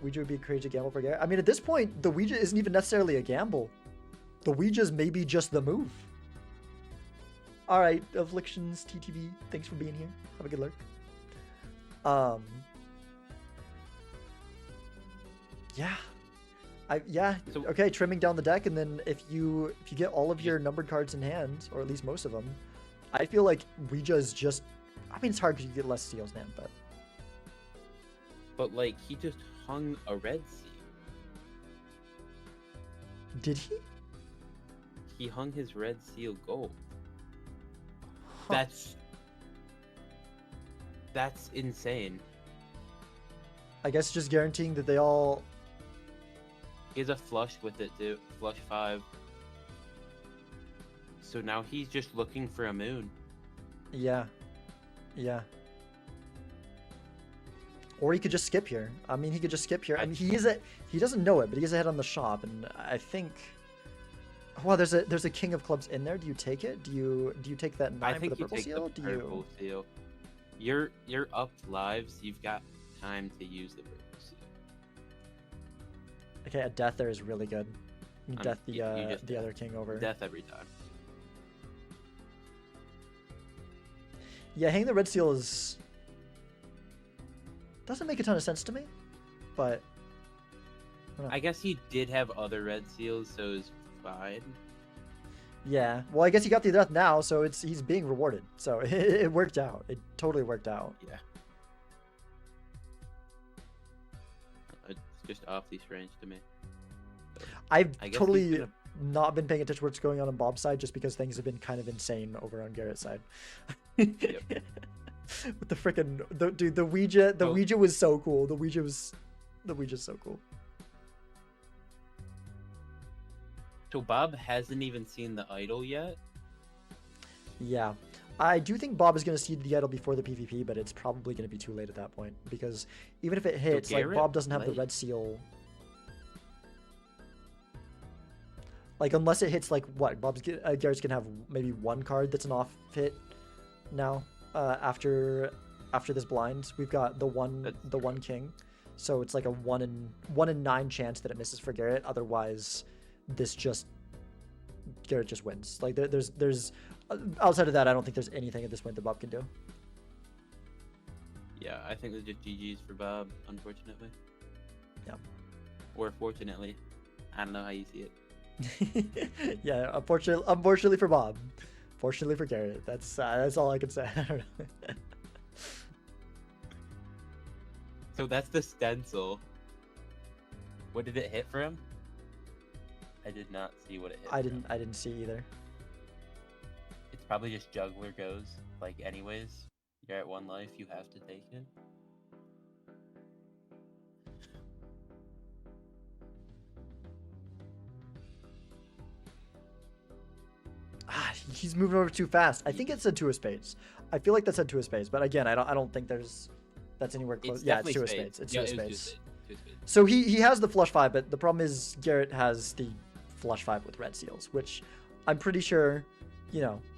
Ouija would be a crazy gamble for Garrett. I mean, at this point, the Ouija isn't even necessarily a gamble. The Ouija's maybe just the move. Alright, Afflictions TTV, thanks for being here. Have a good lurk. Yeah. So- Okay, trimming down the deck, and then if you get all of your numbered cards in hand, or at least most of them, I feel like Ouija is just... I mean, it's hard because you get less steals, man, but... But like, he just hung a red seal. Did he? He hung his red seal gold. Huh. That's insane. I guess just guaranteeing that they all... He has a flush with it too. Flush 5. So now he's just looking for a moon. Yeah. Yeah. Or he could just skip here. I mean, he could just skip here. I mean, he doesn't know it, but he is ahead on the shop, and I think... Wow, there's a king of clubs in there. Do you take it? Do you take that 9 I for think the you purple take seal? the Do you... purple seal. You're up lives. You've got time to use the purple seal. Okay, a death there is really good. You death the you just the death. other king over. Death every time. Yeah, hanging the red seal is... Doesn't make a ton of sense to me, but... I guess he did have other red seals, so it's fine. Yeah. Well, I guess he got the death now, so he's being rewarded. So it worked out. It totally worked out. Yeah. It's just awfully strange to me. I've I guess totally he's gonna- not been paying attention to what's going on Bob's side just because things have been kind of insane over on Garrett's side. With the freaking dude, the Ouija, Oh. Ouija was so cool. The Ouija's so cool. So Bob hasn't even seen the idol yet. Yeah. I do think Bob is going to see the idol before the PvP, but it's probably going to be too late at that point because even if it hits, like Garrett Bob doesn't have the might- red seal. Like unless it hits like what Garrett's gonna have maybe one card that's an off hit now. After this blind, we've got the one king, so it's like a 1 in 9 chance that it misses for Garrett. Otherwise, Garrett just wins. Like there's outside of that, I don't think there's anything at this point that Bob can do. Yeah, I think it's just GG's for Bob, unfortunately. Yeah. Or fortunately, I don't know how you see it. Yeah, unfortunately for Bob, fortunately for Garrett. That's all I can say. I don't know. So that's the stencil. What did it hit for him? I did not see what it hit. I for him. didn't see either. It's probably just juggler goes. Like anyways, you're at 1 life, you have to take it. He's moving over too fast. I think it said 2 of spades. I feel like that said 2 of spades, but again, I don't think that's anywhere close. Yeah, it's 2 of spades. It's 2 of spades. So he has the flush 5, but the problem is Garrett has the flush 5 with red seals, which I'm pretty sure,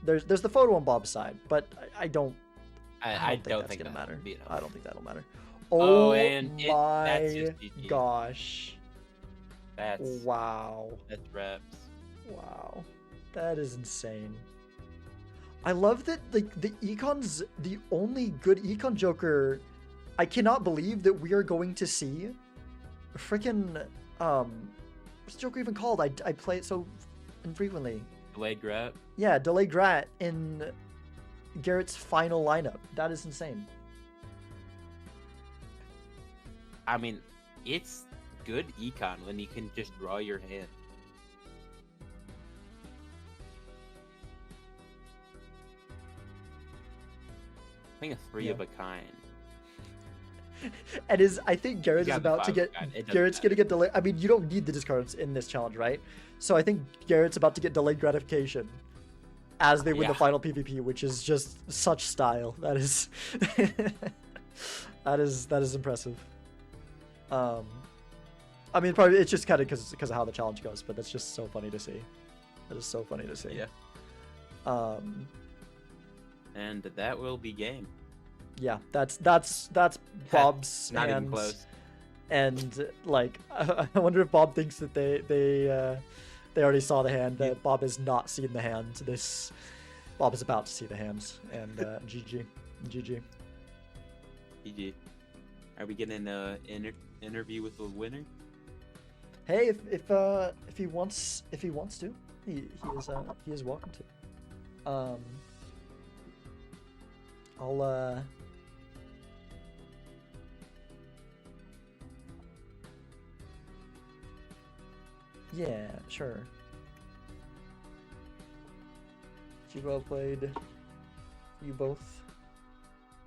there's the photo on Bob's side, but I don't think that's gonna matter. I don't think that'll matter. Oh, and that's my just GG. gosh! That's Wow! reps. Wow, that is insane. I love that like the Econ's the only good Econ Joker. I cannot believe that we are going to see freaking what's the Joker even called? I play it so infrequently. Delayed grab. Yeah, Delayed Grat in Garrett's final lineup. That is insane. I mean, it's good econ when you can just draw your hand. I think a 3 Yeah. of a kind. And I think Garrett You is got the about to 5 get. kind. It doesn't Garrett's gonna matter. get delayed. I mean, you don't need the discards in this challenge, right? So I think Garrett's about to get delayed gratification as they win the Yeah. final PvP, which is just such style. That is, that is impressive. I mean, probably it's just kind of because of how the challenge goes, but that's just so funny to see. That is so funny to see. Yeah. And that will be game. Yeah, that's Bob's Not even hands. close. And like, I wonder if Bob thinks that they already saw the hand. That Bob has not seen the hand. Bob is about to see the hands. And GG. GG. Are we getting an interview with the winner? Hey, if he wants to, he is welcome to. I'll yeah, sure. You well played. You both.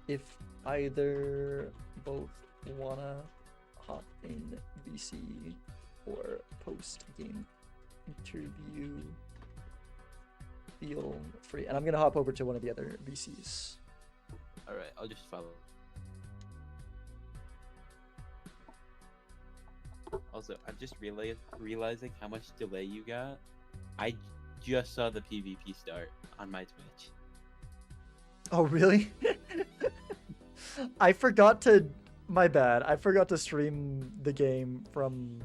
If either both wanna hop in VC or post game interview, feel free. And I'm gonna hop over to one of the other VCs. All right, I'll just follow. Also, I'm just realizing how much delay you got. I just saw the PvP start on my Twitch. Oh, really? I forgot to. My bad. I forgot to stream the game from.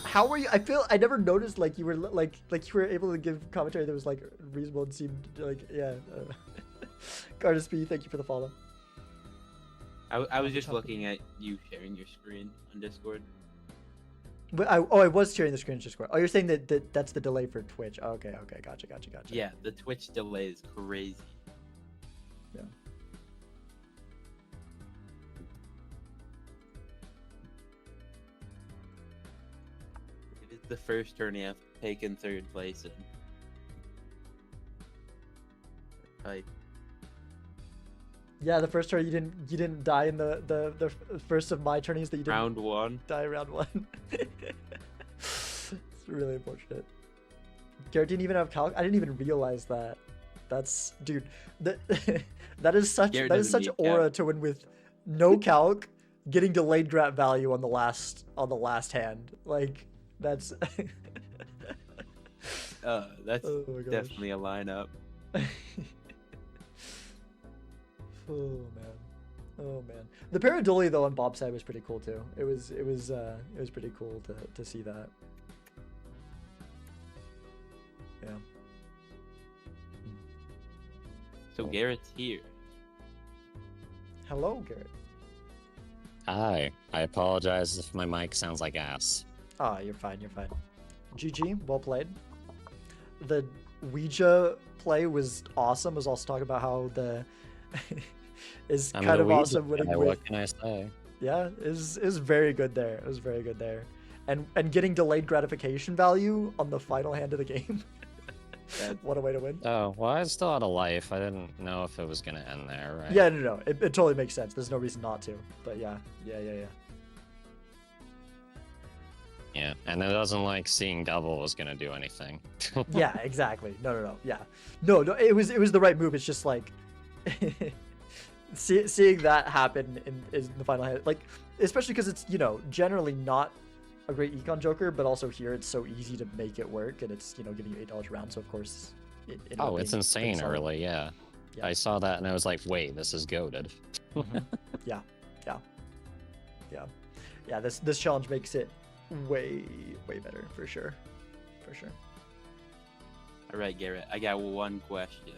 How were you? I never noticed like you were like you were able to give commentary that was like reasonable and seemed like yeah. Gardas B, thank you for the follow. I was just looking at you sharing your screen on Discord. But I was sharing the screen to Discord. Oh, you're saying that's the delay for Twitch. Okay, gotcha. Yeah, the Twitch delay is crazy. Yeah. It is the first tourney I've taken third place in. Right. Yeah, the first turn you didn't die in the first of my tourneys that you didn't Round 1. die round 1. It's really unfortunate. Garrett didn't even have calc. I didn't even realize that. That's dude. That is such Garrett that is doesn't such need aura calc. to win with no calc, getting delayed grab value on the last hand. Like that's. That's Oh my gosh. definitely a lineup. Oh man. The pareidolia though on Bob's side was pretty cool too. It was pretty cool to see that. Yeah. So Garrett's here. Hello, Garrett. Hi. I apologize if my mic sounds like ass. Ah, you're fine. GG, well played. The Ouija play was awesome. I was also talking about how the is I'm kind the of Ouija awesome winning guy, with. What can I say? Yeah, is very good there. It was very good there, and getting delayed gratification value on the final hand of the game. What a way to win. Oh, well, I still had a life. I didn't know if it was going to end there, right? Yeah, no, it totally makes sense. There's no reason not to. But yeah. Yeah, and it doesn't like seeing double was going to do anything. Yeah, exactly. No. Yeah, no. It was the right move. It's just like seeing that happen in the final hand, like especially because it's generally not a great econ joker, but also here it's so easy to make it work, and it's giving you $8 a round. So of course, Oh, it's insane early. Yeah. Yeah. I saw that and I was like, wait, this is goated. Yeah. This challenge makes it way better for sure. All right, Garrett. I got one question.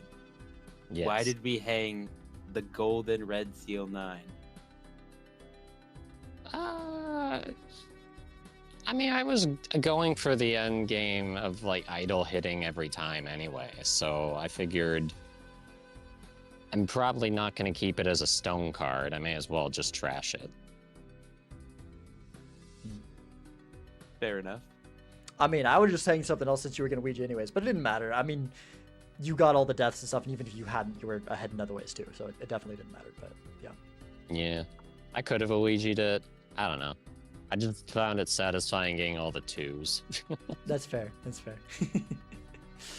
Yes. Why did we hang the golden red seal 9? I mean, I was going for the end game of like idle hitting every time anyway, so I figured I'm probably not going to keep it as a stone card. I may as well just trash it. Fair enough. I mean, I was just saying something else since you were gonna Ouija anyways, but it didn't matter. I mean, you got all the deaths and stuff, and even if you hadn't, you were ahead in other ways too, so it definitely didn't matter. But yeah. Yeah, I could have Ouija'd it. I don't know. I just found it satisfying getting all the 2s. That's fair.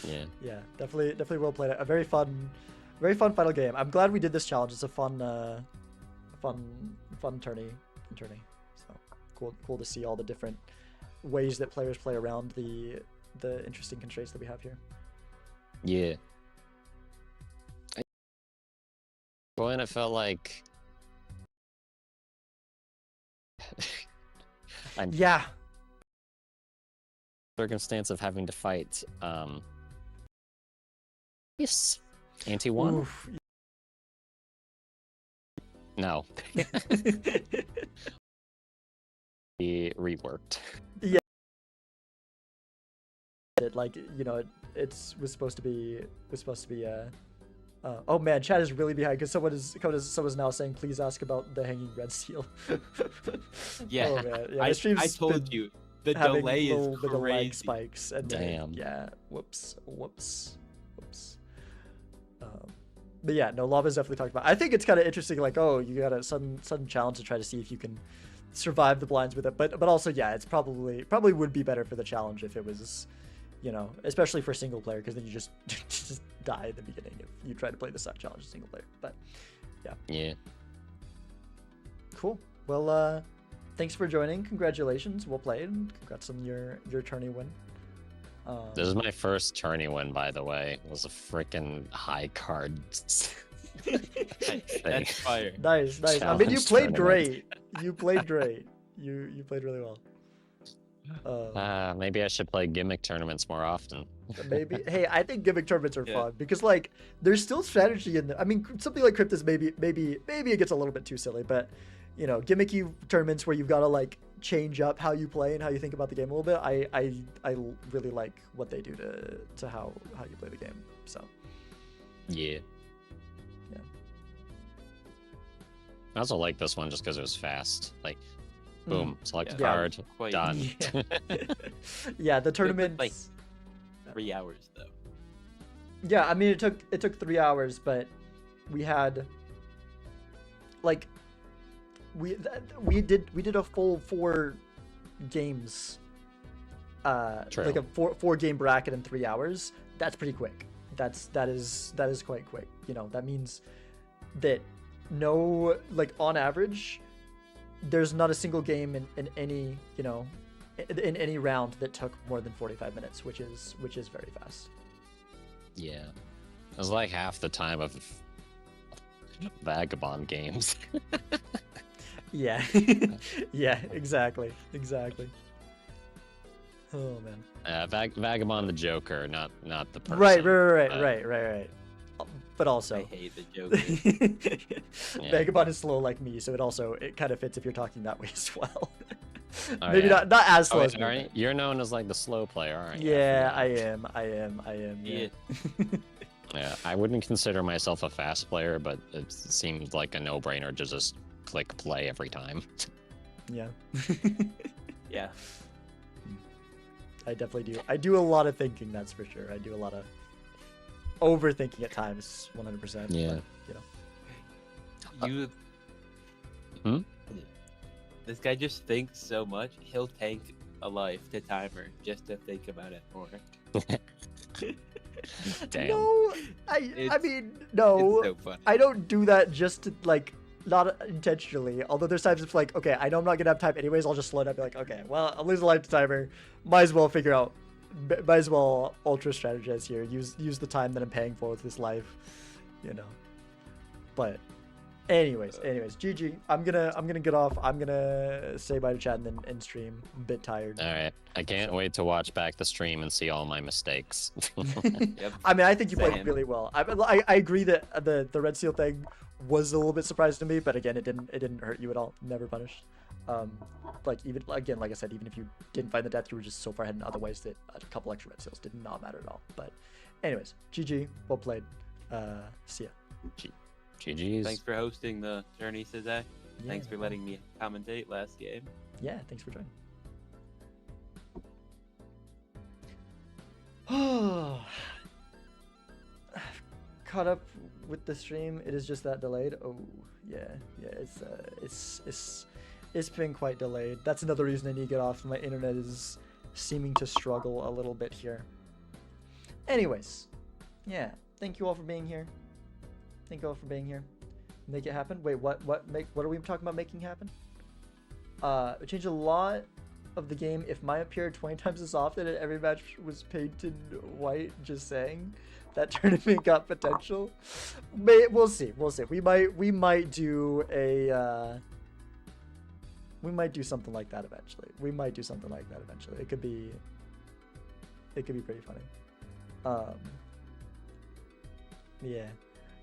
Yeah. Yeah, definitely well played. A very fun final game. I'm glad we did this challenge. It's a fun tourney. So cool to see all the different ways that players play around the interesting constraints that we have here. Yeah. When it felt like I'm Yeah. circumstance of having to fight yes. Anti-1? Oof. No. Be reworked. Like it was supposed to be oh man, chat is really behind because someone's now saying please ask about the hanging red seal. Yeah, Oh, man. Yeah, I my stream's told been you the having delay a is little bit of lag crazy. spikes and then- Damn. yeah, whoops. But yeah, no, Lava's definitely talked about. I think it's kind of interesting, like, oh, you got a sudden challenge to try to see if you can survive the blinds with it. But also, yeah, it's probably would be better for the challenge if it was, especially for single player, because then you just die at the beginning if you try to play the side challenge single player. But Yeah. cool. Well, thanks for joining. Congratulations. Well played. Congrats on your tourney win. This is my first tourney win, by the way. It was a freaking high card. That's fire. Nice. I mean, you Challenge played tournament. great. You played great. You played really well. Maybe I should play gimmick tournaments more often. Maybe. Hey, I think gimmick tournaments are Yeah. fun because like there's still strategy in there. I mean, something like Cryptus maybe it gets a little bit too silly, but you know, gimmicky tournaments where you've got to like change up how you play and how you think about the game a little bit. I really like what they do to how you play the game. So Yeah. Yeah. I also like this one just because it was fast. Like, boom, select a Yeah. card, Quite done. Yeah. Yeah, the tournament. like 3 hours though. Yeah, I mean it took 3 hours, but we had like we did a full 4 games, True. like a four game bracket in 3 hours. That's pretty quick. That is quite quick. You know, that means that no, like on average, there's not a single game in any, you know, in any round that took more than 45 minutes, which is very fast. Yeah. It was like half the time of Vagabond games. Yeah. Yeah, exactly. Oh man. Vagabond the Joker, not the person. Right. But I also hate the Joker. Yeah. Vagabond is slow like me, so it kind of fits if you're talking that way as well. Oh, Maybe yeah. not as slow Oh, as wait, me. aren't you? You're known as like the slow player, aren't you? Yeah, forgot. I am. Yeah. Yeah, I wouldn't consider myself a fast player, but it seemed like a no-brainer to just click play every time. Yeah. Yeah. I definitely do. I do a lot of thinking, that's for sure. I do a lot of overthinking at times, 100%. Yeah. But, you know. You. Hmm? This guy just thinks so much. He'll tank a life to timer just to think about it more. Damn. No, I It's- mean, no. It's so funny. I don't do that just to, like, not intentionally. Although there's times it's like, okay, I know I'm not gonna have time anyways. I'll just slow down and be like, okay, well, I'll lose a life to timer. Might as well figure out. Might as well ultra strategize here. Use the time that I'm paying for with this life, you know. But, anyways, GG. I'm gonna get off. I'm gonna say bye to chat and then end stream. I'm a bit tired. All right. I can't wait to watch back the stream and see all my mistakes. Yep. I mean, I think you played Same. really well. I agree that the red seal thing was a little bit surprising to me, but again, it didn't hurt you at all. Never punished. Like even again, like I said, even if you didn't find the death, you were just so far ahead in other ways that a couple extra red seals did not matter at all. But, anyways, GG, well played. See ya. GG's. Thanks for hosting the tourney today. Yeah, Thanks for no letting me commentate last game. Yeah, thanks for joining. Oh, caught up with the stream. It is just that delayed. Oh, yeah. It's been quite delayed. That's another reason I need to get off. My internet is seeming to struggle a little bit here. Anyways, yeah. Thank you all for being here. Make it happen. Wait, what are we talking about making happen? It changed a lot of the game if Maya appeared 20 times as often and every match was painted white. Just saying, that tournament got potential. We'll see. We might do a we might do something like that eventually. It could be pretty funny. Yeah.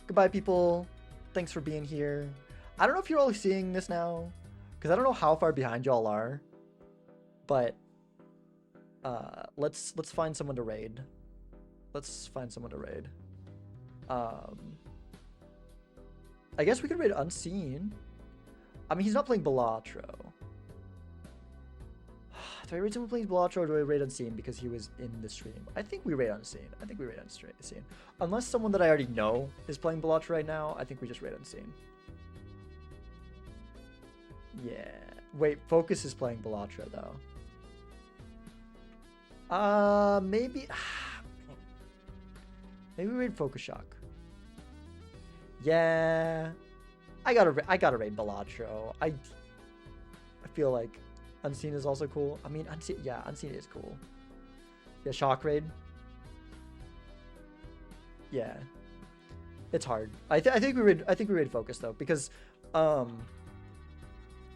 Goodbye, people. Thanks for being here. I don't know if you're all seeing this now, because I don't know how far behind y'all are. But let's find someone to raid. I guess we could raid Unseen. I mean, he's not playing Balatro. Do I raid someone playing Balatro or do I raid Unseen because he was in the stream? I think we raid Unseen. Unless someone that I already know is playing Balatro right now, I think we just raid Unseen. Yeah. Wait, Focus is playing Balatro though. Maybe we raid Focus Shock. Yeah. I gotta raid Balatro. I feel like Unseen is also cool. I mean, Unseen is cool. Yeah, Shock raid. Yeah. It's hard. I think we raid Focus though, because I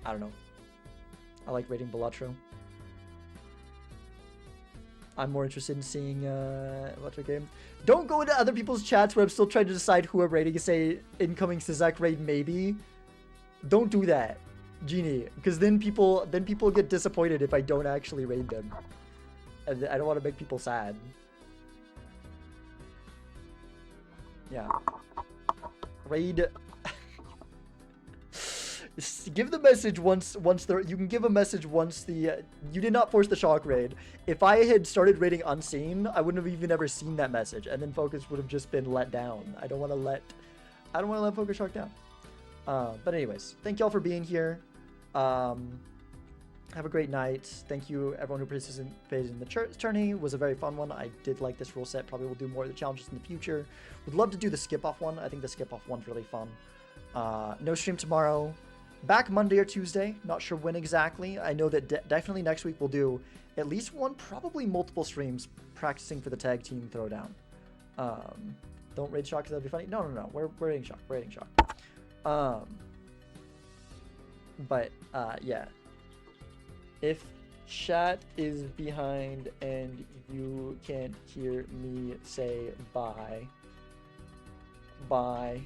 don't know. I like raiding Balatro. I'm more interested in seeing what's our game. Don't go into other people's chats where I'm still trying to decide who I'm raiding. Say incoming Sizak raid maybe. Don't do that, Genie, because then people get disappointed if I don't actually raid them, and I don't want to make people sad. Yeah. Raid. Give the message once you can give a message once the you did not force the shock raid. If I had started raiding unseen, I wouldn't have even ever seen that message, and then Focus would have just been let down. I don't want to let Focus Shock down. But anyways, thank y'all for being here. Have a great night. Thank you everyone who participated in the tourney. It was a very fun one. I did like this rule set. Probably will do more of the challenges in the future. Would love to do the skip off one. I think the skip off one's really fun. No stream tomorrow. Back Monday or Tuesday. Not sure when exactly. I know that definitely next week we'll do at least one, probably multiple streams practicing for the tag team throwdown. Don't raid Shock because that'd be funny. No. We're raiding Shock. We're raiding Shock. But yeah. If chat is behind and you can't hear me say bye. Bye.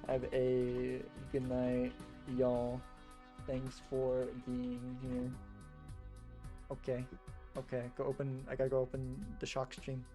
Have a good night, y'all. Thanks for being here. Okay. I gotta go open the Shock stream.